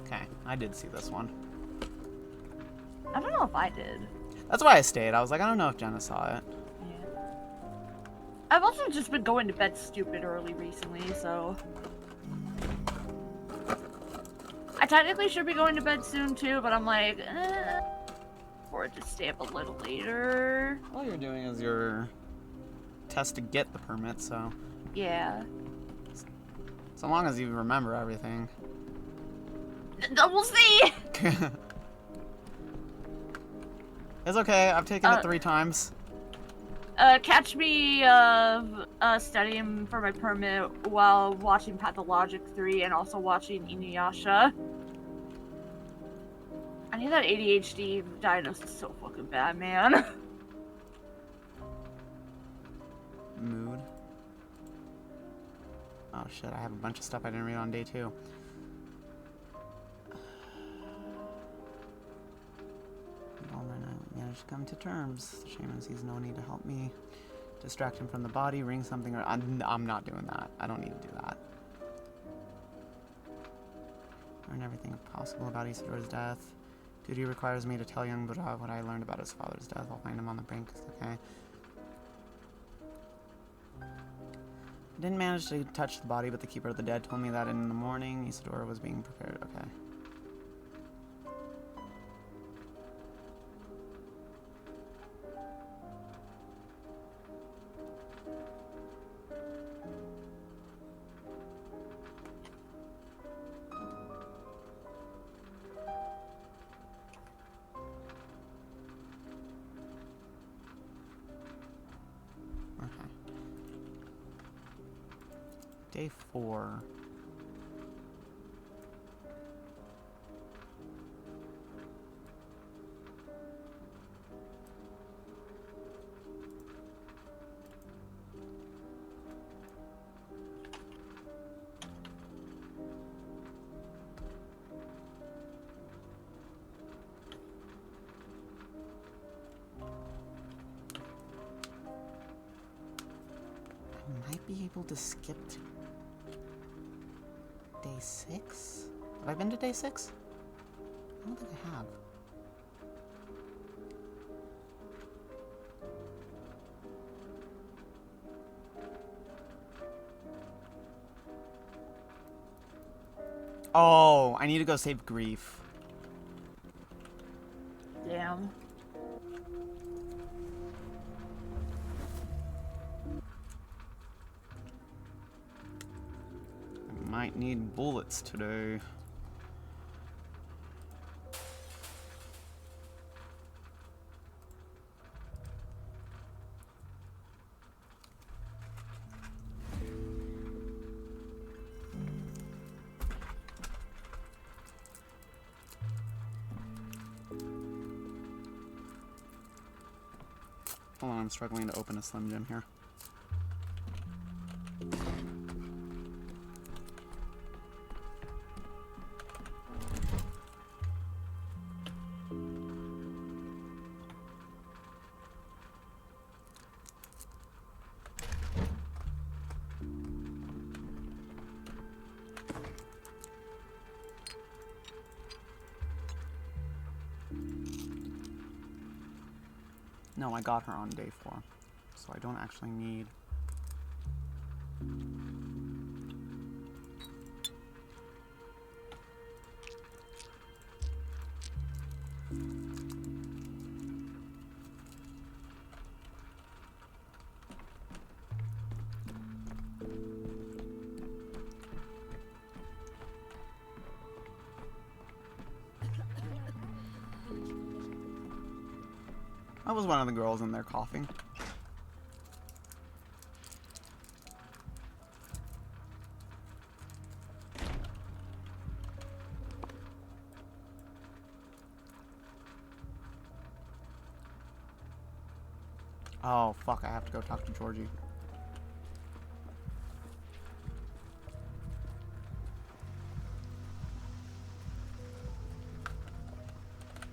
Okay, I did see this one. I don't know if I did. That's why I stayed. I was like, I don't know if Jenna saw it. I've also just been going to bed stupid early recently, so... I technically should be going to bed soon too, but I'm like, or just stay up a little later. All you're doing is your test to get the permit, so... Yeah. So long as you remember everything. We'll see! It's okay, I've taken it 3 times. Catch me studying for my permit while watching Pathologic 3 and also watching Inuyasha. I need that ADHD diagnosis so fucking bad, man. Mood. Oh shit, I have a bunch of stuff I didn't read on day 2. I managed to come to terms. The shaman sees no need to help me. Distract him from the body, ring something, or I'm not doing that. I don't need to do that. Learn everything possible about Isidore's death. Duty requires me to tell young Buddha what I learned about his father's death. I'll find him on the brink. Okay. I didn't manage to touch the body, but the Keeper of the Dead told me that in the morning Isidore was being prepared. Okay. Day 4. I might be able to skip to day 6? Have I been to day 6? I don't think I have. Oh, I need to go save Grief. Damn. Might need bullets today. Hold on, I'm struggling to open a Slim Jim here. No, I got her on day 4. So I don't actually need... That was one of the girls in there coughing. Oh, fuck, I have to go talk to Georgie.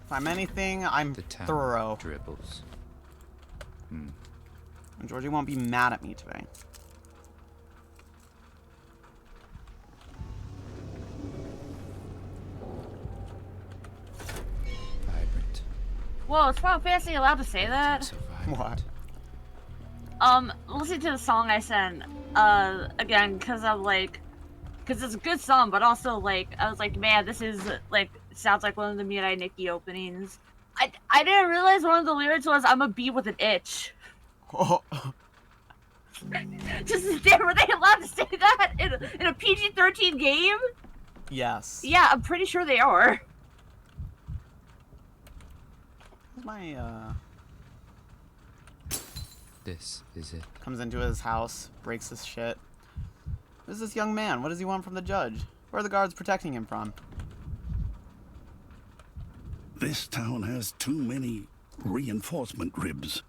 If I'm anything, I'm thorough. Dribbles. And Georgie won't be mad at me today. Vibrant. Whoa, is Final Fantasy allowed to say that? What? Listen to the song I sent, again, because I'm like, because it's a good song, but also, like, I was like, man, this is, like, sounds like one of the Mirai Nikki openings. I didn't realize one of the lyrics was, I'm a bee with an itch. Oh. Just, were they allowed to say that in a PG-13 game? Yes. Yeah, I'm pretty sure they are. My, This is it. Comes into his house, breaks his shit. Who's this young man? What does he want from the judge? Where are the guards protecting him from? This town has too many reinforcement ribs.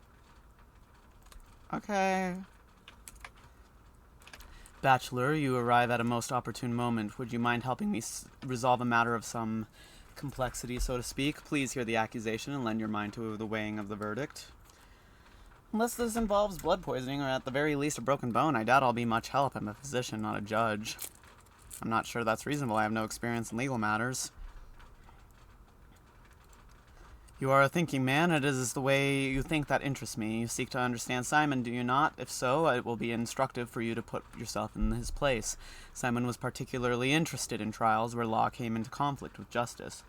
Okay. Bachelor, you arrive at a most opportune moment. Would you mind helping me resolve a matter of some complexity, so to speak? Please hear the accusation and lend your mind to the weighing of the verdict. Unless this involves blood poisoning or at the very least a broken bone, I doubt I'll be much help. I'm a physician, not a judge. I'm not sure that's reasonable. I have no experience in legal matters. You are a thinking man. It is the way you think that interests me. You seek to understand Simon, do you not? If so, it will be instructive for you to put yourself in his place. Simon was particularly interested in trials where law came into conflict with justice.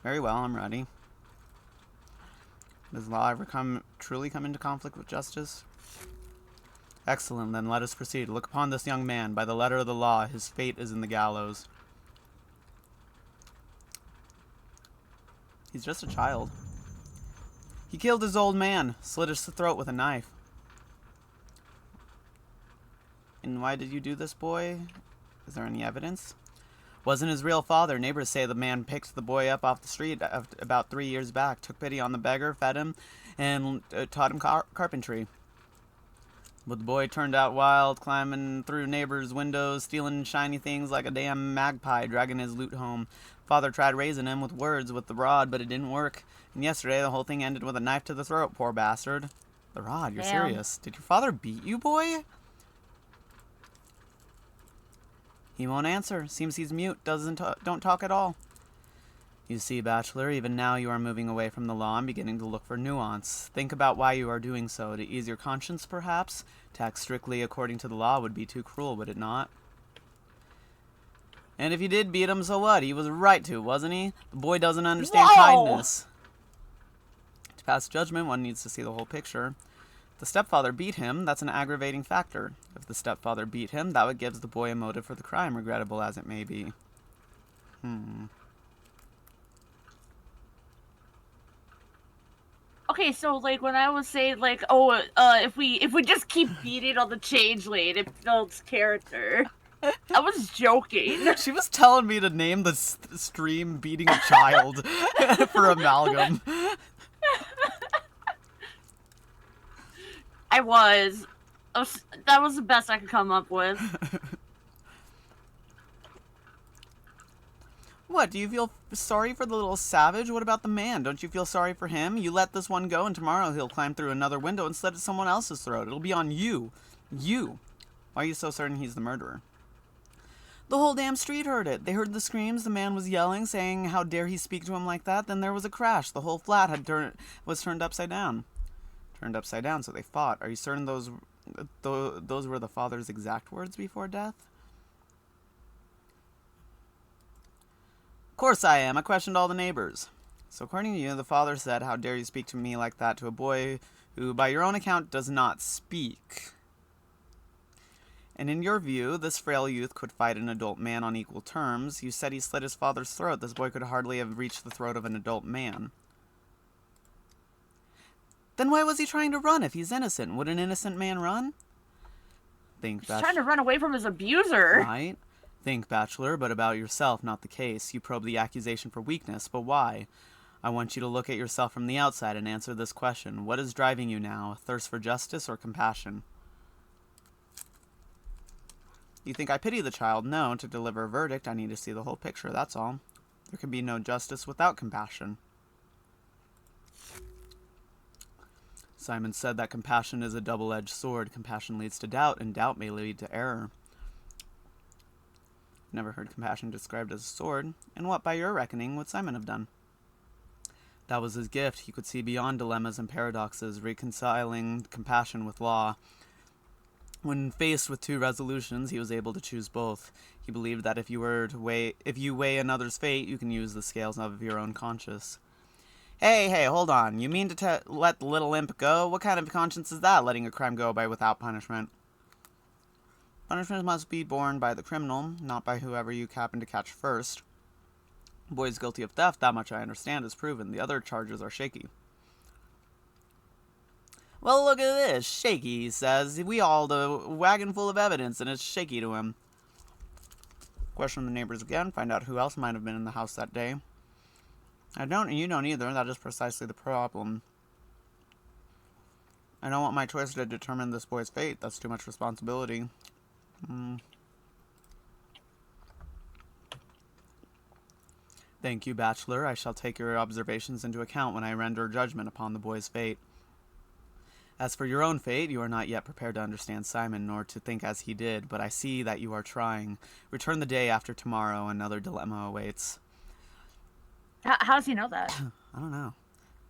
Very well, I'm ready. Does law ever truly come into conflict with justice? Excellent, then let us proceed. Look upon this young man. By the letter of the law, his fate is in the gallows. He's just a child. He killed his old man, slit his throat with a knife. And why did you do this, boy? Is there any evidence? Wasn't his real father. Neighbors say the man picked the boy up off the street about 3 years back, took pity on the beggar, fed him, and taught him carpentry. But the boy turned out wild, climbing through neighbors' windows, stealing shiny things like a damn magpie, dragging his loot home. Father tried raising him with words with the rod, but it didn't work. And yesterday the whole thing ended with a knife to the throat, poor bastard. The rod, you're serious. Did your father beat you, boy? He won't answer. Seems he's mute. Don't talk at all. You see, Bachelor, even now you are moving away from the law and beginning to look for nuance. Think about why you are doing so. To ease your conscience, perhaps? To act strictly according to the law would be too cruel, would it not? And if you did beat him, so what? He was right to, wasn't he? The boy doesn't understand kindness. To pass judgment, one needs to see the whole picture. If the stepfather beat him, that's an aggravating factor. If the stepfather beat him, that would give the boy a motive for the crime, regrettable as it may be. Okay, so like when I was saying like, oh, if we just keep beating on the changeling, it builds character. I was joking. She was telling me to name the stream "Beating a Child" for Amalgam. I was. That was the best I could come up with. What, do you feel sorry for the little savage? What about the man? Don't you feel sorry for him? You let this one go and tomorrow he'll climb through another window and slit at someone else's throat. It'll be on you. You. Why are you so certain he's the murderer? The whole damn street heard it. They heard the screams. The man was yelling, saying how dare he speak to him like that. Then there was a crash. The whole flat was turned upside down. turned upside down, so they fought. Are you certain those were the father's exact words before death? Of course I am. I questioned all the neighbors. So according to you, the father said, "How dare you speak to me like that to a boy who, by your own account, does not speak?" And in your view, this frail youth could fight an adult man on equal terms. You said he slit his father's throat. This boy could hardly have reached the throat of an adult man. Then why was he trying to run if he's innocent? Would an innocent man run? He's trying to run away from his abuser. Right? Think, Bachelor, but about yourself, not the case. You probe the accusation for weakness, but why? I want you to look at yourself from the outside and answer this question. What is driving you now? A thirst for justice or compassion? You think I pity the child? No. To deliver a verdict, I need to see the whole picture, that's all. There can be no justice without compassion. Simon said that compassion is a double-edged sword. Compassion leads to doubt, and doubt may lead to error. Never heard compassion described as a sword. And what, by your reckoning, would Simon have done? That was his gift. He could see beyond dilemmas and paradoxes, reconciling compassion with law. When faced with two resolutions, he was able to choose both. He believed that if you weigh another's fate, you can use the scales of your own conscience. Hey, hold on. You mean to let the little imp go? What kind of conscience is that, letting a crime go by without punishment? Punishment must be borne by the criminal, not by whoever you happen to catch first. The boy is guilty of theft, that much I understand is proven. The other charges are shaky. Well, look at this. Shaky, he says. We hauled a wagon full of evidence, and it's shaky to him. Question the neighbors again, find out who else might have been in the house that day. I don't, and you don't either. That is precisely the problem. I don't want my choice to determine this boy's fate. That's too much responsibility. Thank you, Bachelor. I shall take your observations into account when I render judgment upon the boy's fate. As for your own fate, you are not yet prepared to understand Simon, nor to think as he did, but I see that you are trying. Return the day after tomorrow. Another dilemma awaits. How does he know that? I don't know.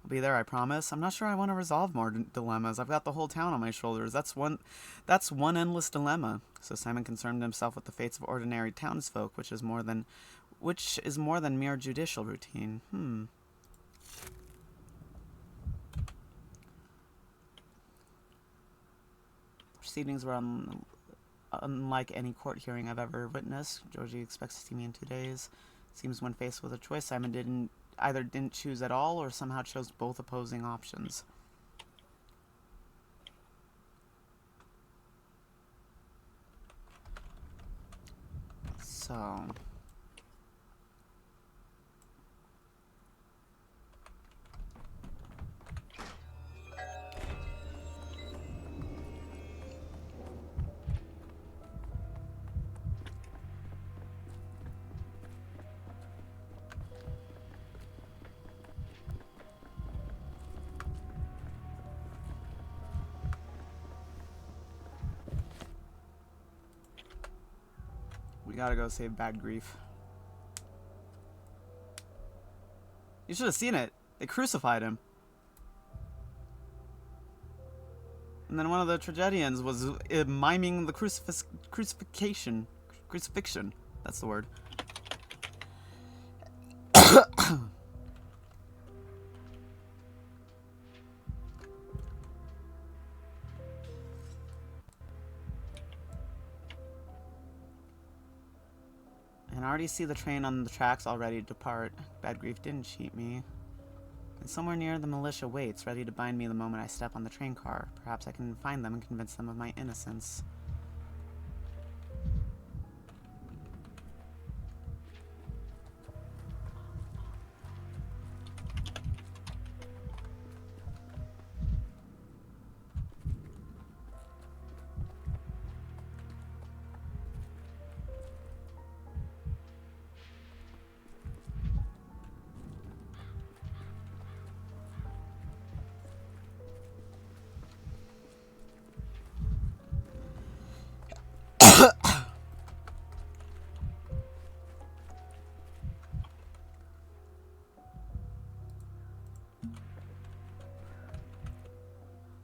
I'll be there, I promise. I'm not sure I want to resolve more dilemmas. I've got the whole town on my shoulders. That's one endless dilemma. So Simon concerned himself with the fates of ordinary townsfolk, which is more than mere judicial routine. Proceedings were unlike any court hearing I've ever witnessed. Georgie expects to see me in 2 days. Seems when faced with a choice, Simon either didn't choose at all or somehow chose both opposing options. So... we gotta go save Bad Grief. You should have seen it. They crucified him. And then one of the tragedians was miming the crucifixion. That's the word. And I already see the train on the tracks already to depart. Bad Grief didn't cheat me. And somewhere near the militia waits, ready to bind me the moment I step on the train car. Perhaps I can find them and convince them of my innocence.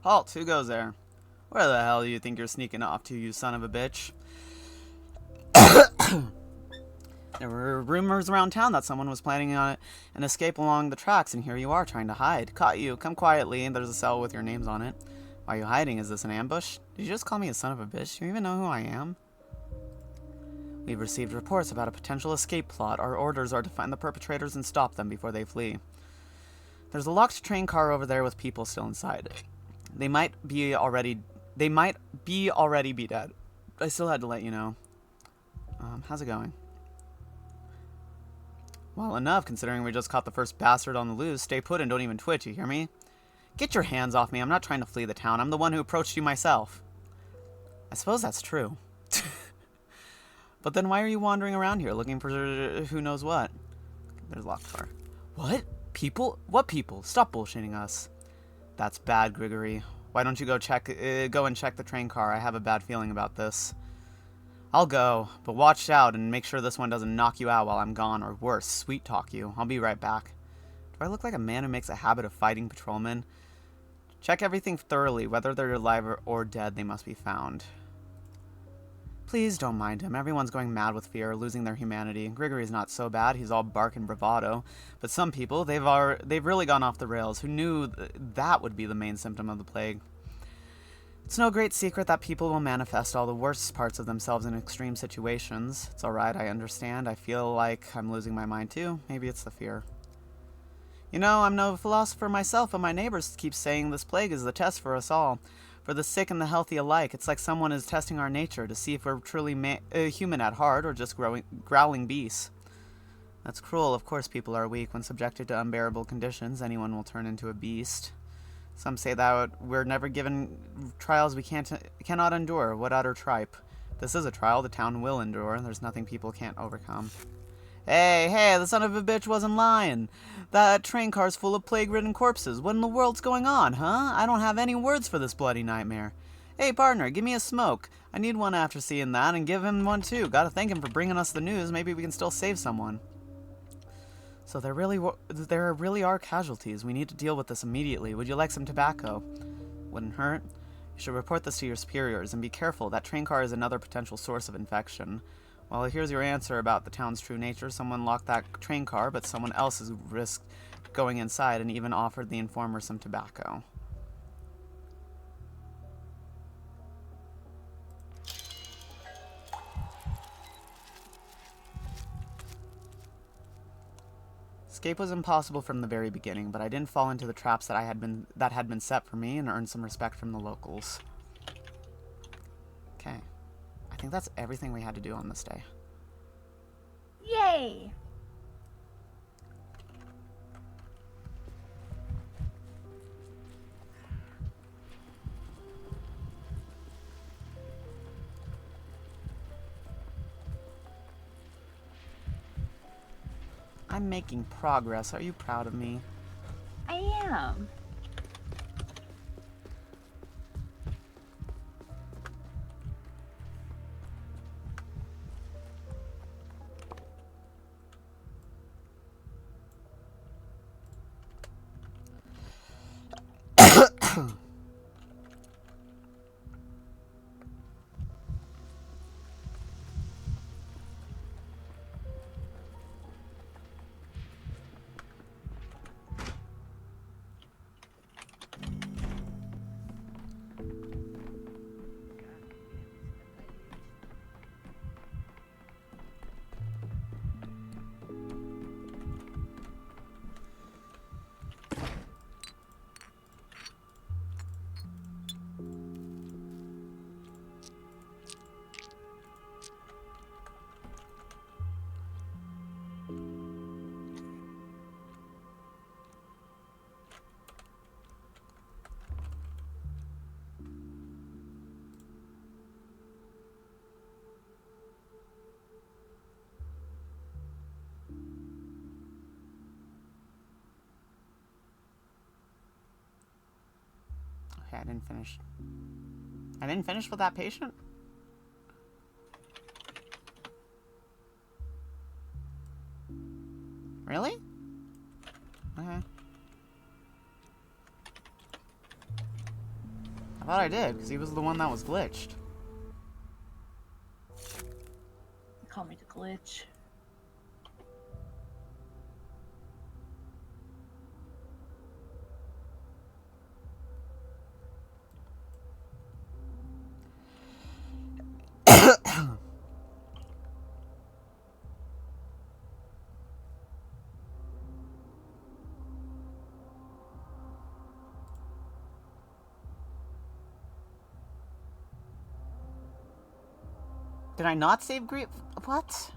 Halt, who goes there? Where the hell do you think you're sneaking off to, you son of a bitch? There were rumors around town that someone was planning on an escape along the tracks, and here you are trying to hide. Caught you. Come quietly, and there's a cell with your names on it. Why are you hiding? Is this an ambush? Did you just call me a son of a bitch? Do you even know who I am? We've received reports about a potential escape plot. Our orders are to find the perpetrators and stop them before they flee. There's a locked train car over there with people still inside. They might already be dead. I still had to let you know. How's it going? Well enough, considering we just caught the first bastard on the loose. Stay put and don't even twitch, you hear me? Get your hands off me. I'm not trying to flee the town. I'm the one who approached you myself. I suppose that's true. But then why are you wandering around here looking for who knows what? There's a locked car. What? People? What people? Stop bullshitting us. That's bad, Grigory. Why don't you go and check the train car? I have a bad feeling about this. I'll go, but watch out and make sure this one doesn't knock you out while I'm gone, or worse, sweet talk you. I'll be right back. Do I look like a man who makes a habit of fighting patrolmen? Check everything thoroughly. Whether they're alive or dead, they must be found. Please don't mind him. Everyone's going mad with fear, losing their humanity. Grigory's not so bad. He's all bark and bravado. But some people, they've really gone off the rails. Who knew that would be the main symptom of the plague? It's no great secret that people will manifest all the worst parts of themselves in extreme situations. It's alright, I understand. I feel like I'm losing my mind too. Maybe it's the fear. You know, I'm no philosopher myself, but my neighbors keep saying this plague is the test for us all. For the sick and the healthy alike. It's like someone is testing our nature to see if we're truly human at heart or just growling beasts. That's cruel. Of course people are weak. When subjected to unbearable conditions, anyone will turn into a beast. Some say that we're never given trials we cannot endure. What utter tripe. This is a trial the town will endure. There's nothing people can't overcome. Hey, the son of a bitch wasn't lying. That train car's full of plague-ridden corpses. What in the world's going on, huh? I don't have any words for this bloody nightmare. Hey, partner, give me a smoke. I need one after seeing that, and give him one too. Gotta thank him for bringing us the news. Maybe we can still save someone. So there really are casualties. We need to deal with this immediately. Would you like some tobacco? Wouldn't hurt. You should report this to your superiors, and be careful. That train car is another potential source of infection. Well, here's your answer about the town's true nature. Someone locked that train car, but someone else has risked going inside and even offered the informer some tobacco. Escape was impossible from the very beginning, but I didn't fall into the traps that had been set for me and earned some respect from the locals. Okay. I think that's everything we had to do on this day. Yay! I'm making progress. Are you proud of me? I am. Okay, I didn't finish. I didn't finish with that patient? Really? Okay. thought I did, because he was the one that was glitched. Call me the glitch. Did I not save grief? What?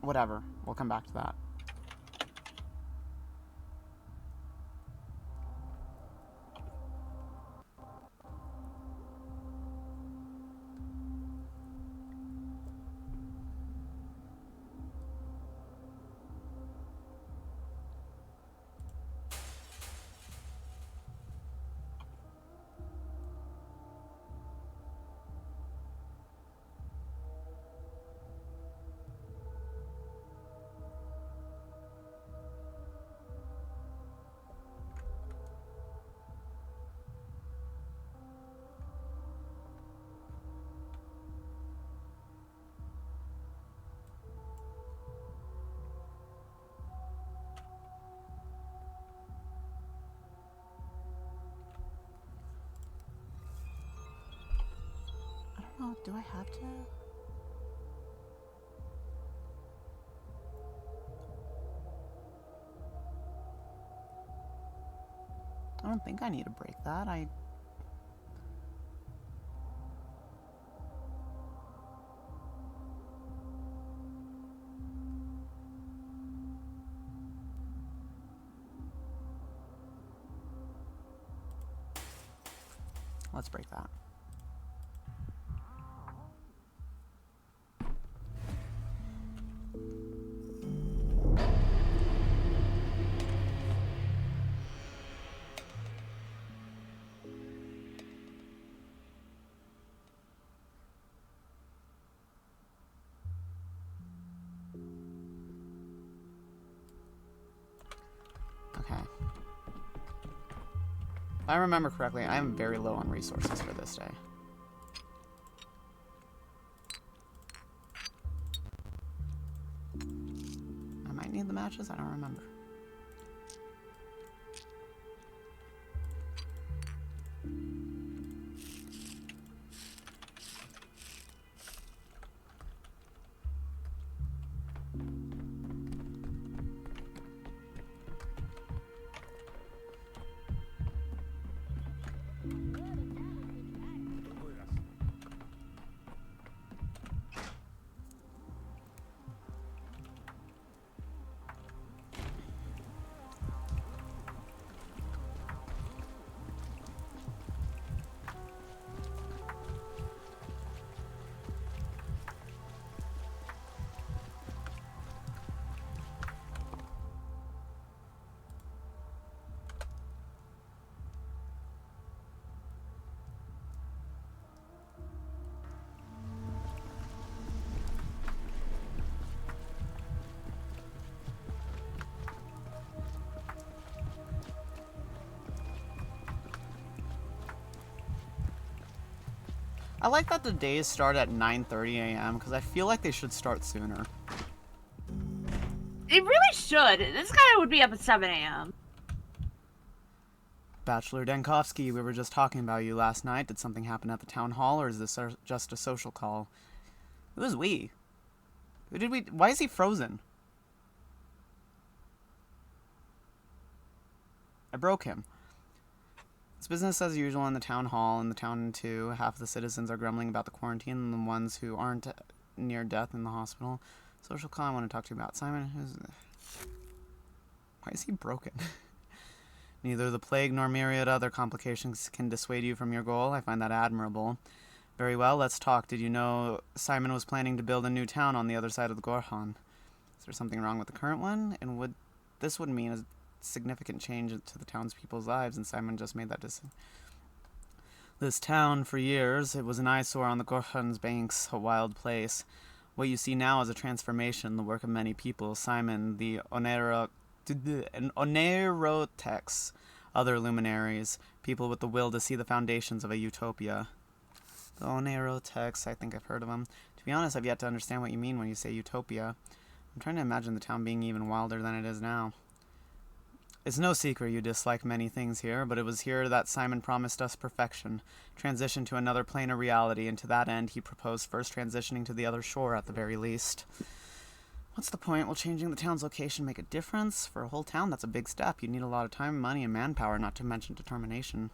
Whatever. We'll come back to that. Oh, do I have to? I don't think I need to break that. Let's break that. Okay. If I remember correctly, I am very low on resources for this day. I might need the matches, I don't remember. I like that the days start at 9:30 a.m. because I feel like they should start sooner. It really should. This guy would be up at 7 a.m. Bachelor Denkovsky, we were just talking about you last night. Did something happen at the town hall, or is this just a social call? Who is we? Who did we? Why is he frozen? I broke him. It's business as usual in the town hall. In the town, too, half the citizens are grumbling about the quarantine, and the ones who aren't near death in the hospital. Social call I want to talk to you about. Simon, why is he broken? Neither the plague nor myriad other complications can dissuade you from your goal. I find that admirable. Very well, let's talk. Did you know Simon was planning to build a new town on the other side of the Gorhan? Is there something wrong with the current one? And this would mean a significant change to the townspeople's lives, and Simon just made that decision. This town, for years, it was an eyesore on the Gorhan's banks, a wild place. What you see now is a transformation, the work of many people. Simon, the Onera and Onerotex, other luminaries, people with the will to see the foundations of a utopia. The Onerotex, I think I've heard of them. To be honest, I've yet to understand what you mean when you say utopia. I'm trying to imagine the town being even wilder than it is now. It's no secret you dislike many things here, but it was here that Simon promised us perfection, transition to another plane of reality, and to that end he proposed first transitioning to the other shore at the very least. What's the point? Will changing the town's location make a difference? For a whole town, that's a big step. You'd need a lot of time, money, and manpower, not to mention determination.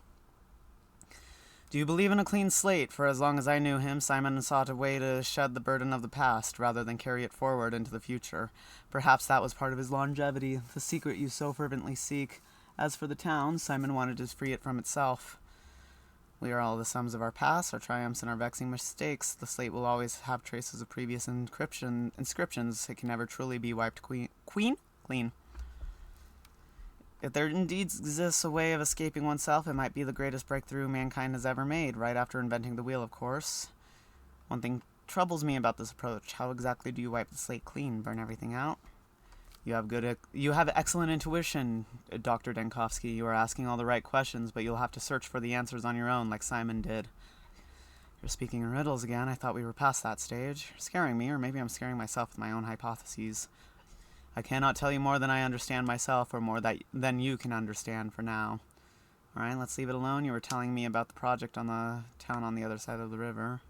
Do you believe in a clean slate? For as long as I knew him, Simon sought a way to shed the burden of the past, rather than carry it forward into the future. Perhaps that was part of his longevity, the secret you so fervently seek. As for the town, Simon wanted to free it from itself. We are all the sums of our past, our triumphs, and our vexing mistakes. The slate will always have traces of previous inscriptions. It can never truly be wiped clean. If there indeed exists a way of escaping oneself, it might be the greatest breakthrough mankind has ever made, right after inventing the wheel, of course. One thing troubles me about this approach. How exactly do you wipe the slate clean? Burn everything out? You have excellent intuition, Dr. Denkovsky. You are asking all the right questions, but you'll have to search for the answers on your own, like Simon did. You're speaking in riddles again. I thought we were past that stage. You're scaring me, or maybe I'm scaring myself with my own hypotheses. I cannot tell you more than I understand myself, or more than you can understand for now. Alright, let's leave it alone. You were telling me about the project on the town on the other side of the river.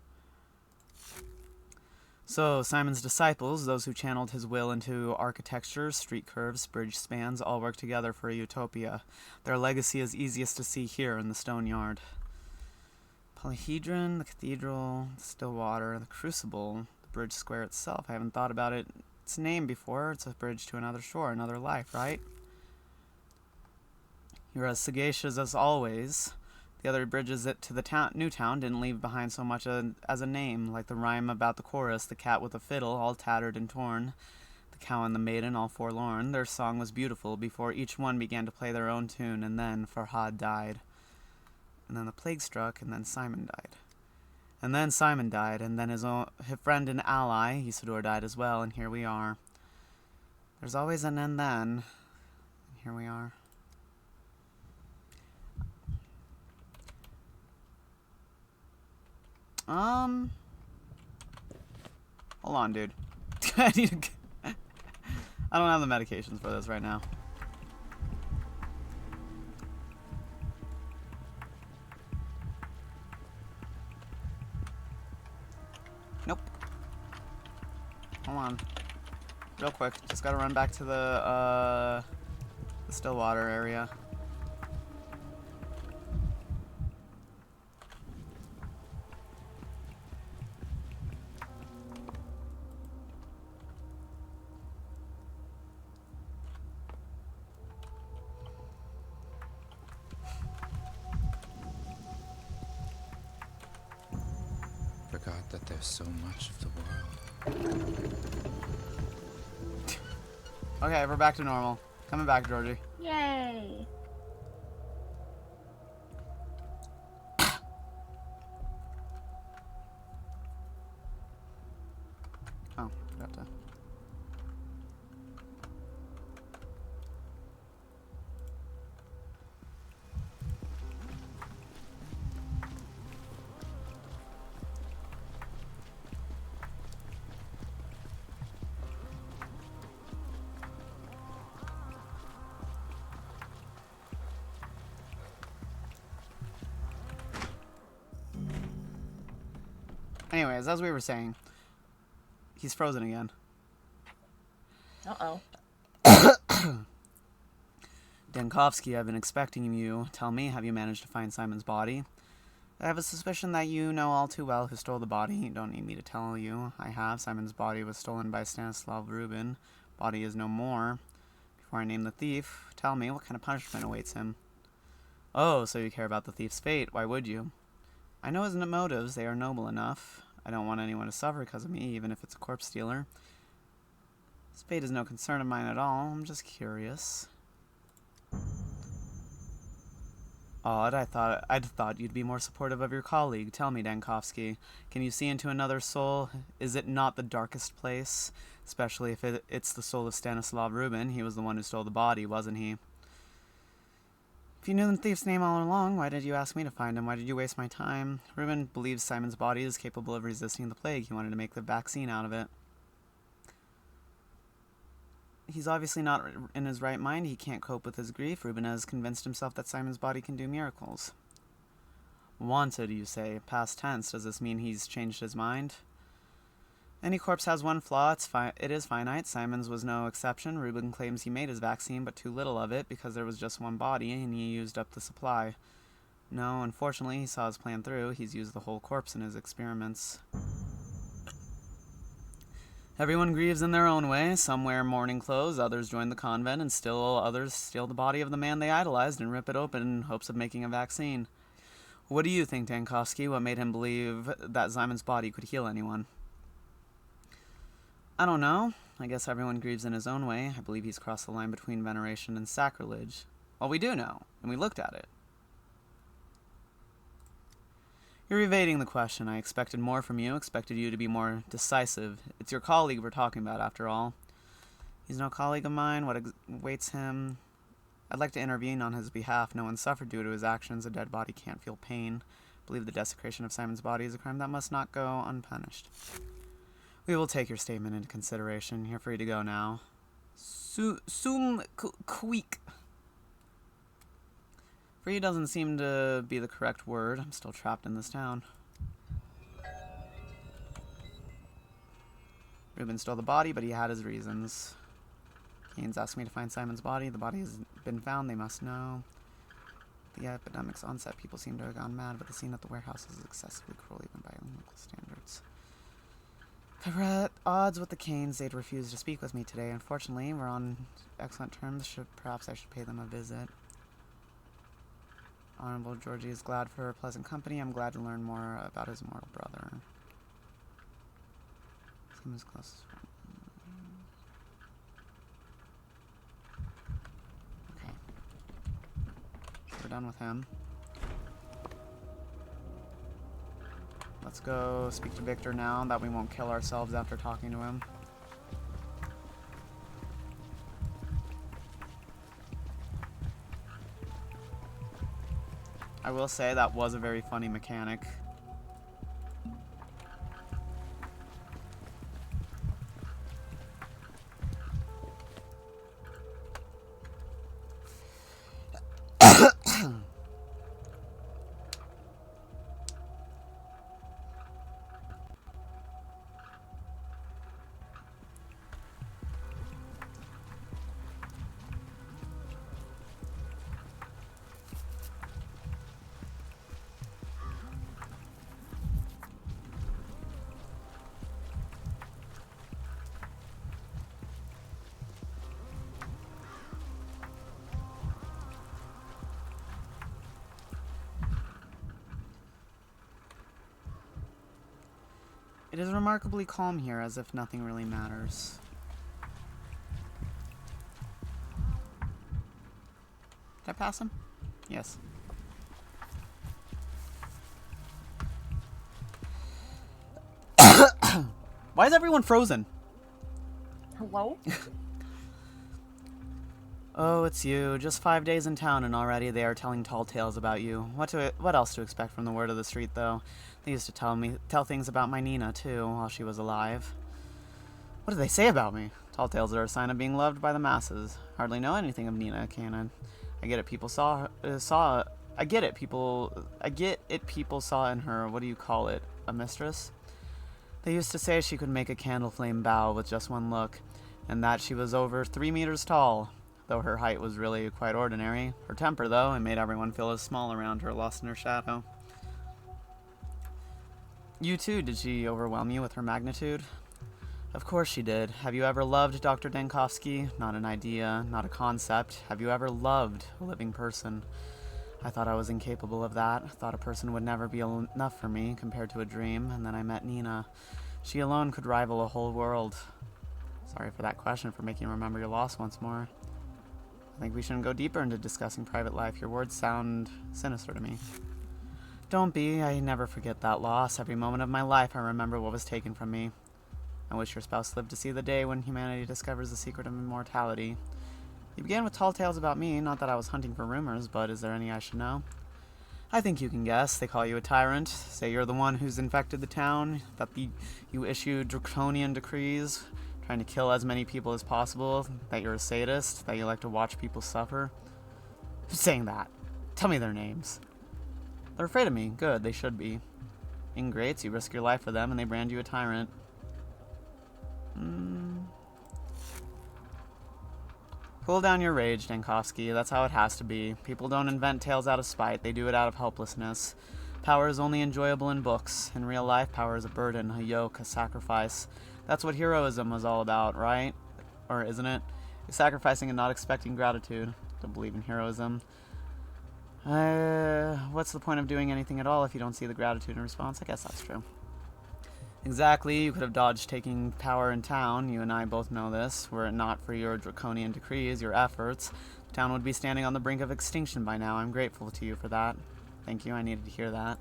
So, Simon's disciples, those who channeled his will into architecture, street curves, bridge spans, all work together for a utopia. Their legacy is easiest to see here in the stone yard. Polyhedron, the cathedral, the still water, the crucible, the bridge square itself. I haven't thought about its name before. It's a bridge to another shore, another life, right? You're as sagacious as always. The other bridges to the new town didn't leave behind so much as a name, like the rhyme about the chorus, the cat with a fiddle, all tattered and torn, the cow and the maiden, all forlorn. Their song was beautiful before each one began to play their own tune, and then Farhad died. And then the plague struck, and then Simon died. And then Simon died, and then his friend and ally, Isidore, died as well, and here we are. There's always an and then. And here we are. Hold on, dude. I need to... I don't have the medications for this right now. Nope. Hold on. Real quick. Just gotta run back to the Stillwater area. Forgot that there's so much of the world. Okay, we're back to normal. Coming back, Georgie. Yay! Oh, forgot to... Anyways, as we were saying, he's frozen again. Uh-oh. Denkovsky, I've been expecting you. Tell me, have you managed to find Simon's body? I have a suspicion that you know all too well who stole the body. You don't need me to tell you. I have. Simon's body was stolen by Stanislav Rubin. Body is no more. Before I name the thief, tell me, what kind of punishment awaits him? Oh, so you care about the thief's fate. Why would you? I know his motives. They are noble enough. I don't want anyone to suffer because of me, even if it's a corpse stealer. His fate is no concern of mine at all. I'm just curious. Odd, I'd thought you'd be more supportive of your colleague. Tell me, Dankovsky, can you see into another soul? Is it not the darkest place? Especially if it's the soul of Stanislav Rubin. He was the one who stole the body, wasn't he? If you knew the thief's name all along, why did you ask me to find him? Why did you waste my time? Rubin believes Simon's body is capable of resisting the plague. He wanted to make the vaccine out of it. He's obviously not in his right mind. He can't cope with his grief. Rubin has convinced himself that Simon's body can do miracles. Wanted, you say. Past tense. Does this mean he's changed his mind? Any corpse has one flaw. It is finite. Simon's was no exception. Rubin claims he made his vaccine, but too little of it because there was just one body and he used up the supply. No, unfortunately, he saw his plan through. He's used the whole corpse in his experiments. Everyone grieves in their own way. Some wear mourning clothes, others join the convent, and still others steal the body of the man they idolized and rip it open in hopes of making a vaccine. What do you think, Dankovsky? What made him believe that Simon's body could heal anyone? I don't know. I guess everyone grieves in his own way. I believe he's crossed the line between veneration and sacrilege. Well, we do know, and we looked at it. You're evading the question. I expected more from you, expected you to be more decisive. It's your colleague we're talking about, after all. He's no colleague of mine. What awaits him? I'd like to intervene on his behalf. No one suffered due to his actions. A dead body can't feel pain. I believe the desecration of Simon's body is a crime that must not go unpunished. We will take your statement into consideration. You're free to go now. Quick. Free doesn't seem to be the correct word. I'm still trapped in this town. Rubin stole the body, but he had his reasons. Keynes asked me to find Simon's body. The body has been found. They must know. The epidemic's onset, people seem to have gone mad, but the scene at the warehouse is excessively cruel even by local standards. If I were at odds with the Keynes, they'd refuse to speak with me today. Unfortunately, we're on excellent terms. Perhaps I should pay them a visit. Honorable Georgie is glad for her pleasant company. I'm glad to learn more about his mortal brother. Seem his closest friend. Okay. We're done with him. Let's go speak to Victor now, that we won't kill ourselves after talking to him. I will say that was a very funny mechanic. It is remarkably calm here, as if nothing really matters. Did I pass him? Yes. Why is everyone frozen? Hello? Oh, it's you. Just 5 days in town and already they are telling tall tales about you. What else to expect from the word of the street, though? They used to tell things about my Nina, too, while she was alive. What do they say about me? Tall tales are a sign of being loved by the masses. Hardly know anything of Nina, can I? I get it. People saw in her, what do you call it, a mistress? They used to say she could make a candle flame bow with just one look, and that she was over 3 meters tall. Though her height was really quite ordinary. Her temper, though, it made everyone feel as small around her, lost in her shadow. You too, did she overwhelm you with her magnitude? Of course she did. Have you ever loved Dr. Dankovsky? Not an idea, not a concept. Have you ever loved a living person? I thought I was incapable of that. I thought a person would never be enough for me compared to a dream, and then I met Nina. She alone could rival a whole world. Sorry for that question, for making you remember your loss once more. I think we shouldn't go deeper into discussing private life. Your words sound sinister to me. Don't be. I never forget that loss. Every moment of my life I remember what was taken from me. I wish your spouse lived to see the day when humanity discovers the secret of immortality. You began with tall tales about me, not that I was hunting for rumors, but is there any I should know? I think you can guess. They call you a tyrant, say you're the one who's infected the town, that you issue draconian decrees, trying to kill as many people as possible, that you're a sadist, that you like to watch people suffer. Who's saying that? Tell me their names. They're afraid of me. Good, they should be. Ingrates, you risk your life for them and they brand you a tyrant. Cool down your rage, Dankovsky. That's how it has to be. People don't invent tales out of spite, they do it out of helplessness. Power is only enjoyable in books. In real life, power is a burden, a yoke, a sacrifice. That's what heroism was all about, right? Or isn't it? Sacrificing and not expecting gratitude. Don't believe in heroism. What's the point of doing anything at all if you don't see the gratitude in response? I guess that's true. Exactly, you could have dodged taking power in town. You and I both know this. Were it not for your draconian decrees, your efforts, the town would be standing on the brink of extinction by now. I'm grateful to you for that. Thank you, I needed to hear that.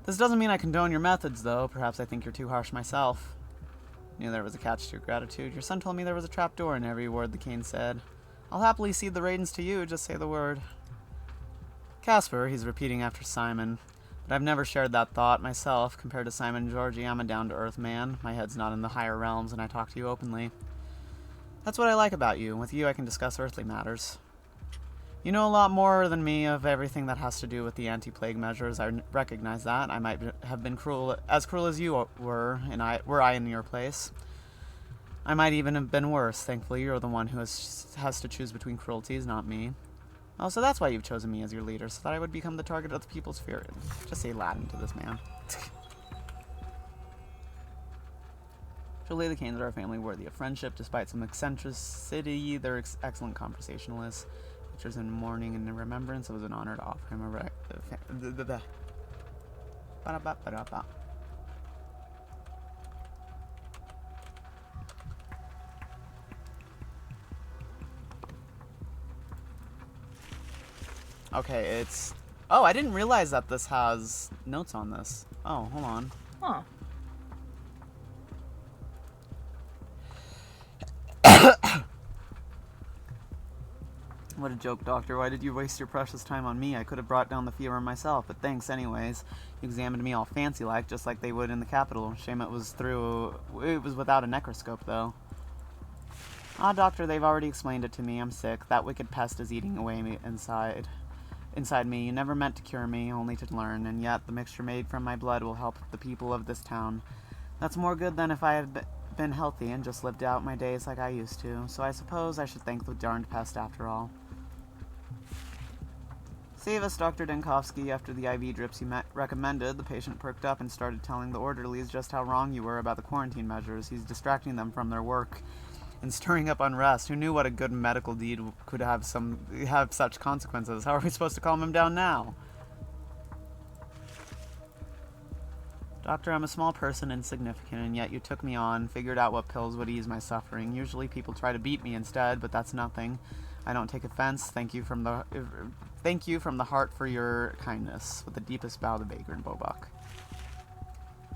This doesn't mean I condone your methods, though. Perhaps I think you're too harsh myself. Knew there was a catch to your gratitude. Your son told me there was a trapdoor in every word the cane said. I'll happily cede the reins to you, just say the word. Casper, he's repeating after Simon. But I've never shared that thought myself. Compared to Simon and Georgie, I'm a down-to-earth man. My head's not in the higher realms, and I talk to you openly. That's what I like about you. With you, I can discuss earthly matters. You know a lot more than me of everything that has to do with the anti-plague measures. I recognize that. I might have been cruel as you were, and were I in your place. I might even have been worse. Thankfully, you're the one who has to choose between cruelties, not me. Oh, so that's why you've chosen me as your leader, so that I would become the target of the people's fury. Just say Latin to this man. Truly, the Canes are a family worthy of friendship, despite some eccentricity. They're excellent conversationalists. Pictures in mourning and in remembrance. It was an honor to offer him a Okay, it's... Oh, I didn't realize that this has notes on this. Oh, hold on. Huh. What a joke, Doctor. Why did you waste your precious time on me? I could have brought down the fever myself, but thanks anyways. You examined me all fancy-like, just like they would in the capital. Shame it was without a necroscope, though. Ah, Doctor, they've already explained it to me. I'm sick. That wicked pest is eating away me inside me. You never meant to cure me, only to learn, and yet the mixture made from my blood will help the people of this town. That's more good than if I had been healthy and just lived out my days like I used to. So I suppose I should thank the darned pest after all. Save us, Dr. Dankovsky. After the IV drips you recommended, the patient perked up and started telling the orderlies just how wrong you were about the quarantine measures. He's distracting them from their work and stirring up unrest. Who knew what a good medical deed could have such consequences? How are we supposed to calm him down now? Doctor, I'm a small person, insignificant, and yet you took me on, figured out what pills would ease my suffering. Usually people try to beat me instead, but that's nothing. I don't take offense. Thank you from the heart for your kindness. With the deepest bow, the baker and Bobak.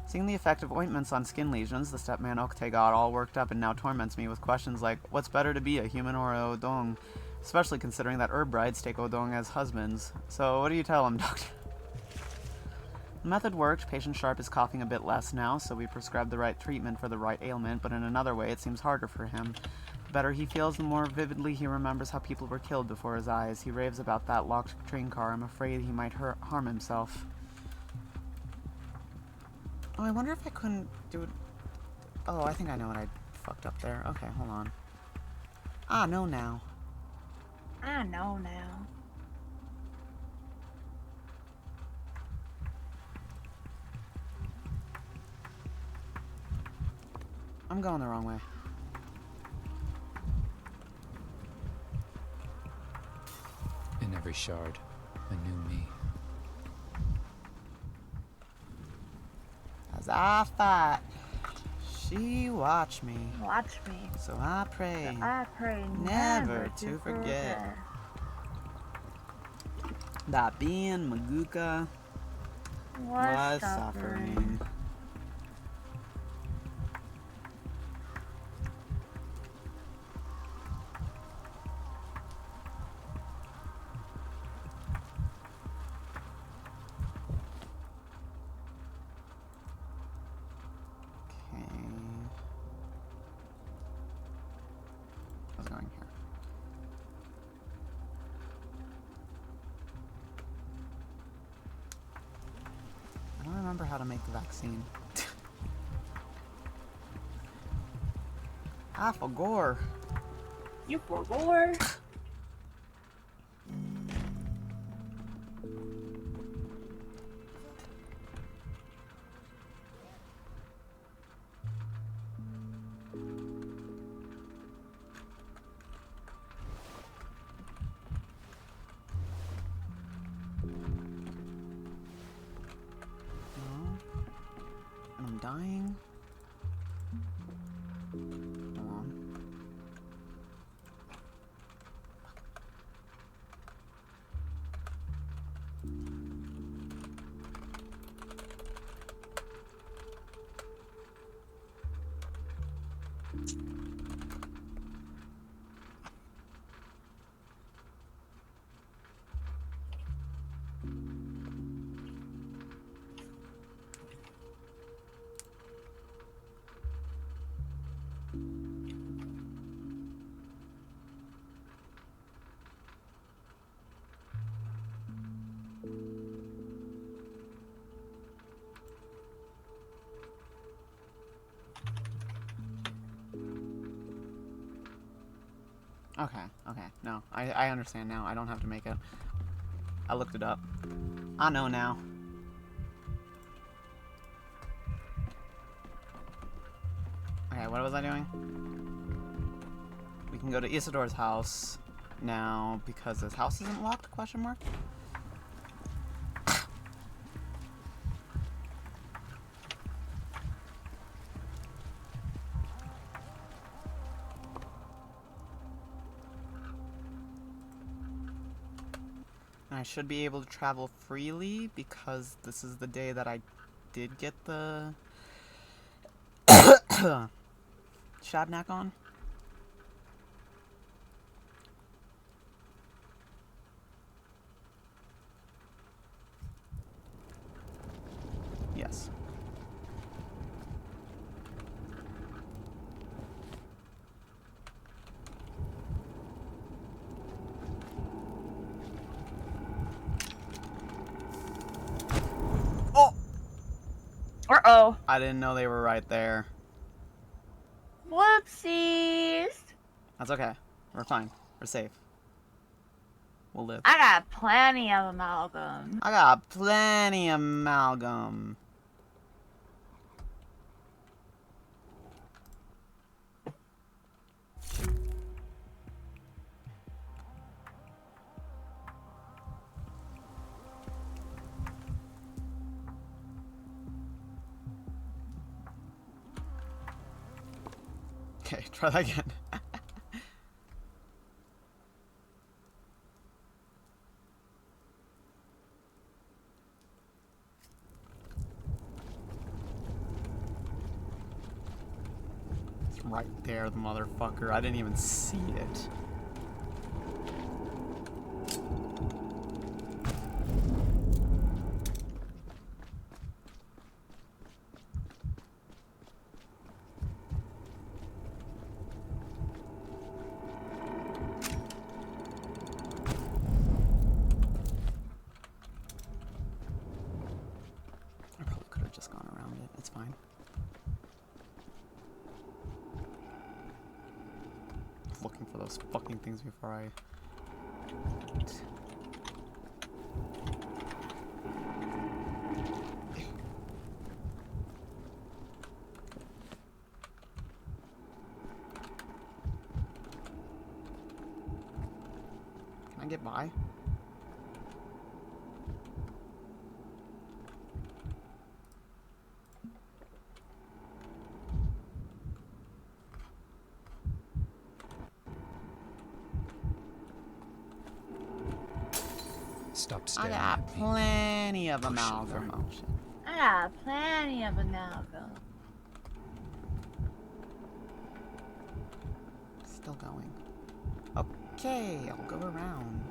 Seeing the effect of ointments on skin lesions, the stepman Okte got all worked up and now torments me with questions like, what's better to be, a human or a Odong? Especially considering that herb brides take Odong as husbands. So what do you tell him, Doctor? The method worked. Patient Sharp is coughing a bit less now, so we prescribed the right treatment for the right ailment, but in another way it seems harder for him. The better he feels, the more vividly he remembers how people were killed before his eyes. He raves about that locked train car. I'm afraid he might harm himself. Oh, I wonder if I couldn't do it... Oh, I think I know what I fucked up there. Okay, hold on. Ah, no now. I know now. I'm going the wrong way. In every shard, a new me. As I fight, She watched me. Watch me. So I pray. So I pray never to forget that being Maguka was suffering. Going here. I don't remember how to make the vaccine. I forgot. You forgot. I'm dying. Hold on. Okay. No, I understand now. I don't have to make it. I looked it up. I know now. Okay, what was I doing? We can go to Isidore's house now because his house isn't locked, question mark? And I should be able to travel freely because this is the day that I did get the Shabnak on. Yes. Oh! Uh-oh. I didn't know they were right there. Whoopsies. That's okay. We're fine. We're safe. We'll live. I got plenty of amalgam. I got plenty of amalgam. Okay, try that again. It's right there, the motherfucker. I didn't even see it. I probably could have just gone around it. It's fine. Looking for those fucking things before I... Can I get by? Stop I staring got at me. plenty of amalgamation. I got plenty of amalgam. Still going. Okay, I'll go around.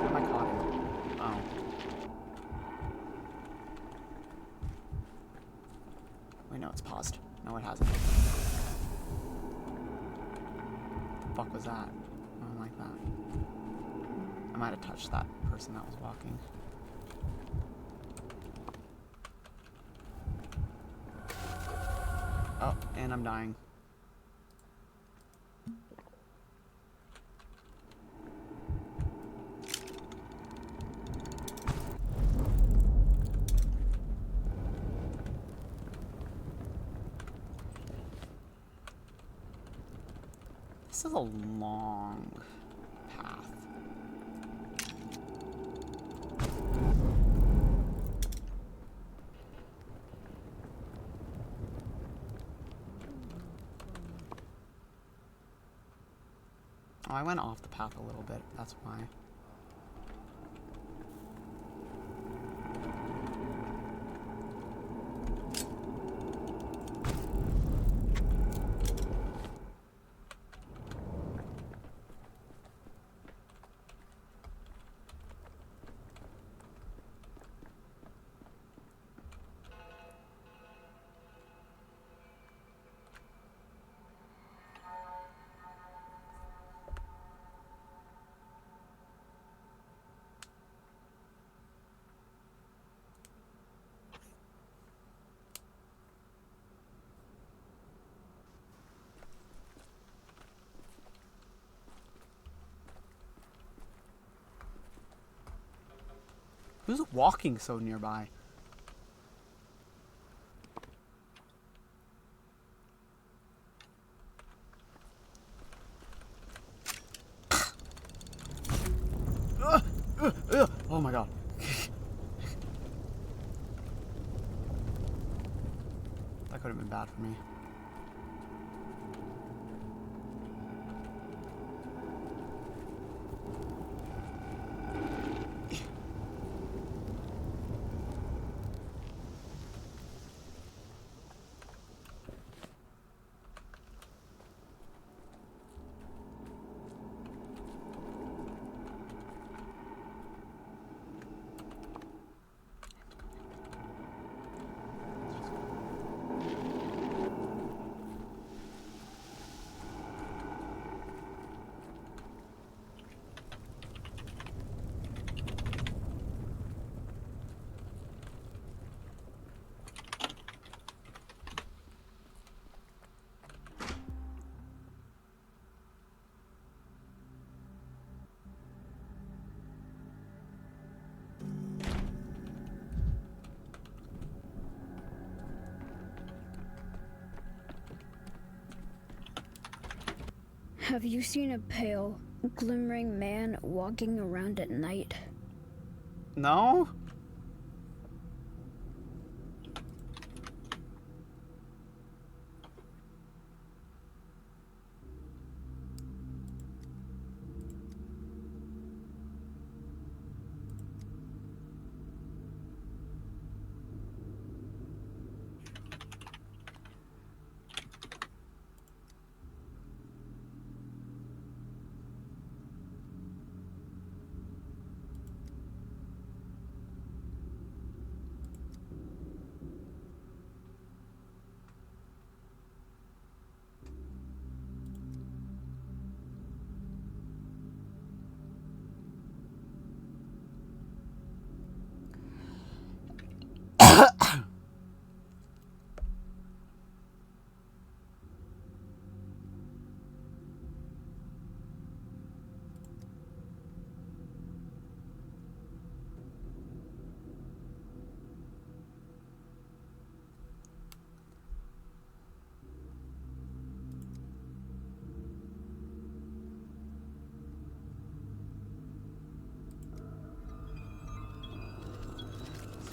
Am I caught him? Oh. Wait, no, it's paused. No, it hasn't. The fuck was that? I don't like that. I might have touched that person that was walking. Oh, and I'm dying. This is a long path. Oh, I went off the path a little bit, that's why. Who's walking so nearby? Oh my god. That could have been bad for me. Have you seen a pale, glimmering man walking around at night? No?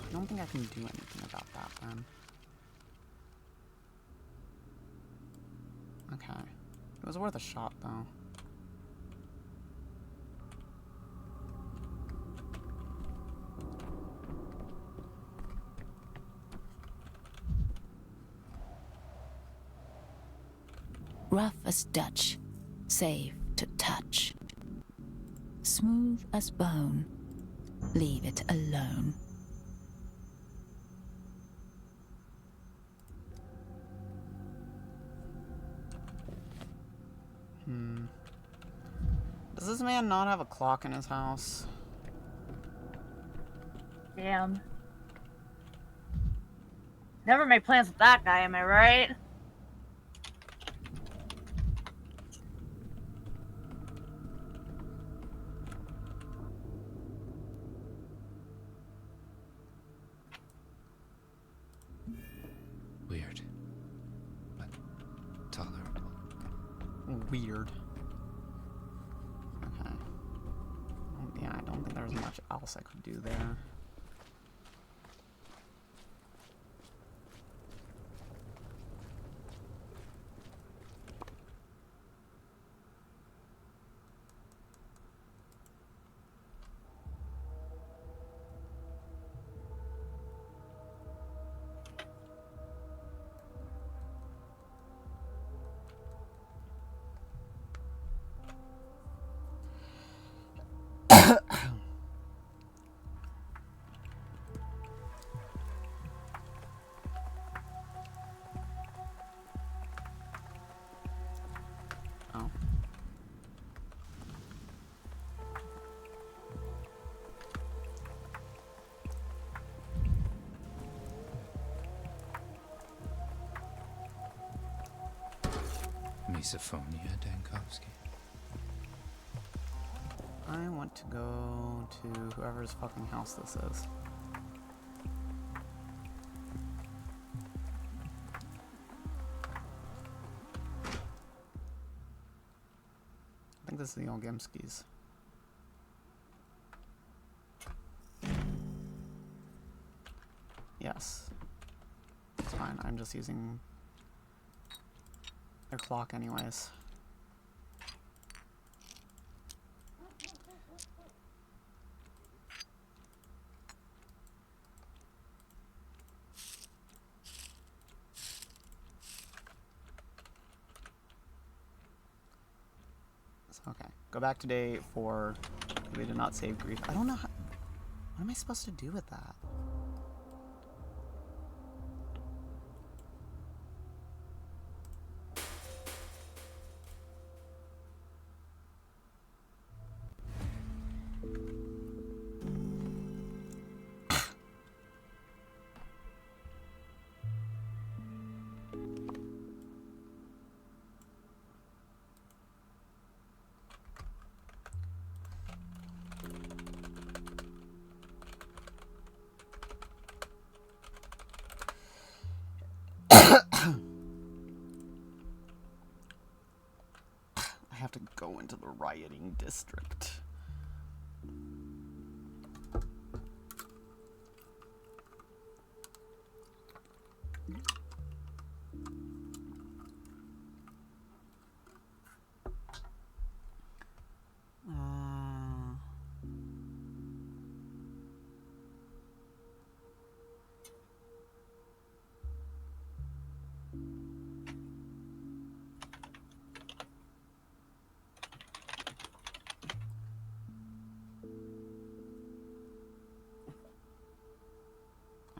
I don't think I can do anything about that then. Okay. It was worth a shot though. Rough as Dutch, safe to touch. Smooth as bone, leave it alone. Does this man not have a clock in his house? Damn. Never made plans with that guy, am I right? Weird. But tolerable. Weird. Okay. Yeah, I don't think there's much else I could do there. Oh. Misophonia, Dankovsky. I want to go to whoever's fucking house this is. I think this is the Olgimskis. Yes. It's fine. I'm just using their clock anyways. Okay, go back to day 4. We did not save grief. I don't know how... What am I supposed to do with that? I have to go into the rioting district.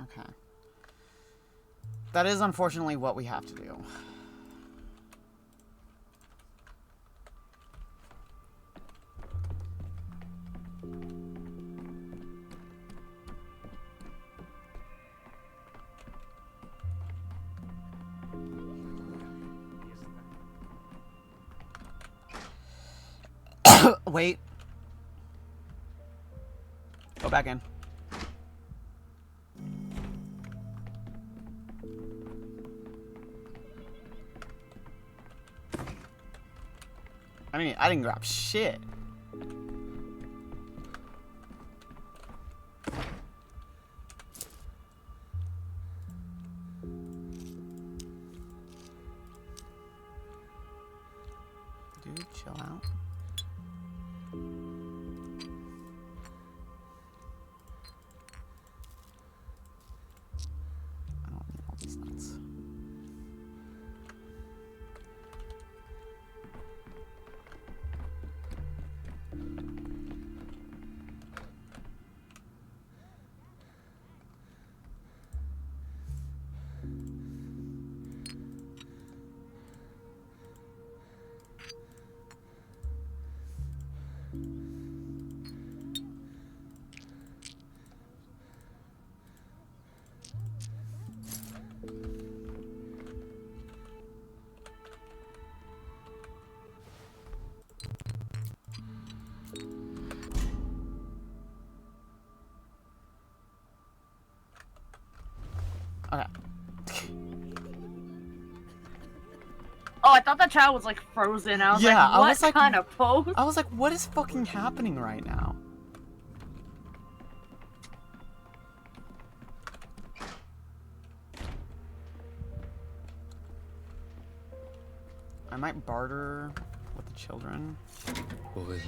Okay. That is unfortunately what we have to do. Wait. Go back in. I mean, I didn't grab shit. Dude, chill out. I don't need all these nuts. Oh, I thought that child was like frozen. I was like, what kind of pose? I was like, what is fucking happening right now? I might barter with the children. Boiling,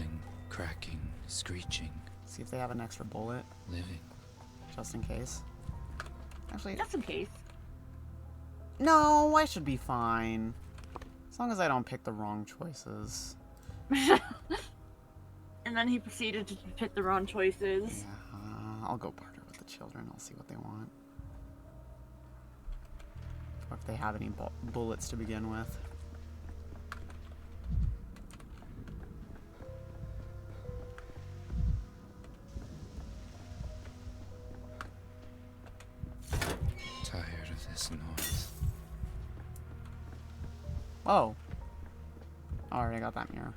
cracking, screeching. See if they have an extra bullet. Living. Just in case. Actually, just in case. No, I should be fine. As long as I don't pick the wrong choices. And then he proceeded to pick the wrong choices. Yeah, I'll go barter with the children. I'll see what they want. Or if they have any bullets to begin with. Tired of this noise. Oh. Already got that mirror.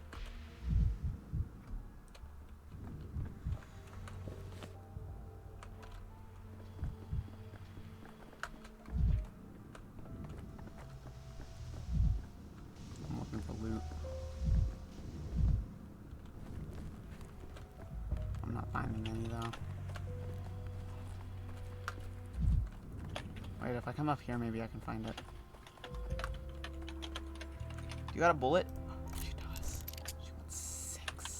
I'm looking for loot. I'm not finding any though. Wait, if I come up here, maybe I can find it. You got a bullet? Oh, she does. She wants 6.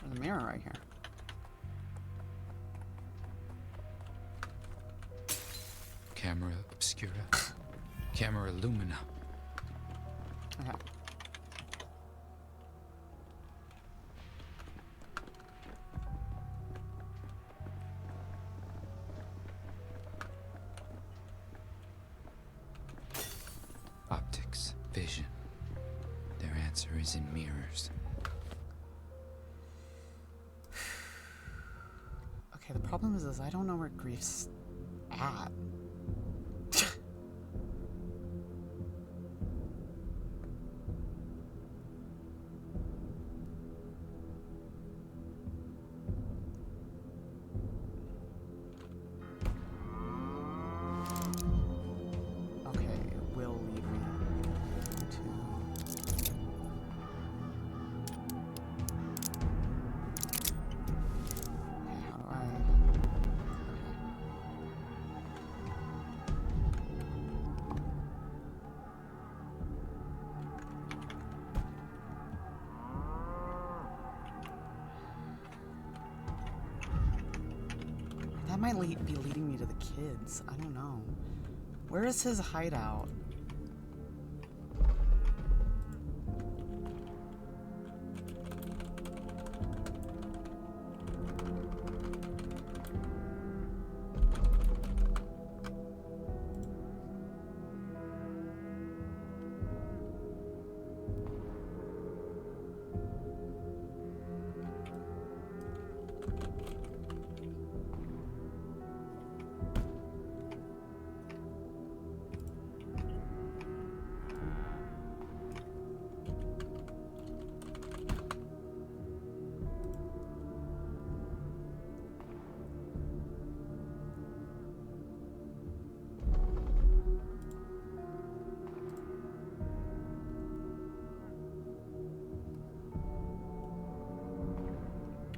There's a mirror right here. Camera obscura. Camera lumina. Okay. Optics, vision. Their answer is in mirrors. Okay, the problem is I don't know where grief's at. That might be leading me to the kids. I don't know. Where is his hideout?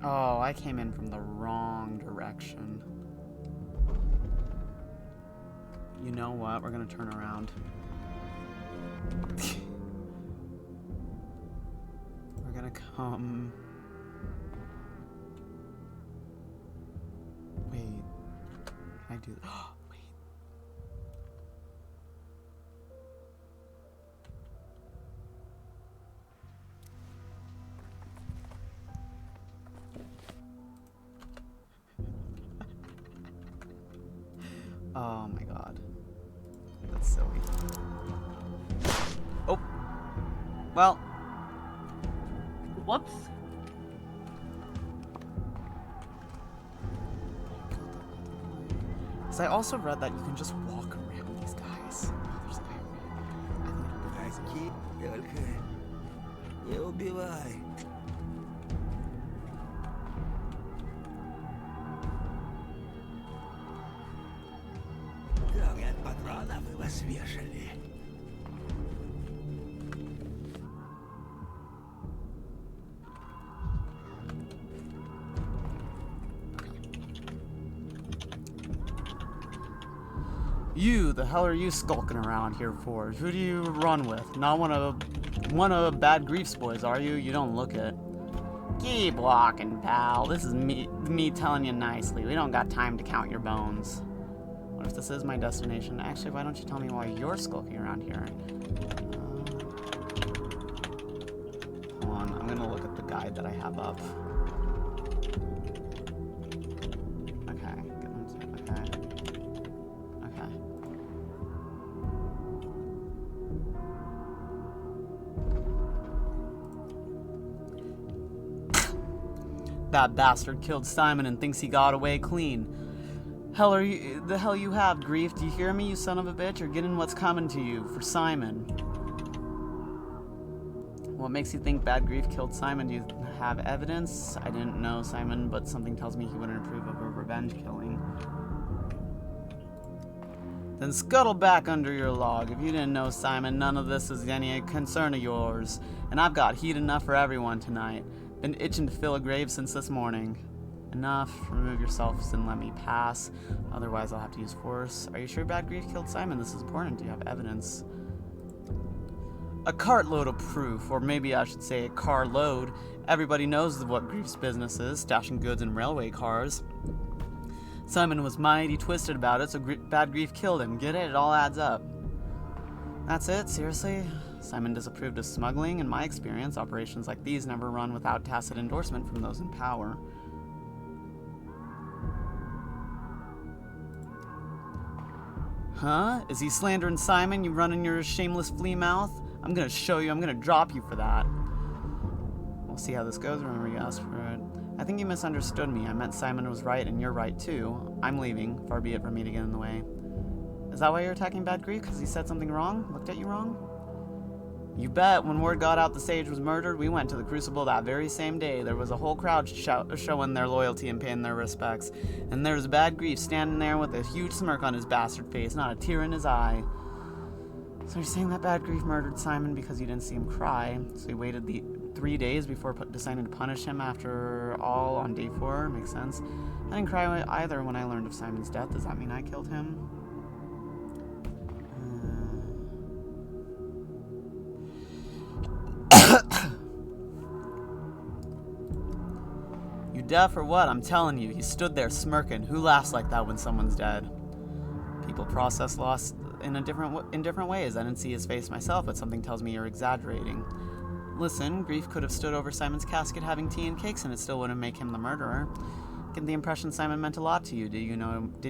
Oh, I came in from the wrong direction. You know what? We're gonna turn around. We're gonna come... Wait. Can I do that? Oh, wait. Oh my god. That's silly. Oh! Well. Whoops. Because I also read that you can just walk around these guys. Только не убивай. Говорят, патронов вас вешали. You, the hell are you skulking around here for? Who do you run with? Not one of Bad Grief's boys, are you? You don't look it. Keep walking, pal. This is me telling you nicely. We don't got time to count your bones. What if this is my destination? Actually, why don't you tell me why you're skulking around here? Hold on, I'm gonna look at the guide that I have up. Okay, okay. That bastard killed Simon and thinks he got away clean. The hell you have, Grief? Do you hear me, you son of a bitch? You're getting what's coming to you for Simon. What makes you think Bad Grief killed Simon? Do you have evidence? I didn't know Simon, but something tells me he wouldn't approve of a revenge killing. Then scuttle back under your log. If you didn't know Simon, none of this is any concern of yours. And I've got heat enough for everyone tonight. Been itching to fill a grave since this morning. Enough. Remove yourselves and let me pass. Otherwise, I'll have to use force. Are you sure Bad Grief killed Simon? This is important. Do you have evidence? A cartload of proof, or maybe I should say a carload. Everybody knows what Grief's business is, stashing goods in railway cars. Simon was mighty twisted about it, so Bad Grief killed him. Get it? It all adds up. That's it? Seriously? Simon disapproved of smuggling. In my experience, operations like these never run without tacit endorsement from those in power. Huh? Is he slandering Simon, you running your shameless flea mouth? I'm gonna show you. I'm gonna drop you for that. We'll see how this goes. Remember, you asked for it. I think you misunderstood me. I meant Simon was right and you're right too. I'm leaving. Far be it from me to get in the way. Is that why you're attacking Bad Grief? Because he said something wrong? Looked at you wrong? You bet. When word got out the sage was murdered, we went to the Crucible that very same day. There was a whole crowd showing their loyalty and paying their respects. And there was Bad Grief standing there with a huge smirk on his bastard face, not a tear in his eye. So you're saying that Bad Grief murdered Simon because you didn't see him cry? So he waited the 3 days before deciding to punish him after all on day 4? Makes sense. I didn't cry either when I learned of Simon's death. Does that mean I killed him? You deaf or what? I'm telling you, he stood there smirking. Who laughs like that when someone's dead? People process loss in different ways. I didn't see his face myself, but something tells me you're exaggerating. Listen, Grief could have stood over Simon's casket having tea and cakes, and it still wouldn't make him the murderer. Get the impression Simon meant a lot to you. Did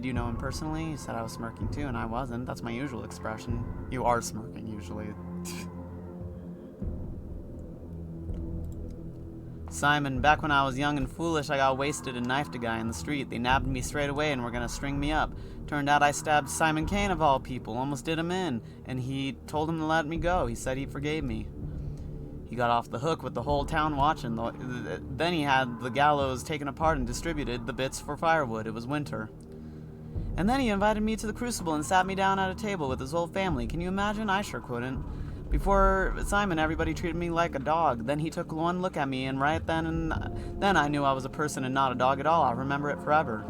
you know him personally? You said I was smirking too, and I wasn't. That's my usual expression. You are smirking usually. Simon, back when I was young and foolish, I got wasted and knifed a guy in the street. They nabbed me straight away and were gonna string me up. Turned out I stabbed Simon Kane of all people, almost did him in, and he told him to let me go. He said he forgave me. He got off the hook with the whole town watching. Then he had the gallows taken apart and distributed the bits for firewood. It was winter. And then he invited me to the Crucible and sat me down at a table with his whole family. Can you imagine? I sure couldn't. Before Simon, everybody treated me like a dog. Then he took one look at me, and right then I knew I was a person and not a dog at all. I'll remember it forever.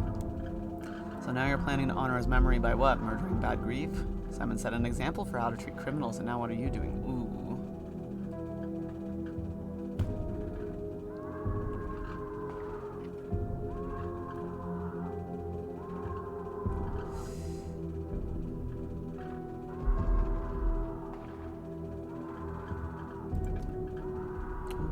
So now you're planning to honor his memory by what? Murdering Bad Grief? Simon set an example for how to treat criminals, and now what are you doing? Ooh.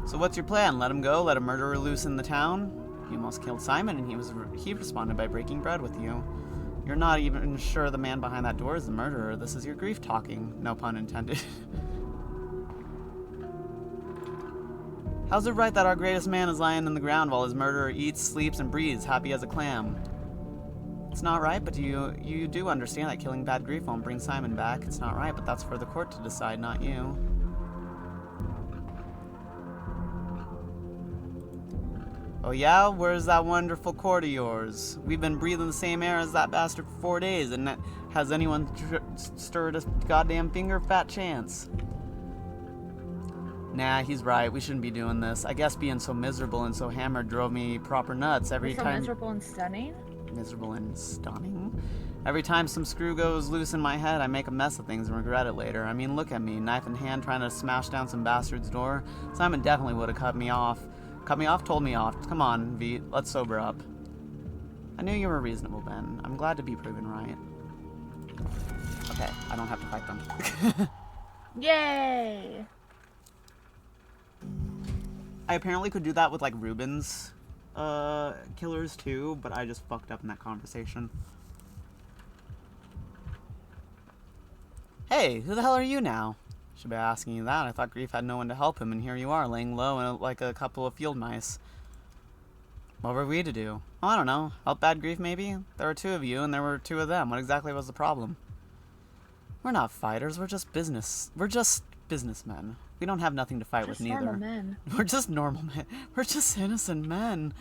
So what's your plan? Let him go? Let a murderer loose in the town? You almost killed Simon, and he responded by breaking bread with you. You're not even sure the man behind that door is the murderer. This is your grief talking. No pun intended. How's it right that our greatest man is lying in the ground while his murderer eats, sleeps, and breathes, happy as a clam? It's not right, but you do understand that killing Bad Grief won't bring Simon back. It's not right, but that's for the court to decide, not you. Oh yeah? Where's that wonderful court of yours? We've been breathing the same air as that bastard for 4 days, and has anyone stirred a goddamn finger? Fat chance. Nah, he's right. We shouldn't be doing this. I guess being so miserable and so hammered drove me proper nuts every So time. miserable and stunning? Miserable and stunning? Every time some screw goes loose in my head, I make a mess of things and regret it later. I mean, look at me, knife in hand, trying to smash down some bastard's door. Simon definitely would have cut me off. Cut me off? Told me off. Come on, V, let's sober up. I knew you were reasonable, Ben. I'm glad to be proven right. Okay, I don't have to fight them. Yay! I apparently could do that with, like, Ruben's killers, too, but I just fucked up in that conversation. Hey, who the hell are you now? Should be asking you that. I thought Grief had no one to help him, and here you are, laying low in like a couple of field mice. What were we to do? Oh, I don't know. Help Bad Grief, maybe? There were 2 of you, and there were 2 of them. What exactly was the problem? We're not fighters. We're just businessmen. We don't have nothing to fight with, neither. Normal men. We're just normal men. We're just innocent men.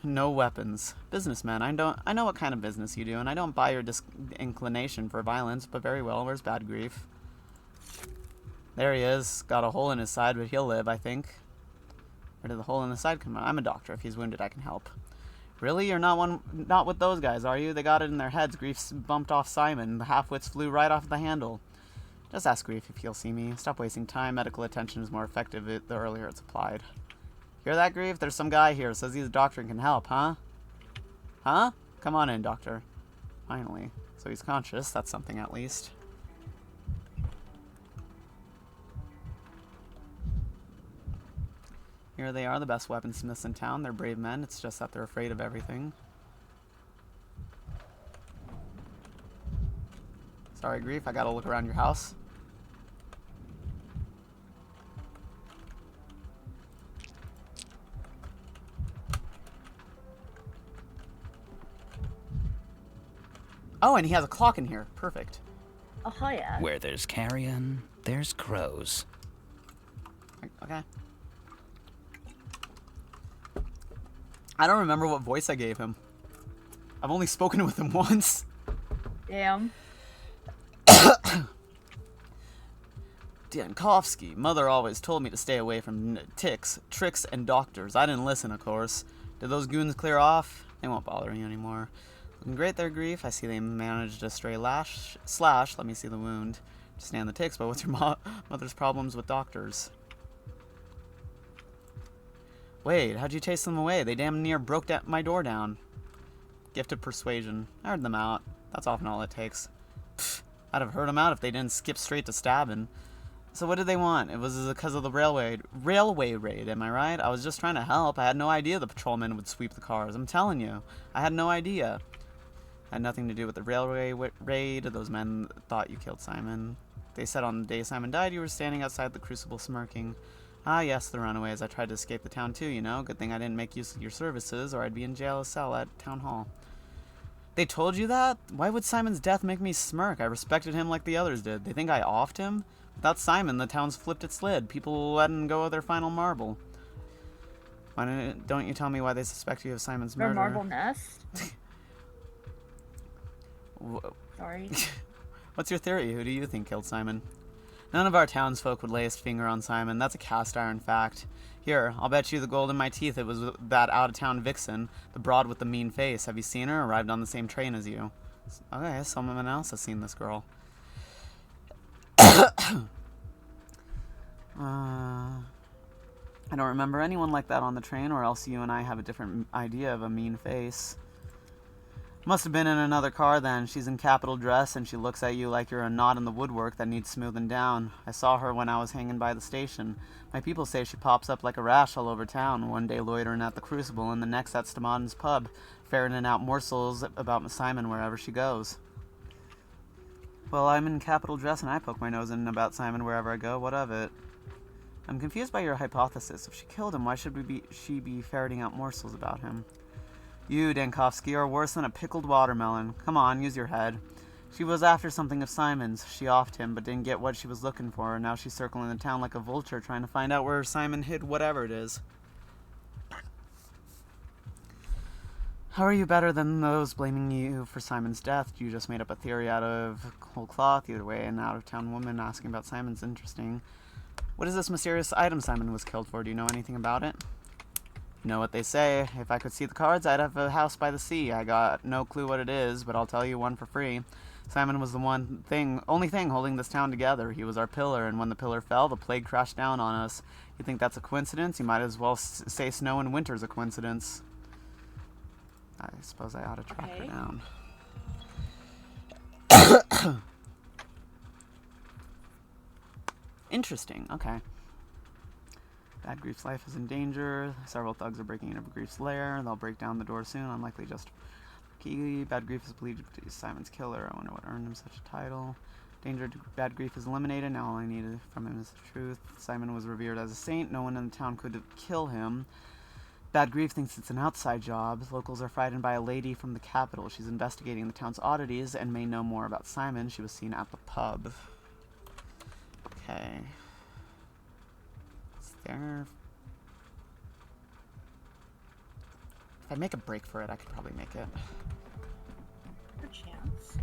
No weapons. Businessmen. I know what kind of business you do, and I don't buy your inclination for violence, but very well. Where's Bad Grief? There he is. Got a hole in his side, but he'll live, I think. Where did the hole in the side come out? I'm a doctor. If he's wounded, I can help. Really? You're not with those guys, are you? They got it in their heads. Grief's bumped off Simon. The half-wits flew right off the handle. Just ask Grief if he'll see me. Stop wasting time. Medical attention is more effective the earlier it's applied. Hear that, Grief? There's some guy here. Says he's a doctor and can help, huh? Huh? Come on in, doctor. Finally. So he's conscious. That's something, at least. Here they are, the best weaponsmiths in town. They're brave men. It's just that they're afraid of everything. Sorry, Grief. I gotta look around your house. Oh, and he has a clock in here. Perfect. Oh, yeah. Where there's carrion, there's crows. Okay. I don't remember what voice I gave him. I've only spoken with him once. Damn. Dankovsky. Mother always told me to stay away from ticks, tricks, and doctors. I didn't listen, of course. Did those goons clear off? They won't bother you anymore. Looking great there, Grief. I see they managed a stray slash. Let me see the wound. To stand the ticks, but what's your mother's problems with doctors? Wait, how'd you chase them away? They damn near broke my door down. Gift of persuasion. I heard them out. That's often all it takes. Pfft, I'd have heard them out if they didn't skip straight to stabbing. So what did they want? It was because of the railway raid, am I right? I was just trying to help. I had no idea the patrolmen would sweep the cars. I'm telling you. I had no idea. Had nothing to do with the railway raid. Those men thought you killed Simon. They said on the day Simon died, you were standing outside the Crucible smirking. Ah, yes, the runaways. I tried to escape the town too, you know. Good thing I didn't make use of your services, or I'd be in jail cell at town hall. They told you that? Why would Simon's death make me smirk? I respected him like the others did. They think I offed him? Without Simon, the town's flipped its lid. People letting go of their final marble. Why don't you tell me why they suspect you of Simon's murder? Their marble nest? Sorry. What's your theory? Who do you think killed Simon? None of our townsfolk would lay his finger on Simon. That's a cast iron fact. Here, I'll bet you the gold in my teeth it was that out-of-town vixen, the broad with the mean face. Have you seen her? Arrived on the same train as you. Okay, someone else has seen this girl. I don't remember anyone like that on the train, or else you and I have a different idea of a mean face. Must have been in another car then. She's in capital dress, and she looks at you like you're a knot in the woodwork that needs smoothing down. I saw her when I was hanging by the station. My people say she pops up like a rash all over town, one day loitering at the Crucible, and the next at Stamadden's pub, ferreting out morsels about Simon wherever she goes. Well, I'm in capital dress, and I poke my nose in about Simon wherever I go. What of it? I'm confused by your hypothesis. If she killed him, why should she be ferreting out morsels about him? You, Dankovsky, are worse than a pickled watermelon. Come on, use your head. She was after something of Simon's. She offed him, but didn't get what she was looking for, and now she's circling the town like a vulture, trying to find out where Simon hid whatever it is. How are you better than those blaming you for Simon's death? You just made up a theory out of whole cloth. Either way, an out-of-town woman asking about Simon's interesting. What is this mysterious item Simon was killed for? Do you know anything about it? You know what they say. If I could see the cards, I'd have a house by the sea. I got no clue what it is, but I'll tell you one for free. Simon was the only thing holding this town together. He was our pillar, and when the pillar fell, the plague crashed down on us. You think that's a coincidence? You might as well say snow in winter's a coincidence. I suppose I ought to track her down. Interesting, okay. Bad Grief's life is in danger. Several thugs are breaking into Grief's lair. They'll break down the door soon, unlikely just key. Bad Grief is believed to be Simon's killer. I wonder what earned him such a title. Danger to Bad Grief is eliminated. Now all I need from him is the truth. Simon was revered as a saint. No one in the town could kill him. Bad Grief thinks it's an outside job. Locals are frightened by a lady from the capital. She's investigating the town's oddities and may know more about Simon. She was seen at the pub. Okay. Is there... If I make a break for it, I could probably make it. Good chance.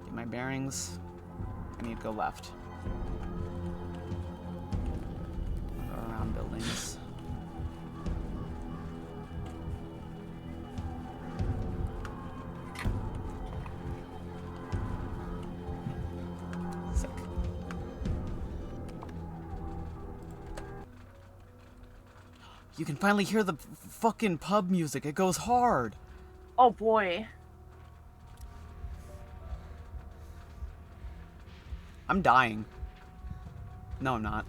Get my bearings. I need to go left. Go around buildings. Sick. You can finally hear the fucking pub music. It goes hard. Oh boy. I'm dying. No, I'm not.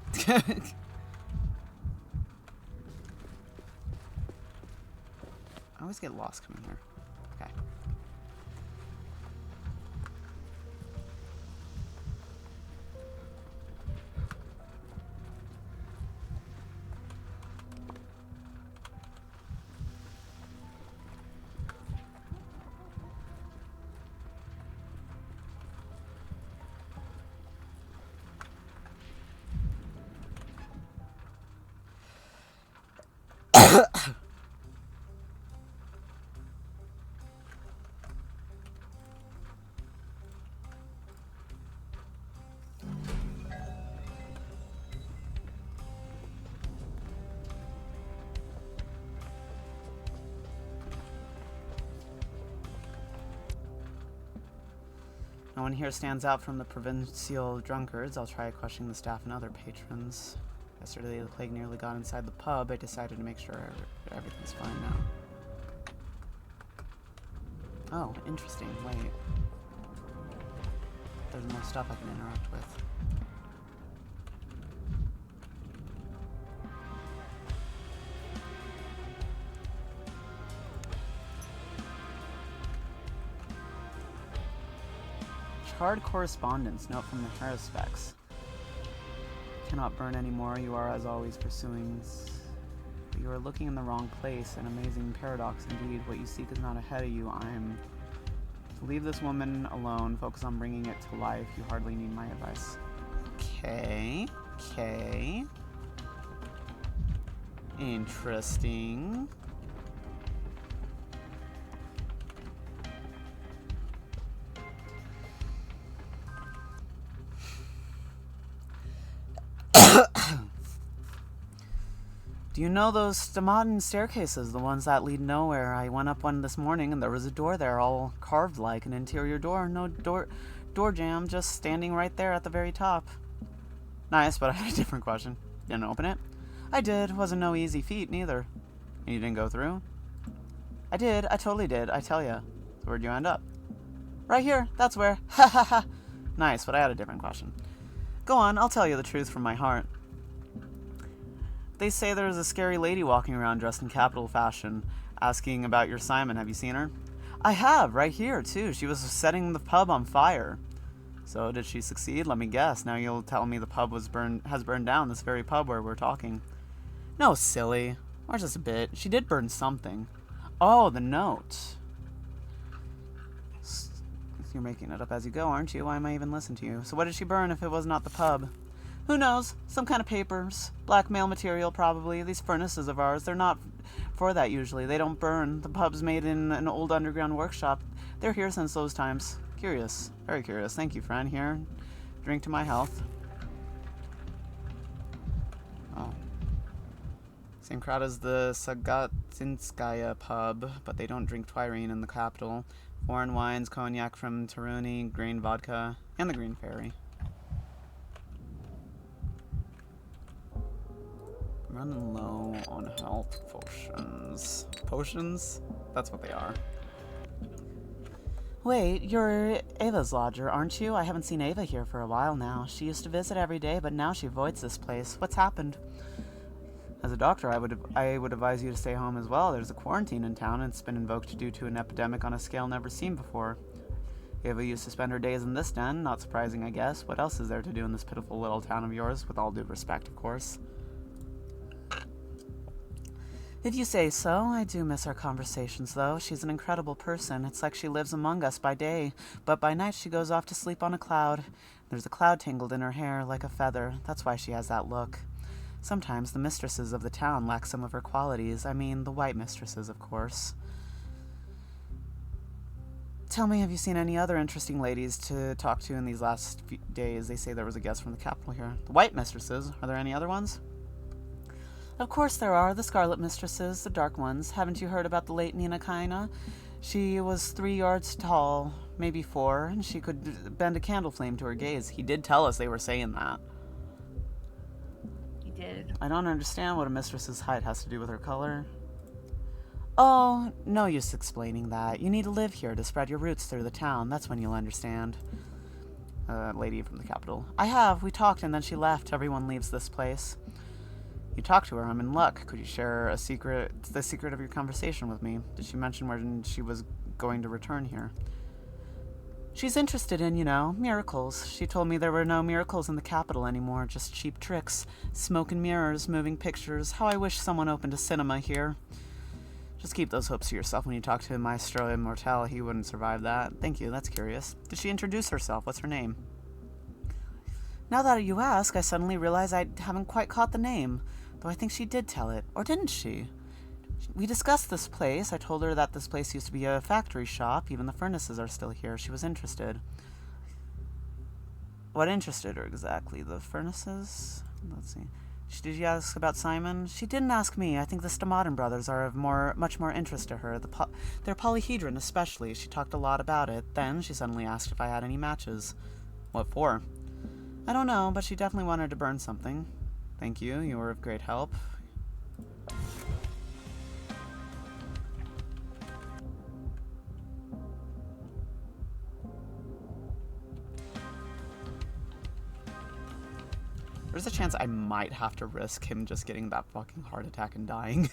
I always get lost coming here. Okay. No one here stands out from the provincial drunkards. I'll try questioning the staff and other patrons. Yesterday, the plague nearly got inside the pub. I decided to make sure everything's fine now. Oh, interesting. Wait. There's more stuff I can interact with. Charred correspondence. Note from the Harris specs. Cannot burn anymore. You are, as always, pursuing. But you are looking in the wrong place. An amazing paradox indeed. What you seek is not ahead of you. I'm to leave this woman alone. Focus on bringing it to life. You hardly need my advice. Okay. Okay. Interesting. Do you know those Stamatin staircases, the ones that lead nowhere? I went up one this morning and there was a door there, all carved like an interior door. No door jamb, just standing right there at the very top. Nice, but I had a different question. Didn't open it? I did. Wasn't no easy feat, neither. And you didn't go through? I did. I totally did. I tell ya. So where'd you end up? Right here. That's where. Ha ha ha. Nice, but I had a different question. Go on. I'll tell you the truth from my heart. They say there's a scary lady walking around dressed in capital fashion, asking about your Simon. Have you seen her? I have, right here, too. She was setting the pub on fire. So, did she succeed? Let me guess. Now you'll tell me the pub has burned down, this very pub where we're talking. No, silly. Or just a bit. She did burn something. Oh, the note. You're making it up as you go, aren't you? Why am I even listening to you? So what did she burn if it was not the pub? Who knows? Some kind of papers. Blackmail material, probably. These furnaces of ours, they're not for that usually. They don't burn. The pub's made in an old underground workshop. They're here since those times. Curious. Very curious. Thank you, friend. Here. Drink to my health. Oh. Same crowd as the Sagatsinskaya pub, but they don't drink Twirene in the capital. Foreign wines, cognac from Taruni, grain vodka, and the Green Fairy. Running low on health potions. Potions? That's what they are. Wait, you're Ava's lodger, aren't you? I haven't seen Ava here for a while now. She used to visit every day, but now she avoids this place. What's happened? As a doctor, I would advise you to stay home as well. There's a quarantine in town, and it's been invoked due to an epidemic on a scale never seen before. Ava used to spend her days in this den. Not surprising, I guess. What else is there to do in this pitiful little town of yours? With all due respect, of course. If you say so. I do miss our conversations, though. She's an incredible person. It's like she lives among us by day, but by night she goes off to sleep on a cloud. There's a cloud tangled in her hair, like a feather. That's why she has that look. Sometimes the mistresses of the town lack some of her qualities. I mean, the white mistresses, of course. Tell me, have you seen any other interesting ladies to talk to in these last few days? They say there was a guest from the capital here. The white mistresses? Are there any other ones? Of course there are. The scarlet mistresses, the dark ones. Haven't you heard about the late Nina Kaina? She was 3 yards tall, maybe 4, and she could bend a candle flame to her gaze. He did tell us they were saying that. Did. I don't understand what a mistress's height has to do with her color. Oh, no use explaining that. You need to live here to spread your roots through the town. That's when you'll understand. Lady from the capital. I have. We talked and then she left. Everyone leaves this place. You talked to her. I'm in luck. Could you share the secret of your conversation with me? Did she mention when she was going to return here? She's interested in, miracles. She told me there were no miracles in the capital anymore, just cheap tricks. Smoke and mirrors, moving pictures. How I wish someone opened a cinema here. Just keep those hopes to yourself when you talk to Maestro Immortal. He wouldn't survive that. Thank you, that's curious. Did she introduce herself? What's her name? Now that you ask, I suddenly realize I haven't quite caught the name. Though I think she did tell it. Or didn't she? We discussed this place. I told her that this place used to be a factory shop. Even the furnaces are still here. She was interested. What interested her exactly? The furnaces? Let's see. Did you ask about Simon? She didn't ask me. I think the Stamatin brothers are of much more interest to her. Their polyhedron especially. She talked a lot about it. Then she suddenly asked if I had any matches. What for? I don't know, but she definitely wanted to burn something. Thank you. You were of great help. There's a chance I might have to risk him just getting that fucking heart attack and dying.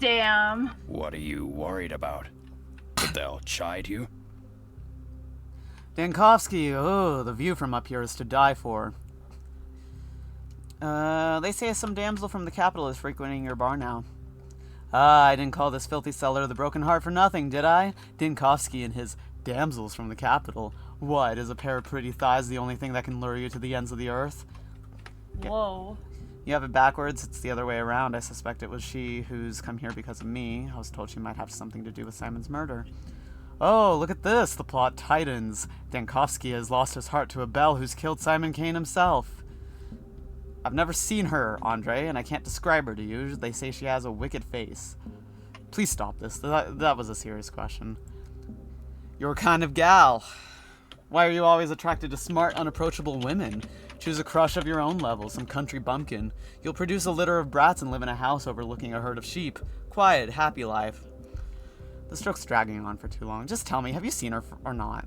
Damn. What are you worried about? That they'll chide you? Dankovsky, oh, the view from up here is to die for. They say some damsel from the capital is frequenting your bar now. Ah, I didn't call this filthy cellar the Broken Heart for nothing, did I? Dankovsky and his damsels from the capital. What, is a pair of pretty thighs the only thing that can lure you to the ends of the earth? Whoa. You have it backwards. It's the other way around. I suspect it was she who's come here because of me. I was told she might have something to do with Simon's murder. Oh, look at this. The plot tightens. Dankovsky has lost his heart to a belle who's killed Simon Kane himself. I've never seen her, Andre, and I can't describe her to you. They say she has a wicked face. Please stop this. That was a serious question. Your kind of gal. Why are you always attracted to smart, unapproachable women? Choose a crush of your own level, some country bumpkin. You'll produce a litter of brats and live in a house overlooking a herd of sheep. Quiet, happy life. The stroke's dragging on for too long. Just tell me, have you seen her or not?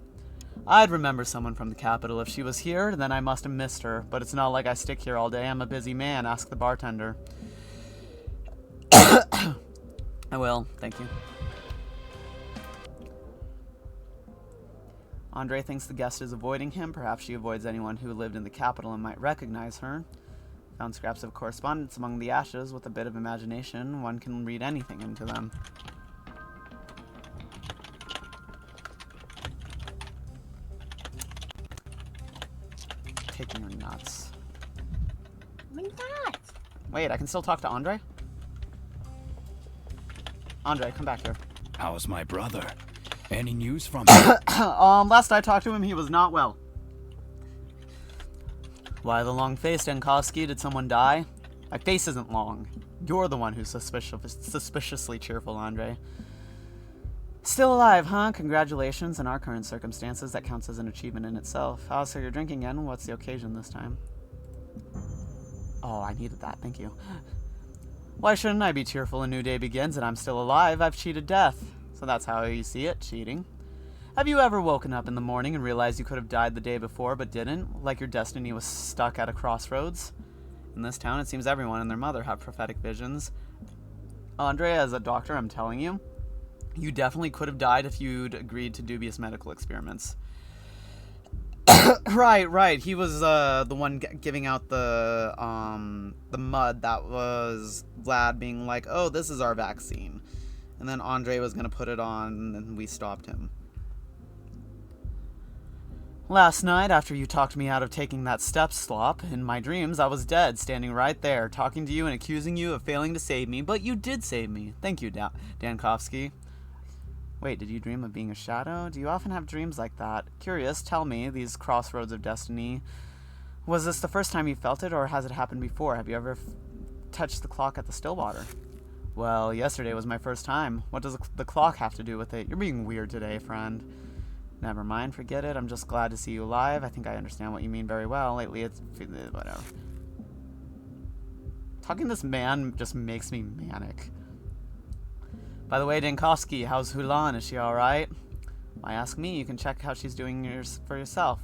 I'd remember someone from the capital. If she was here, then I must have missed her. But it's not like I stick here all day. I'm a busy man. Ask the bartender. I will. Thank you. Andre thinks the guest is avoiding him. Perhaps she avoids anyone who lived in the capital and might recognize her. Found scraps of correspondence among the ashes. With a bit of imagination, one can read anything into them. Kicking her nuts. doing that? Wait, I can still talk to Andre? Andre, come back here. How's my brother? Any news from him? Last I talked to him, he was not well. Why the long face, Denkowski? Did someone die? My face isn't long. You're the one who's suspiciously cheerful, Andre. Still alive, huh? Congratulations. In our current circumstances, that counts as an achievement in itself. Oh, so you're drinking again? What's the occasion this time? Oh, I needed that. Thank you. Why shouldn't I be cheerful? A new day begins and I'm still alive. I've cheated death. So that's how you see it, cheating. Have you ever woken up in the morning and realized you could have died the day before but didn't? Like your destiny was stuck at a crossroads? In this town, it seems everyone and their mother have prophetic visions. Andre, as a doctor, I'm telling you, you definitely could have died if you'd agreed to dubious medical experiments. Right. He was the one giving out the mud. That was Vlad being like, oh, this is our vaccine. And then Andre was going to put it on, and we stopped him. Last night, after you talked me out of taking that step slop, in my dreams, I was dead, standing right there, talking to you and accusing you of failing to save me, but you did save me. Thank you, Dankowski. Wait, did you dream of being a shadow? Do you often have dreams like that? Curious, tell me, these crossroads of destiny. Was this the first time you felt it, or has it happened before? Have you ever touched the clock at the Stillwater? Well, yesterday was my first time. What does the clock have to do with it? You're being weird today, friend. Never mind, forget it. I'm just glad to see you alive. I think I understand what you mean very well. Lately, it's... whatever. Talking to this man just makes me manic. By the way, Dankowski, how's Hulan? Is she alright? Why ask me? You can check how she's doing for yourself.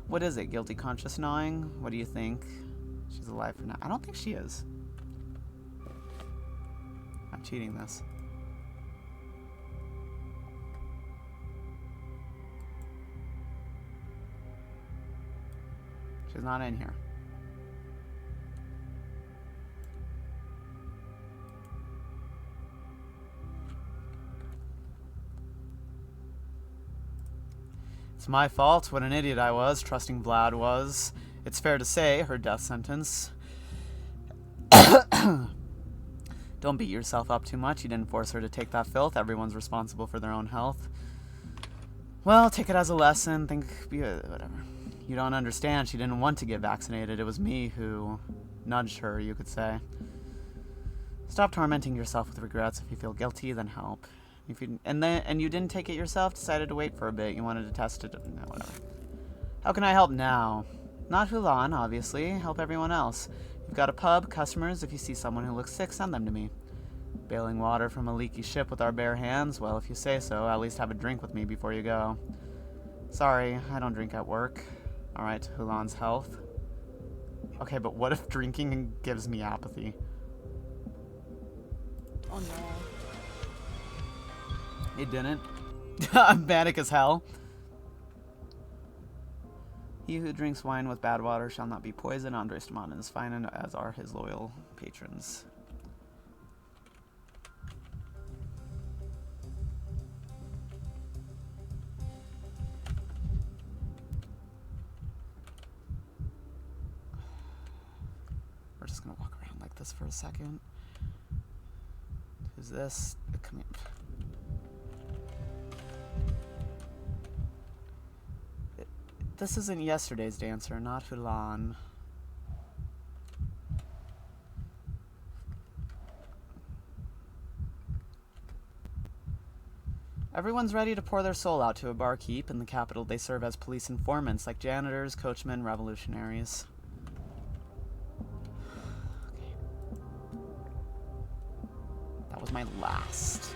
What is it? Guilty conscious gnawing? What do you think? She's alive for now. I don't think she is. I'm cheating this. She's not in here. It's my fault. What an idiot I was, trusting Vlad was. It's fair to say, her death sentence. Don't beat yourself up too much. You didn't force her to take that filth. Everyone's responsible for their own health. Well, take it as a lesson. Think, whatever. You don't understand. She didn't want to get vaccinated. It was me who nudged her, you could say. Stop tormenting yourself with regrets. If you feel guilty, then help. If you and you didn't take it yourself, decided to wait for a bit. You wanted to test it. No, whatever. How can I help now? Not Hulan, obviously. Help everyone else. You've got a pub, customers. If you see someone who looks sick, send them to me. Bailing water from a leaky ship with our bare hands? Well, if you say so, at least have a drink with me before you go. Sorry, I don't drink at work. Alright, Hulan's health. Okay, but what if drinking gives me apathy? Oh no. It didn't. I'm manic as hell. He who drinks wine with bad water shall not be poisoned. Andre Stamatin is fine, and as are his loyal patrons. We're just gonna walk around like this for a second. Who's this? Come here. This isn't yesterday's dancer, not Hulan. Everyone's ready to pour their soul out to a barkeep. In the capital, they serve as police informants, like janitors, coachmen, revolutionaries. Okay. That was my last.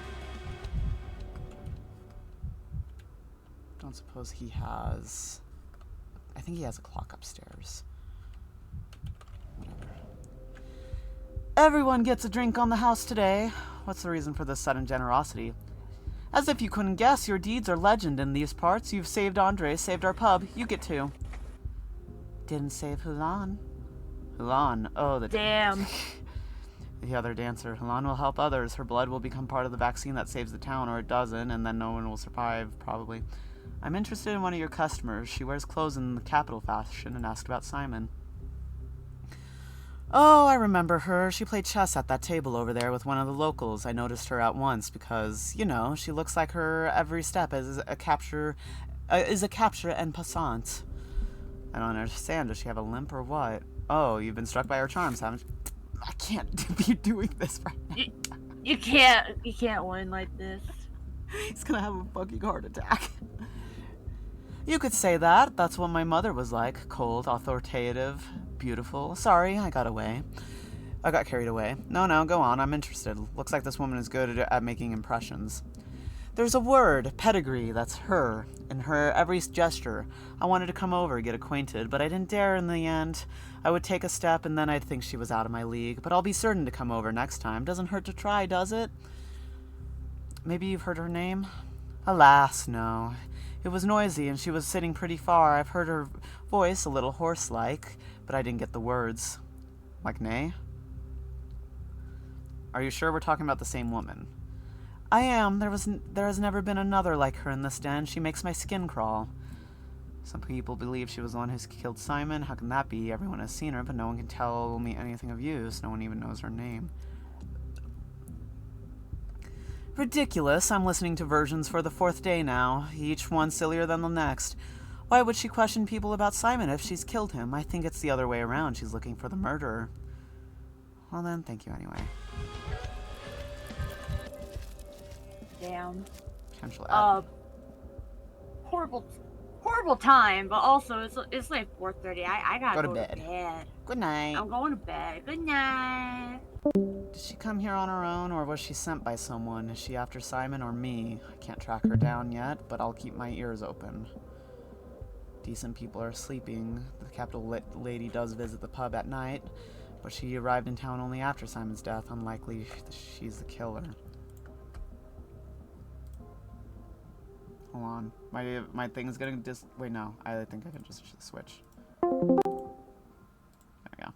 Don't suppose he has... I think he has a clock upstairs. Whatever. Everyone gets a drink on the house today. What's the reason for this sudden generosity? As if you couldn't guess, your deeds are legend in these parts. You've saved Andre, saved our pub. You get two. Didn't save Hulan. Hulan. Oh, the... Damn. The other dancer. Hulan will help others. Her blood will become part of the vaccine that saves the town, or it doesn't, and then no one will survive, probably. I'm interested in one of your customers. She wears clothes in the capital fashion and asked about Simon. Oh, I remember her. She played chess at that table over there with one of the locals. I noticed her at once because, you know, she looks like her every step is a capture en passant. I don't understand. Does she have a limp or what? Oh, you've been struck by her charms, haven't you? I can't be doing this right now. You can't win like this. He's gonna have a fucking heart attack. You could say that. That's what my mother was like. Cold, authoritative, beautiful. Sorry, I got carried away. No, go on. I'm interested. Looks like this woman is good at making impressions. There's a word, pedigree, that's her, in her every gesture. I wanted to come over, get acquainted, but I didn't dare in the end. I would take a step and then I'd think she was out of my league, but I'll be certain to come over next time. Doesn't hurt to try, does it? Maybe you've heard her name? Alas, no. It was noisy and she was sitting pretty far. I've heard her voice, a little hoarse-like, but I didn't get the words. Like nay? Are you sure we're talking about the same woman? I am. There has never been another like her in this den. She makes my skin crawl. Some people believe she was the one who killed Simon. How can that be? Everyone has seen her, but no one can tell me anything of use. No one even knows her name. Ridiculous. I'm listening to versions for the 4th day now, each one sillier than the next. Why would she question people about Simon if she's killed him? I think it's the other way around. She's looking for the murderer. Well then, thank you anyway. Damn. Potential horrible time, but also it's like 4:30. I gotta go to bed. Good night. I'm going to bed. Good night. Did she come here on her own, or was she sent by someone? Is she after Simon or me? I can't track her down yet, but I'll keep my ears open. Decent people are sleeping. The capital lady does visit the pub at night, but she arrived in town only after Simon's death. Unlikely she's the killer. Hold on. My thing's gonna just... Wait, no. I think I can just switch. There we go.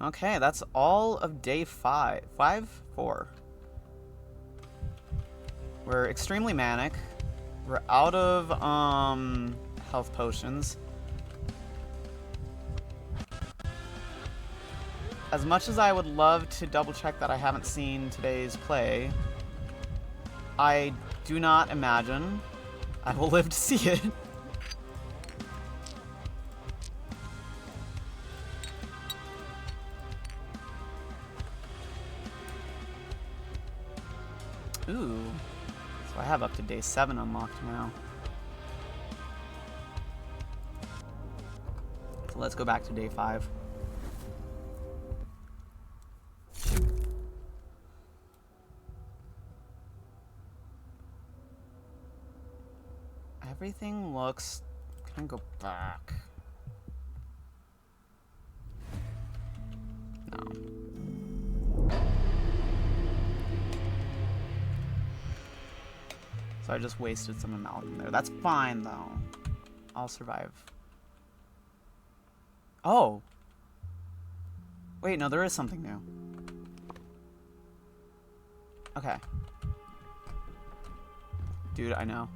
Okay, that's all of day 4. We're extremely manic. We're out of, health potions. As much as I would love to double check that I haven't seen today's play, I do not imagine I will live to see it. Ooh. So I have up to day 7 unlocked now. So let's go back to day 5. Everything looks... Can I go back? No. So I just wasted some amalgam there. That's fine, though. I'll survive. Oh! Wait, no, there is something new. Okay. Dude, I know.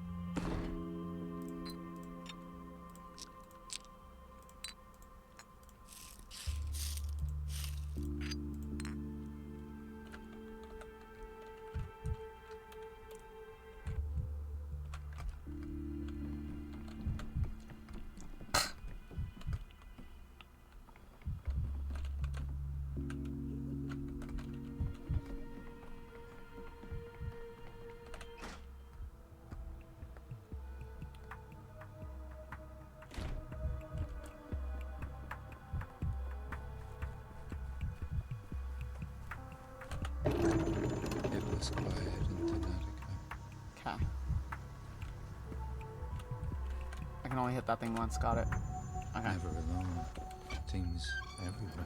Okay. I can only hit that thing once, got it. Okay. Never alone. Things everywhere.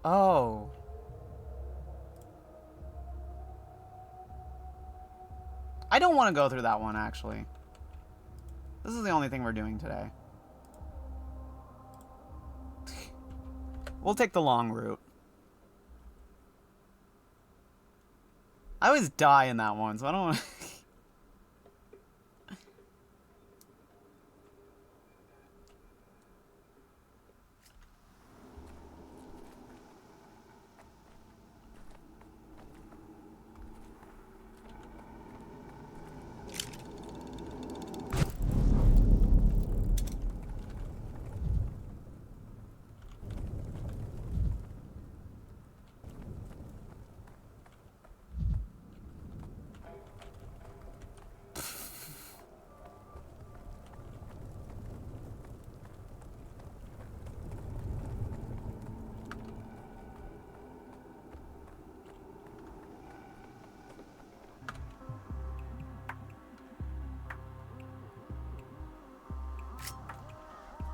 Oh. I don't want to go through that one, actually. This is the only thing we're doing today. We'll take the long route. I always die in that one, so I don't want to...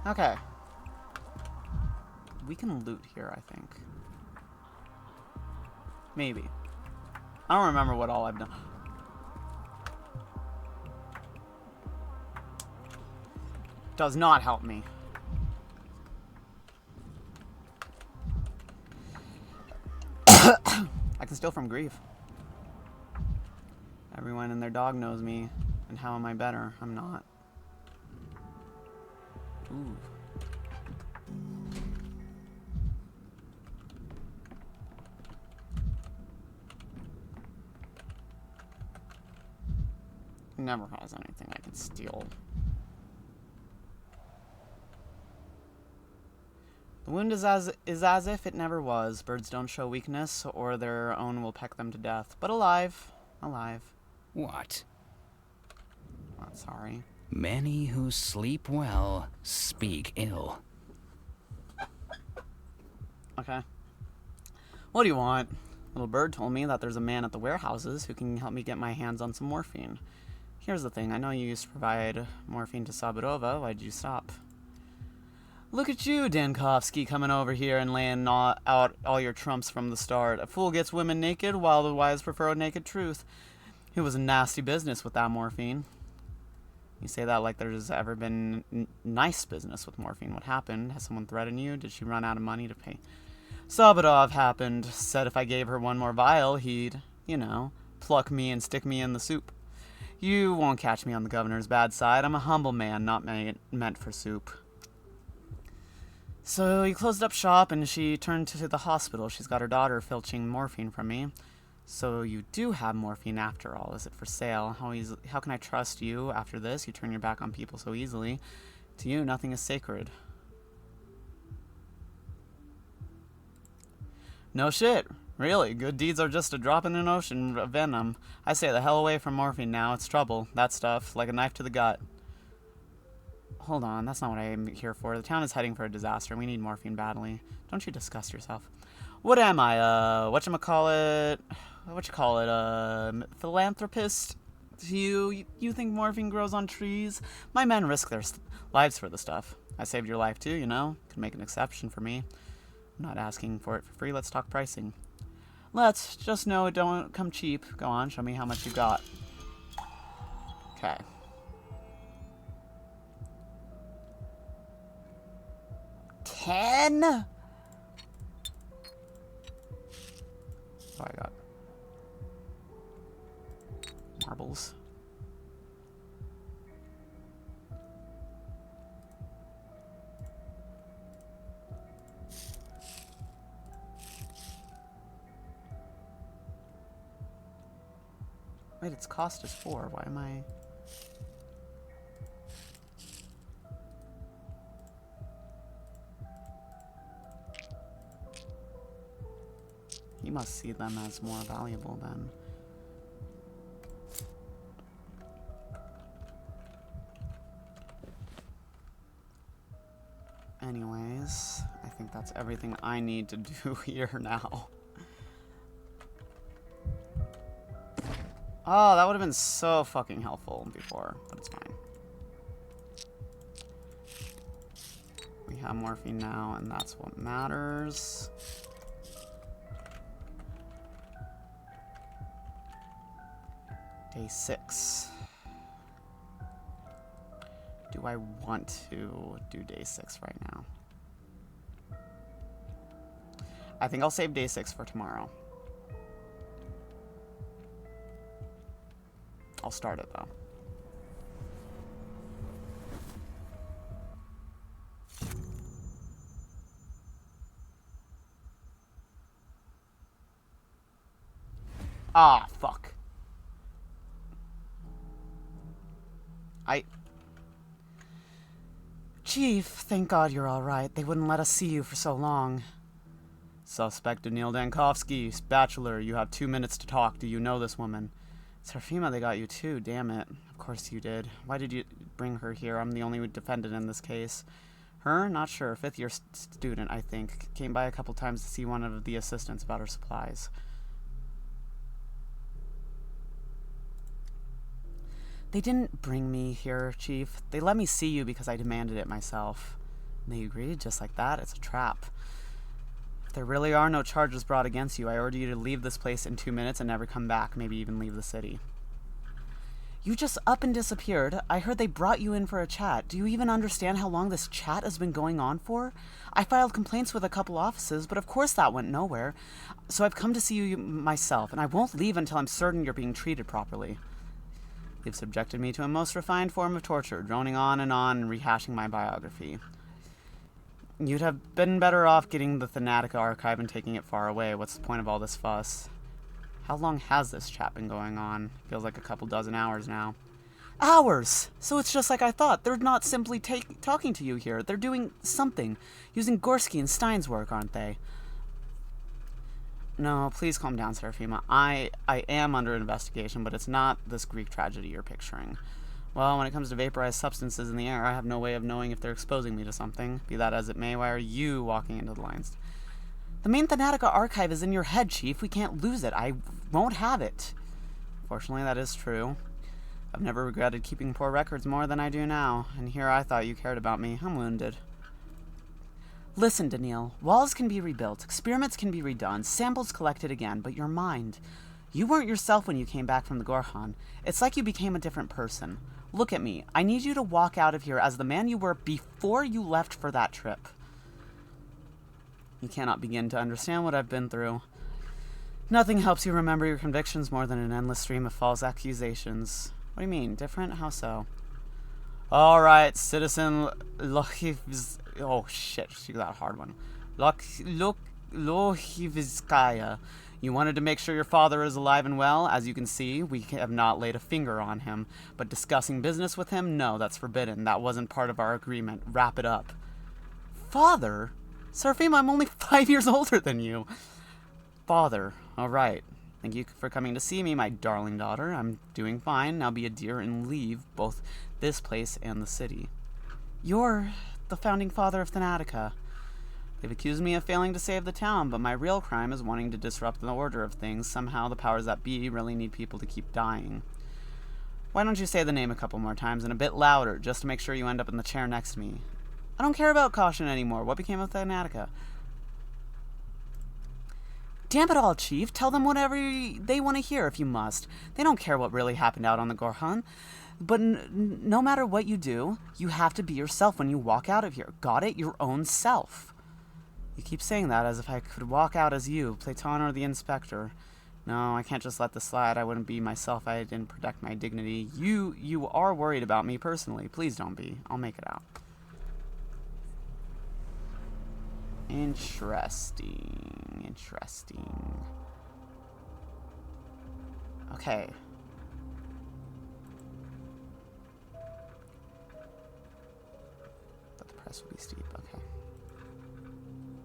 Okay. We can loot here, I think. Maybe. I don't remember what all I've done. Does not help me. I can steal from grief. Everyone and their dog knows me. And how am I better? I'm not. Ooh. Never has anything I can steal. The wound is as if it never was. Birds don't show weakness, or their own will peck them to death. But alive. Alive. What? Not sorry. Many who sleep well speak ill. Okay. What do you want? Little bird told me that there's a man at the warehouses who can help me get my hands on some morphine. Here's the thing. I know you used to provide morphine to Sabadova. Why did you stop? Look at you, Dankovsky, coming over here and laying out all your trumps from the start. A fool gets women naked, while the wise prefer naked truth. It was a nasty business with that morphine. You say that like there's ever been nice business with morphine. What happened? Has someone threatened you? Did she run out of money to pay? Sabadov happened. Said if I gave her one more vial, he'd, you know, pluck me and stick me in the soup. You won't catch me on the governor's bad side. I'm a humble man, not meant for soup. So he closed up shop and she turned to the hospital. She's got her daughter filching morphine from me. So you do have morphine after all. Is it for sale? How can I trust you after this? You turn your back on people so easily. To you, nothing is sacred. No shit. Really, good deeds are just a drop in an ocean of venom. I say the hell away from morphine now. It's trouble. That stuff, like a knife to the gut. Hold on, that's not what I'm here for. The town is heading for a disaster. We need morphine badly. Don't you disgust yourself. What am I, whatchamacallit, philanthropist? You think morphine grows on trees? My men risk their lives for the stuff. I saved your life too, you know? Could make an exception for me. I'm not asking for it for free. Let's talk pricing. Let's just know it don't come cheap. Go on, show me how much you got. Okay. $10? Oh, I got marbles. Wait, its cost is 4. Why am I... You must see them as more valuable then. Anyways, I think that's everything I need to do here now. Oh, that would have been so fucking helpful before, but it's fine. We have morphine now, and that's what matters. Day 6. do I want to do day 6 right now? I think I'll save day 6 for tomorrow. I'll start it though. Ah, fuck. Chief, thank God you're alright. They wouldn't let us see you for so long. Suspect Daniil Dankovsky, bachelor. You have 2 minutes to talk. Do you know this woman? Serafima, they got you too, damn it. Of course you did. Why did you bring her here? I'm the only defendant in this case. Her? Not sure. 5th year student, I think. Came by a couple times to see one of the assistants about her supplies. They didn't bring me here, Chief. They let me see you because I demanded it myself. And they agreed just like that. It's a trap. If there really are no charges brought against you, I order you to leave this place in 2 minutes and never come back, maybe even leave the city. You just up and disappeared. I heard they brought you in for a chat. Do you even understand how long this chat has been going on for? I filed complaints with a couple offices, but of course that went nowhere. So I've come to see you myself, and I won't leave until I'm certain you're being treated properly. They've subjected me to a most refined form of torture, droning on and rehashing my biography. You'd have been better off getting the Thanatica archive and taking it far away. What's the point of all this fuss? How long has this chat been going on? Feels like a couple dozen hours now. Hours! So it's just like I thought. They're not simply talking to you here. They're doing something. Using Gorsky and Stein's work, aren't they? No, please calm down, Serafima. I am under investigation, but it's not this Greek tragedy you're picturing. Well, when it comes to vaporized substances in the air, I have no way of knowing if they're exposing me to something. Be that as it may, why are you walking into the lines? The main Thanatica archive is in your head, Chief. We can't lose it. I won't have it. Fortunately, that is true. I've never regretted keeping poor records more than I do now, and here I thought you cared about me. I'm wounded. Listen, Daniil, walls can be rebuilt, experiments can be redone, samples collected again, but your mind... You weren't yourself when you came back from the Gorhan. It's like you became a different person. Look at me. I need you to walk out of here as the man you were before you left for that trip. You cannot begin to understand what I've been through. Nothing helps you remember your convictions more than an endless stream of false accusations. What do you mean? Different? How so? Alright, Citizen Lochivs... Oh shit, she got a hard one. Lohivskaya. You wanted to make sure your father is alive and well. As you can see, we have not laid a finger on him. But discussing business with him? No, that's forbidden. That wasn't part of our agreement. Wrap it up. Father? Serafima, I'm only 5 years older than you. Father. Alright. Thank you for coming to see me, my darling daughter. I'm doing fine. Now be a dear and leave both this place and the city. You're the founding father of Thanatica. They've accused me of failing to save the town, but my real crime is wanting to disrupt the order of things. Somehow the powers that be really need people to keep dying. Why don't you say the name a couple more times and a bit louder, just to make sure you end up in the chair next to me? I don't care about caution anymore. What became of Thanatica? Damn it all, Chief. Tell them whatever they want to hear if you must. They don't care what really happened out on the Gorhan. But no matter what you do, you have to be yourself when you walk out of here. Got it? Your own self. You keep saying that as if I could walk out as you, Platon or the Inspector. No, I can't just let this slide. I wouldn't be myself if I didn't protect my dignity. You are worried about me personally. Please don't be. I'll make it out. Interesting. Interesting. Okay. But the press will be steep. Okay.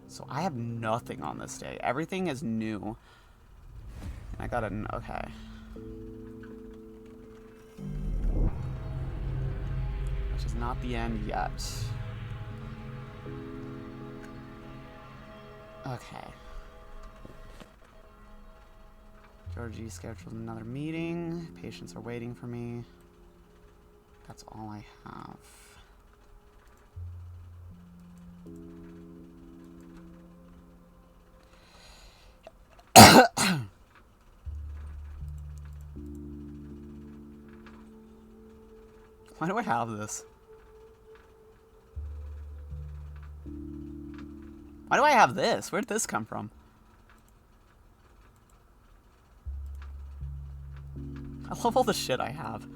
So I have nothing on this day. Everything is new. And I gotta... Okay. Which is not the end yet. Okay. Georgie scheduled another meeting. Patients are waiting for me. That's all I have. Why do I have this? Why do I have this? Where'd this come from? I love all the shit I have.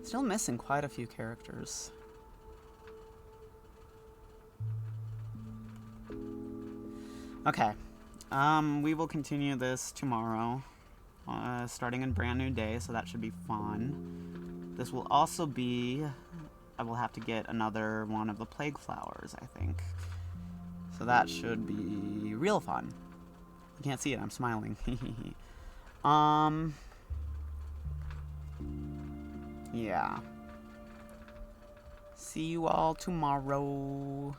Still missing quite a few characters. Okay. We will continue this tomorrow. Starting a brand new day, so that should be fun. This will also be... I will have to get another one of the plague flowers, I think. So that should be real fun. You can't see it, I'm smiling. Yeah. See you all tomorrow.